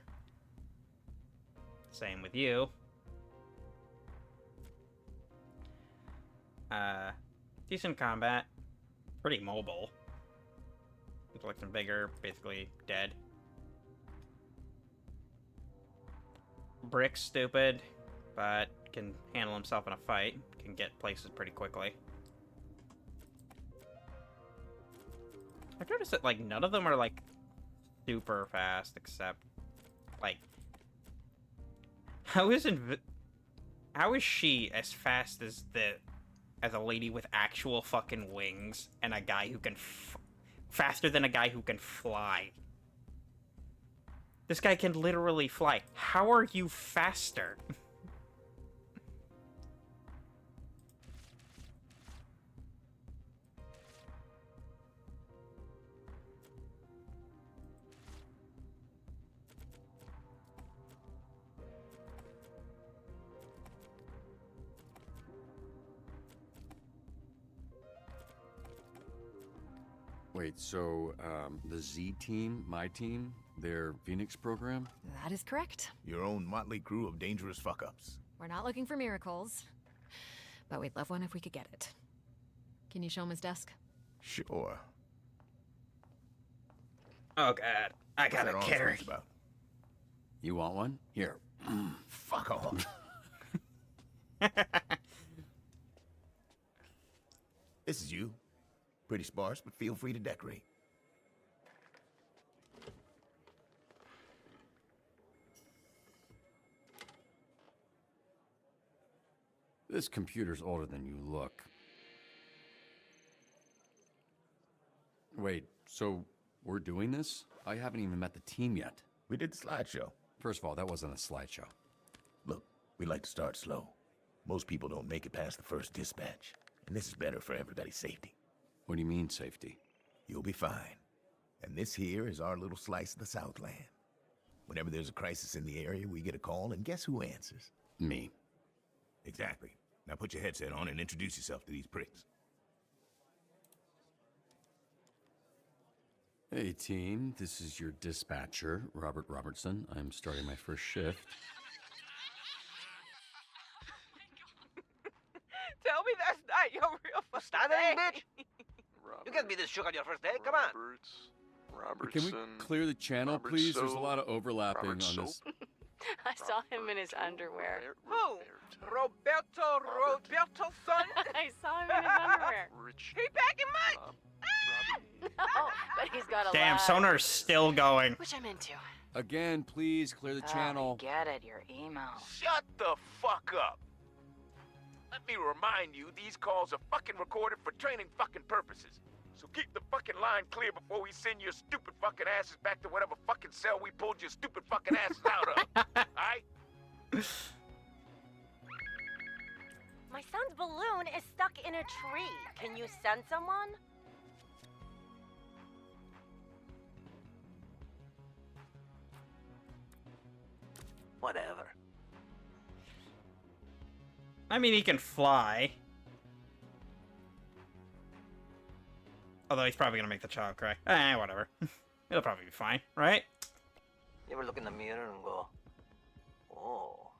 Same with you. Decent combat, pretty mobile. Intellect and vigor, basically dead. Brick stupid, but can handle himself in a fight. Can get places pretty quickly. I've noticed that, like, none of them are, like, super fast, except, like... How is she as fast as a lady with actual fucking wings and a guy who can faster than a guy who can fly? This guy can literally fly. How are you faster? Wait, so, the Z team, my team, their Phoenix program? That is correct. Your own motley crew of dangerous fuck-ups. We're not looking for miracles, but we'd love one if we could get it. Can you show him his desk? Sure. Oh god, I gotta carry. About? You want one? Here. Fuck off. This is you. Pretty sparse, but feel free to decorate. This computer's older than you look. Wait, so we're doing this? I haven't even met the team yet. We did the slideshow. First of all, that wasn't a slideshow. Look, we like to start slow. Most people don't make it past the first dispatch, and this is better for everybody's safety. What do you mean, safety? You'll be fine. And this here is our little slice of the Southland. Whenever there's a crisis in the area, we get a call, and guess who answers? Me. Exactly. Now put your headset on and introduce yourself to these pricks. Hey, team. This is your dispatcher, Robert Robertson. I'm starting my first shift. Tell me that's not your real fucking Stuttering, name. bitch! You can't be this shook on your first day. Come on. Can we clear the channel, please? There's a lot of overlapping on this. I saw him in his underwear. Who? Roberto's son? I saw him in his underwear. He packing much? No, but he's got a Damn, lot. sonar's still going. Which I'm into. Again, please clear the channel. Get it, your email. Shut the fuck up. Let me remind you, these calls are fucking recorded for training fucking purposes. So keep the fucking line clear before we send your stupid fucking asses back to whatever fucking cell we pulled your stupid fucking asses out of. Alright? My son's balloon is stuck in a tree. Can you send someone? Whatever. I mean, he can fly. Although he's probably gonna make the child cry. Whatever. It'll probably be fine, right? You ever look in the mirror and go, oh.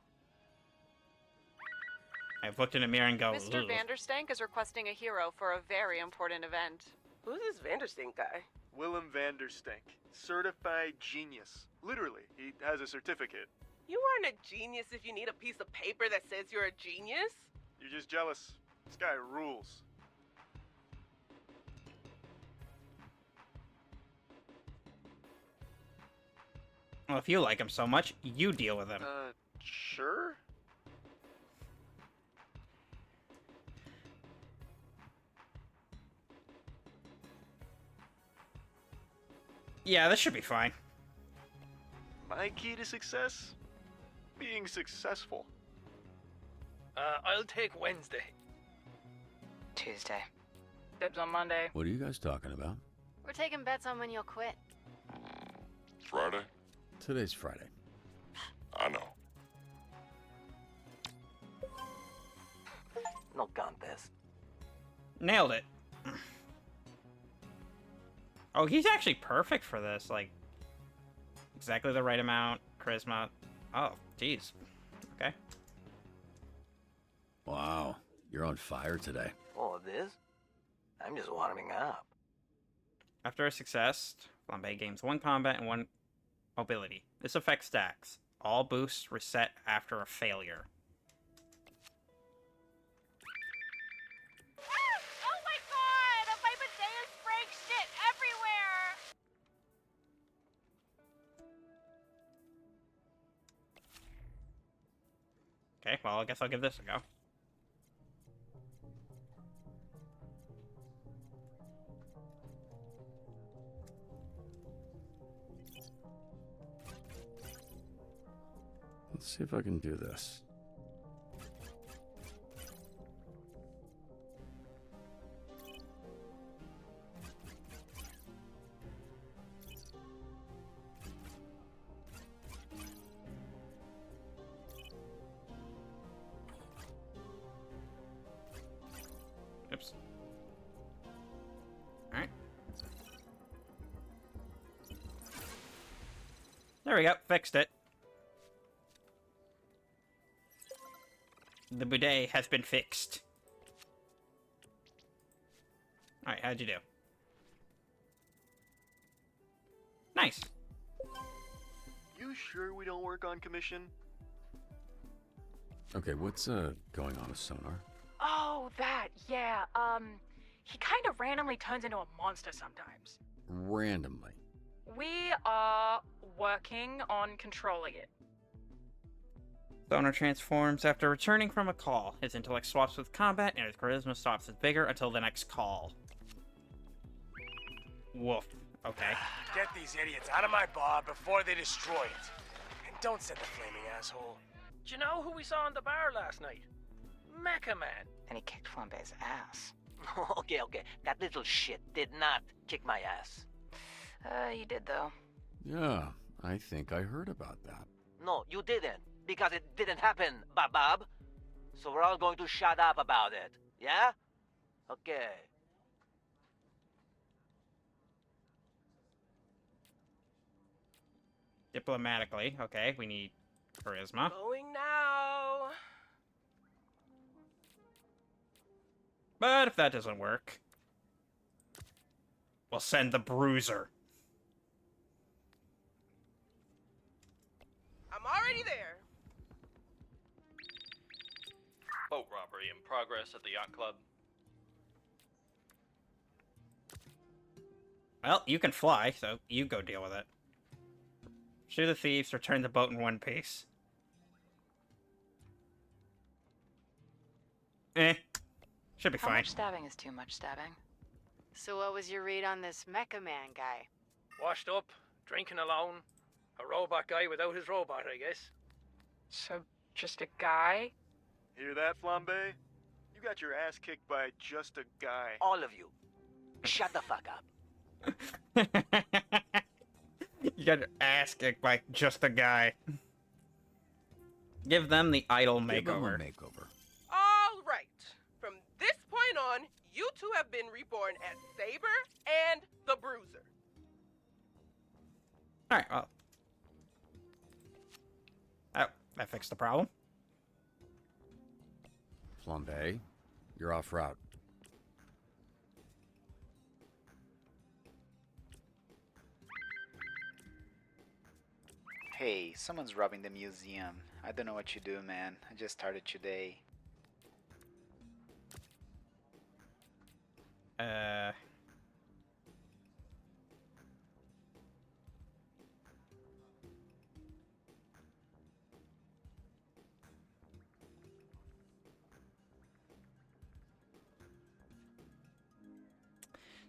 I've looked in the mirror and go, Mr. "Ugh." Vanderstank is requesting a hero for a very important event. Who's this Vanderstink guy? Willem Vanderstink. Certified genius. Literally, he has a certificate. You aren't a genius if you need a piece of paper that says you're a genius. You're just jealous. This guy rules. Well, if you like him so much, you deal with him. Sure? Yeah, this should be fine. My key to success? Being successful. I'll take Wednesday. Tuesday. Dibs on Monday. What are you guys talking about? We're taking bets on when you'll quit. Friday? Today's Friday. I know. No contest. Nailed it. Oh, he's actually perfect for this. Like, exactly the right amount. Charisma. Oh, jeez. Okay. Wow, you're on fire today. Oh, this? I'm just warming up. After a success, Flambe gains 1 combat and 1 mobility. This affects stacks. All boosts reset after a failure. Oh my god! My bidet is spraying shit everywhere! Okay, well, I guess I'll give this a go. Let's see if I can do this. Oops. Alright. There we go. Fixed it. The bidet has been fixed. Alright, how'd you do? Nice. You sure we don't work on commission? Okay, what's going on with Sonar? Oh, that, yeah. He kind of randomly turns into a monster sometimes. Randomly. We are working on controlling it. Sonar transforms after returning from a call. His intellect swaps with combat, and his charisma stops as bigger until the next call. Woof. Okay. Get these idiots out of my bar before they destroy it. And don't set the flaming asshole. Do you know who we saw in the bar last night? Mecha Man. And he kicked Flambe's ass. Okay. That little shit did not kick my ass. You did, though. Yeah, I think I heard about that. No, you didn't. Because it didn't happen, Bob. So we're all going to shut up about it. Yeah? Okay. Diplomatically, okay, we need charisma. Going now. But if that doesn't work, we'll send the Bruiser. I'm already there. Boat robbery in progress at the yacht club. Well, you can fly, so you go deal with it. Shoot the thieves, return the boat in one piece. Should be How fine. much stabbing is too much stabbing? So what was your read on this Mecha Man guy? Washed up, drinking alone. A robot guy without his robot, I guess. So, just a guy? Hear that, Flambe? You got your ass kicked by just a guy. All of you. Shut the fuck up. You got your ass kicked by just a guy. Give them the idol Give them a makeover. makeover. All right. From this point on, you two have been reborn as Saber and the Bruiser. Alright, well. Oh, that fixed the problem. Flambe, you're off route. Hey, someone's robbing the museum. I don't know what you do, man. I just started today.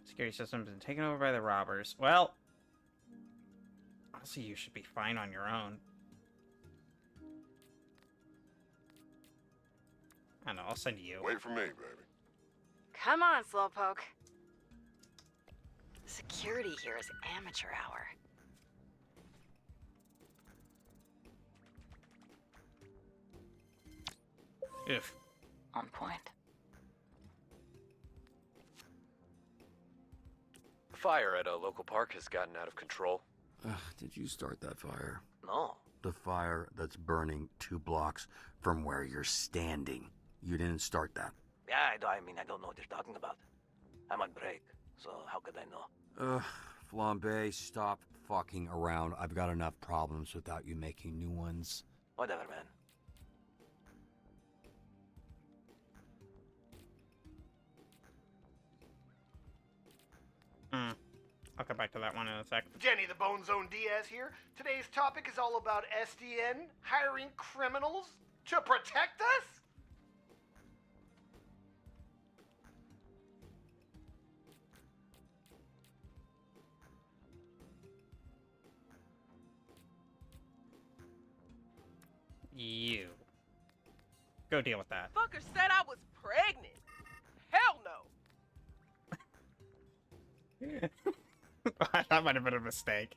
Security system's been taken over by the robbers. Well, honestly, you should be fine on your own. I don't know, I'll send you. Wait for me, baby. Come on, Slowpoke. Security here is amateur hour. If. On point. Fire at a local park has gotten out of control. Did you start that fire? No. The fire that's burning 2 blocks from where you're standing. You didn't start that. Yeah, I don't know what you're talking about. I'm on break, so how could I know? Flambe, stop fucking around. I've got enough problems without you making new ones. Whatever, man. I'll come back to that one in a sec. Jenny the Bone Zone Diaz here. Today's topic is all about SDN hiring criminals to protect us? You. Go deal with that. Fucker said I was pregnant. Hell no. That might have been a mistake.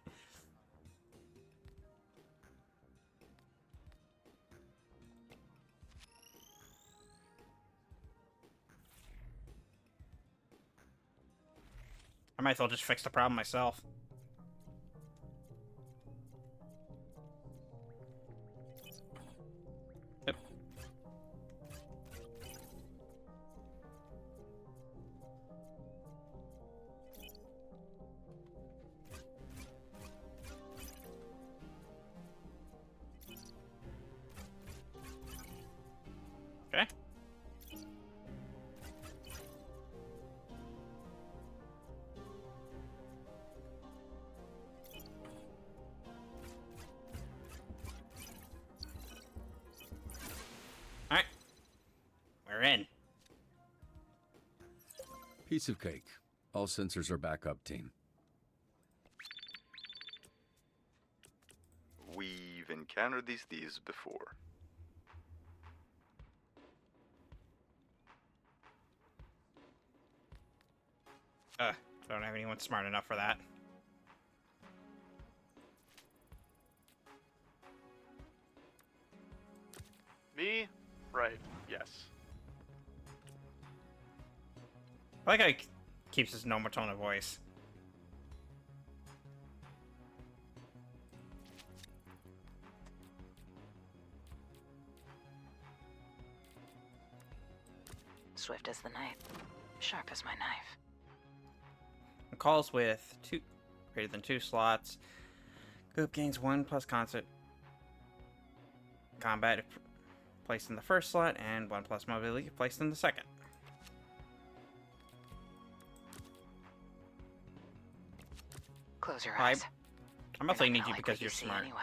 I might as well just fix the problem myself. Yep. Okay. Alright. We're in. Piece of cake. All sensors are back up, team. We've encountered these thieves before. I don't have anyone smart enough for that. Me? Right, yes. I like how he keeps his normal tone of voice. Swift as the night, sharp as my knife. Calls with greater than 2 slots. Group gains 1 plus concert combat if placed in the first slot, and 1 plus mobility if placed in the second. Close your eyes. I'm not saying need you because you're smart. Anyway.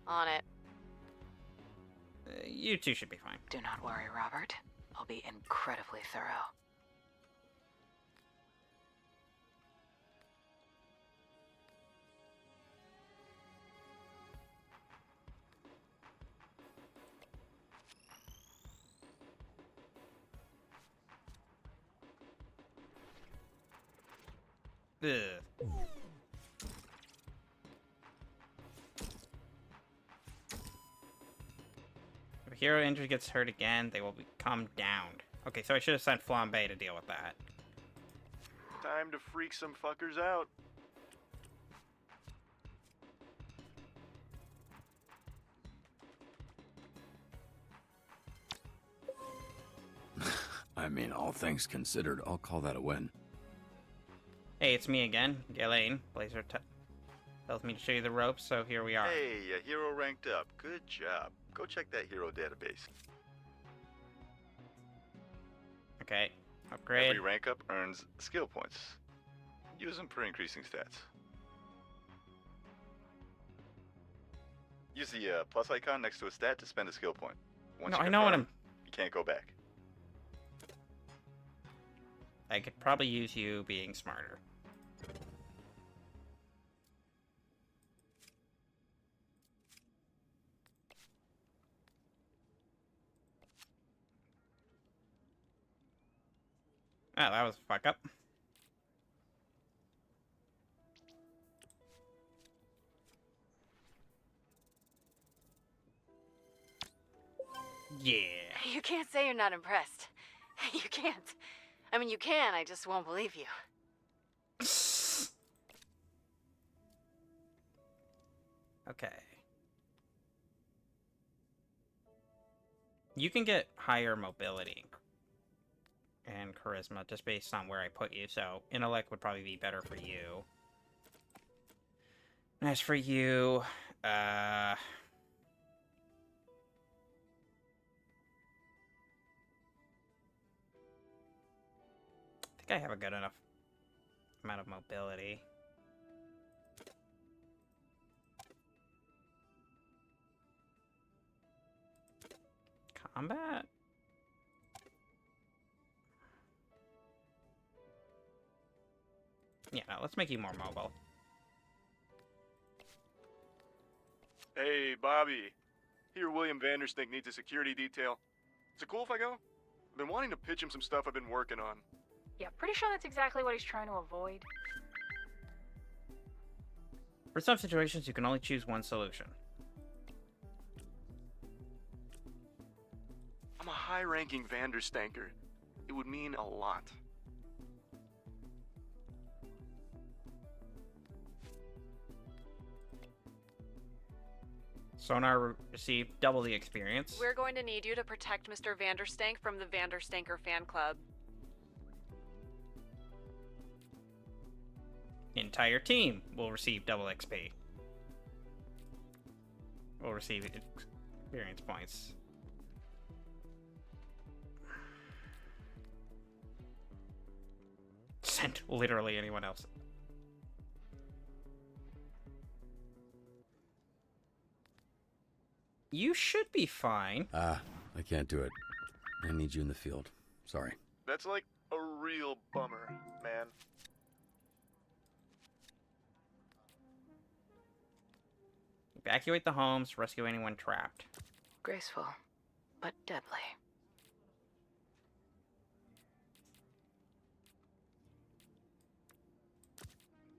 On it. You two should be fine. Do not worry, Robert. I'll be incredibly thorough. Ugh. If a hero injured gets hurt again, they will become downed. Okay, so I should have sent Flambe to deal with that. Time to freak some fuckers out. I mean, all things considered, I'll call that a win. Hey, it's me again, Ghislaine. Blazer tells me to show you the ropes, so here we are. Hey, a hero ranked up. Good job. Go check that hero database. Okay, upgrade. Every rank up earns skill points. Use them for increasing stats. Use the plus icon next to a stat to spend a skill point. Once No, you I know what confirm, you can't go back. I could probably use you being smarter. Oh, that was a fuck up. Yeah. You can't say you're not impressed. You can't. I mean, you can, I just won't believe you. Okay. You can get higher mobility and charisma just based on where I put you, so intellect would probably be better for you. As for you, I think I have a good enough amount of mobility. Combat? Yeah, no, let's make you more mobile. Hey, Bobby. Here, William Vanderstink needs a security detail. Is it cool if I go? I've been wanting to pitch him some stuff I've been working on. Yeah, pretty sure that's exactly what he's trying to avoid. For some situations, you can only choose one solution. I'm a high-ranking Vanderstanker. It would mean a lot. Sonar received double the experience. We're going to need you to protect Mr. Vanderstank from the Vanderstanker fan club. The entire team will receive double XP. Will receive experience points. Send literally anyone else. You should be fine. I can't do it. I need you in the field. Sorry. That's like a real bummer, man. Evacuate the homes, rescue anyone trapped. Graceful. but deadly.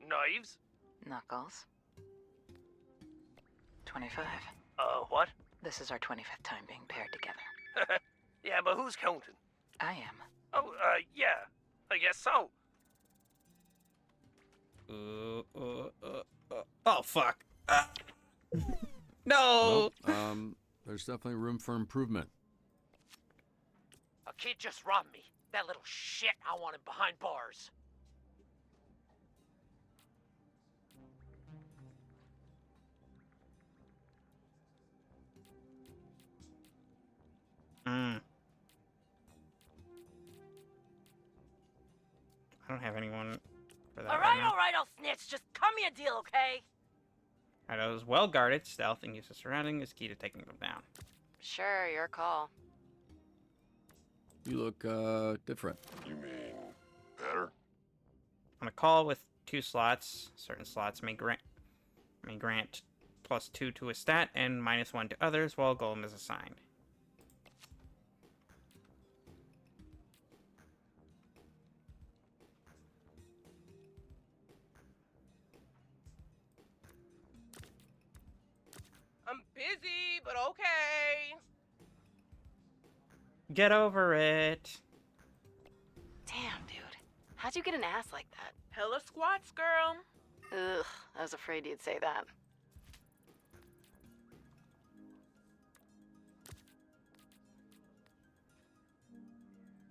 Knives? Knuckles. 25. What? This is our 25th time being paired together. Yeah, but who's counting? I am. Oh, yeah. I guess so. Oh, fuck. No! Well, there's definitely room for improvement. A kid just robbed me. That little shit, I want him behind bars. I don't have anyone for that Alright, now. alright, I'll snitch. Just cut me a deal, okay? Shadows well guarded, stealth, and use of surrounding is key to taking them down. Sure, your call. You look, different. You mean better? On a call with 2 slots, certain slots may grant +2 to a stat and -1 to others while a golem is assigned. I'm busy, but okay. Get over it. Damn, dude. How'd you get an ass like that? Hella squats, girl. Ugh, I was afraid you'd say that.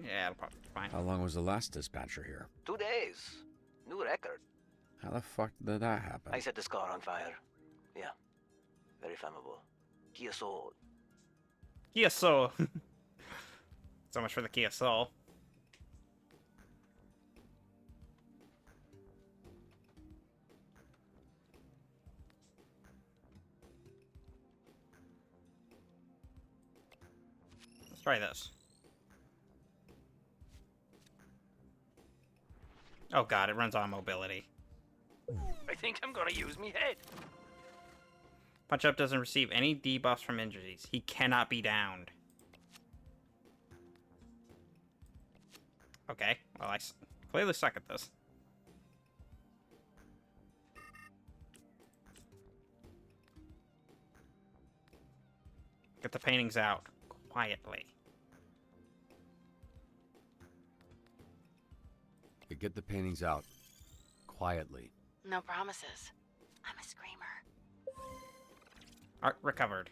Yeah, it'll probably be fine. How long was the last dispatcher here? 2 days. New record. How the fuck did that happen? I set this car on fire. Yeah. Very flammable. Kia Soul. Kia Soul. So much for the Kia Soul. Let's try this. Oh god, it runs on mobility. I think I'm gonna use me head. Punch Up doesn't receive any debuffs from injuries. He cannot be downed. Okay, well, I clearly suck at this. Get the paintings out quietly. You get the paintings out quietly. No promises. I'm a screamer. Art recovered.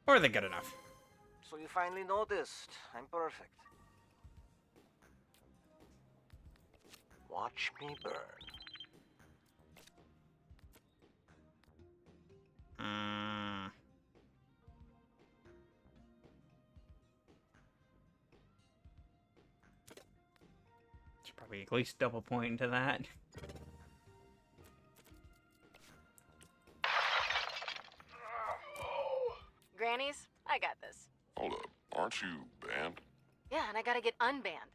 Or are they good enough? So you finally noticed. I'm perfect. Watch me burn. Should probably at least double point into that. Grannies, I got this. Hold up, aren't you banned? Yeah, and I gotta get unbanned.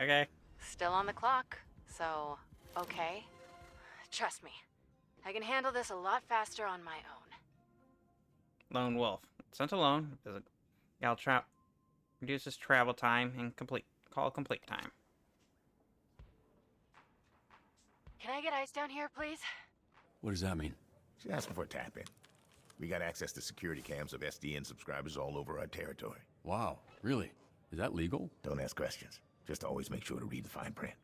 Okay. Still on the clock, so okay. Trust me, I can handle this a lot faster on my own. Lone Wolf. Sent alone. Reduces travel time and call complete time. Can I get ice down here, please? What does that mean? She's asking for a tap-in. We got access to security cams of SDN subscribers all over our territory. Wow, really? Is that legal? Don't ask questions. Just always make sure to read the fine print.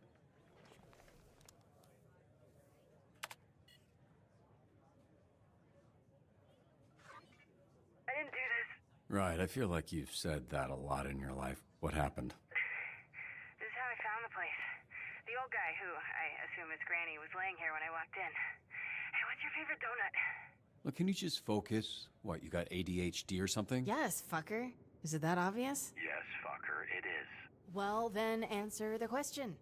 I didn't do this. Right, I feel like you've said that a lot in your life. What happened? This is how I found the place. The old guy, who I assume is Granny, was laying here when I walked in. Hey, what's your favorite donut? Look, can you just focus? What, you got ADHD or something? Yes, fucker. Is it that obvious? Yes, fucker, it is. Well, then answer the question.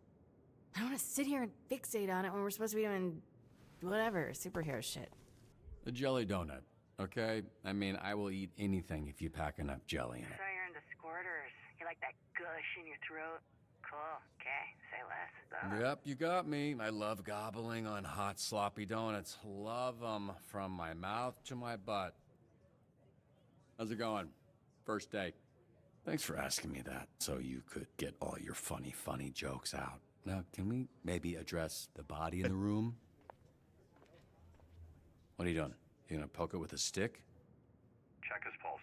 I don't want to sit here and fixate on it when we're supposed to be doing whatever, superhero shit. A jelly donut, okay? I mean, I will eat anything if you pack enough jelly in it. So you're into squirters. You like that gush in your throat? Cool, okay, say less. Yep, you got me. I love gobbling on hot, sloppy donuts. Love them from my mouth to my butt. How's it going? First day. Thanks for asking me that, so you could get all your funny jokes out. Now, can we maybe address the body in the room? What are you doing? You gonna poke it with a stick? Check his pulse.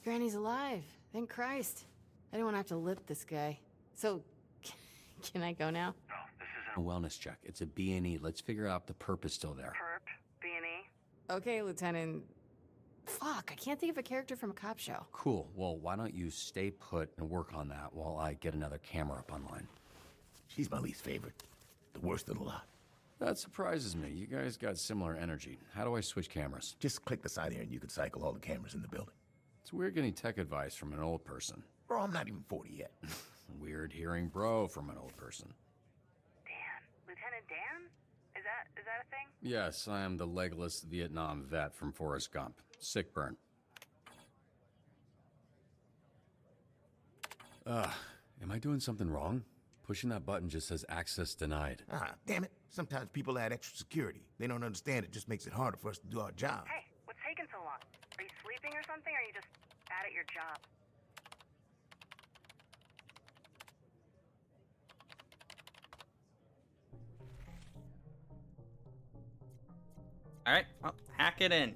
Granny's alive. Thank Christ. I didn't want to have to lip this guy. So, can I go now? No, this isn't A wellness check. It's a B&E. Let's figure out the perp is still there. perp, B&E. Okay, Lieutenant. Fuck, I can't think of a character from a cop show. Cool. Well, why don't you stay put and work on that while I get another camera up online? She's my least favorite. The worst of the lot. That surprises me. You guys got similar energy. How do I switch cameras? Just click the side here and you can cycle all the cameras in the building. It's weird getting tech advice from an old person. Bro, I'm not even 40 yet. Weird hearing bro from an old person. Dan. Lieutenant Dan? Is that a thing? Yes, I am the legless Vietnam vet from Forrest Gump. Sick burn. Am I doing something wrong? Pushing that button just says access denied. Ah, damn it. Sometimes people add extra security. They don't understand it just makes it harder for us to do our job. Hey, what's taking so long? Are you sleeping or something, or are you just bad at your job? Alright, well, hack it in.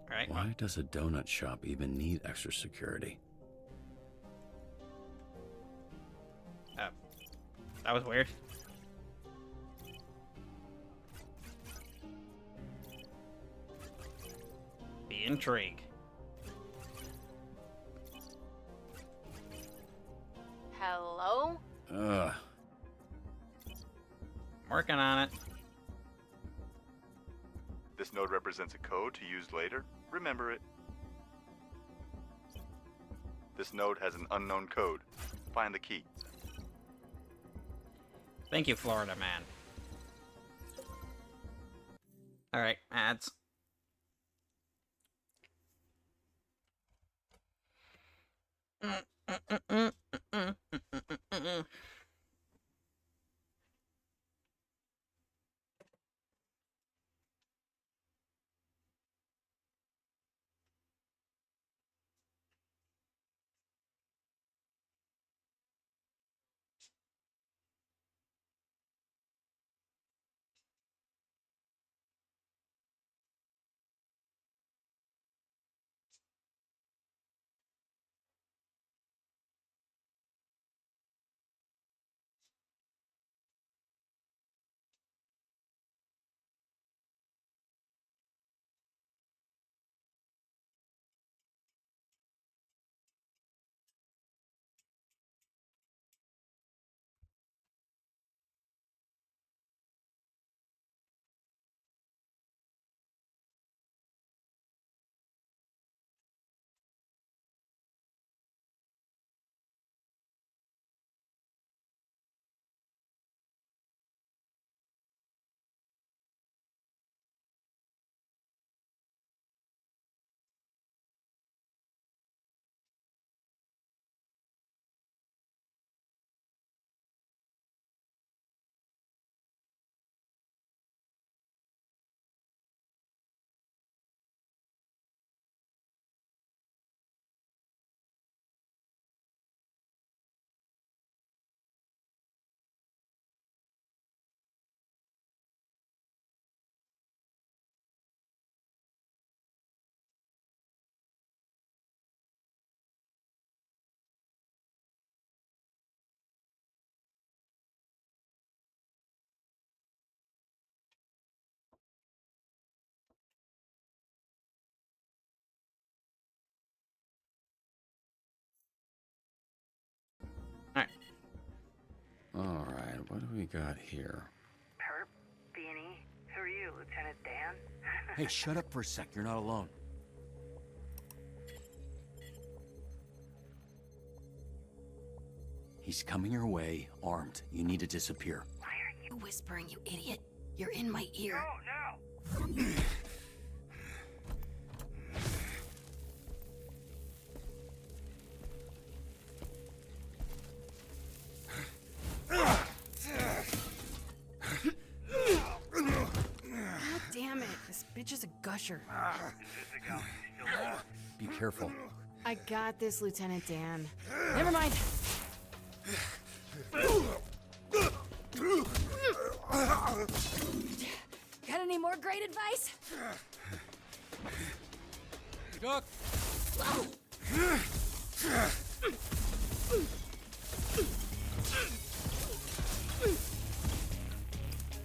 Alright. Why does a donut shop even need extra security? Oh. That was weird. The intrigue. Hello? Ugh. Working on it. This node represents a code to use later. Remember it. This node has an unknown code. Find the key. Thank you, Florida man. Alright, ads. Alright, what do we got here? Perp, Beanie, who are you, Lieutenant Dan? Hey, shut up for a sec. You're not alone. He's coming your way, armed. You need to disappear. Why are you Whispering, you idiot. You're in my ear. No! God damn it. This bitch is a gusher. Be careful. I got this, Lieutenant Dan. Never mind. Got any more great advice? Duck!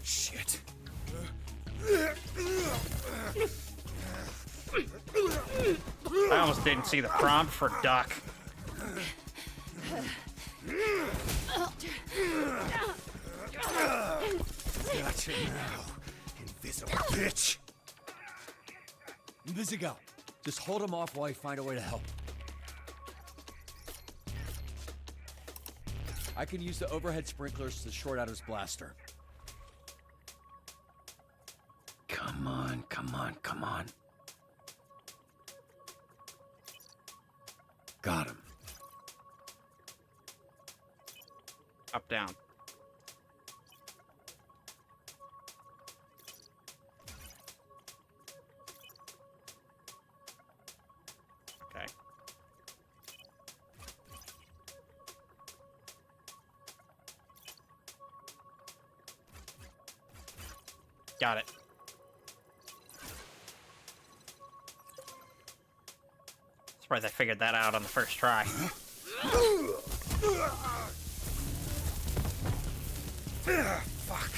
Shit. I almost didn't see the prompt for duck. Gotcha now, invisible bitch. Invisigal, just hold him off while I find a way to help. I can use the overhead sprinklers to short out his blaster. Come on, come on, come on. Got him. Up, down. Okay. Got it. Surprised I figured that out on the first try. Fuck.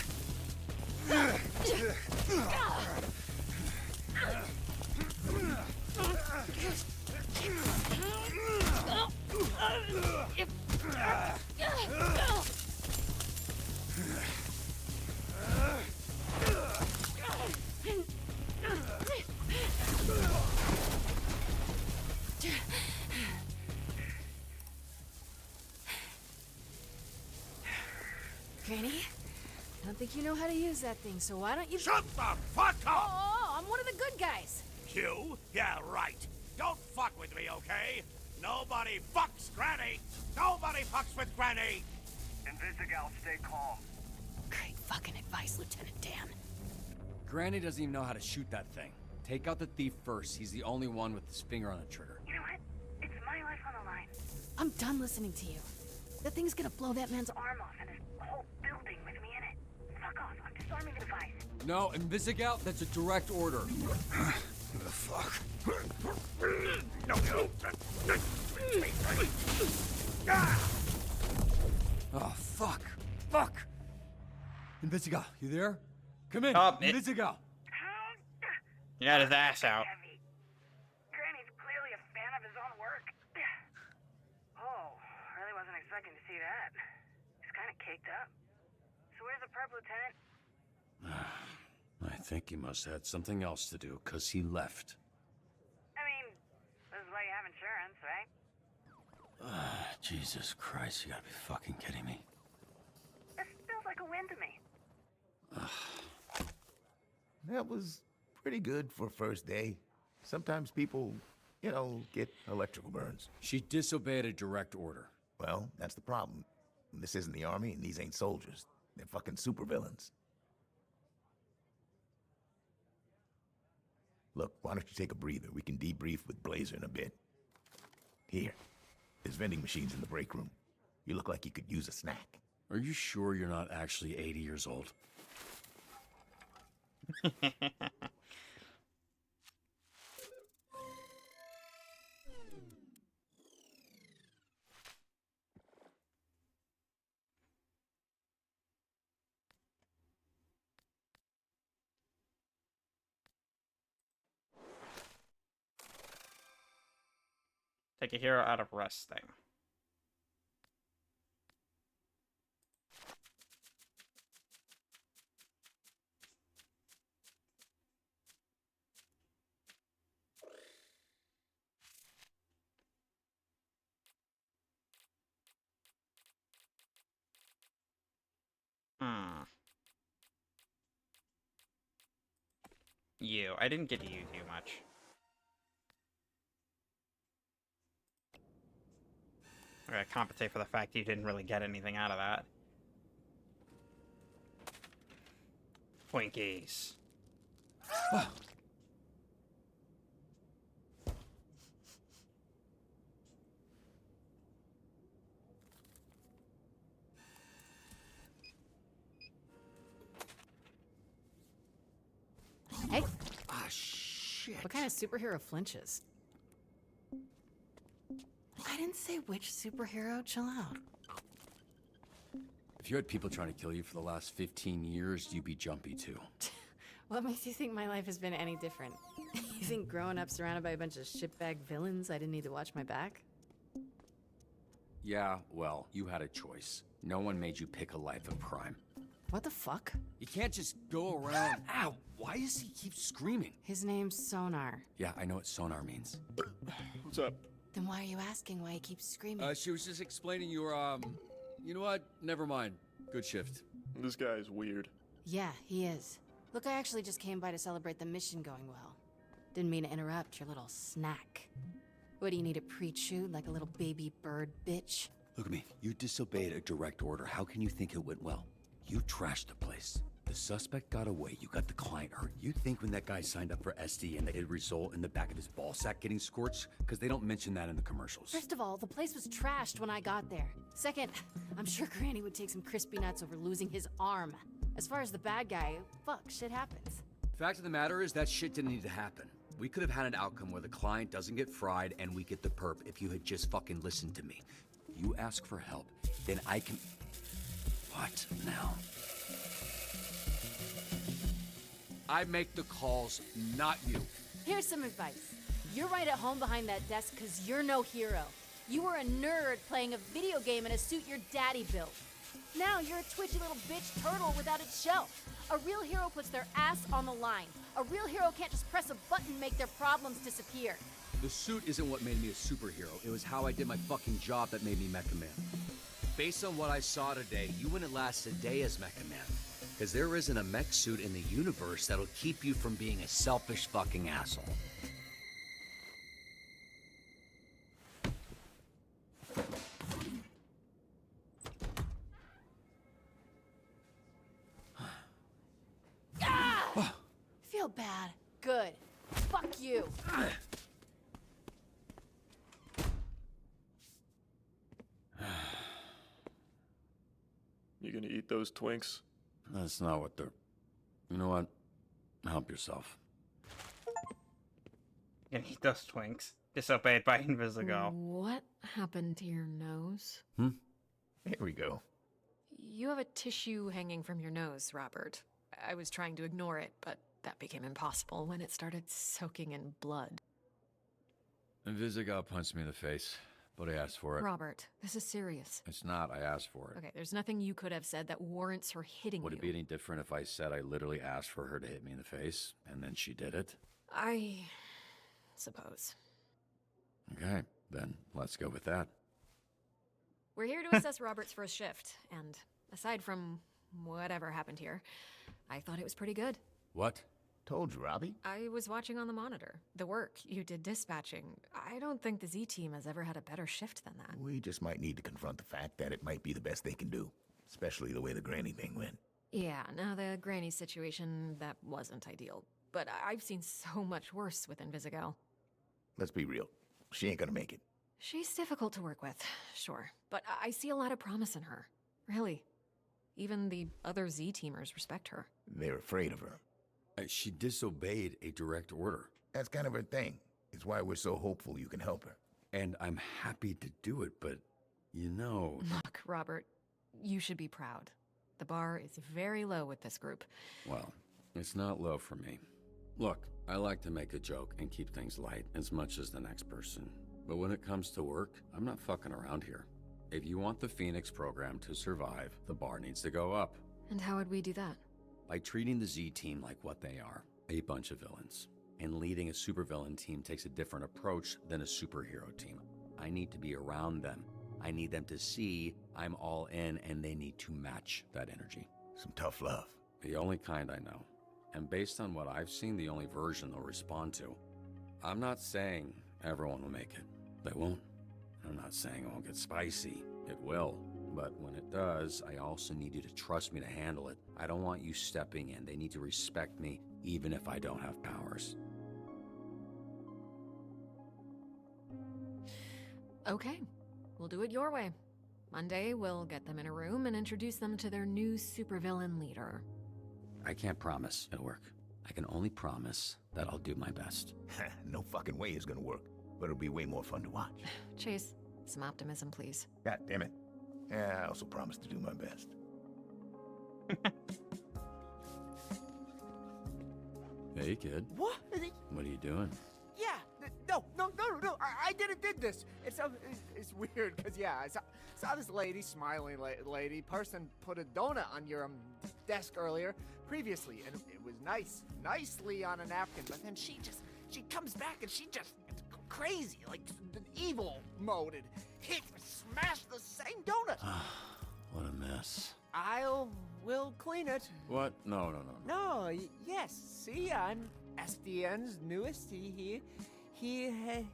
Granny, I don't think you know how to use that thing, so why don't you— Shut the fuck up! Oh, I'm one of the good guys. You? Yeah, right. Don't fuck with me, okay? Nobody fucks Granny! Nobody fucks with Granny! Invisigal, stay calm. Great fucking advice, Lieutenant Dan. Granny doesn't even know how to shoot that thing. Take out the thief first. He's the only one with his finger on the trigger. You know what? It's my life on the line. I'm done listening to you. That thing's gonna blow that man's arm Arm off and his whole building with me in it. Fuck off. I'm disarming the device. No, Invisigal, that's a direct order. Who the fuck? Oh, fuck. Fuck! Invisigal, you there? Come in, Oh, Invisigal! He got his ass out. Heavy. Granny's clearly a fan of his own work. Oh, really wasn't expecting to see that. He's kind of caked up. So where's the perp, Lieutenant? I think he must have had something else to do, 'cause he left. I mean, this is why you have insurance, right? Jesus Christ, you gotta be fucking kidding me. This feels like a win to me. That was pretty good for first day. Sometimes people, get electrical burns. She disobeyed a direct order. Well, that's the problem. This isn't the army, and these ain't soldiers. They're fucking supervillains. Look, why don't you take a breather? We can debrief with Blazer in a bit. Here, there's vending machines in the break room. You look like you could use a snack. Are you sure you're not actually 80 years old? Take a hero out of rest thing. You. I didn't get to use you much. I gotta compensate for the fact you didn't really get anything out of that. Twinkies. Hey. Ah, shit. What kind of superhero flinches? I didn't say which superhero. Chill out. If you had people trying to kill you for the last 15 years, you'd be jumpy too. What makes you think my life has been any different? You think growing up surrounded by a bunch of shitbag villains, I didn't need to watch my back? Yeah, well, you had a choice. No one made you pick a life of crime. What the fuck? You can't just go around. Ow! Why does he keep screaming? His name's Sonar. Yeah, I know what sonar means. What's up? Then why are you asking why he keeps screaming? She was just explaining your, You know what? Never mind. Good shift. This guy is weird. Yeah, he is. Look, I actually just came by to celebrate the mission going well. Didn't mean to interrupt your little snack. What, do you need a pre-shoot like a little baby bird bitch? Look at me. You disobeyed a direct order. How can you think it went well? You trashed the place. The suspect got away. You got the client hurt. You think when that guy signed up for SD and it'd result in the back of his ball sack getting scorched? Because they don't mention that in the commercials. First of all, the place was trashed when I got there. Second, I'm sure Granny would take some crispy nuts over losing his arm. As far as the bad guy, fuck, shit happens. Fact of the matter is that shit didn't need to happen. We could have had an outcome where the client doesn't get fried and we get the perp if you had just fucking listened to me. You ask for help, then I can... What now? I make the calls, not you. Here's some advice. You're right at home behind that desk because you're no hero. You were a nerd playing a video game in a suit your daddy built. Now you're a twitchy little bitch turtle without its shell. A real hero puts their ass on the line. A real hero can't just press a button and make their problems disappear. The suit isn't what made me a superhero. It was how I did my fucking job that made me Mecha Man. Based on what I saw today, you wouldn't last a day as Mecha Man. Because there isn't a mech suit in the universe that'll keep you from being a selfish fucking asshole. Ah! Feel bad. Good. Fuck you. You gonna eat those Twinks? That's not what they're... You know what? Help yourself. Gonna eat those Twinks. Disobeyed by Invisigo. What happened to your nose? Here we go. You have a tissue hanging from your nose, Robert. I was trying to ignore it, but that became impossible when it started soaking in blood. Invisigo punched me in the face, but I asked for it. Robert, this is serious. It's not. I asked for it. Okay, there's nothing you could have said that warrants her hitting Would you. it be any different if I said I literally asked for her to hit me in the face, and then she did it? I suppose. Okay, then let's go with that. We're here to assess Robert's first shift, and aside from whatever happened here, I thought it was pretty good. What? Told you, Robbie. I was watching on the monitor. The work you did dispatching. I don't think the Z-Team has ever had a better shift than that. We just might need to confront the fact that it might be the best they can do. Especially the way the Granny thing went. Yeah, now the Granny situation, that wasn't ideal. But I've seen so much worse with Invisigo. Let's be real. She ain't gonna make it. She's difficult to work with, sure. But I see a lot of promise in her. Really. Even the other Z-Teamers respect her. They're afraid of her. She disobeyed a direct order. That's kind of her thing. It's why we're so hopeful you can help her. And I'm happy to do it, but, you know... Look, Robert, you should be proud. The bar is very low with this group. Well, it's not low for me. Look, I like to make a joke and keep things light as much as the next person. But when it comes to work, I'm not fucking around here. If you want the Phoenix program to survive, the bar needs to go up. And how would we do that? By treating the Z-Team like what they are, a bunch of villains. And leading a supervillain team takes a different approach than a superhero team. I need to be around them. I need them to see I'm all in, and they need to match that energy. Some tough love. The only kind I know. and based on what I've seen, the only version they'll respond to. I'm not saying everyone will make it. They won't. I'm not saying it won't get spicy. It will. But when it does, I also need you to trust me to handle it. I don't want you stepping in. They need to respect me, even if I don't have powers. Okay, we'll do it your way. Monday, we'll get them in a room and introduce them to their new supervillain leader. I can't promise it'll work. I can only promise that I'll do my best. No fucking way it's gonna work, but it'll be way more fun to watch. Chase, some optimism, please. God damn it. Yeah, I also promise to do my best. Hey, kid. What? What are you doing? Yeah, no, I did this. It's weird, because, yeah, I saw this lady, smiling lady, person put a donut on your desk earlier, previously, and it was nicely on a napkin, but then she comes back and she just crazy, like the evil mode, and smashed the same donut. What a mess. We'll clean it. What? No. No, yes, see, I'm SDN's newest, Hero?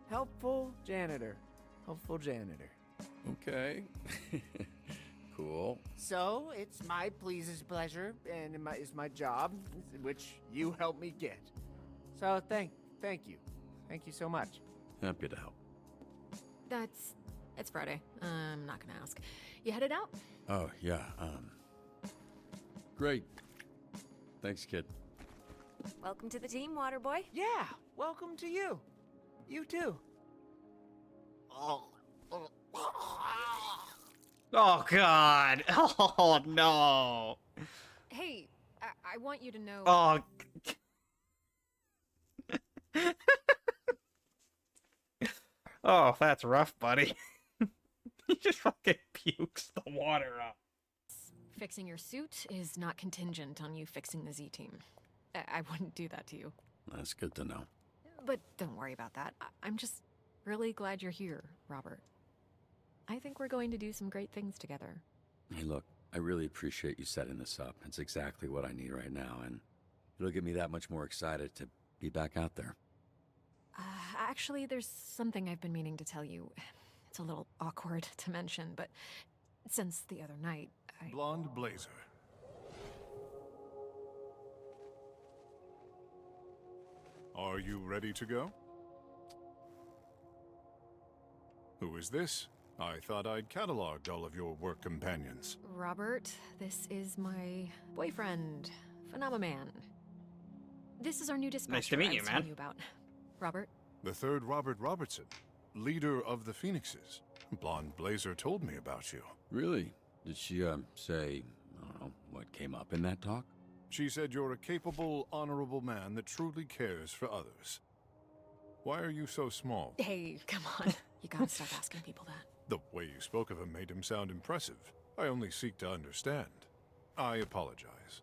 Helpful janitor. Okay. Cool. So, it's my pleasure, and it's my job, which you helped me get. So, thank you. Thank you so much. Happy to help. It's Friday. I'm not gonna ask. You headed out? Oh, yeah, great. Thanks, kid. Welcome to the team, Waterboy. Yeah, welcome to you. You too. Oh, God. Oh, no. Hey, I want you to know... Oh. Oh, that's rough, buddy. He just fucking pukes the water up. Fixing your suit is not contingent on you fixing the Z-Team. I wouldn't do that to you. That's good to know. But don't worry about that. I'm just really glad you're here, Robert. I think we're going to do some great things together. Hey, look, I really appreciate you setting this up. It's exactly what I need right now, and it'll get me that much more excited to be back out there. Actually, there's something I've been meaning to tell you. It's a little awkward to mention, but since the other night, Blonde Blazer. Are you ready to go? Who is this? I thought I'd cataloged all of your work companions. Robert, this is my boyfriend, Phenomenon. This is our new dispatcher Nice to meet you, I was telling man. you about. Robert? The third Robert Robertson, leader of the Phoenixes. Blonde Blazer told me about you. Really? Did she, say, I don't know, what came up in that talk? She said you're a capable, honorable man that truly cares for others. Why are you so small? Hey, come on. You gotta stop asking people that. The way you spoke of him made him sound impressive. I only seek to understand. I apologize.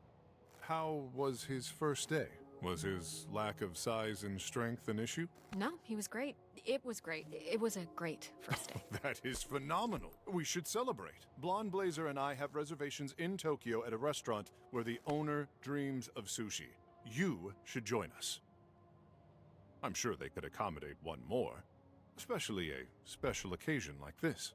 How was his first day? Was his lack of size and strength an issue? No, he was great. It was great. It was a great first day. That is phenomenal. We should celebrate. Blonde Blazer and I have reservations in Tokyo at a restaurant where the owner dreams of sushi. You should join us. I'm sure they could accommodate one more, especially a special occasion like this.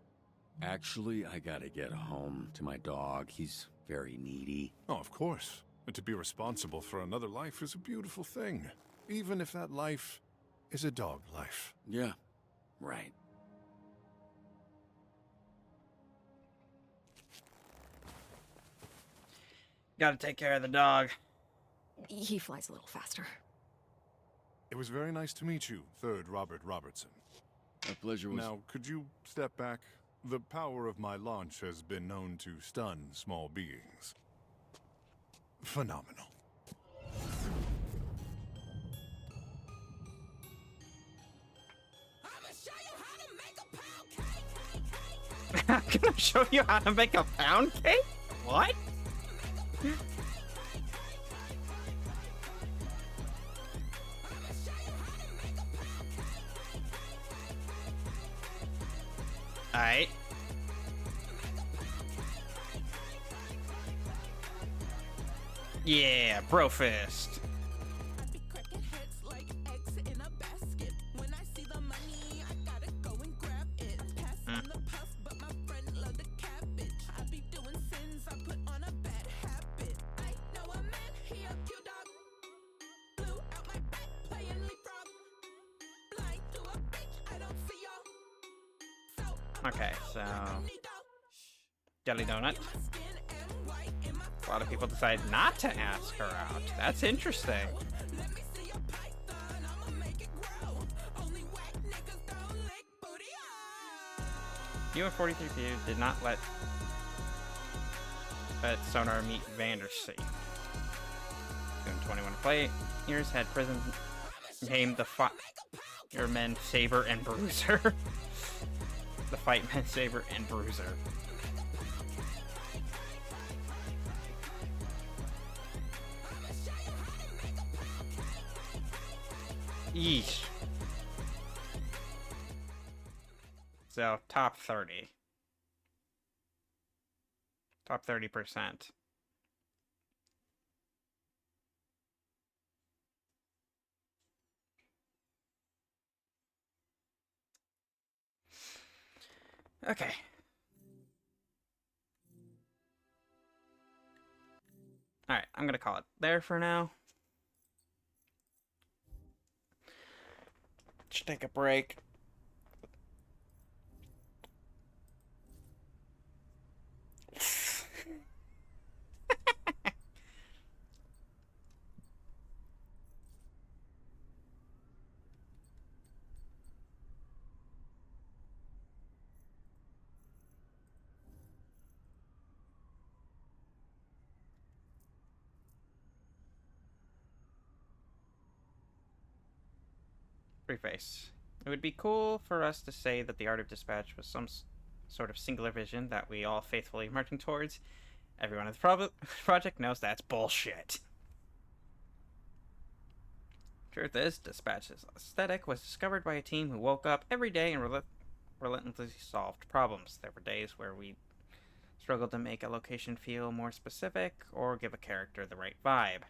Actually, I gotta get home to my dog. He's very needy. Oh, of course. And to be responsible for another life is a beautiful thing, even if that life is a dog life. Yeah, right. Gotta take care of the dog. He flies a little faster. It was very nice to meet you, third Robert Robertson. My pleasure was... Now, could you step back? The power of my launch has been known to stun small beings. Phenomenal. I'm gonna show you how to make a pound cake? What? Alright. Yeah, brofist. Okay, so Jelly Donut. A lot of people decide not to ask her out. That's interesting. You and 43P did not let Sonar meet Vandersea. Doing 21 players had prison named the Firemen Saber and Bruiser. The Fightman Saber and Bruiser. Yeesh. So, top 30. Top 30%. Okay. Alright, I'm gonna call it there for now. Just take a break. Preface. It would be cool for us to say that the Art of Dispatch was some sort of singular vision that we all faithfully marching towards. Everyone in the project knows that's bullshit. Truth is, Dispatch's aesthetic was discovered by a team who woke up every day and relentlessly solved problems. There were days where we struggled to make a location feel more specific or give a character the right vibe.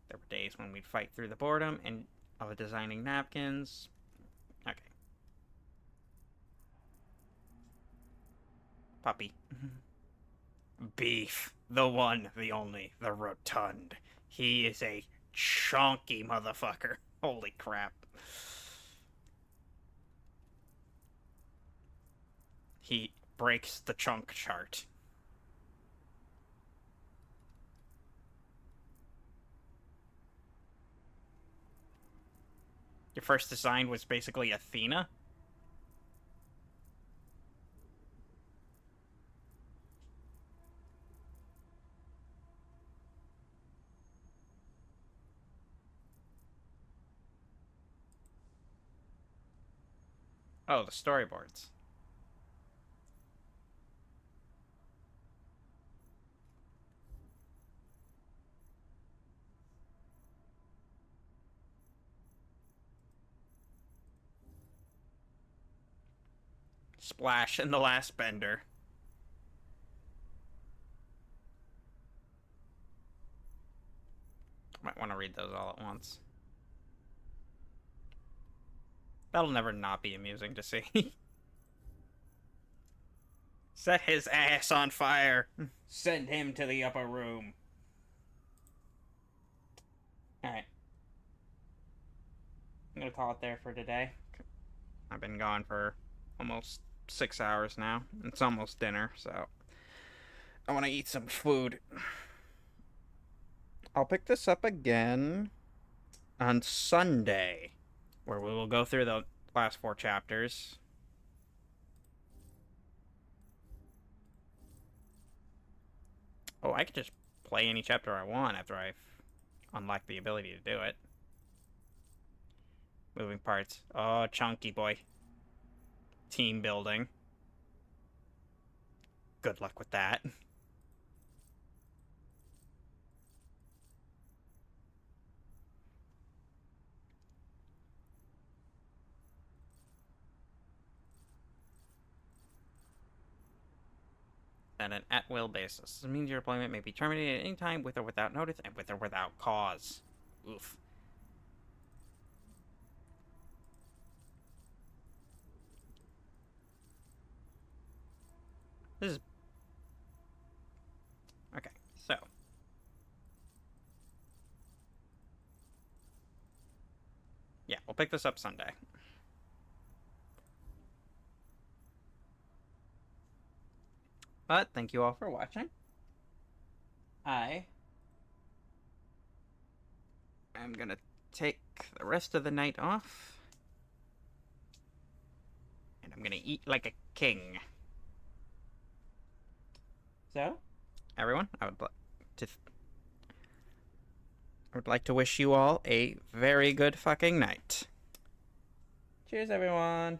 There were days when we'd fight through the boredom and of designing napkins. Okay. Puppy. Beef. The one, the only, the rotund. He is a chonky motherfucker. Holy crap. He breaks the chunk chart. Your first design was basically Athena? Oh, the storyboards. Splash in the last bender. Might want to read those all at once. That'll never not be amusing to see. Set his ass on fire. Send him to the upper room. Alright. I'm gonna call it there for today. I've been gone for almost 6 hours now. It's almost dinner, so I want to eat some food. I'll pick this up again on Sunday, where we will go through the last 4 chapters. Oh, I could just play any chapter I want after I've unlocked the ability to do it. Moving parts. Oh, chunky boy. Team building. Good luck with that. on an at-will basis. This means your employment may be terminated at any time with or without notice and with or without cause. Oof. This is... Okay, so... Yeah, we'll pick this up Sunday. But thank you all for watching. I am gonna take the rest of the night off. And I'm gonna eat like a king. So, everyone, I would like to wish you all a very good fucking night. Cheers, everyone.